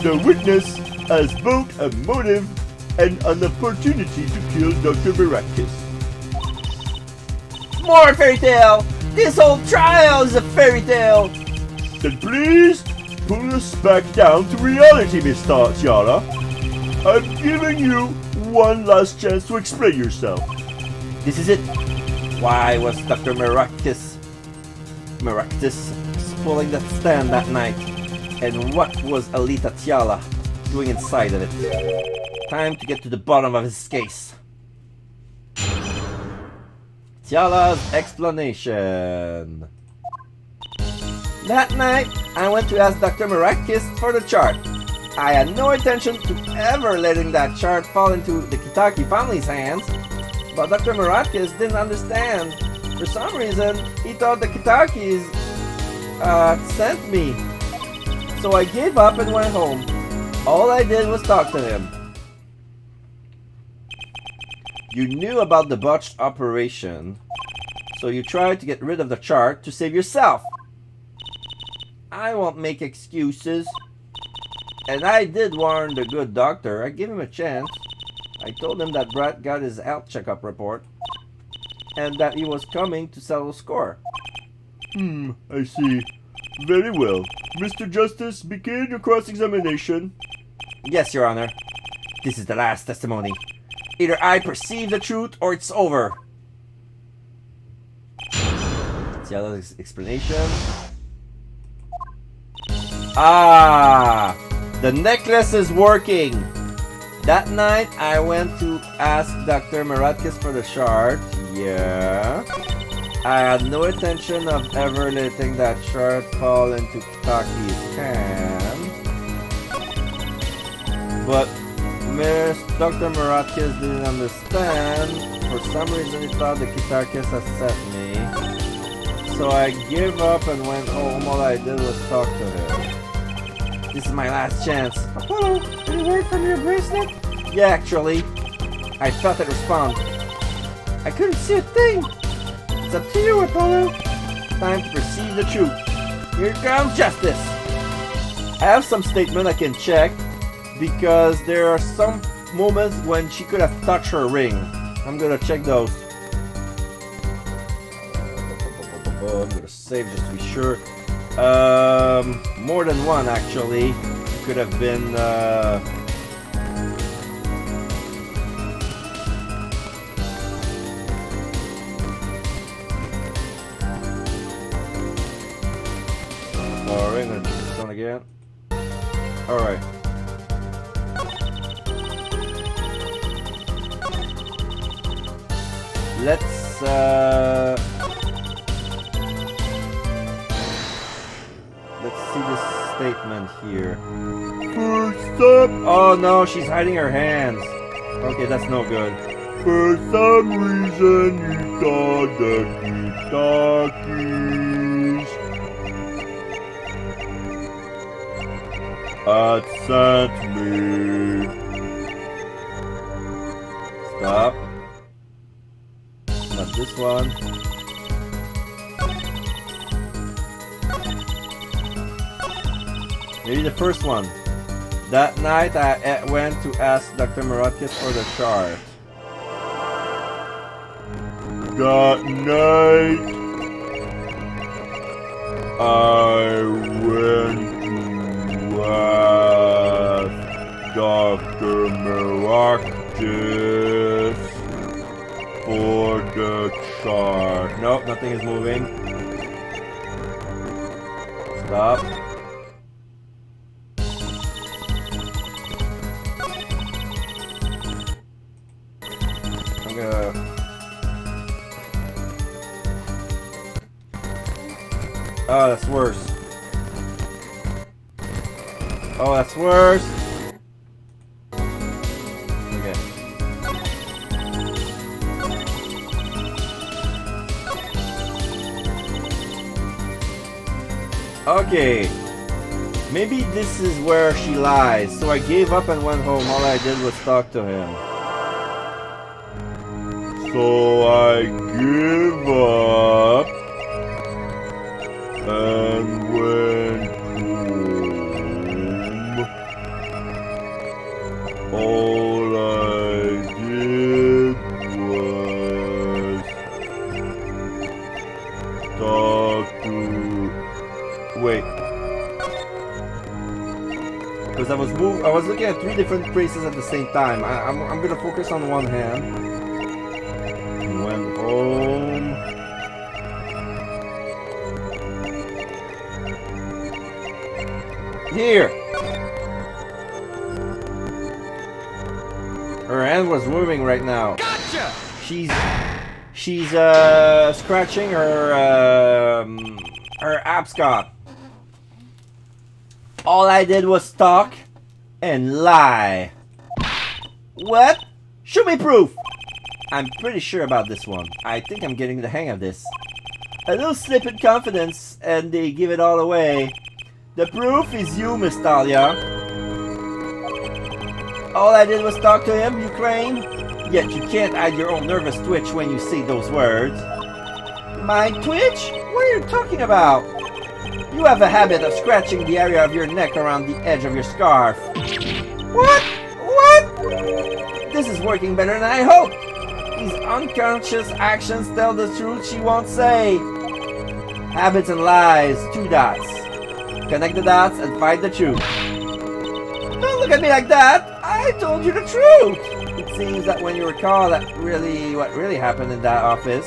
The witness has both a motive and an opportunity to kill Dr. Maractus. More fairy tale. This whole trial is a fairy tale. Then please pull us back down to reality, Miss Tiara. I'm giving you one last chance to explain yourself. This is it. Why was Dr. Maractus pulling that stand that night? And what was Alita Tiala doing inside of it? Time to get to the bottom of his case. Tiala's explanation. That night, I went to ask Dr. Maractus for the chart. I had no intention to ever letting that chart fall into the Kitaki family's hands. But Dr. Maractus didn't understand. For some reason, he thought the Kitakis sent me. So I gave up and went home. All I did was talk to him. You knew about the botched operation, so you tried to get rid of the chart to save yourself. I won't make excuses. And I did warn the good doctor. I gave him a chance. I told him that Brett got his health checkup report and that he was coming to settle the score. I see. Very well. Mr. Justice, begin your cross-examination. Yes, Your Honor. This is the last testimony. Either I perceive the truth or it's over. Tiala's explanation. Ah! The necklace is working! That night, I went to ask Dr. Maractus for the shard. Yeah. I had no intention of ever letting that shard fall into Kitaki's hand. But Dr. Maractus didn't understand. For some reason, he thought the Kitakis had set me. So I gave up and went home. All I did was talk to him. This is my last chance. Apollo, any word from your bracelet? Yeah, actually. I felt it respond. I couldn't see a thing. It's up to you, Apollo. Time to perceive the truth. Here comes justice. I have some statement I can check because there are some moments when she could have touched her ring. I'm gonna check those. I'm gonna save just to be sure. More than one actually. Could have been Alright, I'm gonna check this one again. Alright. Let's see this statement here. First up! Oh no, she's hiding her hands. Okay, that's no good. For some reason you thought that you talkies upset me. Stop. Not this one. Maybe the first one. That night I went to ask Dr. Maratkis for the chart. That night I went to ask Dr. Maratkis for the chart. Nope, nothing is moving. Stop. I'm gonna... Oh, that's worse. Oh, that's worse. Okay. Okay. Maybe this is where she lies. So I gave up and went home. All I did was talk to him. So I give up and went home. All I did was talk to... Wait. Because I was looking at 3 different places at the same time. I'm gonna focus on one hand. Went home. Here. Her hand was moving right now. Gotcha! She's scratching her abscot. All I did was talk and lie. What? Show me proof. I'm pretty sure about this one. I think I'm getting the hang of this. A little slip in confidence and they give it all away. The proof is you, Miss Talia. All I did was talk to him, you claim? Yet you can't hide your own nervous twitch when you say those words. My twitch? What are you talking about? You have a habit of scratching the area of your neck around the edge of your scarf. What? What? This is working better than I hoped. These unconscious actions tell the truth she won't say. Habits and lies, 2 dots. Connect the dots and find the truth. Don't look at me like that. I told you the truth. It seems that when you recall that what really happened in that office,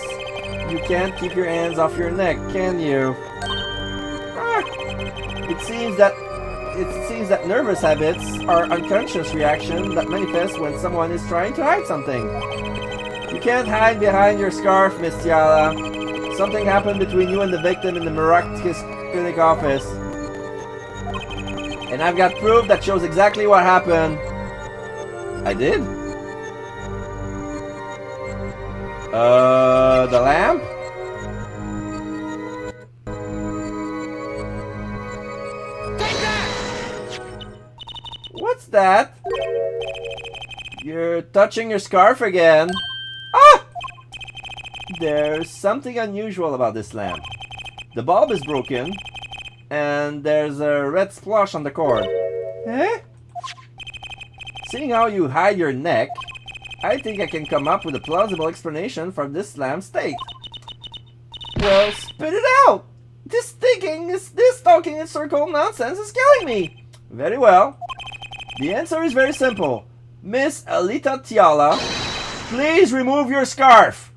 you can't keep your hands off your neck, can you? It seems that nervous habits are unconscious reactions that manifest when someone is trying to hide something. You can't hide behind your scarf, Miss Tiala. Something happened between you and the victim in the Miraculous Clinic office. And I've got proof that shows exactly what happened. I did? The lamp? Take that! What's that? You're touching your scarf again. Ah! There's something unusual about this lamp. The bulb is broken, and there's a red splosh on the cord. Eh? Seeing how you hide your neck, I think I can come up with a plausible explanation for this lamp's state. Well, spit it out! This talking in circle nonsense is killing me! Very well. The answer is very simple. Miss Alita Tiala, please remove your scarf!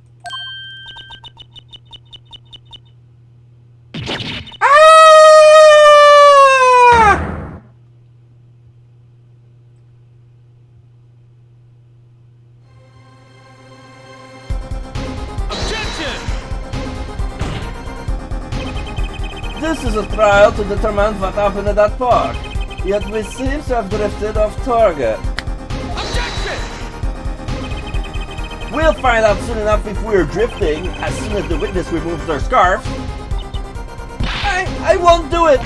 This is a trial to determine what happened at that park. Yet we seem to have drifted off target. Objection! We'll find out soon enough if we're drifting as soon as the witness removes their scarf. I won't do it!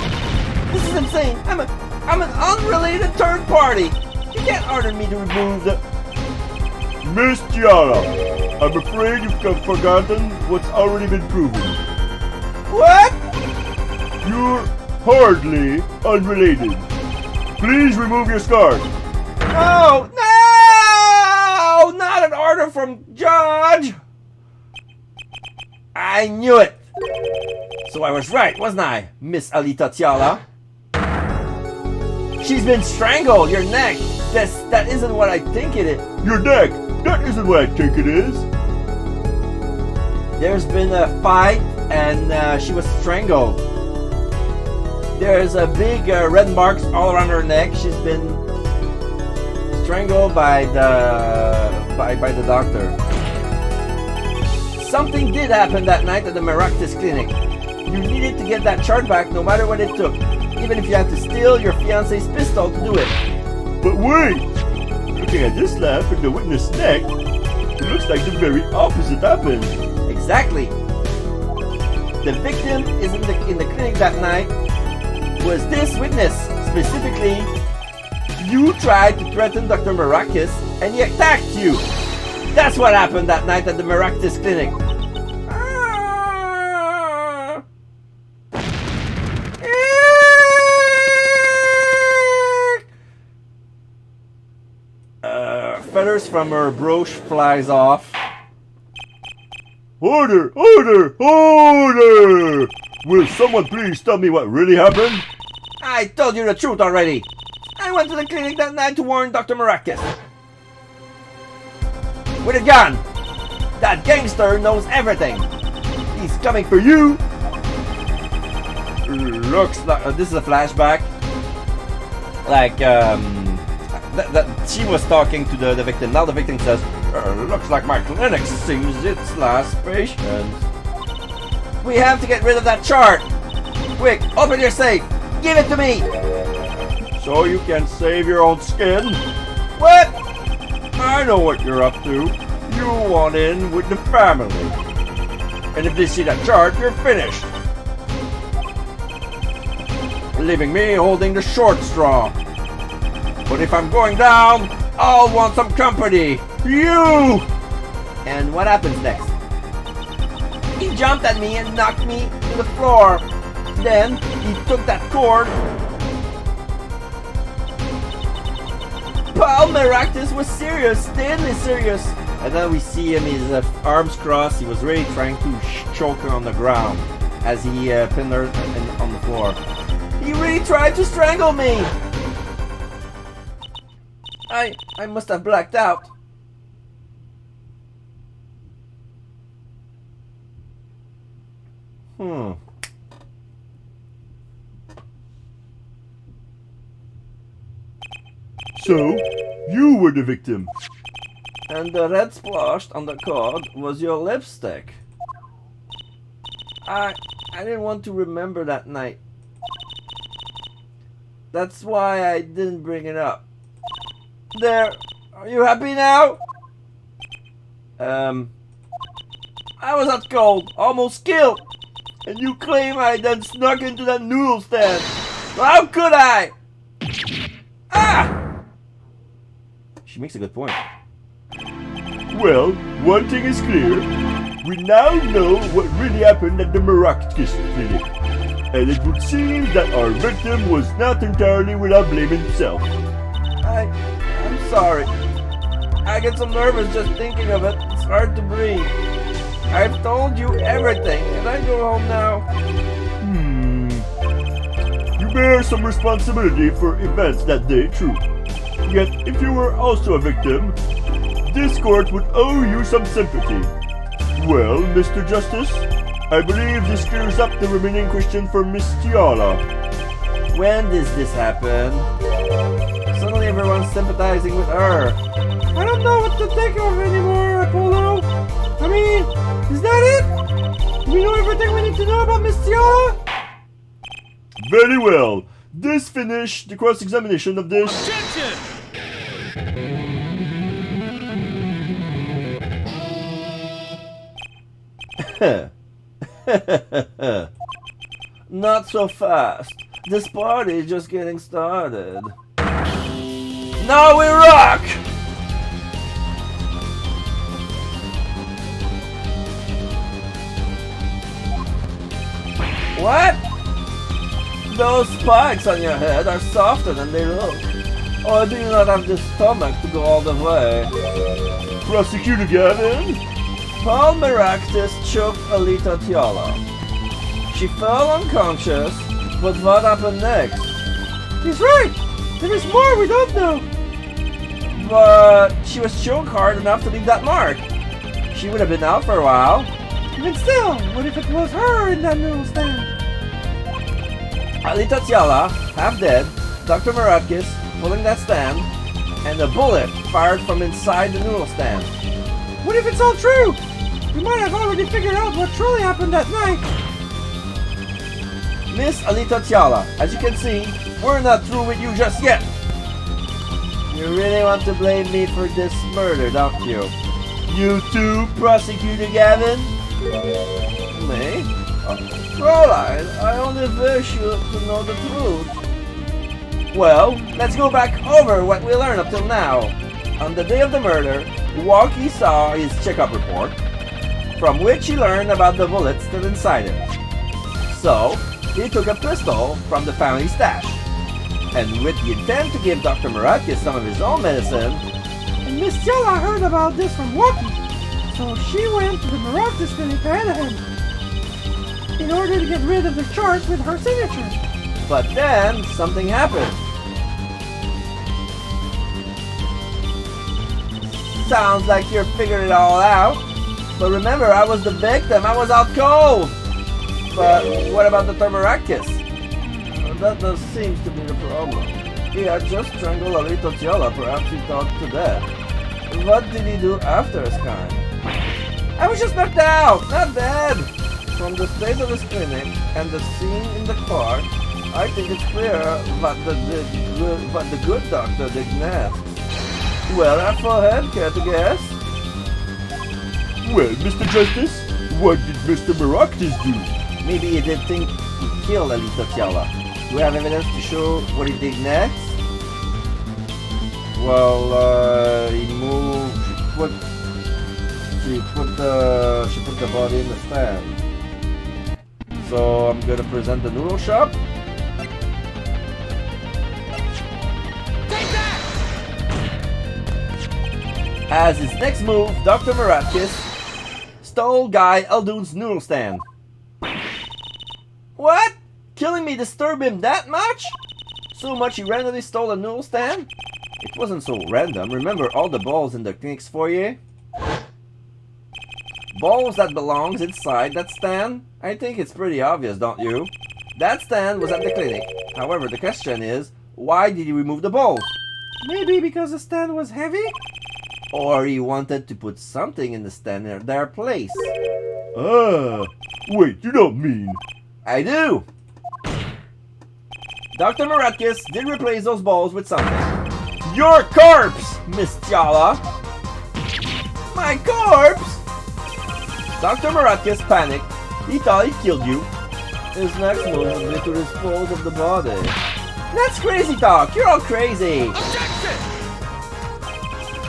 This is insane! I'm an unrelated third party! You can't order me to remove the... Miss Tiara, I'm afraid you've forgotten what's already been proven. What? You're hardly unrelated. Please remove your scarf. Oh, no! Not an order from Judge! I knew it! So I was right, wasn't I, Miss Alita Tiala? She's been strangled, your neck! That isn't what I think it is. Your neck! That isn't what I think it is. There's been a fight and she was strangled. There's a big red marks all around her neck. She's been strangled by the doctor. Something did happen that night at the Maractus clinic. You needed to get that chart back no matter what it took, even if you had to steal your fiance's pistol to do it. But wait! Looking at this laugh in the witness' neck, it looks like the very opposite happened. Exactly. The victim is in the clinic that night was this witness. Specifically, you tried to threaten Dr. Maractus and he attacked you. That's what happened that night at the Maractus clinic. Feathers from her brooch flies off. Order! Order! Order! Will someone please tell me what really happened? I told you the truth already. I went to the clinic that night to warn Dr. Maractus. With a gun. That gangster knows everything. He's coming for you. Looks like this is a flashback. Like that she was talking to the victim. Now the victim says, "Looks like my clinic seems its last patient. We have to get rid of that chart. Quick, open your safe. Give it to me." So you can save your own skin? What? I know what you're up to. You want in with the family. And if they see that chart, you're finished. Leaving me holding the short straw. But if I'm going down, I'll want some company. You! And what happens next? He jumped at me and knocked me to the floor. Then he took that cord. Paul Maractus was serious, deadly serious. And then we see him, his arms crossed. He was really trying to choke her on the ground as he pinned her on the floor. He really tried to strangle me. I must have blacked out. So, you were the victim. And the red splashed on the cord was your lipstick. I didn't want to remember that night. That's why I didn't bring it up. There, are you happy now? I was at cold, almost killed. And you claim I then snuck into that noodle stand. How could I? Ah! She makes a good point. Well, one thing is clear. We now know what really happened at the Maractus clinic. And it would seem that our victim was not entirely without blame himself. I'm sorry. I get so nervous just thinking of it. It's hard to breathe. I've told you everything. Can I go home now? You bear some responsibility for events that day, true. Yet, if you were also a victim, this court would owe you some sympathy. Well, Mr. Justice, I believe this clears up the remaining question for Miss Tiala. When does this happen? Suddenly everyone's sympathizing with her. I don't know what to think of anymore, Apollo. I mean, is that it? Do we know everything we need to know about Miss Tiara? Very well. This finished the cross-examination of this... Objection! Not so fast. This party is just getting started. Now we rock! What? Those spikes on your head are softer than they look. Or do you not have the stomach to go all the way? Prosecutor Gavin? Paul Maractus choked Alita Tiala. She fell unconscious, but what happened next? He's right! There is more we don't know! But she was choked hard enough to leave that mark. She would have been out for a while. Even still, what if it was her in that noodle stand? Alita Tiala, half dead, Dr. Maractus pulling that stand, and a bullet fired from inside the noodle stand. What if it's all true? We might have already figured out what truly happened that night. Miss Alita Tiala, as you can see, we're not through with you just yet. You really want to blame me for this murder, don't you? You too, Prosecutor Gavin? Me? Fräulein, I only wish you to know the truth. Well, let's go back over what we learned up till now. On the day of the murder, Walkie saw his checkup report, from which he learned about the bullets still inside it. So, he took a pistol from the family stash, and with the intent to give Dr. Maractus some of his own medicine, And Miss Tiala heard about this from Walkie, so she went to the Maractus clinic ahead of him in order to get rid of the chart with her signature. but then something happened. Sounds like you're figuring it all out. But remember, I was the victim. I was out cold. But what about the Maractus? That seems to be the problem. He had just strangled Alita Tiala. Perhaps he thought to death. What did he do after his crime? I was just knocked out, not dead. From the state of his clinic and the scene in the park, I think it's clear what the good doctor did next. Well, Applehead, care to guess? Well, Mr. Justice, what did Mr. Maractus do? Maybe he did think he killed Alita Tiala. Do we have evidence to show what he did next? Well, he moved. She put the body in the stand. So I'm gonna present the noodle shop. Take that! As his next move, Dr. Maractus stole Guy Eldune's noodle stand. What? Killing me disturbed him that much? So much he randomly stole a noodle stand? It wasn't so random. Remember all the balls in the clinic's foyer? Balls that belongs inside that stand? I think it's pretty obvious, don't you? That stand was at the clinic. However, the question is, why did he remove the balls? Maybe because the stand was heavy? Or he wanted to put something in the stand in their place. Ah, wait, you don't mean... I do! Dr. Maractus did replace those balls with something. Your corpse, Miss Tiala! My corpse? Dr. Maractus panicked. He thought he killed you. His next move would be to dispose of the body. That's crazy talk! You're all crazy! Objection!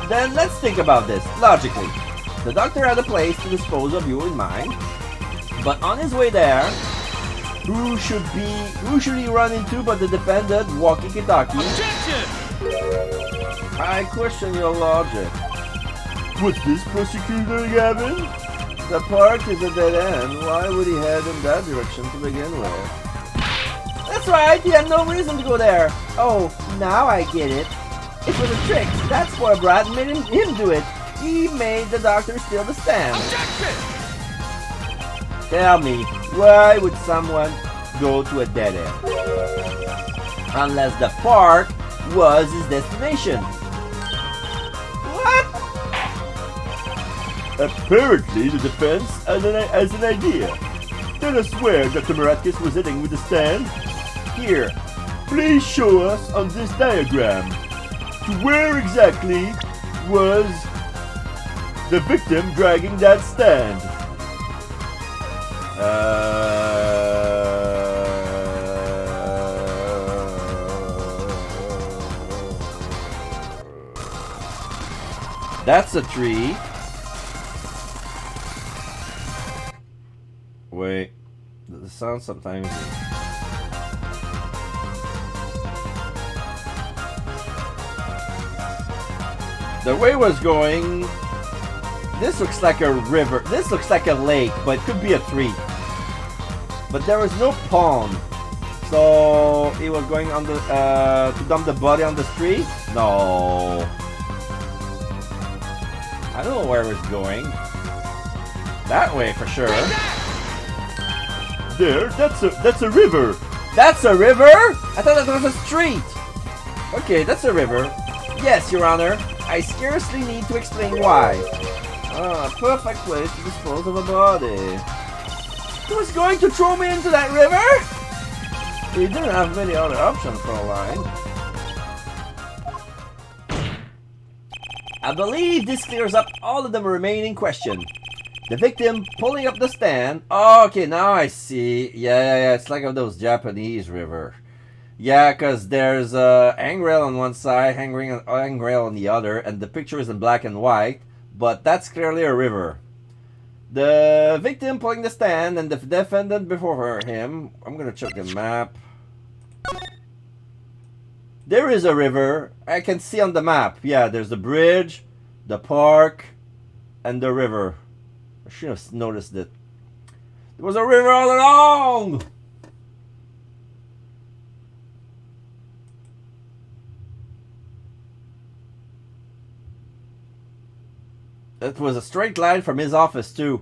Then let's think about this, logically. The doctor had a place to dispose of you in mind, but on his way there, who should he run into but the defendant, Walkie Kitaki? Objection! I question your logic. What's this, Prosecutor Gavin? The park is a dead end. Why would he head in that direction to begin with? That's right, he had no reason to go there. Oh, now I get it. It was a trick. That's why Brad made him do it. He made the doctor steal the stand. Objection! Tell me, why would someone go to a dead end? Unless the park was his destination. What? Apparently, the defense has an idea. Tell us where Dr. Maractus was heading with the stand. Here. Please show us on this diagram. To where exactly was the victim dragging that stand? That's a tree. Wait, the sound sometimes. The way it was going, this looks like a river. This looks like a lake, but it could be a tree. But there was no pond, so he was going on the to dump the body on the street. No. I don't know where it was going. That way for sure. There, that's a river. That's a river? I thought that was a street. Okay, that's a river. Yes, Your Honor. I scarcely need to explain why. Ah, perfect place to dispose of a body. He was going to throw me into that river? He didn't have many other options for a line. I believe this clears up all of the remaining question. The victim pulling up the stand. Oh, okay, now I see. Yeah. It's like of those Japanese river. Yeah, because there's a hangrail on one side, hangrail on the other, and the picture is in black and white. But that's clearly a river. The victim pulling the stand and the defendant before him. I'm gonna check the map. There is a river. I can see on the map. Yeah, there's the bridge, the park, and the river. I should have noticed it. There was a river all along! It was a straight line from his office too.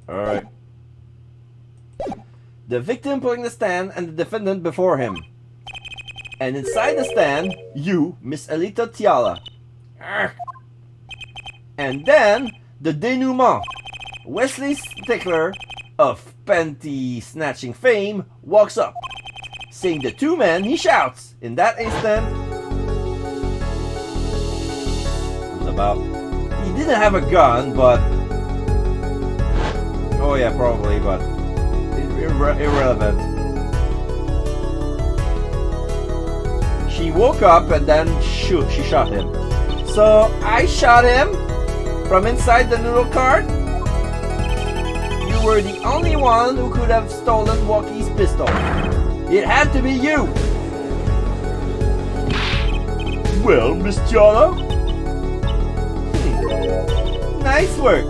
Alright. The victim pulling the stand and the defendant before him. And inside the stand, you, Miss Alita Tiala. Arrgh. And then, the denouement. Wesley Stickler of panty snatching fame walks up. Seeing the two men, he shouts. In that instant, he didn't have a gun, but oh yeah, probably, but irrelevant. She woke up and then she shot him. So I shot him from inside the noodle cart. You were the only one who could have stolen Walkie's pistol. It had to be you. Well, Miss Tiala? Nice work.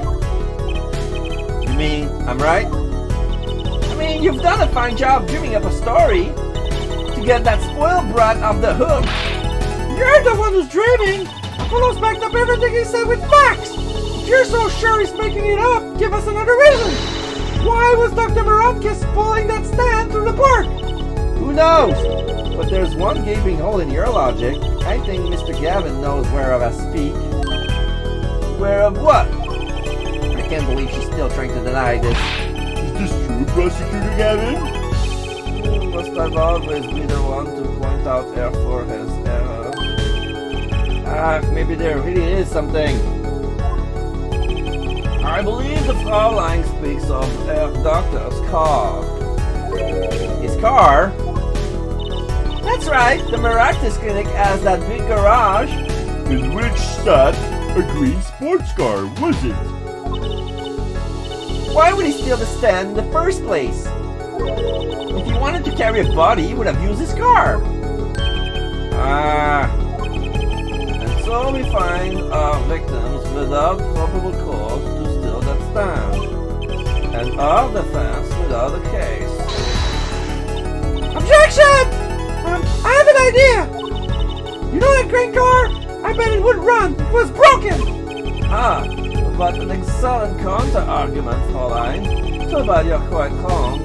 You mean I'm right? I mean, you've done a fine job dreaming up a story to get that spoiled brat off the hook. You're the one who's dreaming. Apollo's backed up everything he said with facts. If you're so sure he's making it up, give us another reason. Why was Dr. Moronkis pulling that stand through the park? Who knows? But there's one gaping hole in your logic. I think Mr. Gavin knows whereof I speak. Where of what? I can't believe she's still trying to deny this. Is this true, Prosecutor Gavin? Must I've always be the one to point out Air for his error? Maybe there really is something. I believe the Fraulein speaks of Herr Doctor's car. His car? That's right, the Maractus Clinic has that big garage. In which sat a green sports car, was it? Why would he steal the stand in the first place? If he wanted to carry a body, he would have used his car. And so we find our victims without probable cause to steal that stand. And our defense without a case. Objection! I have an idea. You know that green car? I bet it wouldn't run. It was broken. But an excellent counter-argument, Fräulein. Too bad you're quite wrong.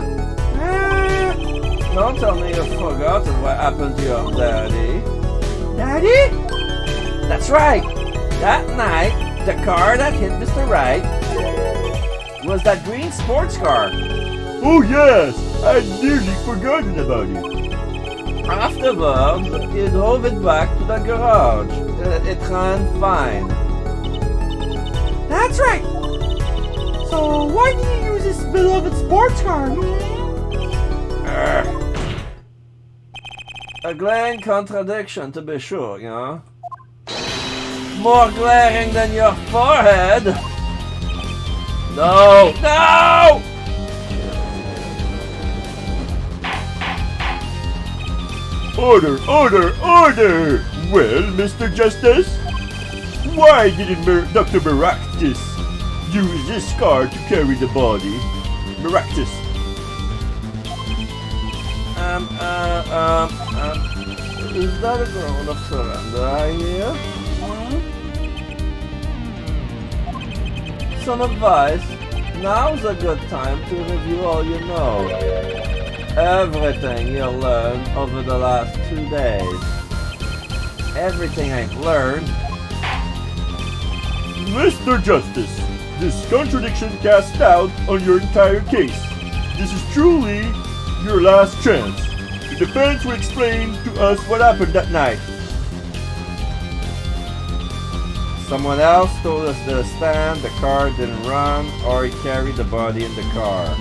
Don't tell me you've forgotten what happened to your daddy. Daddy? That's right. That night, the car that hit Mr. Wright was that green sports car. Oh yes, I'd nearly forgotten about it. Afterwards, he drove it back to the garage. It ran fine. That's right. So why did he use his beloved sports car? A glaring contradiction, to be sure, you know. More glaring than your forehead. No! No! Order, order, order! Well, Mr. Justice, why didn't Dr. Maractus use this car to carry the body? Maractus. Is that a ground of surrender I hear? Some advice. Now's a good time to review all you know. Everything you learned over the last 2 days. Everything I've learned. Mr. Justice, this contradiction casts doubt on your entire case. This is truly your last chance. The defense will explain to us what happened that night. Someone else told us the stand, the car didn't run, or he carried the body in the car.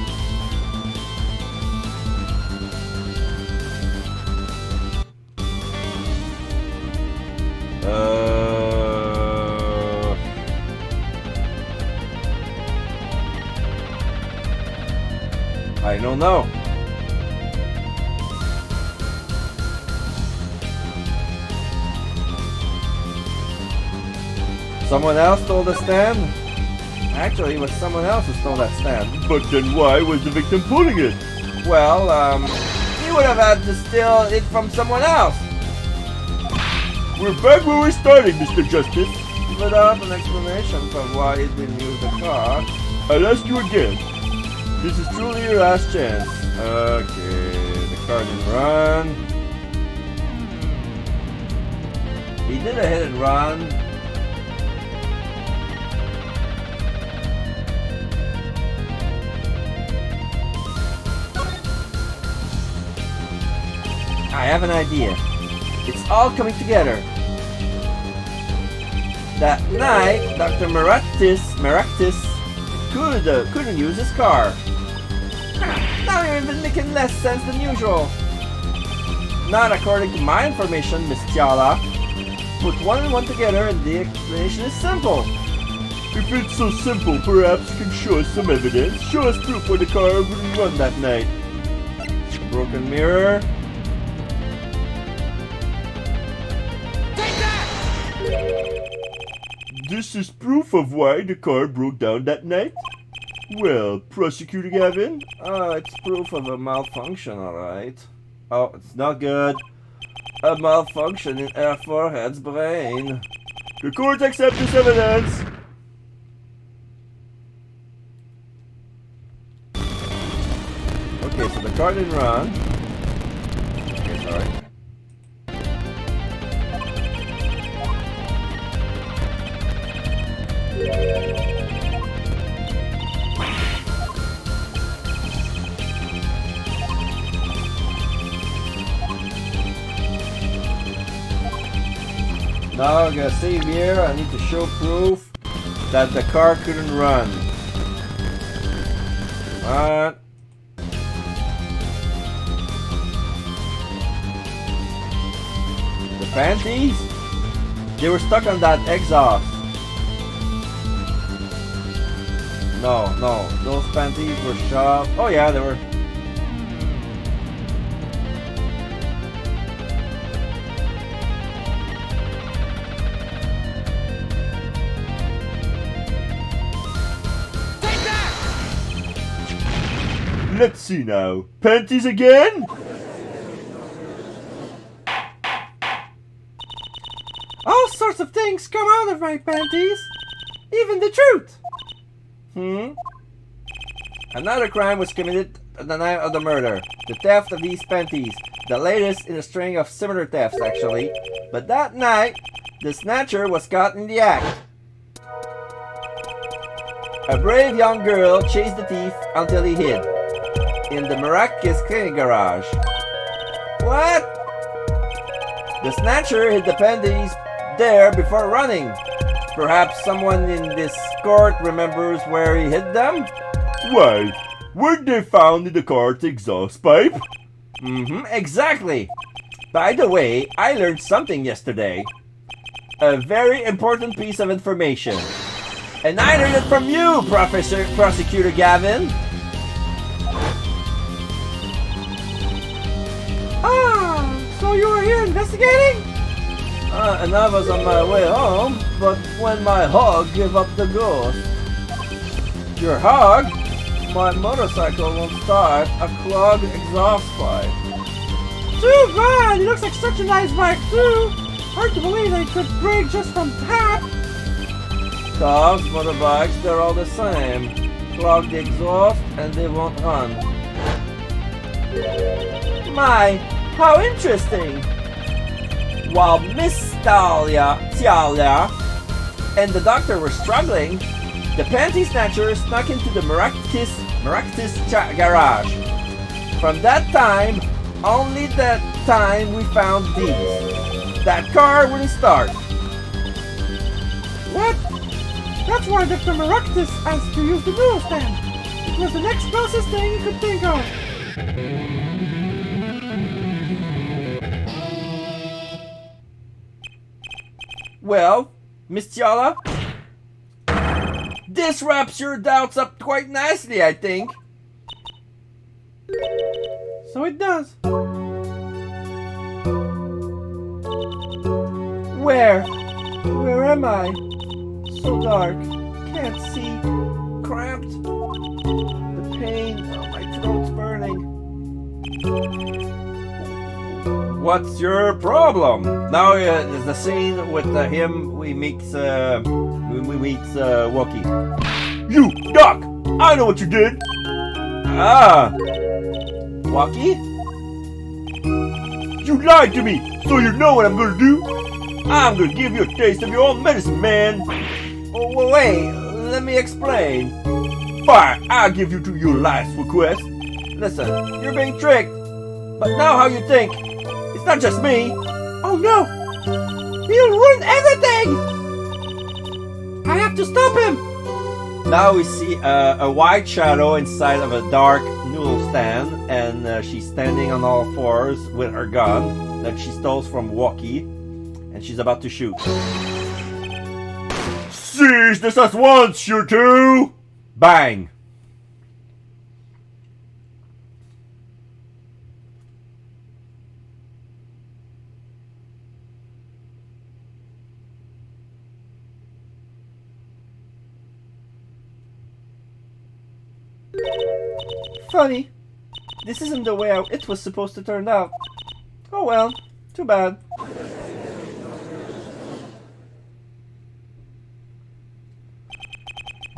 I don't know. Someone else stole the stand? Actually, it was someone else who stole that stand. But then why was the victim pulling it? Well, he would have had to steal it from someone else. We're back where we started, Mr. Justice. Without an explanation for why he didn't use the car. I'll ask you again. This is truly your last chance. Okay, the car didn't run. He did a hit and run. I have an idea. It's all coming together. That night, Dr. Maractus couldn't use his car. Now you're even making less sense than usual. Not according to my information, Miss Tiala. Put one and one together and the explanation is simple. If it's so simple, perhaps you can show us some evidence. Show us proof why the car wouldn't run that night. Broken mirror. This is proof of why the car broke down that night? Well, Prosecutor Gavin? It's proof of a malfunction, alright. Oh, it's not good. A malfunction in Air Forehead's brain. The court accepts this evidence. Okay, so the car didn't run. Okay, sorry. Now I'm gonna save here. I need to show proof that the car couldn't run. What? The panties? They were stuck on that exhaust. No, those panties were shoved. Oh yeah, they were. Let's see now. Panties again? All sorts of things come out of my panties. Even the truth. Another crime was committed the night of the murder. The theft of these panties. The latest in a string of similar thefts, actually. But that night, the snatcher was caught in the act. A brave young girl chased the thief until he hid. In the Maractus cleaning garage. What? The snatcher hid the panties there before running. Perhaps someone in this court remembers where he hid them? Why, weren't they found in the cart's exhaust pipe? Exactly. By the way, I learned something yesterday. A very important piece of information. And I learned it from you, Prosecutor Gavin. So you were here investigating? And I was on my way home, but when my hog gave up the ghost. Your hog? My motorcycle won't start. A clogged exhaust pipe. Too bad! He looks like such a nice bike too! Hard to believe they could break just from tap! Cars, motorbikes, they're all the same. Clog the exhaust and they won't run. My, how interesting! While Miss Talia and the doctor were struggling, the panty snatcher snuck into the Maractus garage. From that time, only that time we found these. That car wouldn't start. What? That's why Dr. Maractus asked to use the newsstand. It was the next closest thing he could think of. Well, Miss Tiala, this wraps your doubts up quite nicely, I think. So it does. Where am I? So dark, can't see, cramped. The pain, my throat's burning. What's your problem? Now there's the scene with him. We meet Wookie. You, Doc! I know what you did! Wookie? You lied to me, so you know what I'm gonna do? I'm gonna give you a taste of your own medicine, man! Oh, wait, let me explain. Fine, I'll give you to your last request. Listen, you're being tricked. But now how you think? It's not just me. Oh no! He'll ruin everything! I have to stop him! Now we see a white shadow inside of a dark noodle stand, and she's standing on all fours with her gun that she stole from Wookie, and she's about to shoot. Seize this at once, you two! Bang! Funny. This isn't the way it was supposed to turn out. Oh well, too bad.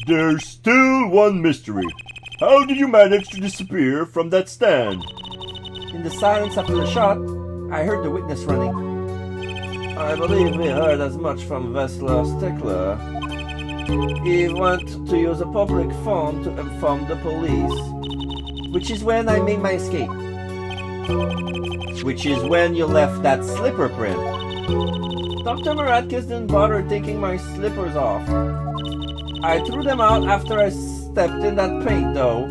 There's still one mystery. How did you manage to disappear from that stand? In the silence after the shot, I heard the witness running. I believe we heard as much from Vesla Stickler. He went to use a public phone to inform the police. Which is when I made my escape. Which is when you left that slipper print. Dr. Maratkis didn't bother taking my slippers off. I threw them out after I stepped in that paint, though.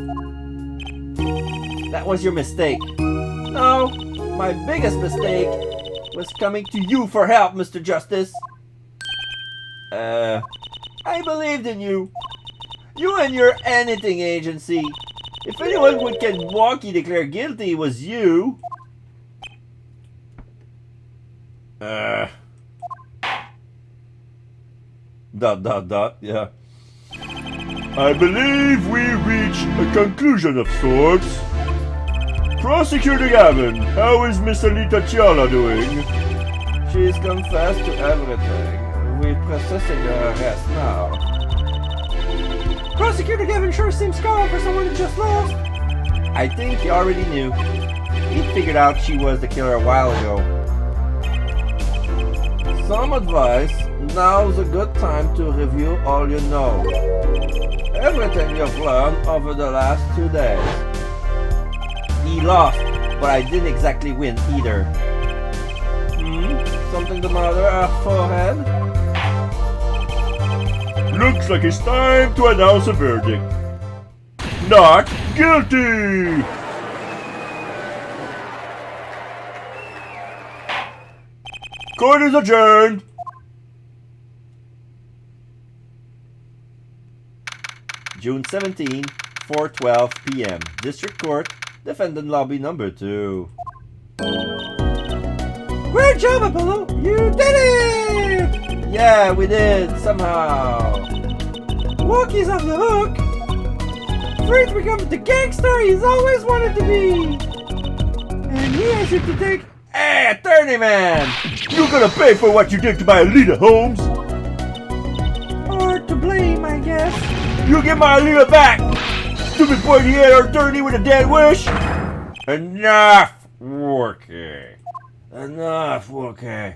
That was your mistake. No, my biggest mistake was coming to you for help, Mr. Justice. I believed in you. You and your anything agency. If anyone would get Wookie declared guilty, it was you. Yeah. I believe we reach a conclusion of sorts. Prosecutor Gavin, how is Miss Alita Tiala doing? She's confessed to everything. We're processing her arrest now. Prosecutor Gavin sure seems calm for someone who just lost. I think he already knew. He figured out she was the killer a while ago. Some advice. Now's a good time to review all you know. Everything you've learned over the last 2 days. He lost, but I didn't exactly win either. Something the matter? Forehead? Looks like it's time to announce a verdict. Not guilty! Court is adjourned. June 17, 4:12 p.m. District Court, Defendant Lobby number 2. Great job, Apollo! You did it! Yeah, we did, somehow. Wookie's off the hook! Free to become the gangster he's always wanted to be! And he has you to take... Hey, attorney man! You're gonna pay for what you did to my Alita, Holmes. or to blame, I guess. You get my Alita back! Stupid pointy-headed attorney with a dead wish! Enough, Wookie. Enough, Wookie.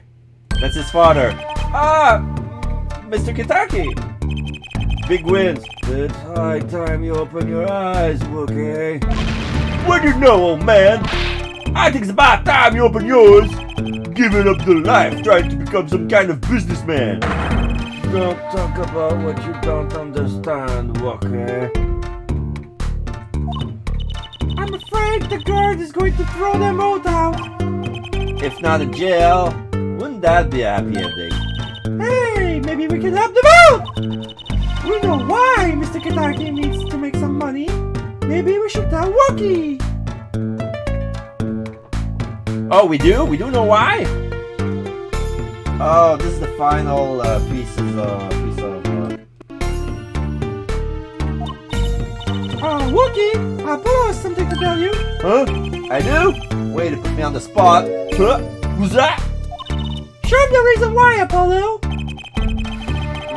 That's his father. Ah, Mr. Kitaki. Big wins. It's high time you open your eyes, Wookie. What do you know, old man? I think it's about time you open yours. Giving up the life trying to become some kind of businessman. Don't talk about what you don't understand, Wookie. I'm afraid the guard is going to throw them both out. If not in jail, wouldn't that be a happy ending? Hey, maybe we can help them out! We know why Mr. Kitaki needs to make some money. Maybe we should tell Wookie. Oh, we do? We do know why? Oh, this is the final piece of Wookie, Apollo has something to tell you. Huh? I do? Way to put me on the spot. Huh? Who's that? Show him the reason why, Apollo.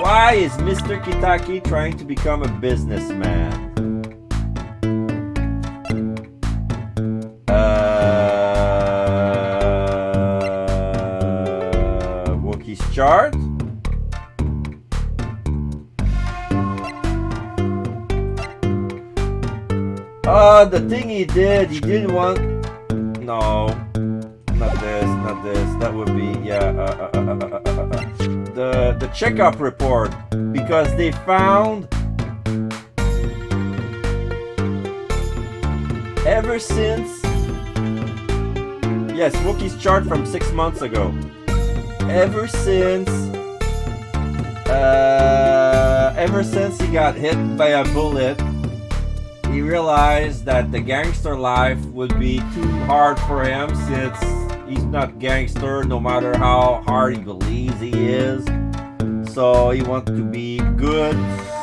Why is Mr. Kitaki trying to become a businessman? Wookie's chart? The thing he didn't want... No. Not this. That would be, yeah, the checkup report. Because they found... Ever since... Yes, Wookie's chart from 6 months ago. Ever since he got hit by a bullet, he realized that the gangster life would be too hard for him since he's not gangster no matter how hard he believes he is. So he wanted to be good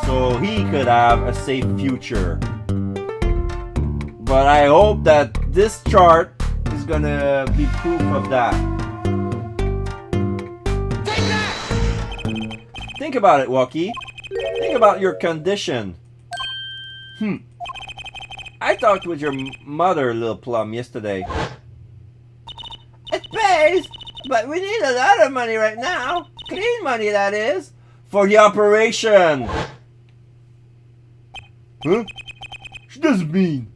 so he could have a safe future. But I hope that this chart is gonna be proof of that. Take that! Think about it, Wookie. Think about your condition. I talked with your mother, Lil Plum, yesterday. It pays, but we need a lot of money right now. Clean money, that is. For the operation. Huh? She doesn't mean...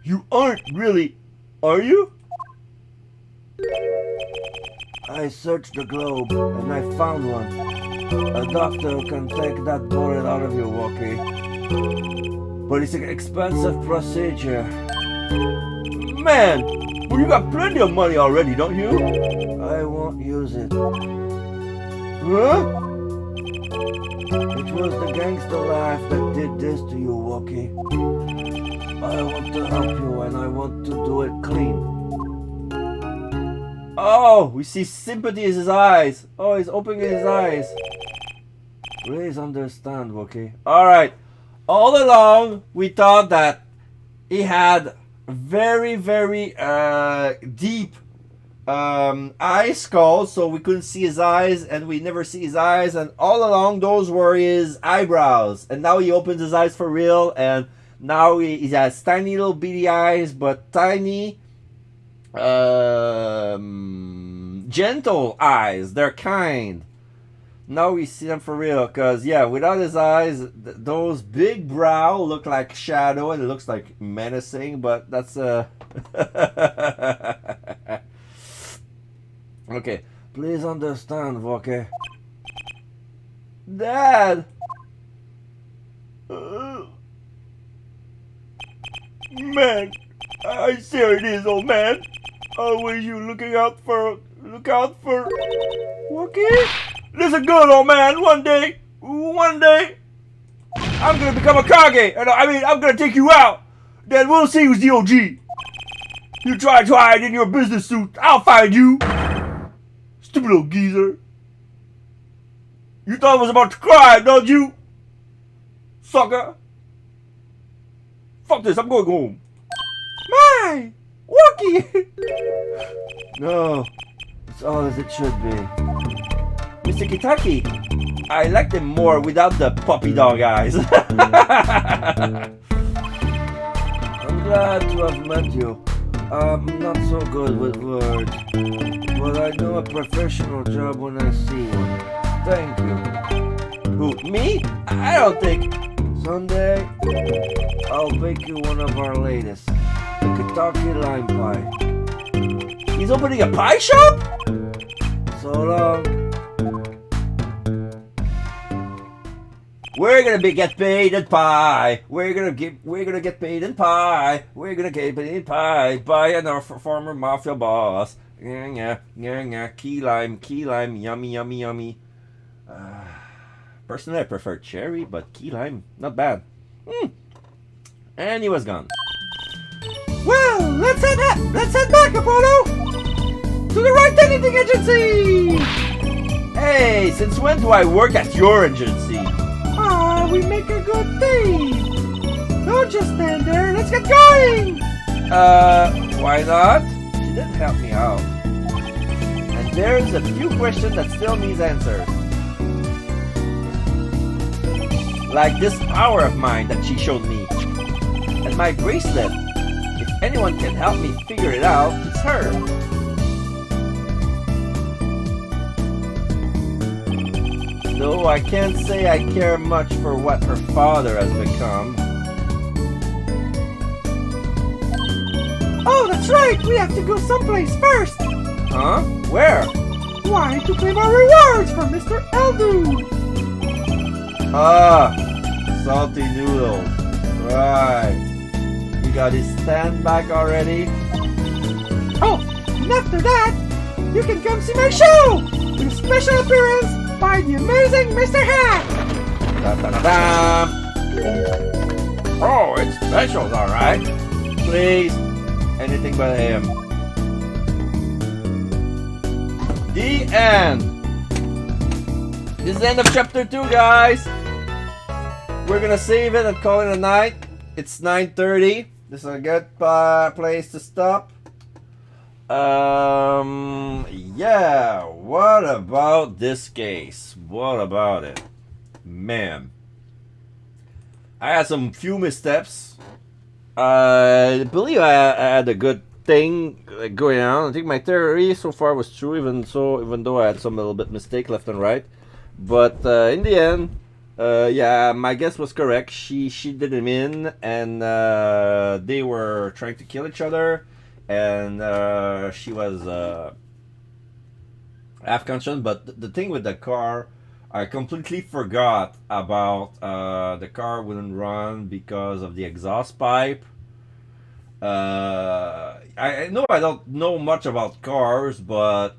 You aren't really... Are you? I searched the globe, and I found one. A doctor can take that bullet out of you, Wookie. But it's an expensive procedure. Man! Well, you got plenty of money already, don't you? I won't use it. Huh? It was the gangster life that did this to you, Wookie. I want to help you and I want to do it clean. Oh, we see sympathy in his eyes. Oh, he's opening his eyes. Please understand, Wookie. Alright. All along, we thought that he had very, very deep eye skull, so we couldn't see his eyes, and we never see his eyes, and all along those were his eyebrows. And now he opens his eyes for real, and now he has tiny little beady eyes, but tiny, gentle eyes. They're kind. Now we see them for real, because, yeah, without his eyes, those big brow look like shadow, and it looks like menacing, but that's, Okay, Please understand, Voke. Dad! Man, I see how it is, old man. Always you look out for. Wookie? Listen good, old man. One day, I'm gonna become a Kage. I'm gonna take you out. Then we'll see who's the OG. You try to hide in your business suit. I'll find you. Stupid little geezer. You thought I was about to cry, don't you? Sucker. Fuck this, I'm going home. My! Wookie! No, it's all as it should be. Mr. Kitaki, I liked him more without the puppy dog eyes. I'm glad to have met you. I'm not so good with words, but I know a professional job when I see one. Thank you. Who, me? I don't think. Someday, I'll bake you one of our latest, the Kentucky lime pie. He's opening a pie shop? So long. We're gonna get paid in pie. We're gonna get paid in pie. We're gonna get paid in pie by our former mafia boss. Yeah. Key lime, yummy. Personally, I prefer cherry, but key lime, not bad. And he was gone. Well, let's head back, Apollo! To the right anything agency! Hey, since when do I work at your agency? We make a good team! Don't just stand there, let's get going! Why not? She did help me out. And there's a few questions that still needs answers. Like this power of mine that she showed me. And my bracelet. If anyone can help me figure it out, it's her. Though I can't say I care much for what her father has become. Oh, that's right! We have to go someplace first! Huh? Where? Why, to claim our rewards from Mr. Eldu! Ah, salty noodles. Right. You got his stand back already? Oh, and after that, you can come see my show! With a special appearance by the amazing Mr. Hat! Da-da-da-da. Oh, it's specials, alright. Please, anything but him. The end. This is the end of chapter 2, guys. We're gonna save it and call it a night. It's 9:30. This is a good place to stop. Yeah, what about this case? What about it? Man. I had some few missteps. I believe I had a good thing going on. I think my theory so far was true, even though I had some little bit mistake left and right. But in the end, yeah, my guess was correct. She did him in, and they were trying to kill each other, and she was half conscious. But the thing with the car, I completely forgot about the car wouldn't run because of the exhaust pipe. I know I don't know much about cars, but